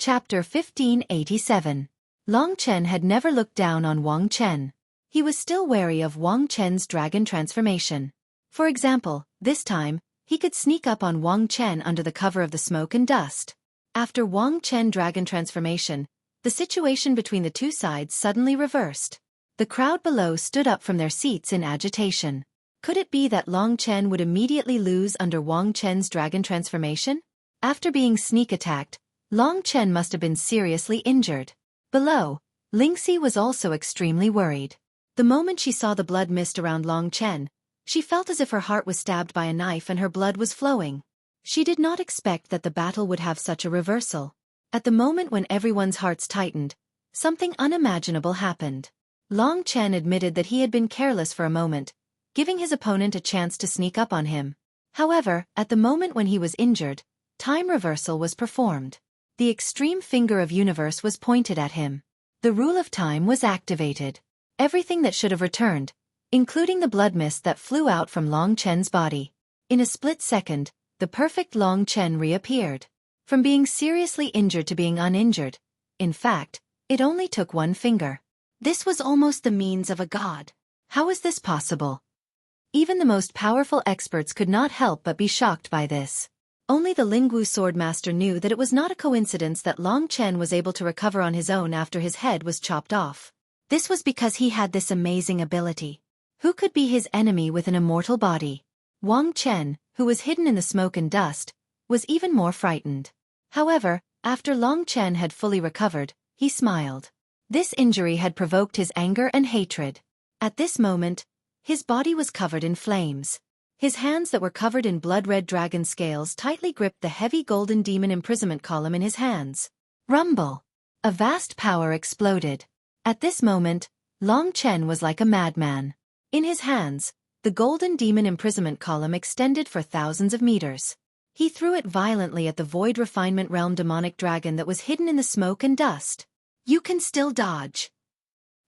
Chapter 1587. Long Chen had never looked down on Wang Chen. He was still wary of Wang Chen's dragon transformation. For example, this time, he could sneak up on Wang Chen under the cover of the smoke and dust. After Wang Chen dragon transformation, the situation between the two sides suddenly reversed. The crowd below stood up from their seats in agitation. Could it be that Long Chen would immediately lose under Wang Chen's dragon transformation? After being sneak attacked, Long Chen must have been seriously injured. Below, Lingxi was also extremely worried. The moment she saw the blood mist around Long Chen, she felt as if her heart was stabbed by a knife and her blood was flowing. She did not expect that the battle would have such a reversal. At the moment when everyone's hearts tightened, something unimaginable happened. Long Chen admitted that he had been careless for a moment, giving his opponent a chance to sneak up on him. However, at the moment when he was injured, time reversal was performed. The extreme finger of universe was pointed at him. The rule of time was activated. everything that should have returned, including the blood mist that flew out from Long Chen's body. In a split second, the perfect Long Chen reappeared. From being seriously injured to being uninjured. In fact, it only took one finger. This was almost the means of a god. How is this possible? Even the most powerful experts could not help but be shocked by this. Only the Lingwu swordmaster knew that it was not a coincidence that Long Chen was able to recover on his own after his head was chopped off. This was because he had this amazing ability. Who could be his enemy with an immortal body? Wang Chen, who was hidden in the smoke and dust, was even more frightened. However, after Long Chen had fully recovered, he smiled. This injury had provoked his anger and hatred. At this moment, his body was covered in flames. His hands that were covered in blood-red dragon scales tightly gripped the heavy golden demon imprisonment column in his hands. Rumble! A vast power exploded. At this moment, Long Chen was like a madman. In his hands, the golden demon imprisonment column extended for thousands of meters. He threw it violently at the Void Refinement Realm demonic dragon that was hidden in the smoke and dust. You can still dodge.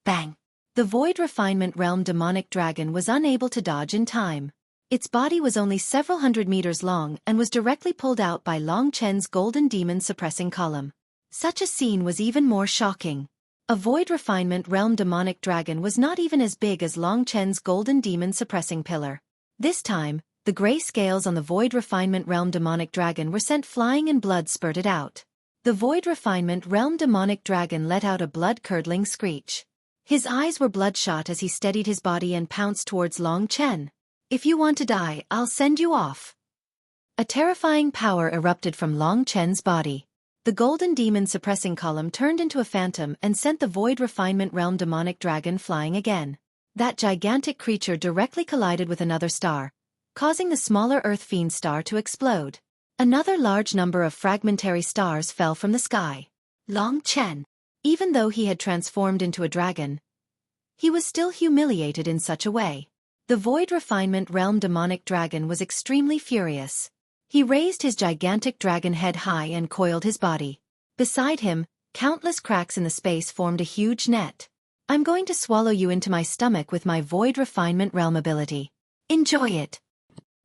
Bang! The Void Refinement Realm demonic dragon was unable to dodge in time. Its body was only several hundred meters long and was directly pulled out by Long Chen's golden demon suppressing column. Such a scene was even more shocking. A Void Refinement Realm demonic dragon was not even as big as Long Chen's golden demon suppressing pillar. This time, the gray scales on the Void Refinement Realm demonic dragon were sent flying and blood spurted out. The Void Refinement Realm demonic dragon let out a blood-curdling screech. His eyes were bloodshot as he steadied his body and pounced towards Long Chen. If you want to die, I'll send you off. A terrifying power erupted from Long Chen's body. The golden demon suppressing column turned into a phantom and sent the Void Refinement Realm demonic dragon flying again. That gigantic creature directly collided with another star, causing the smaller Earth Fiend star to explode. Another large number of fragmentary stars fell from the sky. Long Chen, even though he had transformed into a dragon, he was still humiliated in such a way. The Void Refinement Realm demonic dragon was extremely furious. He raised his gigantic dragon head high and coiled his body. Beside him, countless cracks in the space formed a huge net. I'm going to swallow you into my stomach with my Void Refinement Realm ability. Enjoy it.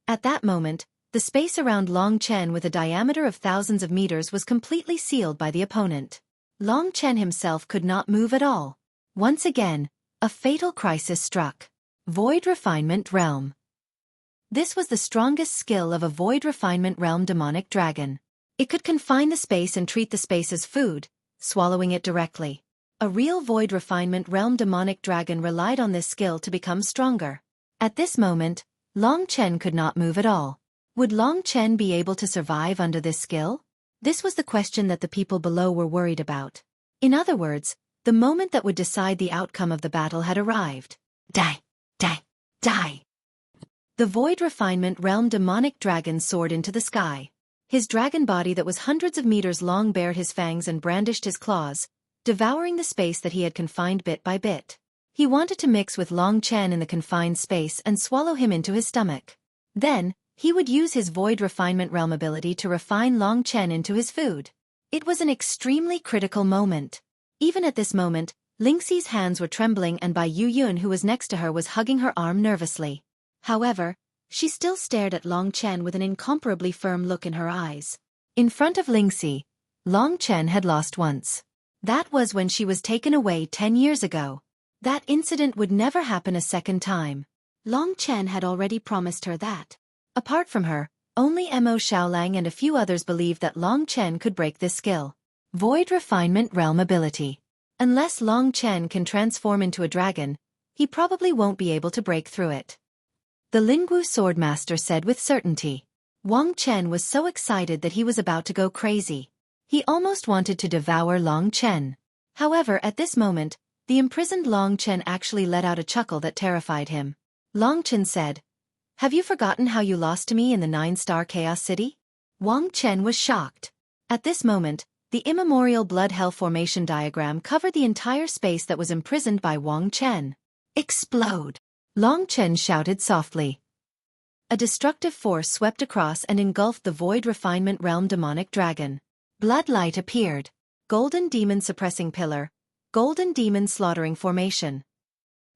At that moment, the space around Long Chen with a diameter of thousands of meters was completely sealed by the opponent. Long Chen himself could not move at all. Once again, a fatal crisis struck. Void Refinement Realm. This was the strongest skill of a Void Refinement Realm demonic dragon. It could confine the space and treat the space as food, swallowing it directly. A real Void Refinement Realm demonic dragon relied on this skill to become stronger. At this moment, Long Chen could not move at all. Would Long Chen be able to survive under this skill? This was the question that the people below were worried about. In other words, the moment that would decide the outcome of the battle had arrived. Die! Die! Die! The Void Refinement Realm demonic dragon soared into the sky. His dragon body that was hundreds of meters long bared his fangs and brandished his claws, devouring the space that he had confined bit by bit. He wanted to mix with Long Chen in the confined space and swallow him into his stomach. Then, he would use his Void Refinement Realm ability to refine Long Chen into his food. It was an extremely critical moment. Even at this moment, Lingxi's hands were trembling and Bai Yuyun who was next to her was hugging her arm nervously. However, she still stared at Long Chen with an incomparably firm look in her eyes. In front of Lingxi, Long Chen had lost once. That was when she was taken away 10 years ago. That incident would never happen a second time. Long Chen had already promised her that. Apart from her, only Mo Xiaolang and a few others believed that Long Chen could break this skill. Void Refinement Realm ability. Unless Long Chen can transform into a dragon, he probably won't be able to break through it. The Lingwu swordmaster said with certainty. Wang Chen was so excited that he was about to go crazy. He almost wanted to devour Long Chen. However, at this moment, the imprisoned Long Chen actually let out a chuckle that terrified him. Long Chen said, "Have you forgotten how you lost to me in the 9-star Chaos City?" Wang Chen was shocked. At this moment, the immemorial blood hell formation diagram covered the entire space that was imprisoned by Wang Chen. Explode! Long Chen shouted softly. A destructive force swept across and engulfed the Void Refinement Realm demonic dragon. Blood light appeared. Golden demon suppressing pillar. Golden demon slaughtering formation.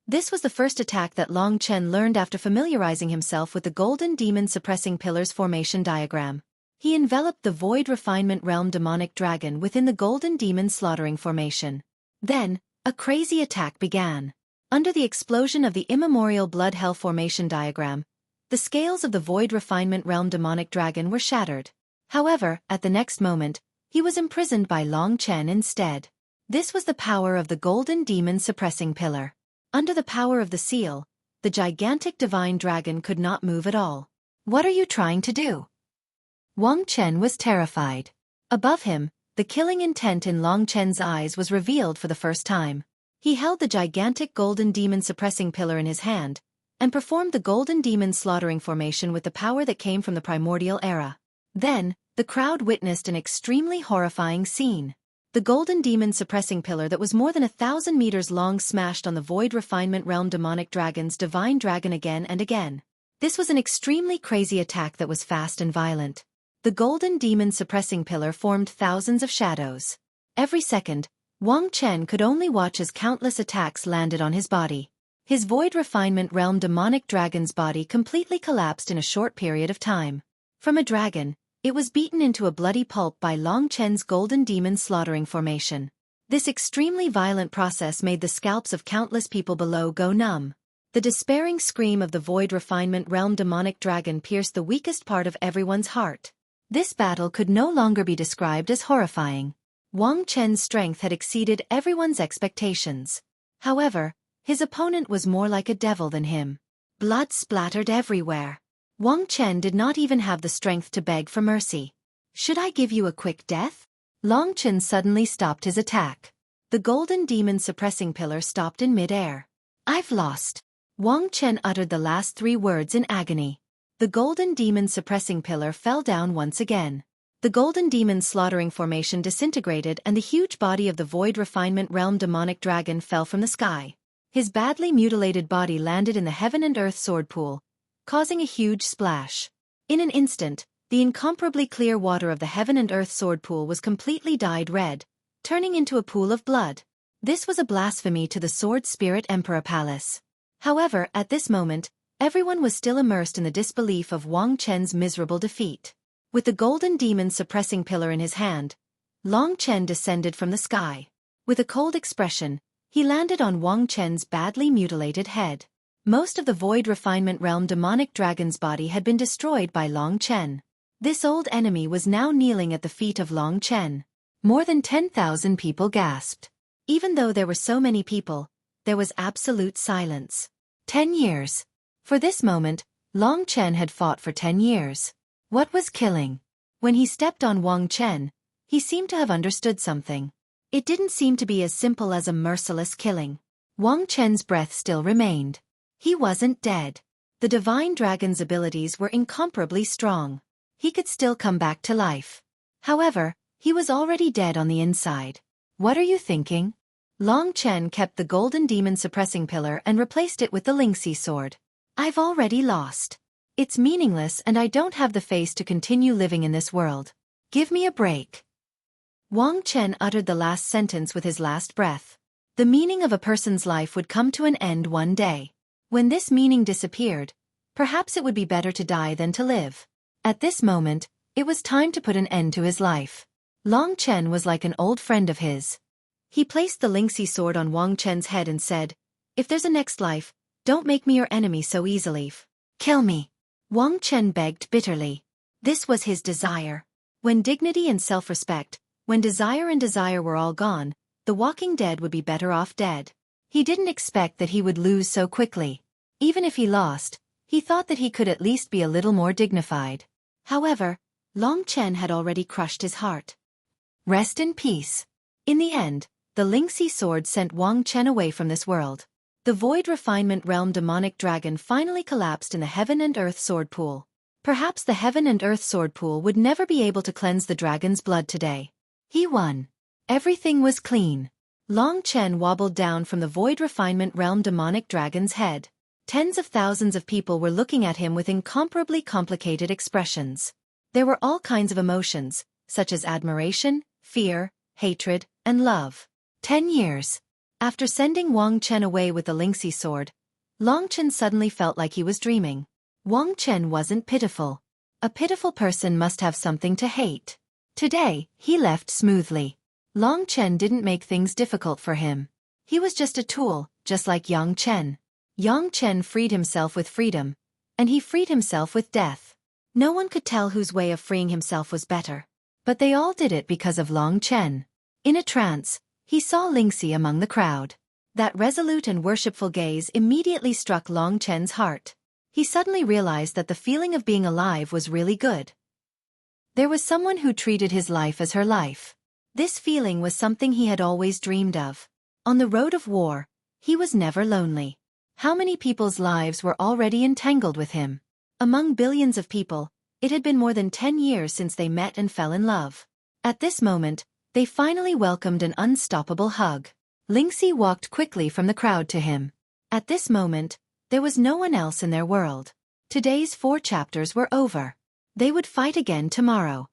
This was the first attack that Long Chen learned after familiarizing himself with the Golden Demon Suppressing Pillars formation diagram. He enveloped the Void Refinement Realm Demonic Dragon within the Golden Demon Slaughtering formation. Then, a crazy attack began. Under the explosion of the Immemorial Blood Hell formation diagram, the scales of the Void Refinement Realm Demonic Dragon were shattered. However, at the next moment, he was imprisoned by Long Chen instead. This was the power of the Golden Demon Suppressing Pillar. Under the power of the seal, the gigantic divine dragon could not move at all. "What are you trying to do?" Wang Chen was terrified. Above him, the killing intent in Long Chen's eyes was revealed for the first time. He held the gigantic Golden Demon Suppressing Pillar in his hand, and performed the Golden Demon Slaughtering formation with the power that came from the primordial era. Then, the crowd witnessed an extremely horrifying scene. The Golden Demon Suppressing Pillar that was more than 1,000 meters long smashed on the Void Refinement Realm Demonic Dragon's divine dragon again and again. This was an extremely crazy attack that was fast and violent. The Golden Demon Suppressing Pillar formed thousands of shadows. Every second, Wang Chen could only watch as countless attacks landed on his body. His Void Refinement Realm Demonic Dragon's body completely collapsed in a short period of time. From a dragon, it was beaten into a bloody pulp by Long Chen's Golden Demon Slaughtering formation. This extremely violent process made the scalps of countless people below go numb. The despairing scream of the Void Refinement Realm Demonic Dragon pierced the weakest part of everyone's heart. This battle could no longer be described as horrifying. Wang Chen's strength had exceeded everyone's expectations. However, his opponent was more like a devil than him. Blood splattered everywhere. Wang Chen did not even have the strength to beg for mercy. "Should I give you a quick death?" Long Chen suddenly stopped his attack. The Golden Demon Suppressing Pillar stopped in mid-air. "I've lost." Wang Chen uttered the last 3 words in agony. The Golden Demon Suppressing Pillar fell down once again. The Golden Demon Slaughtering formation disintegrated and the huge body of the Void Refinement Realm Demonic Dragon fell from the sky. His badly mutilated body landed in the Heaven and Earth Sword Pool, causing a huge splash. In an instant, the incomparably clear water of the Heaven and Earth Sword Pool was completely dyed red, turning into a pool of blood. This was a blasphemy to the Sword Spirit Emperor Palace. However, at this moment, everyone was still immersed in the disbelief of Wang Chen's miserable defeat. With the Golden Demon Suppressing Pillar in his hand, Long Chen descended from the sky. With a cold expression, he landed on Wang Chen's badly mutilated head. Most of the Void Refinement Realm Demonic Dragon's body had been destroyed by Long Chen. This old enemy was now kneeling at the feet of Long Chen. More than 10,000 people gasped. Even though there were so many people, there was absolute silence. 10 years. For this moment, Long Chen had fought for 10 years. What was killing? When he stepped on Wang Chen, he seemed to have understood something. It didn't seem to be as simple as a merciless killing. Wang Chen's breath still remained. He wasn't dead. The divine dragon's abilities were incomparably strong. He could still come back to life. However, he was already dead on the inside. "What are you thinking?" Long Chen kept the Golden Demon Suppressing Pillar and replaced it with the Lingxi sword. "I've already lost. It's meaningless and I don't have the face to continue living in this world. Give me a break." Wang Chen uttered the last sentence with his last breath. The meaning of a person's life would come to an end one day. When this meaning disappeared, perhaps it would be better to die than to live. At this moment, it was time to put an end to his life. Long Chen was like an old friend of his. He placed the Lingxi sword on Wang Chen's head and said, "If there's a next life, don't make me your enemy so easily. Kill me." Wang Chen begged bitterly. This was his desire. When dignity and self-respect, when desire and desire were all gone, the walking dead would be better off dead. He didn't expect that he would lose so quickly. Even if he lost, he thought that he could at least be a little more dignified. However, Long Chen had already crushed his heart. Rest in peace. In the end, the Lingxi sword sent Wang Chen away from this world. The Void Refinement Realm Demonic Dragon finally collapsed in the Heaven and Earth Sword Pool. Perhaps the Heaven and Earth Sword Pool would never be able to cleanse the dragon's blood today. He won. Everything was clean. Long Chen wobbled down from the Void Refinement Realm Demonic Dragon's head. Tens of thousands of people were looking at him with incomparably complicated expressions. There were all kinds of emotions, such as admiration, fear, hatred, and love. 10 years. After sending Wang Chen away with the Lingxi sword, Long Chen suddenly felt like he was dreaming. Wang Chen wasn't pitiful. A pitiful person must have something to hate. Today, he left smoothly. Long Chen didn't make things difficult for him. He was just a tool, just like Yang Chen. Yang Chen freed himself with freedom, and he freed himself with death. No one could tell whose way of freeing himself was better. But they all did it because of Long Chen. In a trance, he saw Lingxi among the crowd. That resolute and worshipful gaze immediately struck Long Chen's heart. He suddenly realized that the feeling of being alive was really good. There was someone who treated his life as her life. This feeling was something he had always dreamed of. On the road of war, he was never lonely. How many people's lives were already entangled with him? Among billions of people, it had been more than 10 years since they met and fell in love. At this moment, they finally welcomed an unstoppable hug. Lingxi walked quickly from the crowd to him. At this moment, there was no one else in their world. Today's 4 chapters were over. They would fight again tomorrow.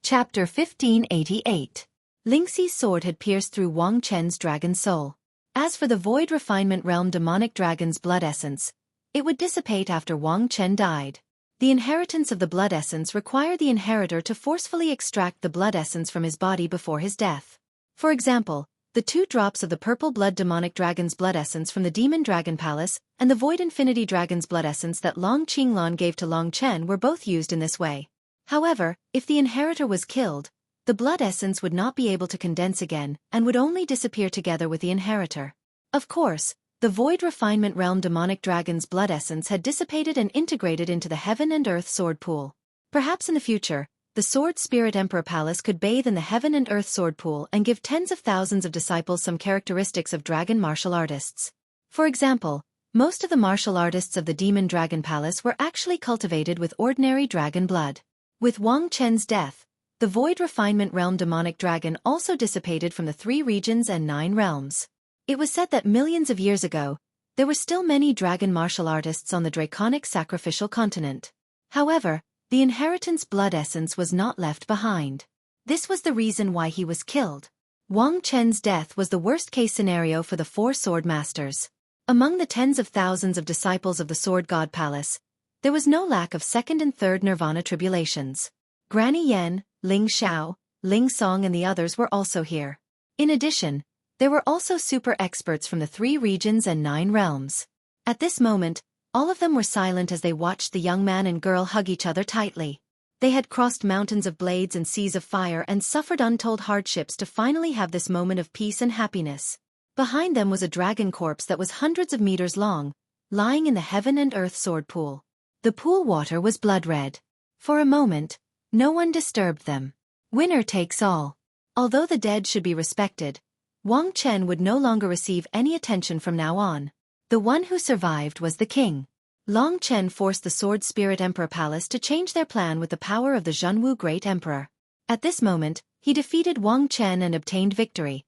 Chapter 1588. Lingxi's sword had pierced through Wang Chen's dragon soul. As for the Void Refinement Realm demonic dragon's blood essence, it would dissipate after Wang Chen died. The inheritance of the blood essence required the inheritor to forcefully extract the blood essence from his body before his death. For example, the 2 drops of the purple blood demonic dragon's blood essence from the Demon Dragon Palace and the Void Infinity Dragon's blood essence that Long Qinglan gave to Long Chen were both used in this way. However, if the inheritor was killed, the blood essence would not be able to condense again and would only disappear together with the inheritor. Of course, the Void Refinement Realm demonic dragon's blood essence had dissipated and integrated into the Heaven and Earth sword pool. Perhaps in the future, the Sword Spirit Emperor Palace could bathe in the Heaven and Earth sword pool and give tens of thousands of disciples some characteristics of dragon martial artists. For example, most of the martial artists of the Demon Dragon Palace were actually cultivated with ordinary dragon blood. With Wang Chen's death, the Void Refinement Realm demonic dragon also dissipated from the 3 regions and 9 realms. It was said that millions of years ago, there were still many dragon martial artists on the draconic sacrificial continent. However, the inheritance blood essence was not left behind. This was the reason why he was killed. Wang Chen's death was the worst-case scenario for the 4 sword masters. Among the tens of thousands of disciples of the Sword God Palace, there was no lack of 2nd and 3rd nirvana tribulations. Granny Yen, Ling Xiao, Ling Song and the others were also here. In addition, there were also super experts from the 3 regions and 9 realms. At this moment, all of them were silent as they watched the young man and girl hug each other tightly. They had crossed mountains of blades and seas of fire and suffered untold hardships to finally have this moment of peace and happiness. Behind them was a dragon corpse that was hundreds of meters long, lying in the Heaven and Earth sword pool. The pool water was blood red. For a moment, no one disturbed them. Winner takes all. Although the dead should be respected, Wang Chen would no longer receive any attention from now on. The one who survived was the king. Long Chen forced the Sword Spirit Emperor Palace to change their plan with the power of the Zhenwu Great Emperor. At this moment, he defeated Wang Chen and obtained victory,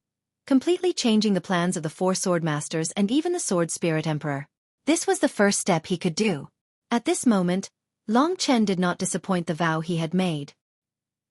completely changing the plans of the 4 sword masters and even the Sword Spirit Emperor. This was the first step he could do. At this moment, Long Chen did not disappoint the vow he had made.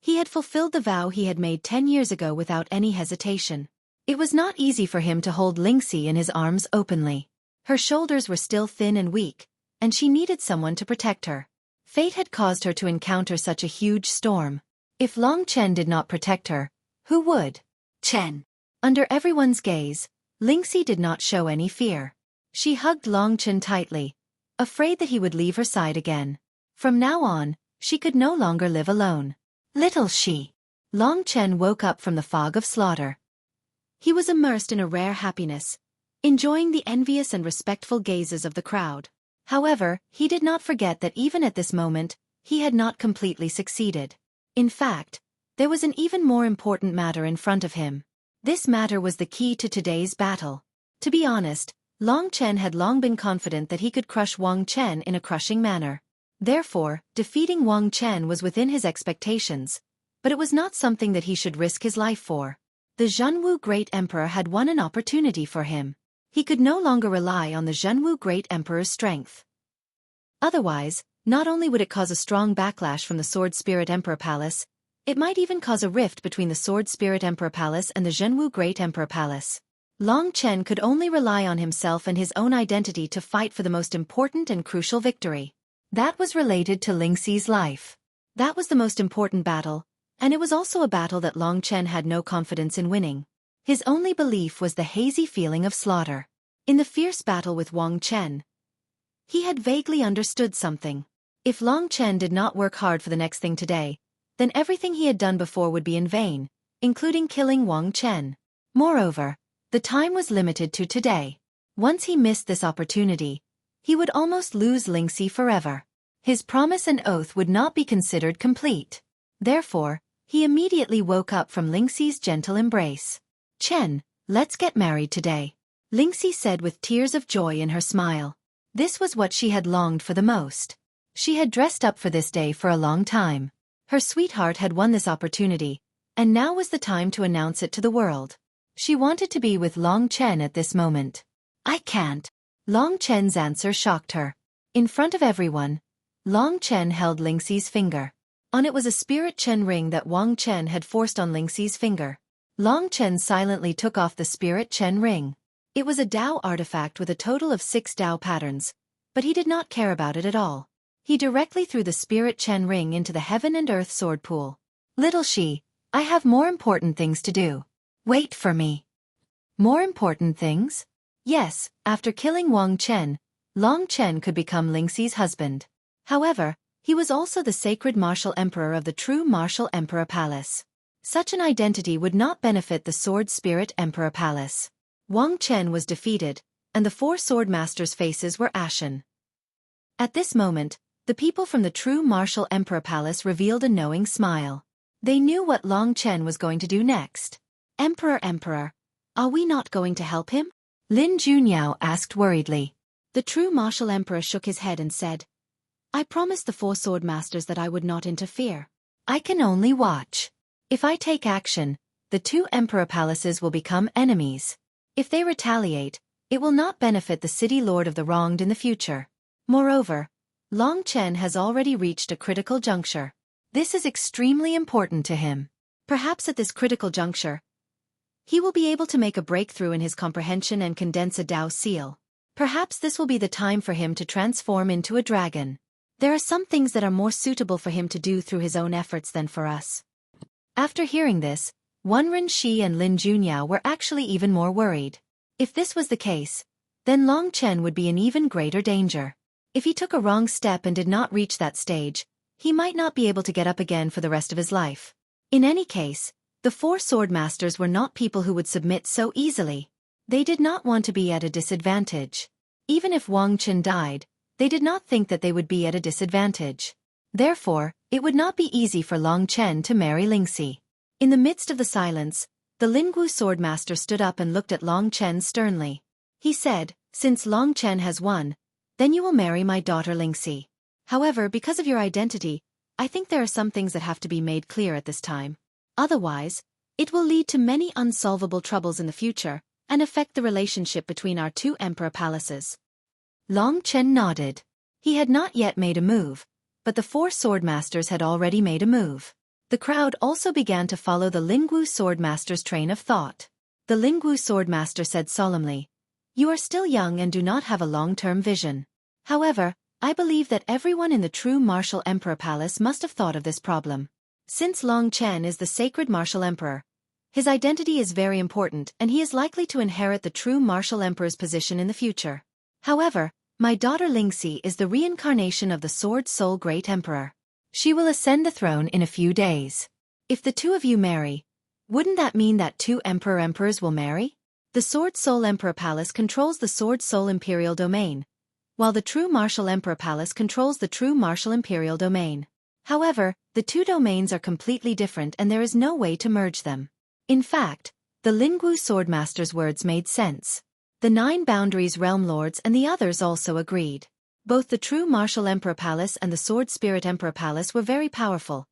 He had fulfilled the vow he had made 10 years ago without any hesitation. It was not easy for him to hold Lingxi in his arms openly. Her shoulders were still thin and weak, and she needed someone to protect her. Fate had caused her to encounter such a huge storm. If Long Chen did not protect her, who would? Chen. Under everyone's gaze, Lingxi did not show any fear. She hugged Long Chen tightly, afraid that he would leave her side again. From now on, she could no longer live alone. Little she. Long Chen woke up from the fog of slaughter. He was immersed in a rare happiness, enjoying the envious and respectful gazes of the crowd. However, he did not forget that even at this moment, he had not completely succeeded. In fact, there was an even more important matter in front of him. This matter was the key to today's battle. To be honest, Long Chen had long been confident that he could crush Wang Chen in a crushing manner. Therefore, defeating Wang Chen was within his expectations, but it was not something that he should risk his life for. The Zhenwu Great Emperor had won an opportunity for him. He could no longer rely on the Zhenwu Great Emperor's strength. Otherwise, Not only would it cause a strong backlash from the Sword Spirit Emperor Palace, it might even cause a rift between the Sword Spirit Emperor Palace and the Zhenwu Great Emperor Palace. Long Chen could only rely on himself and his own identity to fight for the most important and crucial victory. That was related to Lingxi's life. That was the most important battle, and it was also a battle that Long Chen had no confidence in winning. His only belief was the hazy feeling of slaughter. In the fierce battle with Wang Chen, he had vaguely understood something. If Long Chen did not work hard for the next thing today, then everything he had done before would be in vain, including killing Wang Chen. Moreover, the time was limited to today. Once he missed this opportunity, he would almost lose Lingxi forever. His promise and oath would not be considered complete. Therefore, he immediately woke up from Lingxi's gentle embrace. "Chen, let's get married today," Lingxi said with tears of joy in her smile. This was what she had longed for the most. She had dressed up for this day for a long time. Her sweetheart had won this opportunity, and now was the time to announce it to the world. She wanted to be with Long Chen at this moment. "I can't." Long Chen's answer shocked her. In front of everyone, Long Chen held Lingxi's finger. On it was a Spirit Chen ring that Wang Chen had forced on Lingxi's finger. Long Chen silently took off the Spirit Chen ring. It was a Dao artifact with a total of 6 Dao patterns, but he did not care about it at all. He directly threw the Spirit Chen ring into the Heaven and Earth sword pool. "Little Shi, I have more important things to do. Wait for me." More important things? Yes, after killing Wang Chen, Long Chen could become Lingxi's husband. However, he was also the sacred martial emperor of the true martial emperor palace. Such an identity would not benefit the Sword Spirit Emperor Palace. Wang Chen was defeated, and the 4 sword masters' faces were ashen. At this moment, the people from the true martial emperor palace revealed a knowing smile. They knew what Long Chen was going to do next. Emperor, are we not going to help him?" Lin Junyao asked worriedly. The true martial emperor shook his head and said, "I promised the 4 sword masters that I would not interfere. I can only watch. If I take action, the 2 emperor palaces will become enemies. If they retaliate, it will not benefit the city lord of the wronged in the future. Moreover, Long Chen has already reached a critical juncture. This is extremely important to him. Perhaps at this critical juncture, he will be able to make a breakthrough in his comprehension and condense a Dao seal. Perhaps this will be the time for him to transform into a dragon. There are some things that are more suitable for him to do through his own efforts than for us." After hearing this, Wenren Shi and Lin Junyao were actually even more worried. If this was the case, then Long Chen would be in even greater danger. If he took a wrong step and did not reach that stage, he might not be able to get up again for the rest of his life. In any case, the 4 sword masters were not people who would submit so easily. They did not want to be at a disadvantage. Even if Wang Chen died, they did not think that they would be at a disadvantage. Therefore, it would not be easy for Long Chen to marry Lingxi. In the midst of the silence, the Lingwu sword master stood up and looked at Long Chen sternly. He said, "Since Long Chen has won, then you will marry my daughter Lingxi. However, because of your identity, I think there are some things that have to be made clear at this time. Otherwise, it will lead to many unsolvable troubles in the future and affect the relationship between our 2 emperor palaces." Long Chen nodded. He had not yet made a move, but the 4 sword masters had already made a move. The crowd also began to follow the Lingwu sword master's train of thought. The Lingwu sword master said solemnly, "You are still young and do not have a long-term vision. However, I believe that everyone in the true martial emperor palace must have thought of this problem. Since Long Chen is the sacred martial emperor, his identity is very important and he is likely to inherit the true martial emperor's position in the future. However, my daughter Lingxi is the reincarnation of the Sword Soul Great Emperor. She will ascend the throne in a few days. If the 2 of you marry, wouldn't that mean that 2 emperors will marry? The Sword Soul Emperor Palace controls the Sword Soul Imperial Domain, while the True Martial Emperor Palace controls the True Martial Imperial Domain. However, the 2 domains are completely different and there is no way to merge them." In fact, the Lingwu Swordmaster's words made sense. The 9 Boundaries Realm Lords and the others also agreed. Both the True Martial Emperor Palace and the Sword Spirit Emperor Palace were very powerful,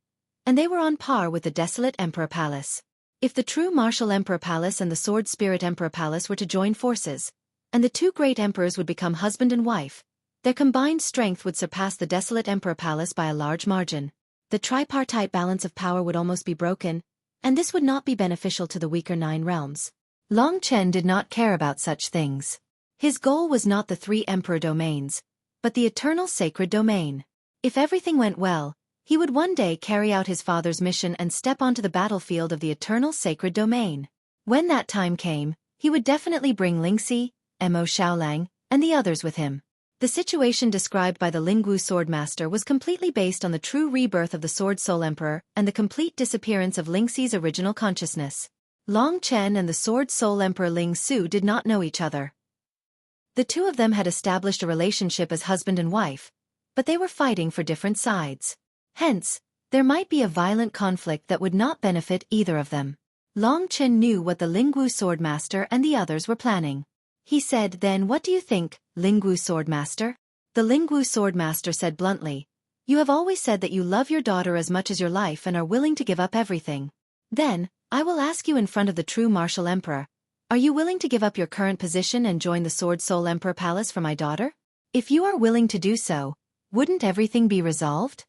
and they were on par with the Desolate Emperor Palace. If the True Martial Emperor Palace and the Sword Spirit Emperor Palace were to join forces, and the 2 great emperors would become husband and wife, Their combined strength would surpass the desolate Emperor Palace by a large margin. The tripartite balance of power would almost be broken, and this would not be beneficial to the weaker 9 realms. Long Chen did not care about such things. His goal was not the 3 emperor domains, but the eternal sacred domain. If everything went well, he would one day carry out his father's mission and step onto the battlefield of the eternal sacred domain. When that time came, he would definitely bring Lingxi, Mo Xiaolang, and the others with him. The situation described by the Lingwu Swordmaster was completely based on the true rebirth of the Sword Soul Emperor and the complete disappearance of Lingxi's original consciousness. Long Chen and the Sword Soul Emperor Ling Su did not know each other. The two of them had established a relationship as husband and wife, but they were fighting for different sides. Hence, there might be a violent conflict that would not benefit either of them. Long Chen knew what the Lingwu Swordmaster and the others were planning. He said, "Then what do you think, Lingwu Swordmaster?" The Lingwu Swordmaster said bluntly, "You have always said that you love your daughter as much as your life and are willing to give up everything. Then, I will ask you in front of the true martial emperor, are you willing to give up your current position and join the Sword Soul Emperor Palace for my daughter? If you are willing to do so, wouldn't everything be resolved?"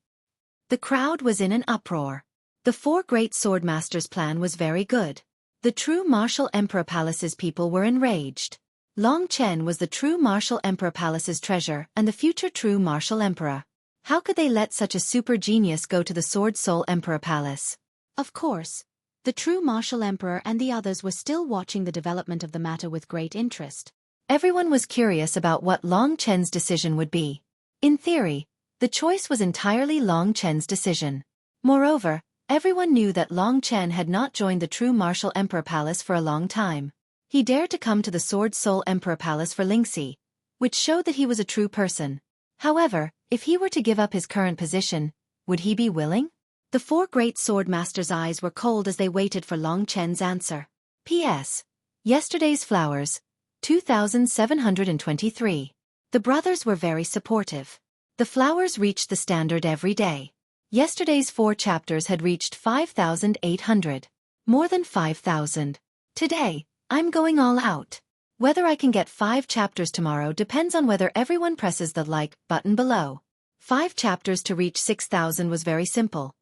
The crowd was in an uproar. The 4 great swordmasters' plan was very good. The true martial emperor palace's people were enraged. Long Chen was the true martial emperor palace's treasure and the future true martial emperor. How could they let such a super genius go to the Sword Soul Emperor Palace? Of course, the true martial emperor and the others were still watching the development of the matter with great interest. Everyone was curious about what Long Chen's decision would be. In theory, the choice was entirely Long Chen's decision. Moreover, everyone knew that Long Chen had not joined the true martial emperor palace for a long time. He dared to come to the Sword Soul Emperor Palace for Lingxi, which showed that he was a true person. However, if he were to give up his current position, would he be willing? The 4 great sword masters' eyes were cold as they waited for Long Chen's answer. P.S. Yesterday's flowers, 2723. The brothers were very supportive. The flowers reached the standard every day. Yesterday's 4 chapters had reached 5,800. More than 5,000. Today, I'm going all out. Whether I can get 5 chapters tomorrow depends on whether everyone presses the like button below. 5 chapters to reach 6,000 was very simple.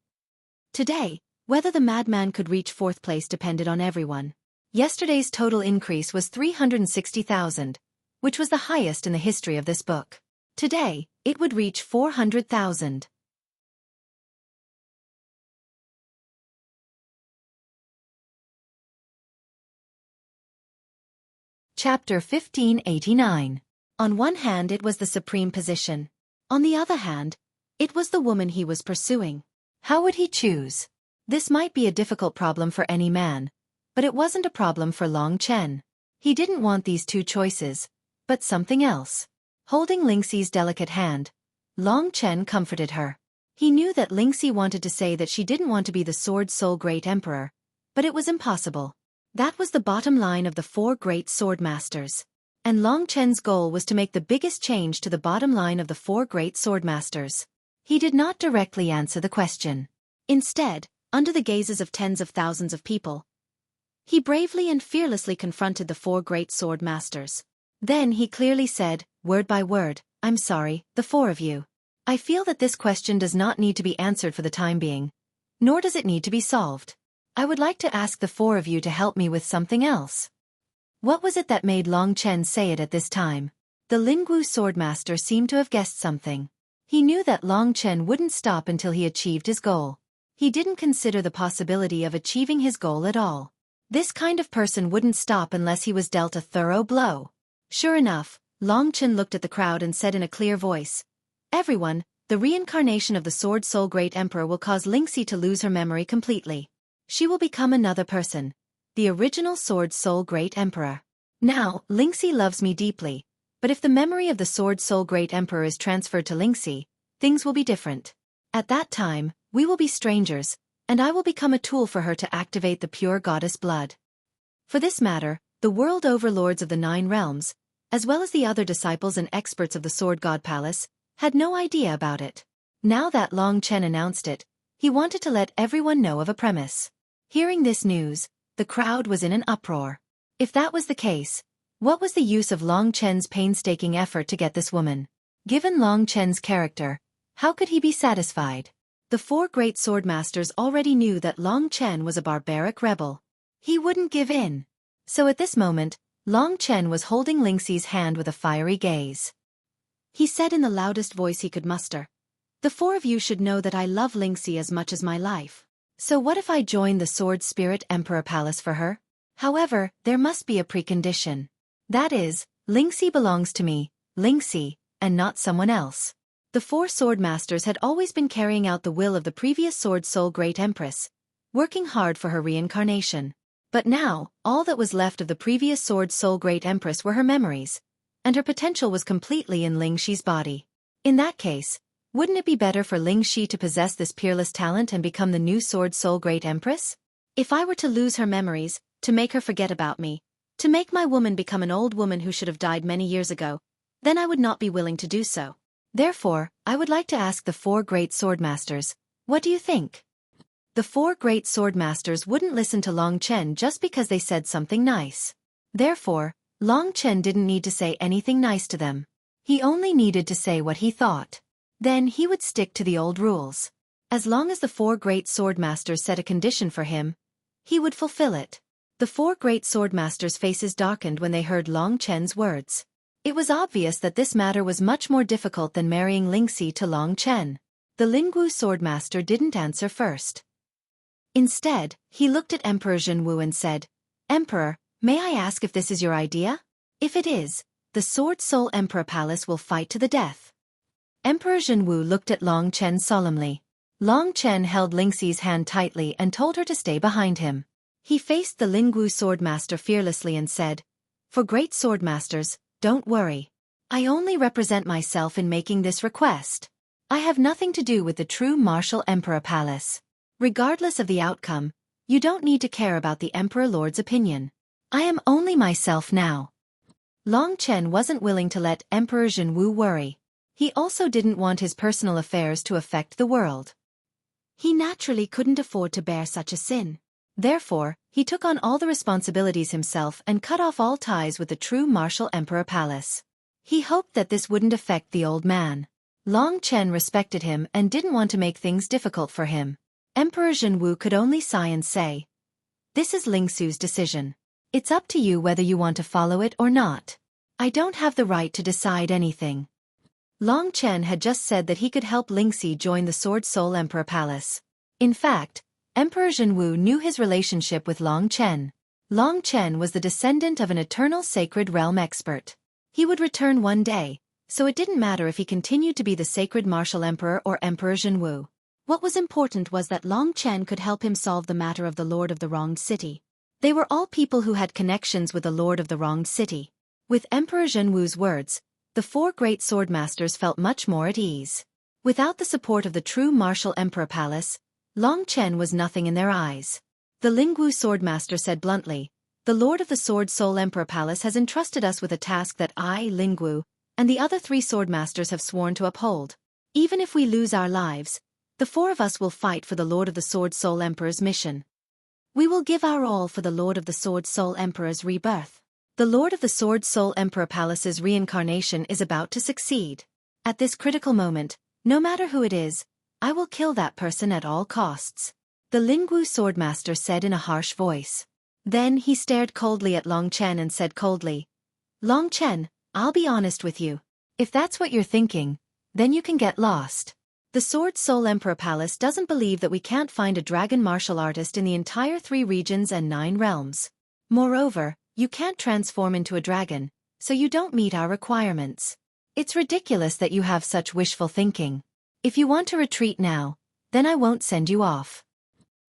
Today, whether the madman could reach 4th place depended on everyone. Yesterday's total increase was 360,000, which was the highest in the history of this book. Today, it would reach 400,000. Chapter 1589. On one hand it was the supreme position. On the other hand, it was the woman he was pursuing. How would he choose? This might be a difficult problem for any man, but it wasn't a problem for Long Chen. He didn't want these 2 choices, but something else. Holding Lingxi's delicate hand, Long Chen comforted her. He knew that Lingxi wanted to say that she didn't want to be the Sword Soul Great Emperor, but it was impossible. That was the bottom line of the 4 great sword masters. And Long Chen's goal was to make the biggest change to the bottom line of the 4 great sword masters. He did not directly answer the question. Instead, under the gazes of tens of thousands of people, he bravely and fearlessly confronted the 4 great sword masters. Then he clearly said, word by word, "I'm sorry, the 4 of you. I feel that this question does not need to be answered for the time being, nor does it need to be solved. I would like to ask the 4 of you to help me with something else." What was it that made Long Chen say it at this time? The Lingwu Swordmaster seemed to have guessed something. He knew that Long Chen wouldn't stop until he achieved his goal. He didn't consider the possibility of achieving his goal at all. This kind of person wouldn't stop unless he was dealt a thorough blow. Sure enough, Long Chen looked at the crowd and said in a clear voice, "Everyone, the reincarnation of the Sword Soul Great Emperor will cause Lingxi to lose her memory completely. She will become another person, the original Sword Soul Great Emperor. Now, Lingxi loves me deeply, but if the memory of the Sword Soul Great Emperor is transferred to Lingxi, things will be different. At that time, we will be strangers, and I will become a tool for her to activate the pure goddess blood." For this matter, the world overlords of the 9 realms, as well as the other disciples and experts of the Sword God Palace, had no idea about it. Now that Long Chen announced it, he wanted to let everyone know of a premise. Hearing this news, the crowd was in an uproar. If that was the case, what was the use of Long Chen's painstaking effort to get this woman? Given Long Chen's character, how could he be satisfied? The four great swordmasters already knew that Long Chen was a barbaric rebel. He wouldn't give in. So at this moment, Long Chen was holding Lingxi's hand with a fiery gaze. He said in the loudest voice he could muster, "The four of you should know that I love Lingxi as much as my life. So what if I join the Sword Spirit Emperor Palace for her? However, there must be a precondition. That is, Lingxi belongs to me, Lingxi, and not someone else." The four swordmasters had always been carrying out the will of the previous Sword Soul Great Empress, working hard for her reincarnation. But now, all that was left of the previous Sword Soul Great Empress were her memories, and her potential was completely in Lingxi's body. In that case, wouldn't it be better for Lingxi to possess this peerless talent and become the new Sword Soul Great Empress? If I were to lose her memories, to make her forget about me, to make my woman become an old woman who should have died many years ago, then I would not be willing to do so. Therefore, I would like to ask the four great swordmasters, what do you think? The four great swordmasters wouldn't listen to Long Chen just because they said something nice. Therefore, Long Chen didn't need to say anything nice to them. He only needed to say what he thought. Then he would stick to the old rules. As long as the four great swordmasters set a condition for him, he would fulfill it. The four great swordmasters' faces darkened when they heard Long Chen's words. It was obvious that this matter was much more difficult than marrying Lingxi to Long Chen. The Lingwu swordmaster didn't answer first. Instead, he looked at Emperor Zhenwu and said, "Emperor, may I ask if this is your idea? If it is, the Sword Soul Emperor Palace will fight to the death." Emperor Zhenwu looked at Long Chen solemnly. Long Chen held Lingxi's hand tightly and told her to stay behind him. He faced the Lingwu swordmaster fearlessly and said, "For great swordmasters, don't worry. I only represent myself in making this request. I have nothing to do with the true martial Emperor Palace. Regardless of the outcome, you don't need to care about the Emperor Lord's opinion. I am only myself now." Long Chen wasn't willing to let Emperor Zhenwu worry. He also didn't want his personal affairs to affect the world. He naturally couldn't afford to bear such a sin. Therefore, he took on all the responsibilities himself and cut off all ties with the true martial Emperor Palace. He hoped that this wouldn't affect the old man. Long Chen respected him and didn't want to make things difficult for him. Emperor Zhenwu could only sigh and say, "This is Lingxu's decision. It's up to you whether you want to follow it or not. I don't have the right to decide anything." Long Chen had just said that he could help Lingxi join the Sword Soul Emperor Palace. In fact, Emperor Zhenwu knew his relationship with Long Chen. Long Chen was the descendant of an eternal sacred realm expert. He would return one day, so it didn't matter if he continued to be the sacred martial emperor or Emperor Zhenwu. What was important was that Long Chen could help him solve the matter of the Lord of the Wronged City. They were all people who had connections with the Lord of the Wronged City. With Emperor Zhenwu's words, the four great swordmasters felt much more at ease. Without the support of the true martial Emperor Palace, Long Chen was nothing in their eyes. The Lingwu swordmaster said bluntly, "The Lord of the Sword Soul Emperor Palace has entrusted us with a task that I, Lingwu, and the other three swordmasters have sworn to uphold. Even if we lose our lives, the four of us will fight for the Lord of the Sword Soul Emperor's mission. We will give our all for the Lord of the Sword Soul Emperor's rebirth. The Lord of the Sword Soul Emperor Palace's reincarnation is about to succeed. At this critical moment, no matter who it is, I will kill that person at all costs," the Lingwu swordmaster said in a harsh voice. Then he stared coldly at Long Chen and said coldly, "Long Chen, I'll be honest with you. If that's what you're thinking, then you can get lost. The Sword Soul Emperor Palace doesn't believe that we can't find a dragon martial artist in the entire 3 regions and 9 realms. Moreover, you can't transform into a dragon, so you don't meet our requirements. It's ridiculous that you have such wishful thinking. If you want to retreat now, then I won't send you off."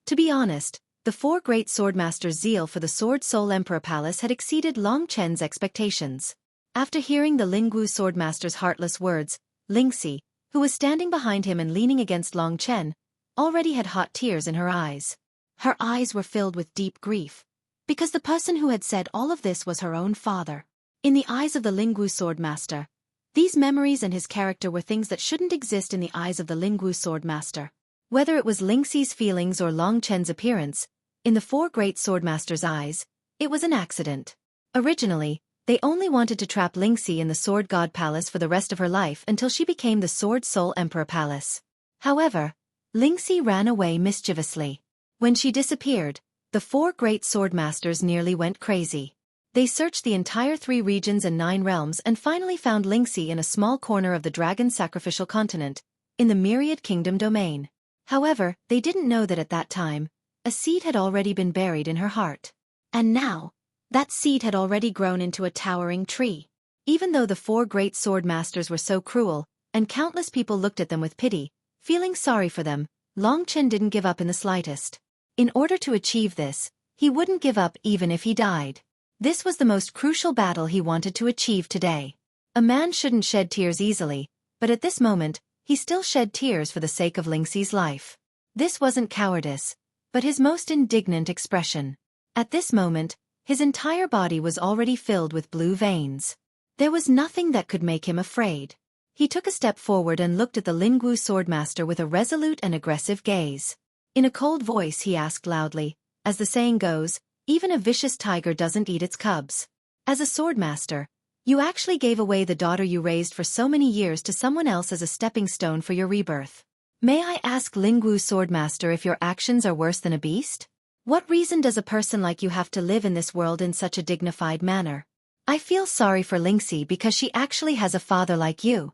To be honest, the 4 great swordmasters' zeal for the Sword Soul Emperor Palace had exceeded Long Chen's expectations. After hearing the Lingwu swordmaster's heartless words, Lingxi, who was standing behind him and leaning against Long Chen, already had hot tears in her eyes. Her eyes were filled with deep grief, because the person who had said all of this was her own father. In the eyes of the Lingwu swordmaster, these memories and his character were things that shouldn't exist in the eyes of the Lingwu swordmaster. Whether it was Lingxi's feelings or Long Chen's appearance, in the 4 great swordmasters' eyes, it was an accident. Originally, They only wanted to trap Lingxi in the Sword God Palace for the rest of her life until she became the Sword Soul Emperor Palace. However, Lingxi ran away mischievously. When she disappeared, the 4 great sword masters nearly went crazy. They searched the entire 3 regions and 9 realms and finally found Lingxi in a small corner of the dragon sacrificial continent, in the Myriad Kingdom domain. However, they didn't know that at that time, a seed had already been buried in her heart. And now, that seed had already grown into a towering tree. Even though the 4 great sword masters were so cruel, and countless people looked at them with pity, feeling sorry for them, Long Chen didn't give up in the slightest. In order to achieve this, he wouldn't give up even if he died. This was the most crucial battle he wanted to achieve today. A man shouldn't shed tears easily, but at this moment, he still shed tears for the sake of Lingxi's life. This wasn't cowardice, but his most indignant expression. At this moment, his entire body was already filled with blue veins. There was nothing that could make him afraid. He took a step forward and looked at the Lingwu swordmaster with a resolute and aggressive gaze. In a cold voice he asked loudly, as the saying goes, even a vicious tiger doesn't eat its cubs. As a swordmaster, you actually gave away the daughter you raised for so many years to someone else as a stepping stone for your rebirth. May I ask Lingwu swordmaster if your actions are worse than a beast? What reason does a person like you have to live in this world in such a dignified manner? I feel sorry for Lingxi because she actually has a father like you.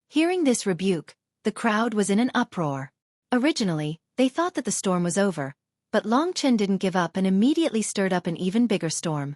Hearing this rebuke, the crowd was in an uproar. Originally, they thought that the storm was over, but Long Chen didn't give up and immediately stirred up an even bigger storm.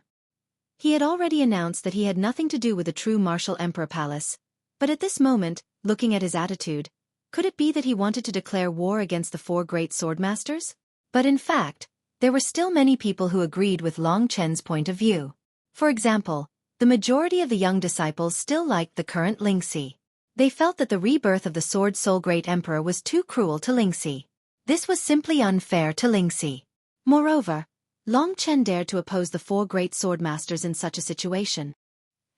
He had already announced that he had nothing to do with the true martial emperor palace, but at this moment, looking at his attitude, could it be that he wanted to declare war against the 4 great swordmasters? But in fact, there were still many people who agreed with Long Chen's point of view. For example, the majority of the young disciples still liked the current Lingxi. They felt that the rebirth of the Sword Soul Great Emperor was too cruel to Lingxi. This was simply unfair to Lingxi. Moreover, Long Chen dared to oppose the 4 great swordmasters in such a situation.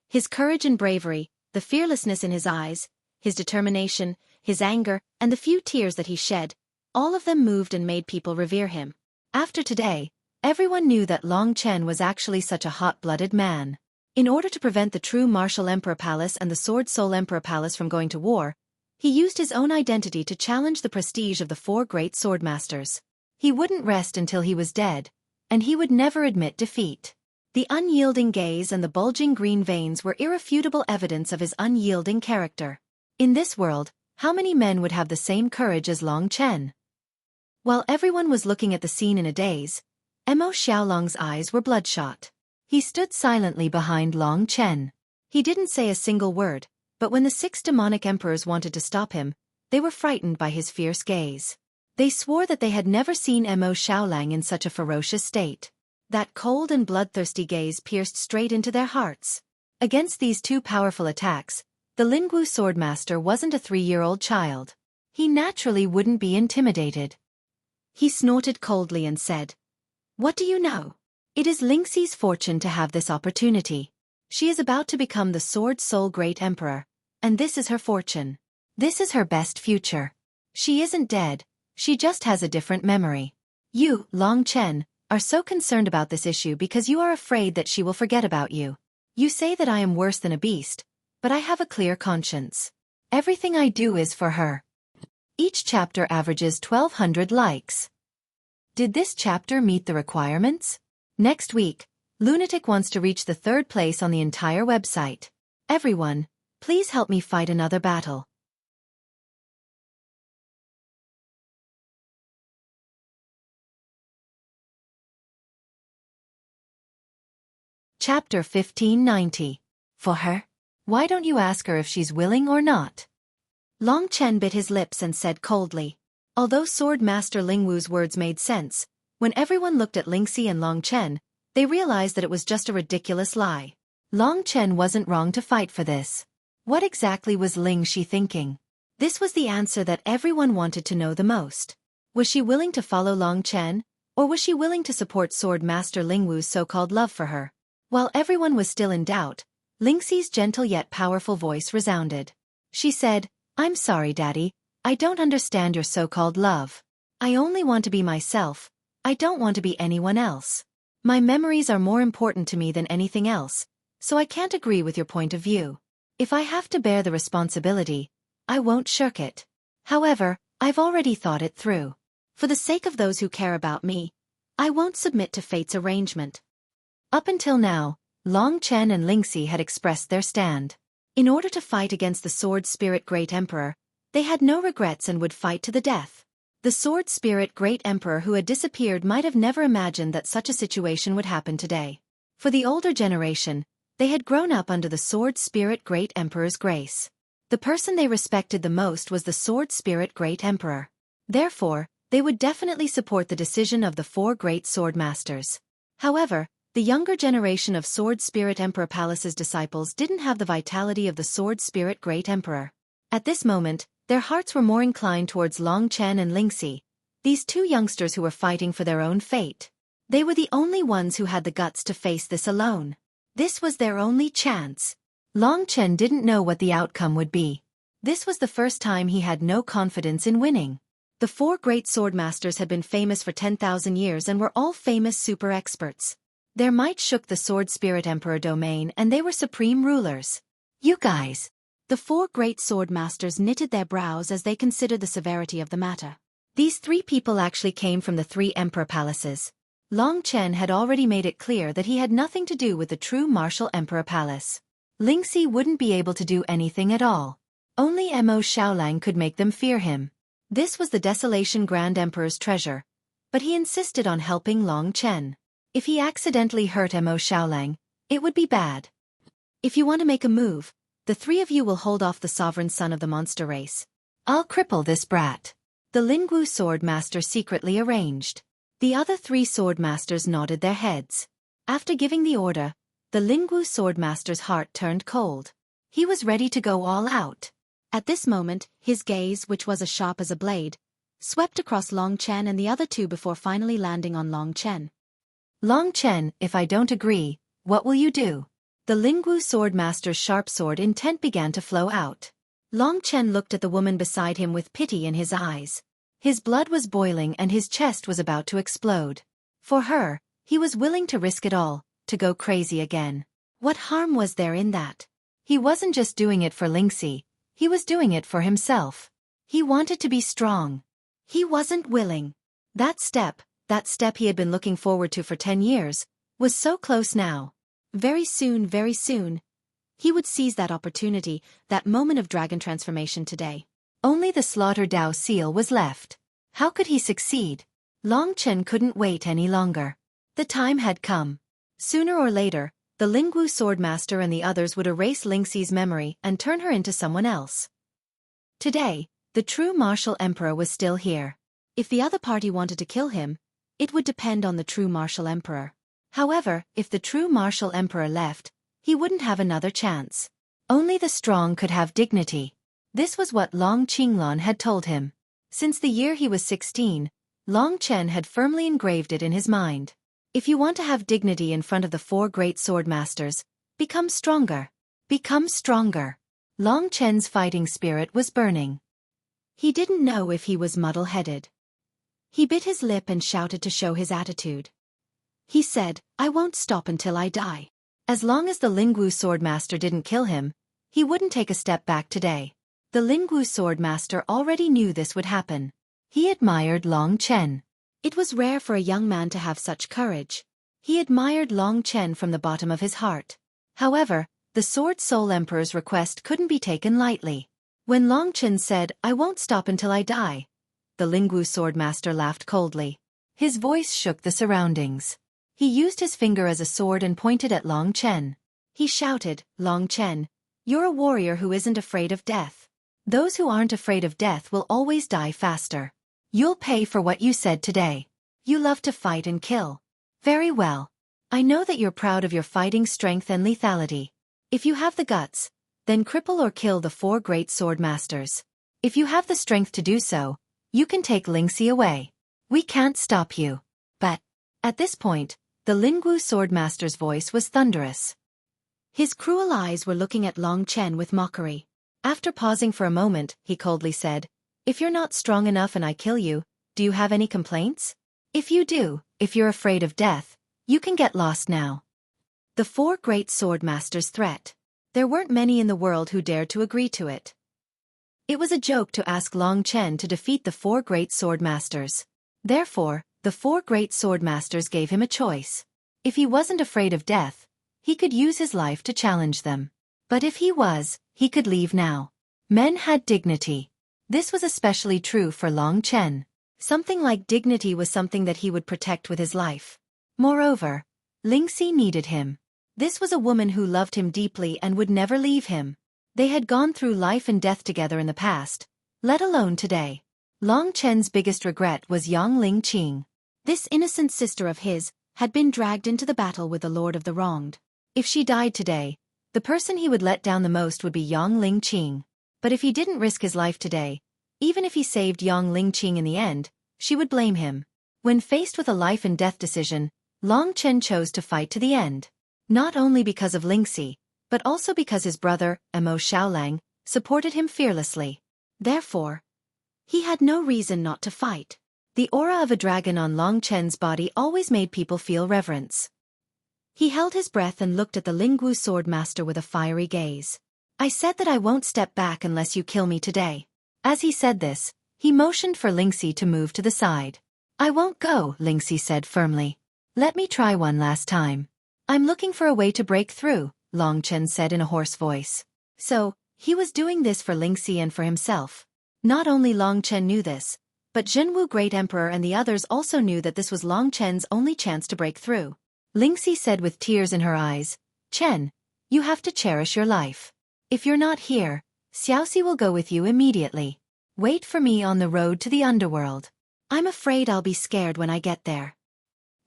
His courage and bravery, the fearlessness in his eyes, his determination, his anger, and the few tears that he shed, all of them moved and made people revere him. After today, everyone knew that Long Chen was actually such a hot-blooded man. In order to prevent the true Martial Emperor Palace and the Sword Soul Emperor Palace from going to war, he used his own identity to challenge the prestige of the 4 great swordmasters. He wouldn't rest until he was dead, and he would never admit defeat. The unyielding gaze and the bulging green veins were irrefutable evidence of his unyielding character. In this world, how many men would have the same courage as Long Chen? While everyone was looking at the scene in a daze, Mo Xiaolong's eyes were bloodshot. He stood silently behind Long Chen. He didn't say a single word, but when the 6 demonic emperors wanted to stop him, they were frightened by his fierce gaze. They swore that they had never seen Mo Xiaolong in such a ferocious state. That cold and bloodthirsty gaze pierced straight into their hearts. Against these 2 powerful attacks, the Lingwu swordmaster wasn't a 3-year-old child. He naturally wouldn't be intimidated. He snorted coldly and said, "What do you know? It is Lingxi's fortune to have this opportunity. She is about to become the Sword Soul Great Emperor, and this is her fortune. This is her best future. She isn't dead, she just has a different memory. You, Long Chen, are so concerned about this issue because you are afraid that she will forget about you. You say that I am worse than a beast, but I have a clear conscience. Everything I do is for her." Each chapter averages 1,200 likes. Did this chapter meet the requirements? Next week, Lunatic wants to reach the 3rd place on the entire website. Everyone, please help me fight another battle. Chapter 1590. For her? Why don't you ask her if she's willing or not? Long Chen bit his lips and said coldly. Although Sword Master Lingwu's words made sense, when everyone looked at Lingxi and Long Chen, they realized that it was just a ridiculous lie. Long Chen wasn't wrong to fight for this. What exactly was Lingxi thinking? This was the answer that everyone wanted to know the most. Was she willing to follow Long Chen, or was she willing to support Sword Master Lingwu's so-called love for her? While everyone was still in doubt, Lingxi's gentle yet powerful voice resounded. She said, "I'm sorry, Daddy, I don't understand your so-called love. I only want to be myself, I don't want to be anyone else. My memories are more important to me than anything else, so I can't agree with your point of view. If I have to bear the responsibility, I won't shirk it. However, I've already thought it through. For the sake of those who care about me, I won't submit to fate's arrangement. Up until now, Long Chen and Lingxi had expressed their stand. In order to fight against the Sword Spirit Great Emperor, they had no regrets and would fight to the death. The Sword Spirit Great Emperor who had disappeared might have never imagined that such a situation would happen today. For the older generation, they had grown up under the Sword Spirit Great Emperor's grace. The person they respected the most was the Sword Spirit Great Emperor. Therefore, they would definitely support the decision of the four great sword masters. However, the younger generation of Sword Spirit Emperor Palace's disciples didn't have the vitality of the Sword Spirit Great Emperor. At this moment, their hearts were more inclined towards Long Chen and Lingxi, these two youngsters who were fighting for their own fate. They were the only ones who had the guts to face this alone. This was their only chance. Long Chen didn't know what the outcome would be. This was the first time he had no confidence in winning. The four great sword masters had been famous for 10,000 years and were all famous super experts. Their might shook the Sword Spirit Emperor domain and they were supreme rulers. You guys. The four great sword masters knitted their brows as they considered the severity of the matter. These three people actually came from the three emperor palaces. Long Chen had already made it clear that he had nothing to do with the true martial emperor palace. Lingxi wouldn't be able to do anything at all. Only Mo Xiaolang could make them fear him. This was the Desolation Grand Emperor's treasure, but he insisted on helping Long Chen. If he accidentally hurt Mo Xiaolang, it would be bad. If you want to make a move, the three of you will hold off the sovereign son of the monster race. I'll cripple this brat. The Lingwu sword master secretly arranged. The other three sword masters nodded their heads. After giving the order, the Lingwu sword master's heart turned cold. He was ready to go all out. At this moment, his gaze, which was as sharp as a blade, swept across Long Chen and the other two before finally landing on Long Chen. Long Chen, if I don't agree, what will you do? The Lingwu sword master's sharp sword intent began to flow out. Long Chen looked at the woman beside him with pity in his eyes. His blood was boiling and his chest was about to explode. For her, he was willing to risk it all, to go crazy again. What harm was there in that? He wasn't just doing it for Lingxi. He was doing it for himself. He wanted to be strong. He wasn't willing. That step he had been looking forward to for 10 years, was so close now. Very soon, he would seize that opportunity, that moment of dragon transformation today. Only the Slaughter Dao seal was left. How could he succeed? Long Chen couldn't wait any longer. The time had come. Sooner or later, the Lingwu swordmaster and the others would erase Lingxi's memory and turn her into someone else. Today, the true martial emperor was still here. If the other party wanted to kill him, it would depend on the true martial emperor. However, if the true martial emperor left, he wouldn't have another chance. Only the strong could have dignity. This was what Long Qinglong had told him. Since the year he was 16, Long Chen had firmly engraved it in his mind. If you want to have dignity in front of the four great sword masters, become stronger. Become stronger. Long Chen's fighting spirit was burning. He didn't know if he was muddle-headed. He bit his lip and shouted to show his attitude. He said, I won't stop until I die. As long as the Lingwu swordmaster didn't kill him, he wouldn't take a step back today. The Lingwu swordmaster already knew this would happen. He admired Long Chen. It was rare for a young man to have such courage. He admired Long Chen from the bottom of his heart. However, the Sword Soul Emperor's request couldn't be taken lightly. When Long Chen said, I won't stop until I die, the Lingwu swordmaster laughed coldly. His voice shook the surroundings. He used his finger as a sword and pointed at Long Chen. He shouted, Long Chen, you're a warrior who isn't afraid of death. Those who aren't afraid of death will always die faster. You'll pay for what you said today. You love to fight and kill. Very well. I know that you're proud of your fighting strength and lethality. If you have the guts, then cripple or kill the four great sword masters. If you have the strength to do so, you can take Lingxi away. We can't stop you. But, at this point, the Lingwu swordmaster's voice was thunderous. His cruel eyes were looking at Long Chen with mockery. After pausing for a moment, he coldly said, If you're not strong enough and I kill you, do you have any complaints? If you do, if you're afraid of death, you can get lost now. The four great sword masters' threat. There weren't many in the world who dared to agree to it. It was a joke to ask Long Chen to defeat the four great sword masters. Therefore, the four great sword masters gave him a choice. If he wasn't afraid of death, he could use his life to challenge them. But if he was, he could leave now. Men had dignity. This was especially true for Long Chen. Something like dignity was something that he would protect with his life. Moreover, Lingxi needed him. This was a woman who loved him deeply and would never leave him. They had gone through life and death together in the past, let alone today. Long Chen's biggest regret was Yang Lingqing. This innocent sister of his had been dragged into the battle with the Lord of the Wronged. If she died today, the person he would let down the most would be Yang Lingqing. But if he didn't risk his life today, even if he saved Yang Lingqing in the end, she would blame him. When faced with a life and death decision, Long Chen chose to fight to the end. Not only because of Lingxi, but also because his brother, Emo Xiaolang, supported him fearlessly. Therefore, he had no reason not to fight. The aura of a dragon on Long Chen's body always made people feel reverence. He held his breath and looked at the Lingwu sword master with a fiery gaze. I said that I won't step back unless you kill me today. As he said this, he motioned for Lingxi to move to the side. I won't go, Lingxi said firmly. Let me try one last time. I'm looking for a way to break through, Long Chen said in a hoarse voice. So, he was doing this for Lingxi and for himself. Not only Long Chen knew this, but Zhenwu Great Emperor and the others also knew that this was Long Chen's only chance to break through. Lingxi said with tears in her eyes, Chen, you have to cherish your life. If you're not here, Xiaoxi will go with you immediately. Wait for me on the road to the underworld. I'm afraid I'll be scared when I get there.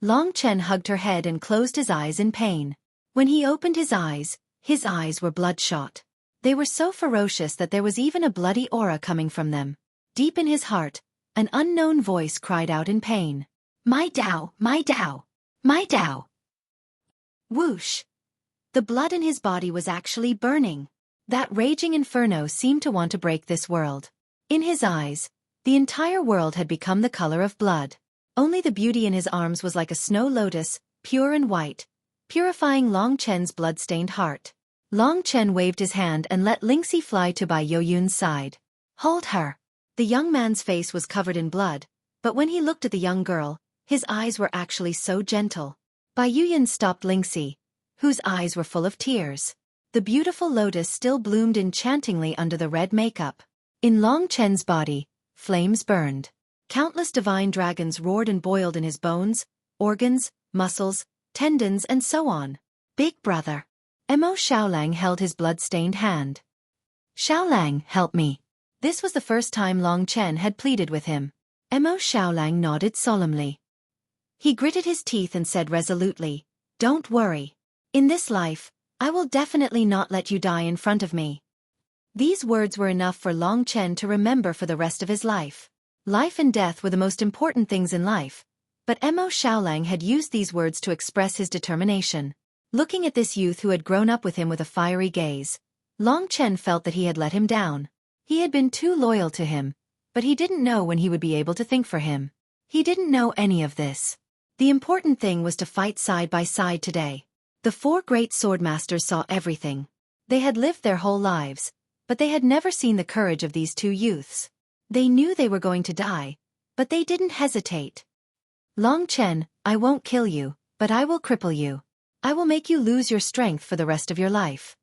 Long Chen hugged her head and closed his eyes in pain. When he opened his eyes were bloodshot. They were so ferocious that there was even a bloody aura coming from them. Deep in his heart, an unknown voice cried out in pain. My Dao, my Dao, my Dao. Whoosh! The blood in his body was actually burning. That raging inferno seemed to want to break this world. In his eyes, the entire world had become the color of blood. Only the beauty in his arms was like a snow lotus, pure and white, purifying Long Chen's blood-stained heart. Long Chen waved his hand and let Lingxi fly to Bai Yoyun's side. Hold her. The young man's face was covered in blood, but when he looked at the young girl, his eyes were actually so gentle. Bai Yoyun stopped Lingxi, whose eyes were full of tears. The beautiful lotus still bloomed enchantingly under the red makeup. In Long Chen's body, flames burned. Countless divine dragons roared and boiled in his bones, organs, muscles, tendons and so on. Big brother. Emo Xiaolang held his blood-stained hand. Xiaolang, help me. This was the first time Long Chen had pleaded with him. Emo Xiaolang nodded solemnly. He gritted his teeth and said resolutely, Don't worry. In this life, I will definitely not let you die in front of me. These words were enough for Long Chen to remember for the rest of his life. Life and death were the most important things in life, but Emo Xiaolang had used these words to express his determination. Looking at this youth who had grown up with him with a fiery gaze, Long Chen felt that he had let him down. He had been too loyal to him, but he didn't know when he would be able to think for him. He didn't know any of this. The important thing was to fight side by side today. The four great sword masters saw everything. They had lived their whole lives, but they had never seen the courage of these two youths. They knew they were going to die, but they didn't hesitate. Long Chen, I won't kill you, but I will cripple you. I will make you lose your strength for the rest of your life.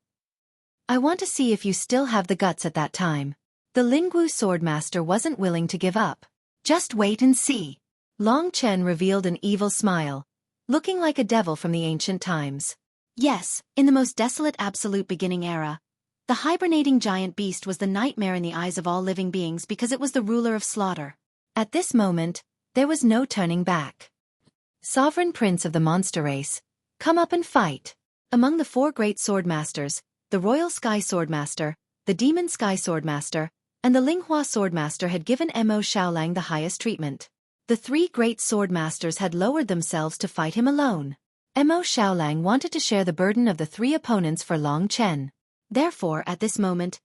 I want to see if you still have the guts at that time. The Lingwu swordmaster wasn't willing to give up. Just wait and see. Long Chen revealed an evil smile, looking like a devil from the ancient times. Yes, in the most desolate absolute beginning era, the hibernating giant beast was the nightmare in the eyes of all living beings because it was the ruler of slaughter. At this moment, there was no turning back. Sovereign prince of the monster race, come up and fight. Among the four great swordmasters, the royal sky swordmaster, the demon sky swordmaster, and the Linghua swordmaster had given Emo Xiaolang the highest treatment. The three great swordmasters had lowered themselves to fight him alone. Emo Xiaolang wanted to share the burden of the three opponents for Long Chen. Therefore, at this moment,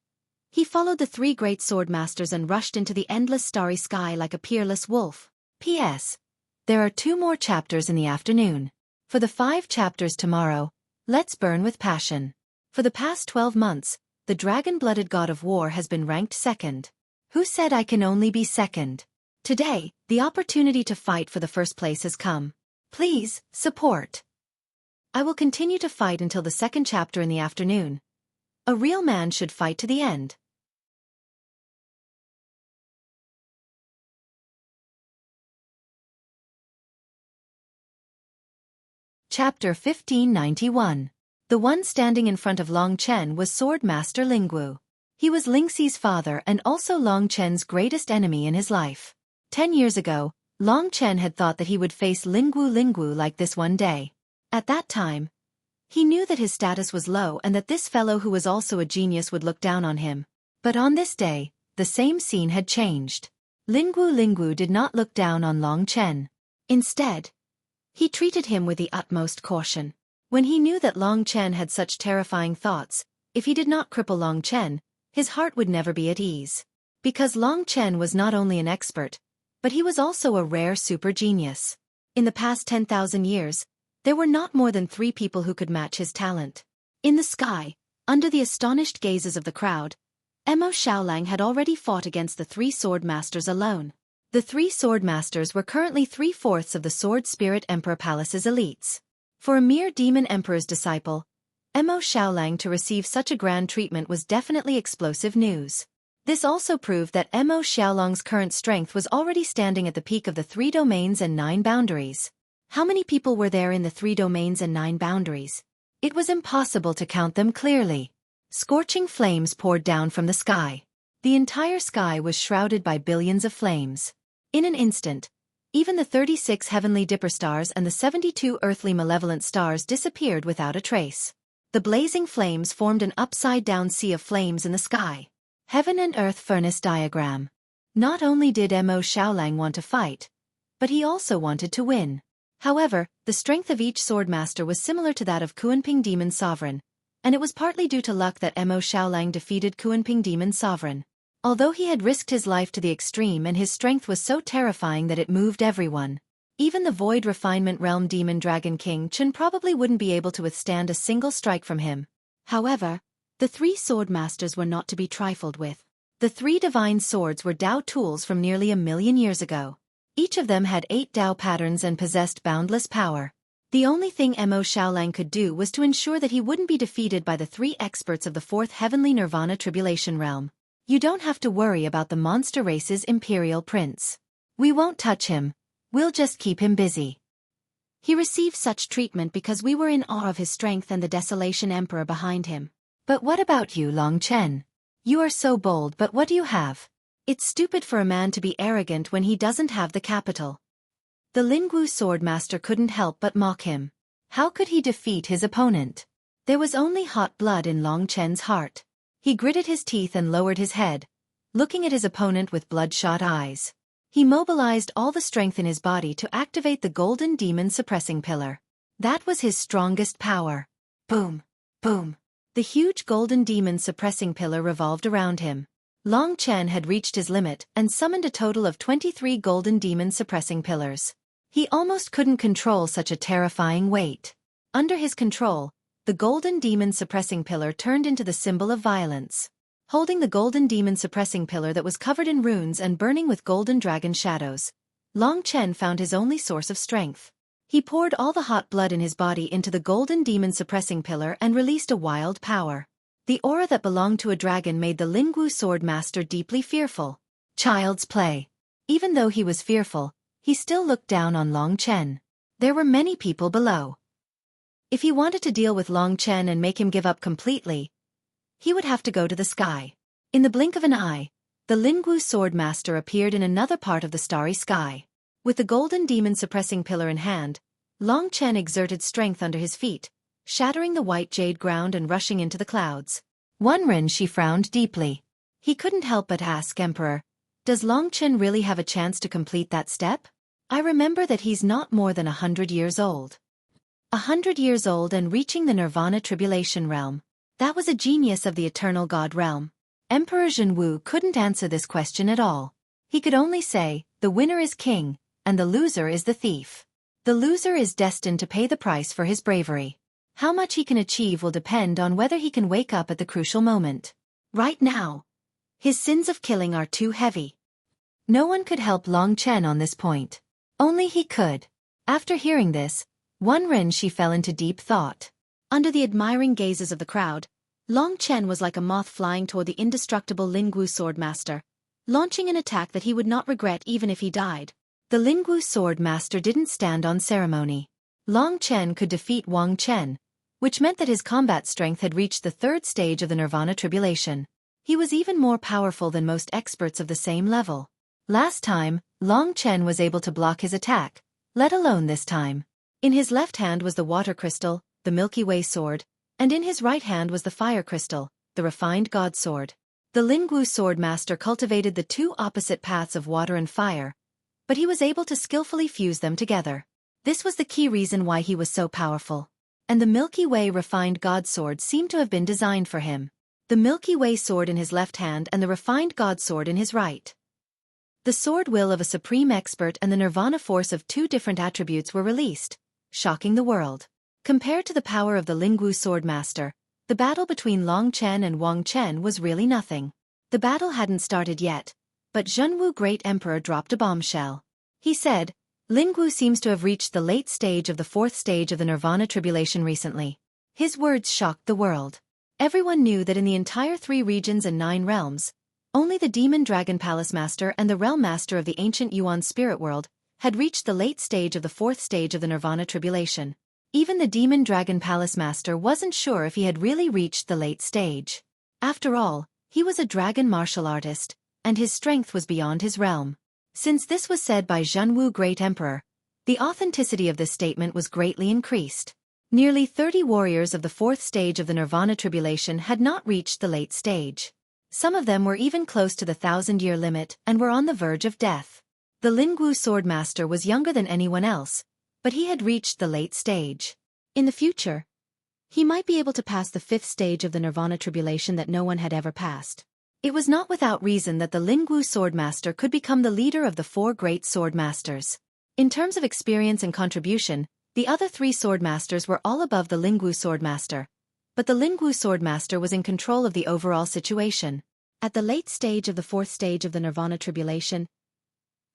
he followed the three great swordmasters and rushed into the endless starry sky like a peerless wolf. P.S. There are 2 more chapters in the afternoon. For the 5 chapters tomorrow, Let's burn with passion. For the past 12 months, the dragon-blooded god of war has been ranked second. Who said I can only be second? Today, the opportunity to fight for the first place has come. Please, support. I will continue to fight until the second chapter in the afternoon. A real man should fight to the end. Chapter 1591. The one standing in front of Long Chen was Sword Master Lingwu. He was Lingxi's father and also Long Chen's greatest enemy in his life. 10 years ago, Long Chen had thought that he would face Lingwu like this one day. At that time, he knew that his status was low and that this fellow who was also a genius would look down on him. But on this day, the same scene had changed. Lingwu did not look down on Long Chen. Instead, he treated him with the utmost caution. When he knew that Long Chen had such terrifying thoughts, if he did not cripple Long Chen, his heart would never be at ease. Because Long Chen was not only an expert, but he was also a rare super genius. In the past 10,000 years, there were not more than 3 people who could match his talent. In the sky, under the astonished gazes of the crowd, Emo Xiaolang had already fought against the 3 sword masters alone. The 3 sword masters were currently 3/4 of the Sword Spirit Emperor Palace's elites. For a mere demon emperor's disciple, Emo Xiaolang to receive such a grand treatment was definitely explosive news. This also proved that Emo Xiaolang's current strength was already standing at the peak of the 3 domains and 9 boundaries. How many people were there in the 3 domains and 9 boundaries? It was impossible to count them clearly. Scorching flames poured down from the sky. The entire sky was shrouded by billions of flames. In an instant, even the 36 heavenly dipper stars and the 72 earthly malevolent stars disappeared without a trace. The blazing flames formed an upside-down sea of flames in the sky. Heaven and earth furnace diagram. Not only did Emo Xiaolang want to fight, but he also wanted to win. However, the strength of each swordmaster was similar to that of Kuanping Demon Sovereign, and it was partly due to luck that Emo Xiaolang defeated Kuanping Demon Sovereign. Although he had risked his life to the extreme and his strength was so terrifying that it moved everyone. Even the Void Refinement Realm Demon Dragon King Chen probably wouldn't be able to withstand a single strike from him. However, the 3 sword masters were not to be trifled with. The 3 divine swords were Dao tools from nearly 1,000,000 years ago. Each of them had 8 Dao patterns and possessed boundless power. The only thing Emo Xiaolang could do was to ensure that he wouldn't be defeated by the 3 experts of the 4th Heavenly Nirvana Tribulation Realm. You don't have to worry about the monster race's Imperial Prince. We won't touch him. We'll just keep him busy. He received such treatment because we were in awe of his strength and the Desolation Emperor behind him. But what about you, Long Chen? You are so bold, but what do you have? It's stupid for a man to be arrogant when he doesn't have the capital. The Lingwu swordmaster couldn't help but mock him. How could he defeat his opponent? There was only hot blood in Long Chen's heart. He gritted his teeth and lowered his head, looking at his opponent with bloodshot eyes. He mobilized all the strength in his body to activate the Golden Demon Suppressing Pillar. That was his strongest power. Boom! Boom! The huge Golden Demon Suppressing Pillar revolved around him. Long Chen had reached his limit and summoned a total of 23 Golden Demon Suppressing Pillars. He almost couldn't control such a terrifying weight. Under his control, the Golden Demon Suppressing Pillar turned into the symbol of violence. Holding the Golden Demon Suppressing Pillar that was covered in runes and burning with golden dragon shadows, Long Chen found his only source of strength. He poured all the hot blood in his body into the Golden Demon Suppressing Pillar and released a wild power. The aura that belonged to a dragon made the Lingwu sword master deeply fearful. Child's play. Even though he was fearful, he still looked down on Long Chen. There were many people below. If he wanted to deal with Long Chen and make him give up completely, he would have to go to the sky. In the blink of an eye, the Lingwu sword master appeared in another part of the starry sky. With the Golden Demon Suppressing Pillar in hand, Long Chen exerted strength under his feet, shattering the white jade ground and rushing into the clouds. She frowned deeply. He couldn't help but ask, Emperor, does Long Chen really have a chance to complete that step? I remember that he's not more than 100 years old. 100 years old and reaching the Nirvana Tribulation Realm. That was a genius of the Eternal God Realm. Emperor Zhenwu couldn't answer this question at all. He could only say, the winner is king, and the loser is the thief. The loser is destined to pay the price for his bravery. How much he can achieve will depend on whether he can wake up at the crucial moment. Right now, his sins of killing are too heavy. No one could help Long Chen on this point. Only he could. After hearing this, she fell into deep thought. Under the admiring gazes of the crowd, Long Chen was like a moth flying toward the indestructible Lingwu sword master, launching an attack that he would not regret even if he died. The Lingwu sword master didn't stand on ceremony. Long Chen could defeat Wang Chen, which meant that his combat strength had reached the third stage of the Nirvana tribulation. He was even more powerful than most experts of the same level. Last time, Long Chen was able to block his attack, let alone this time. In his left hand was the water crystal, the Milky Way sword, and in his right hand was the fire crystal, the refined God sword. The Lingwu sword master cultivated the two opposite paths of water and fire, but he was able to skillfully fuse them together. This was the key reason why he was so powerful. And the Milky Way refined God sword seemed to have been designed for him. The Milky Way sword in his left hand and the refined God sword in his right. The sword will of a supreme expert and the nirvana force of two different attributes were released, shocking the world. Compared to the power of the Lingwu sword master, the battle between Long Chen and Wang Chen was really nothing. The battle hadn't started yet, but Zhenwu Great Emperor dropped a bombshell. He said, Lingwu seems to have reached the late stage of the fourth stage of the Nirvana tribulation recently. His words shocked the world. Everyone knew that in the entire 3 regions and 9 realms, only the Demon Dragon Palace Master and the Realm Master of the ancient Yuan spirit world had reached the late stage of the fourth stage of the Nirvana tribulation. Even the Demon Dragon Palace Master wasn't sure if he had really reached the late stage. After all, he was a dragon martial artist, and his strength was beyond his realm. Since this was said by Zhenwu Great Emperor, the authenticity of this statement was greatly increased. Nearly 30 warriors of the fourth stage of the Nirvana tribulation had not reached the late stage. Some of them were even close to the 1,000-year limit and were on the verge of death. The Lingwu sword master was younger than anyone else, but he had reached the late stage. In the future, he might be able to pass the 5th stage of the Nirvana tribulation that no one had ever passed. It was not without reason that the Lingwu sword master could become the leader of the 4 great sword masters. In terms of experience and contribution, the other 3 sword masters were all above the Lingwu sword master, but the Lingwu sword master was in control of the overall situation. At the late stage of the 4th stage of the Nirvana tribulation,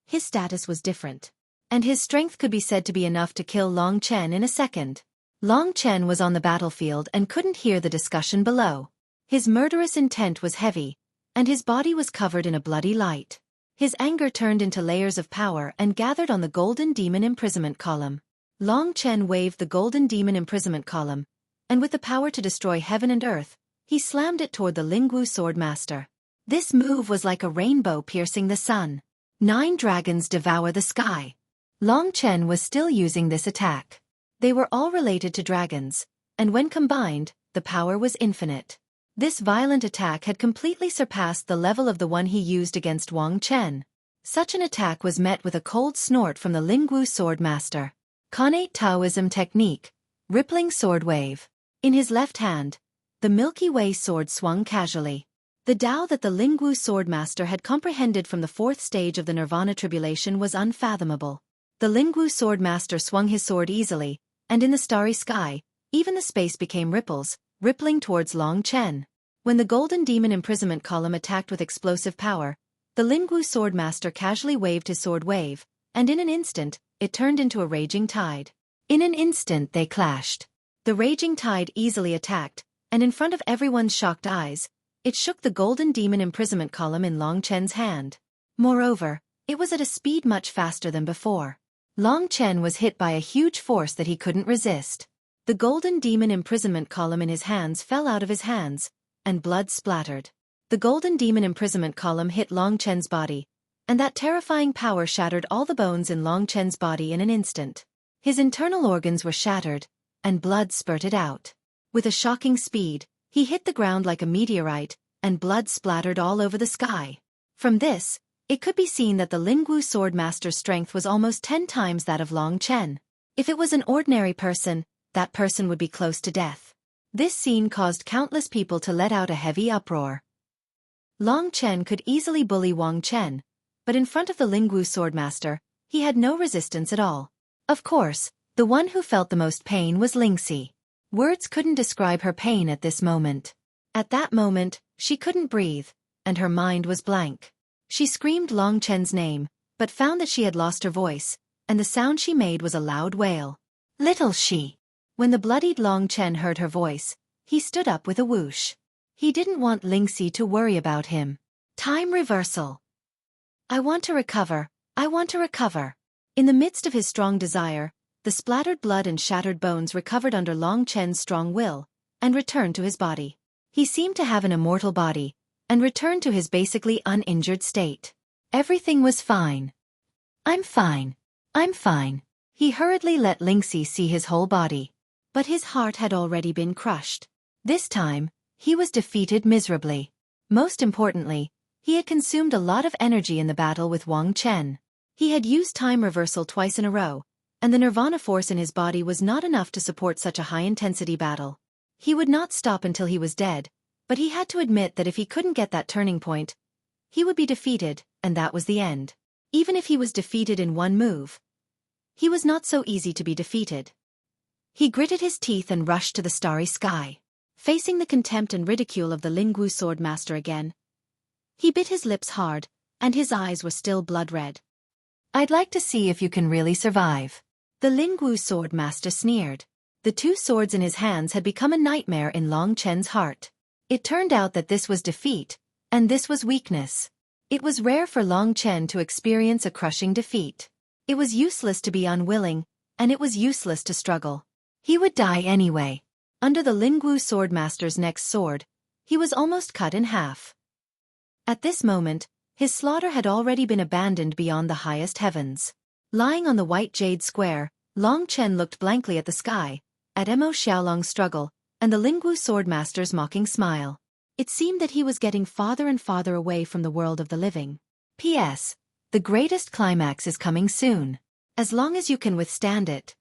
his status was different, and his strength could be said to be enough to kill Long Chen in a second. Long Chen was on the battlefield and couldn't hear the discussion below. His murderous intent was heavy, and his body was covered in a bloody light. His anger turned into layers of power and gathered on the Golden Demon Imprisonment Column. Long Chen waved the Golden Demon Imprisonment Column, and with the power to destroy heaven and earth, he slammed it toward the Lingwu sword master. This move was like a rainbow piercing the sun. 9 dragons devour the sky. Long Chen was still using this attack. They were all related to dragons, and when combined, the power was infinite. This violent attack had completely surpassed the level of the one he used against Wang Chen. Such an attack was met with a cold snort from the Lingwu sword master. Connate Taoism technique, rippling sword wave. In his left hand, the Milky Way sword swung casually. The Tao that the Lingwu sword master had comprehended from the 4th stage of the Nirvana tribulation was unfathomable. The Lingwu sword master swung his sword easily, and in the starry sky, even the space became ripples, rippling towards Long Chen. When the Golden Demon Imprisonment Column attacked with explosive power, the Lingwu sword master casually waved his sword wave, and in an instant, it turned into a raging tide. In an instant they clashed. The raging tide easily attacked, and in front of everyone's shocked eyes, it shook the Golden Demon Imprisonment Column in Long Chen's hand. Moreover, it was at a speed much faster than before. Long Chen was hit by a huge force that he couldn't resist. The Golden Demon Imprisonment Column in his hands fell out of his hands, and blood splattered. The Golden Demon Imprisonment Column hit Long Chen's body, and that terrifying power shattered all the bones in Long Chen's body in an instant. His internal organs were shattered, and blood spurted out. With a shocking speed, he hit the ground like a meteorite, and blood splattered all over the sky. From this, it could be seen that the Lingwu sword master's strength was almost 10 times that of Long Chen. If it was an ordinary person, that person would be close to death. This scene caused countless people to let out a heavy uproar. Long Chen could easily bully Wang Chen, but in front of the Lingwu sword master, he had no resistance at all. Of course, the one who felt the most pain was Lingxi. Words couldn't describe her pain at this moment. At that moment, she couldn't breathe, and her mind was blank. She screamed Long Chen's name, but found that she had lost her voice, and the sound she made was a loud wail. Little she. When the bloodied Long Chen heard her voice, he stood up with a whoosh. He didn't want Lingxi to worry about him. Time reversal. I want to recover, I want to recover. In the midst of his strong desire, the splattered blood and shattered bones recovered under Long Chen's strong will, and returned to his body. He seemed to have an immortal body, and returned to his basically uninjured state. Everything was fine. I'm fine. I'm fine. He hurriedly let Lingxi see his whole body. But his heart had already been crushed. This time, he was defeated miserably. Most importantly, he had consumed a lot of energy in the battle with Wang Chen. He had used time reversal twice in a row, and the nirvana force in his body was not enough to support such a high-intensity battle. He would not stop until he was dead, but he had to admit that if he couldn't get that turning point, he would be defeated, and that was the end. Even if he was defeated in one move, he was not so easy to be defeated. He gritted his teeth and rushed to the starry sky. Facing the contempt and ridicule of the Lingwu sword master again, he bit his lips hard, and his eyes were still blood-red. I'd like to see if you can really survive. The Lingwu sword master sneered. The two swords in his hands had become a nightmare in Long Chen's heart. It turned out that this was defeat, and this was weakness. It was rare for Long Chen to experience a crushing defeat. It was useless to be unwilling, and it was useless to struggle. He would die anyway. Under the Lingwu sword master's next sword, he was almost cut in half. At this moment, his slaughter had already been abandoned beyond the highest heavens. Lying on the white jade square, Long Chen looked blankly at the sky, at Mo Xiaolong's struggle, and the Lingwu sword master's mocking smile. It seemed that he was getting farther and farther away from the world of the living. P.S. The greatest climax is coming soon. As long as you can withstand it.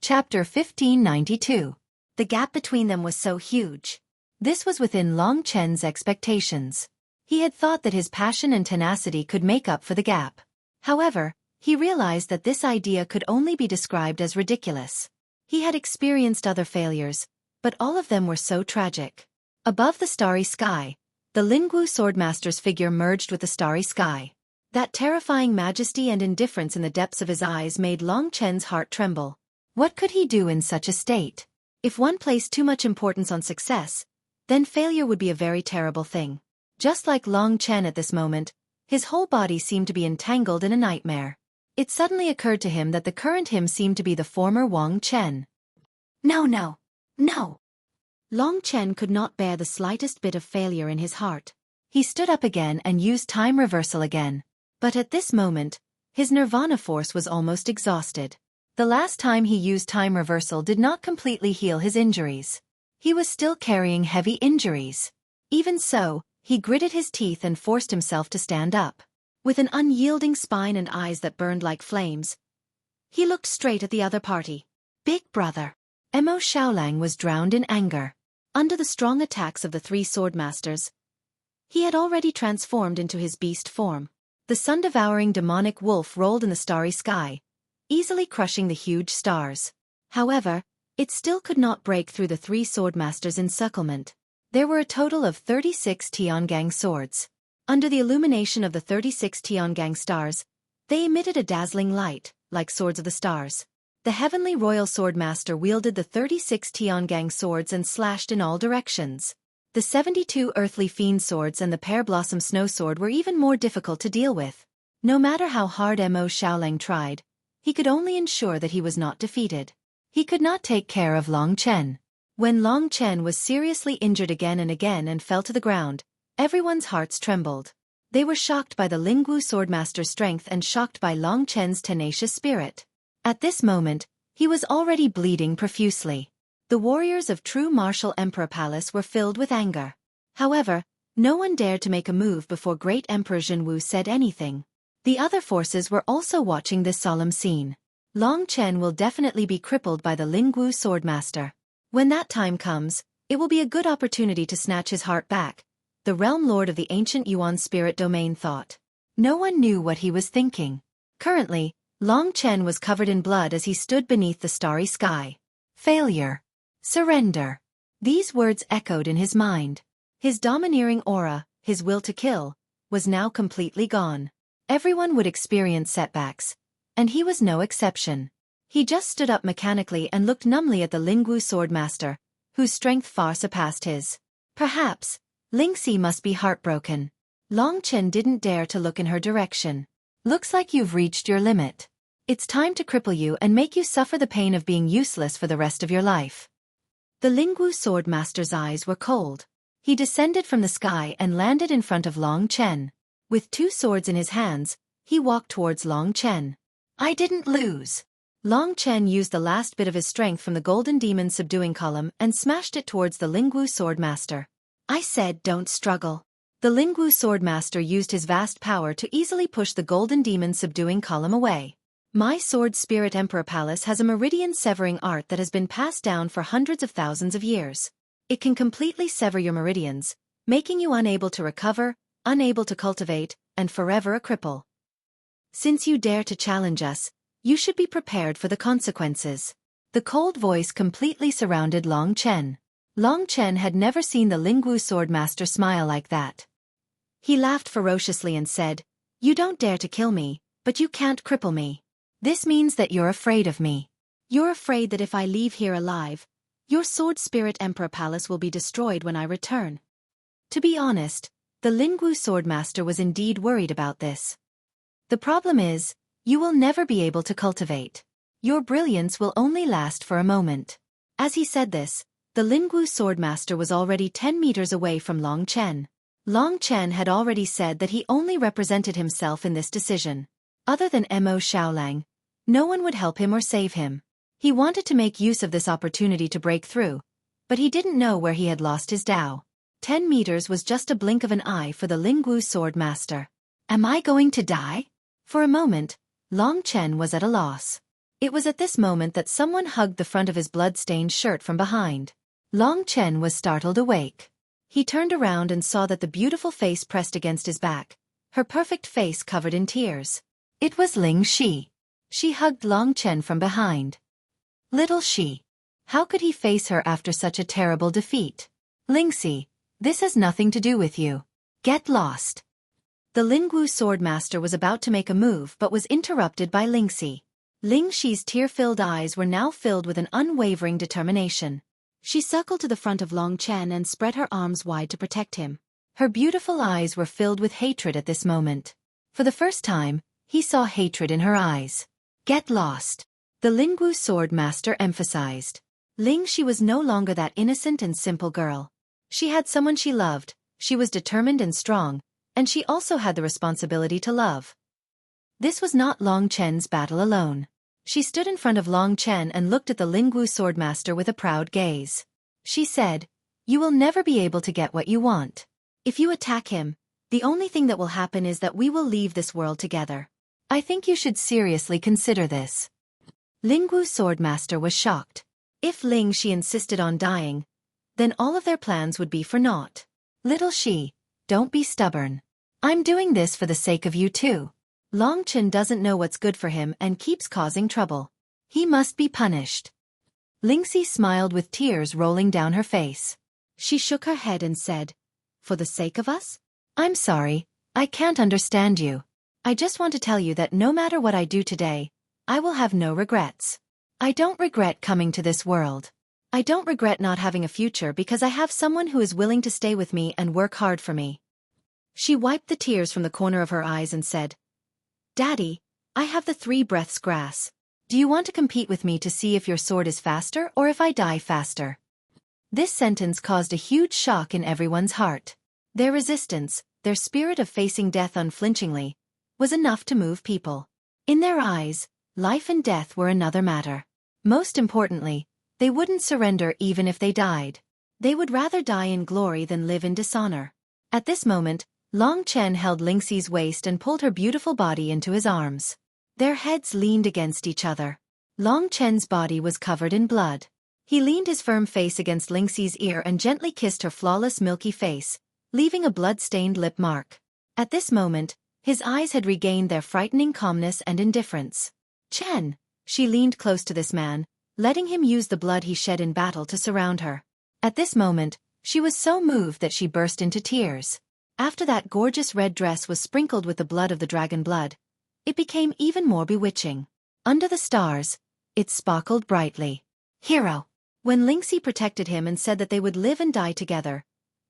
Chapter 1592. The gap between them was so huge. This was within Long Chen's expectations. He had thought that his passion and tenacity could make up for the gap. However, he realized that this idea could only be described as ridiculous. He had experienced other failures, but all of them were so tragic. Above the starry sky, the Lingwu swordmaster's figure merged with the starry sky. That terrifying majesty and indifference in the depths of his eyes made Long Chen's heart tremble. What could he do in such a state? If one placed too much importance on success, then failure would be a very terrible thing. Just like Long Chen at this moment, his whole body seemed to be entangled in a nightmare. It suddenly occurred to him that the current him seemed to be the former Wang Chen. No, no, no! Long Chen could not bear the slightest bit of failure in his heart. He stood up again and used time reversal again. But at this moment, his nirvana force was almost exhausted. The last time he used time reversal did not completely heal his injuries. He was still carrying heavy injuries. Even so, he gritted his teeth and forced himself to stand up. With an unyielding spine and eyes that burned like flames, he looked straight at the other party. Big brother. Mo Xiaolang was drowned in anger. Under the strong attacks of the three swordmasters, he had already transformed into his beast form. The sun-devouring demonic wolf rolled in the starry sky, easily crushing the huge stars. However, it still could not break through the three swordmasters' encirclement. There were a total of 36 Tiangang swords. Under the illumination of the 36 Tiangang stars, they emitted a dazzling light, like swords of the stars. The heavenly royal swordmaster wielded the 36 Tiangang swords and slashed in all directions. The 72 earthly fiend swords and the pear blossom snow sword were even more difficult to deal with. No matter how hard Mo Xiaolang tried, he could only ensure that he was not defeated. He could not take care of Long Chen. When Long Chen was seriously injured again and fell to the ground, everyone's hearts trembled. They were shocked by the Lingwu swordmaster's strength and shocked by Long Chen's tenacious spirit. At this moment, he was already bleeding profusely. The warriors of true martial Emperor Palace were filled with anger. However, no one dared to make a move before Great Emperor Zhenwu said anything. The other forces were also watching this solemn scene. Long Chen will definitely be crippled by the Lingwu swordmaster. When that time comes, it will be a good opportunity to snatch his heart back, the realm lord of the ancient Yuan spirit domain, thought. No one knew what he was thinking. Currently, Long Chen was covered in blood as he stood beneath the starry sky. Failure. Surrender. These words echoed in his mind. His domineering aura, his will to kill, was now completely gone. Everyone would experience setbacks, and he was no exception. He just stood up mechanically and looked numbly at the Lingwu sword master, whose strength far surpassed his. Perhaps, Lingxi must be heartbroken. Long Chen didn't dare to look in her direction. Looks like you've reached your limit. It's time to cripple you and make you suffer the pain of being useless for the rest of your life. The Lingwu sword master's eyes were cold. He descended from the sky and landed in front of Long Chen. With two swords in his hands, he walked towards Long Chen. I didn't lose. Long Chen used the last bit of his strength from the golden demon subduing column and smashed it towards the Lingwu sword master. I said don't struggle. The Lingwu sword master used his vast power to easily push the golden demon subduing column away. My sword spirit emperor palace has a meridian severing art that has been passed down for hundreds of thousands of years. It can completely sever your meridians, making you unable to recover, unable to cultivate, and forever a cripple. Since you dare to challenge us, you should be prepared for the consequences. The cold voice completely surrounded Long Chen. Long Chen had never seen the Lingwu sword master smile like that. He laughed ferociously and said, You don't dare to kill me, but you can't cripple me. This means that you're afraid of me. You're afraid that if I leave here alive, your sword spirit emperor palace will be destroyed when I return. To be honest, the Lingwu sword master was indeed worried about this. The problem is, you will never be able to cultivate. Your brilliance will only last for a moment. As he said this, the Lingwu sword master was already 10 meters away from Long Chen. Long Chen had already said that he only represented himself in this decision. Other than Mo Xiaolang, no one would help him or save him. He wanted to make use of this opportunity to break through, but he didn't know where he had lost his Dao. 10 meters was just a blink of an eye for the Lingwu sword master. Am I going to die? For a moment, Long Chen was at a loss. It was at this moment that someone hugged the front of his blood-stained shirt from behind. Long Chen was startled awake. He turned around and saw that the beautiful face pressed against his back, her perfect face covered in tears. It was Ling Shi. She hugged Long Chen from behind. Little Shi. How could he face her after such a terrible defeat? Lingxi, this has nothing to do with you. Get lost. The Lingwu sword master was about to make a move but was interrupted by Lingxi. Ling Shi's tear-filled eyes were now filled with an unwavering determination. She circled to the front of Long Chen and spread her arms wide to protect him. Her beautiful eyes were filled with hatred at this moment. For the first time, he saw hatred in her eyes. Get lost. The Lingwu sword master emphasized. Ling Shi was no longer that innocent and simple girl. She had someone she loved, she was determined and strong, and she also had the responsibility to love. This was not Long Chen's battle alone. She stood in front of Long Chen and looked at the Lingwu sword master with a proud gaze. She said, You will never be able to get what you want. If you attack him, the only thing that will happen is that we will leave this world together. I think you should seriously consider this. Lingwu sword master was shocked. If Ling Shi insisted on dying, then all of their plans would be for naught. Little Shi, don't be stubborn. I'm doing this for the sake of you too. Long Chen doesn't know what's good for him and keeps causing trouble. He must be punished. Lingxi smiled with tears rolling down her face. She shook her head and said, For the sake of us? I'm sorry, I can't understand you. I just want to tell you that no matter what I do today, I will have no regrets. I don't regret coming to this world. I don't regret not having a future because I have someone who is willing to stay with me and work hard for me. She wiped the tears from the corner of her eyes and said, Daddy, I have the 3 breaths grass. Do you want to compete with me to see if your sword is faster or if I die faster? This sentence caused a huge shock in everyone's heart. Their resistance, their spirit of facing death unflinchingly, was enough to move people. In their eyes, life and death were another matter. Most importantly, they wouldn't surrender even if they died. They would rather die in glory than live in dishonor. At this moment, Long Chen held Lingxi's waist and pulled her beautiful body into his arms. Their heads leaned against each other. Long Chen's body was covered in blood. He leaned his firm face against Lingxi's ear and gently kissed her flawless milky face, leaving a blood-stained lip mark. At this moment, his eyes had regained their frightening calmness and indifference. Chen, she leaned close to this man, letting him use the blood he shed in battle to surround her. At this moment, she was so moved that she burst into tears. After that gorgeous red dress was sprinkled with the blood of the dragon blood, it became even more bewitching. Under the stars, it sparkled brightly. Hero. When Lingxi protected him and said that they would live and die together,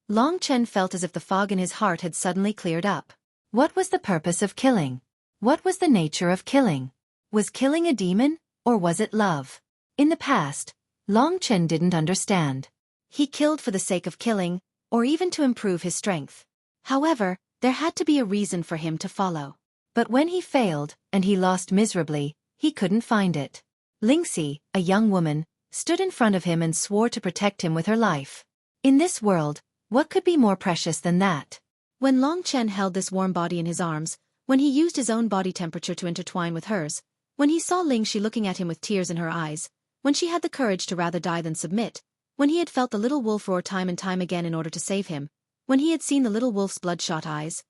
Long Chen felt as if the fog in his heart had suddenly cleared up. What was the purpose of killing? What was the nature of killing? Was killing a demon, or was it love? In the past, Long Chen didn't understand. He killed for the sake of killing, or even to improve his strength. However, there had to be a reason for him to follow. But when he failed, and he lost miserably, he couldn't find it. Lingxi, a young woman, stood in front of him and swore to protect him with her life. In this world, what could be more precious than that? When Long Chen held this warm body in his arms, when he used his own body temperature to intertwine with hers, when he saw Lingxi looking at him with tears in her eyes, when she had the courage to rather die than submit, when he had felt the little wolf roar time and time again in order to save him, when he had seen the little wolf's bloodshot eyes,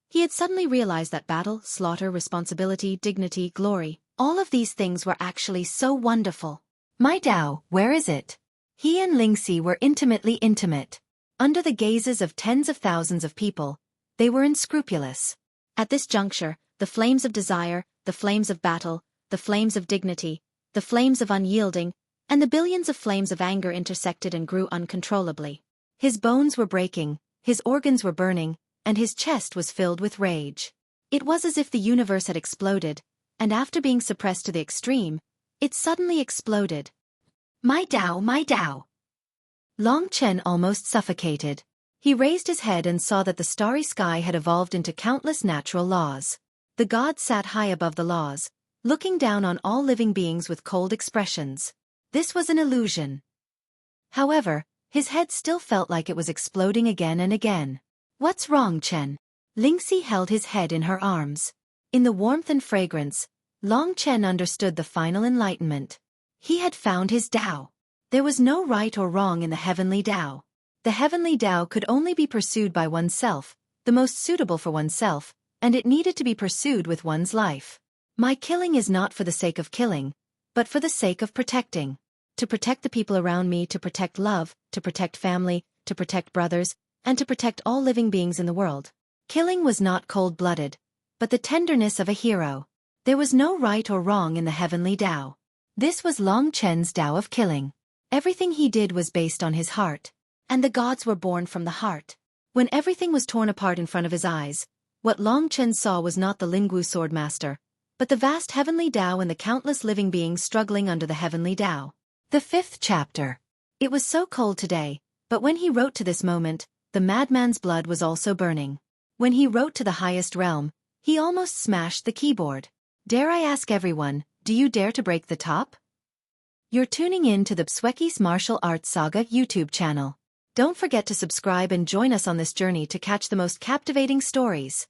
he had suddenly realized that battle, slaughter, responsibility, dignity, glory, all of these things were actually so wonderful. My Dao, where is it? He and Lingxi were intimately intimate. Under the gazes of tens of thousands of people, they were unscrupulous. At this juncture, the flames of desire, the flames of battle, the flames of dignity, the flames of unyielding, and the billions of flames of anger intersected and grew uncontrollably. His bones were breaking, his organs were burning, and his chest was filled with rage. It was as if the universe had exploded, and after being suppressed to the extreme, it suddenly exploded. My Dao, my Dao! Long Chen almost suffocated. He raised his head and saw that the starry sky had evolved into countless natural laws. The gods sat high above the laws, looking down on all living beings with cold expressions. This was an illusion. However, his head still felt like it was exploding again and again. What's wrong, Chen? Lingxi held his head in her arms. In the warmth and fragrance, Long Chen understood the final enlightenment. He had found his Dao. There was no right or wrong in the heavenly Dao. The heavenly Dao could only be pursued by oneself, the most suitable for oneself, and it needed to be pursued with one's life. My killing is not for the sake of killing, but for the sake of protecting. To protect the people around me, to protect love, to protect family, to protect brothers, and to protect all living beings in the world. Killing was not cold-blooded, but the tenderness of a hero. There was no right or wrong in the heavenly Dao. This was Long Chen's Dao of killing. Everything he did was based on his heart, and the gods were born from the heart. When everything was torn apart in front of his eyes, what Long Chen saw was not the Lingwu swordmaster, but the vast heavenly Dao and the countless living beings struggling under the heavenly Dao. The 5th chapter. It was so cold today, but when he wrote to this moment, the madman's blood was also burning. When he wrote to the highest realm, he almost smashed the keyboard. Dare I ask everyone, do you dare to break the top? You're tuning in to the Xueqi's Martial Arts Saga YouTube channel. Don't forget to subscribe and join us on this journey to catch the most captivating stories.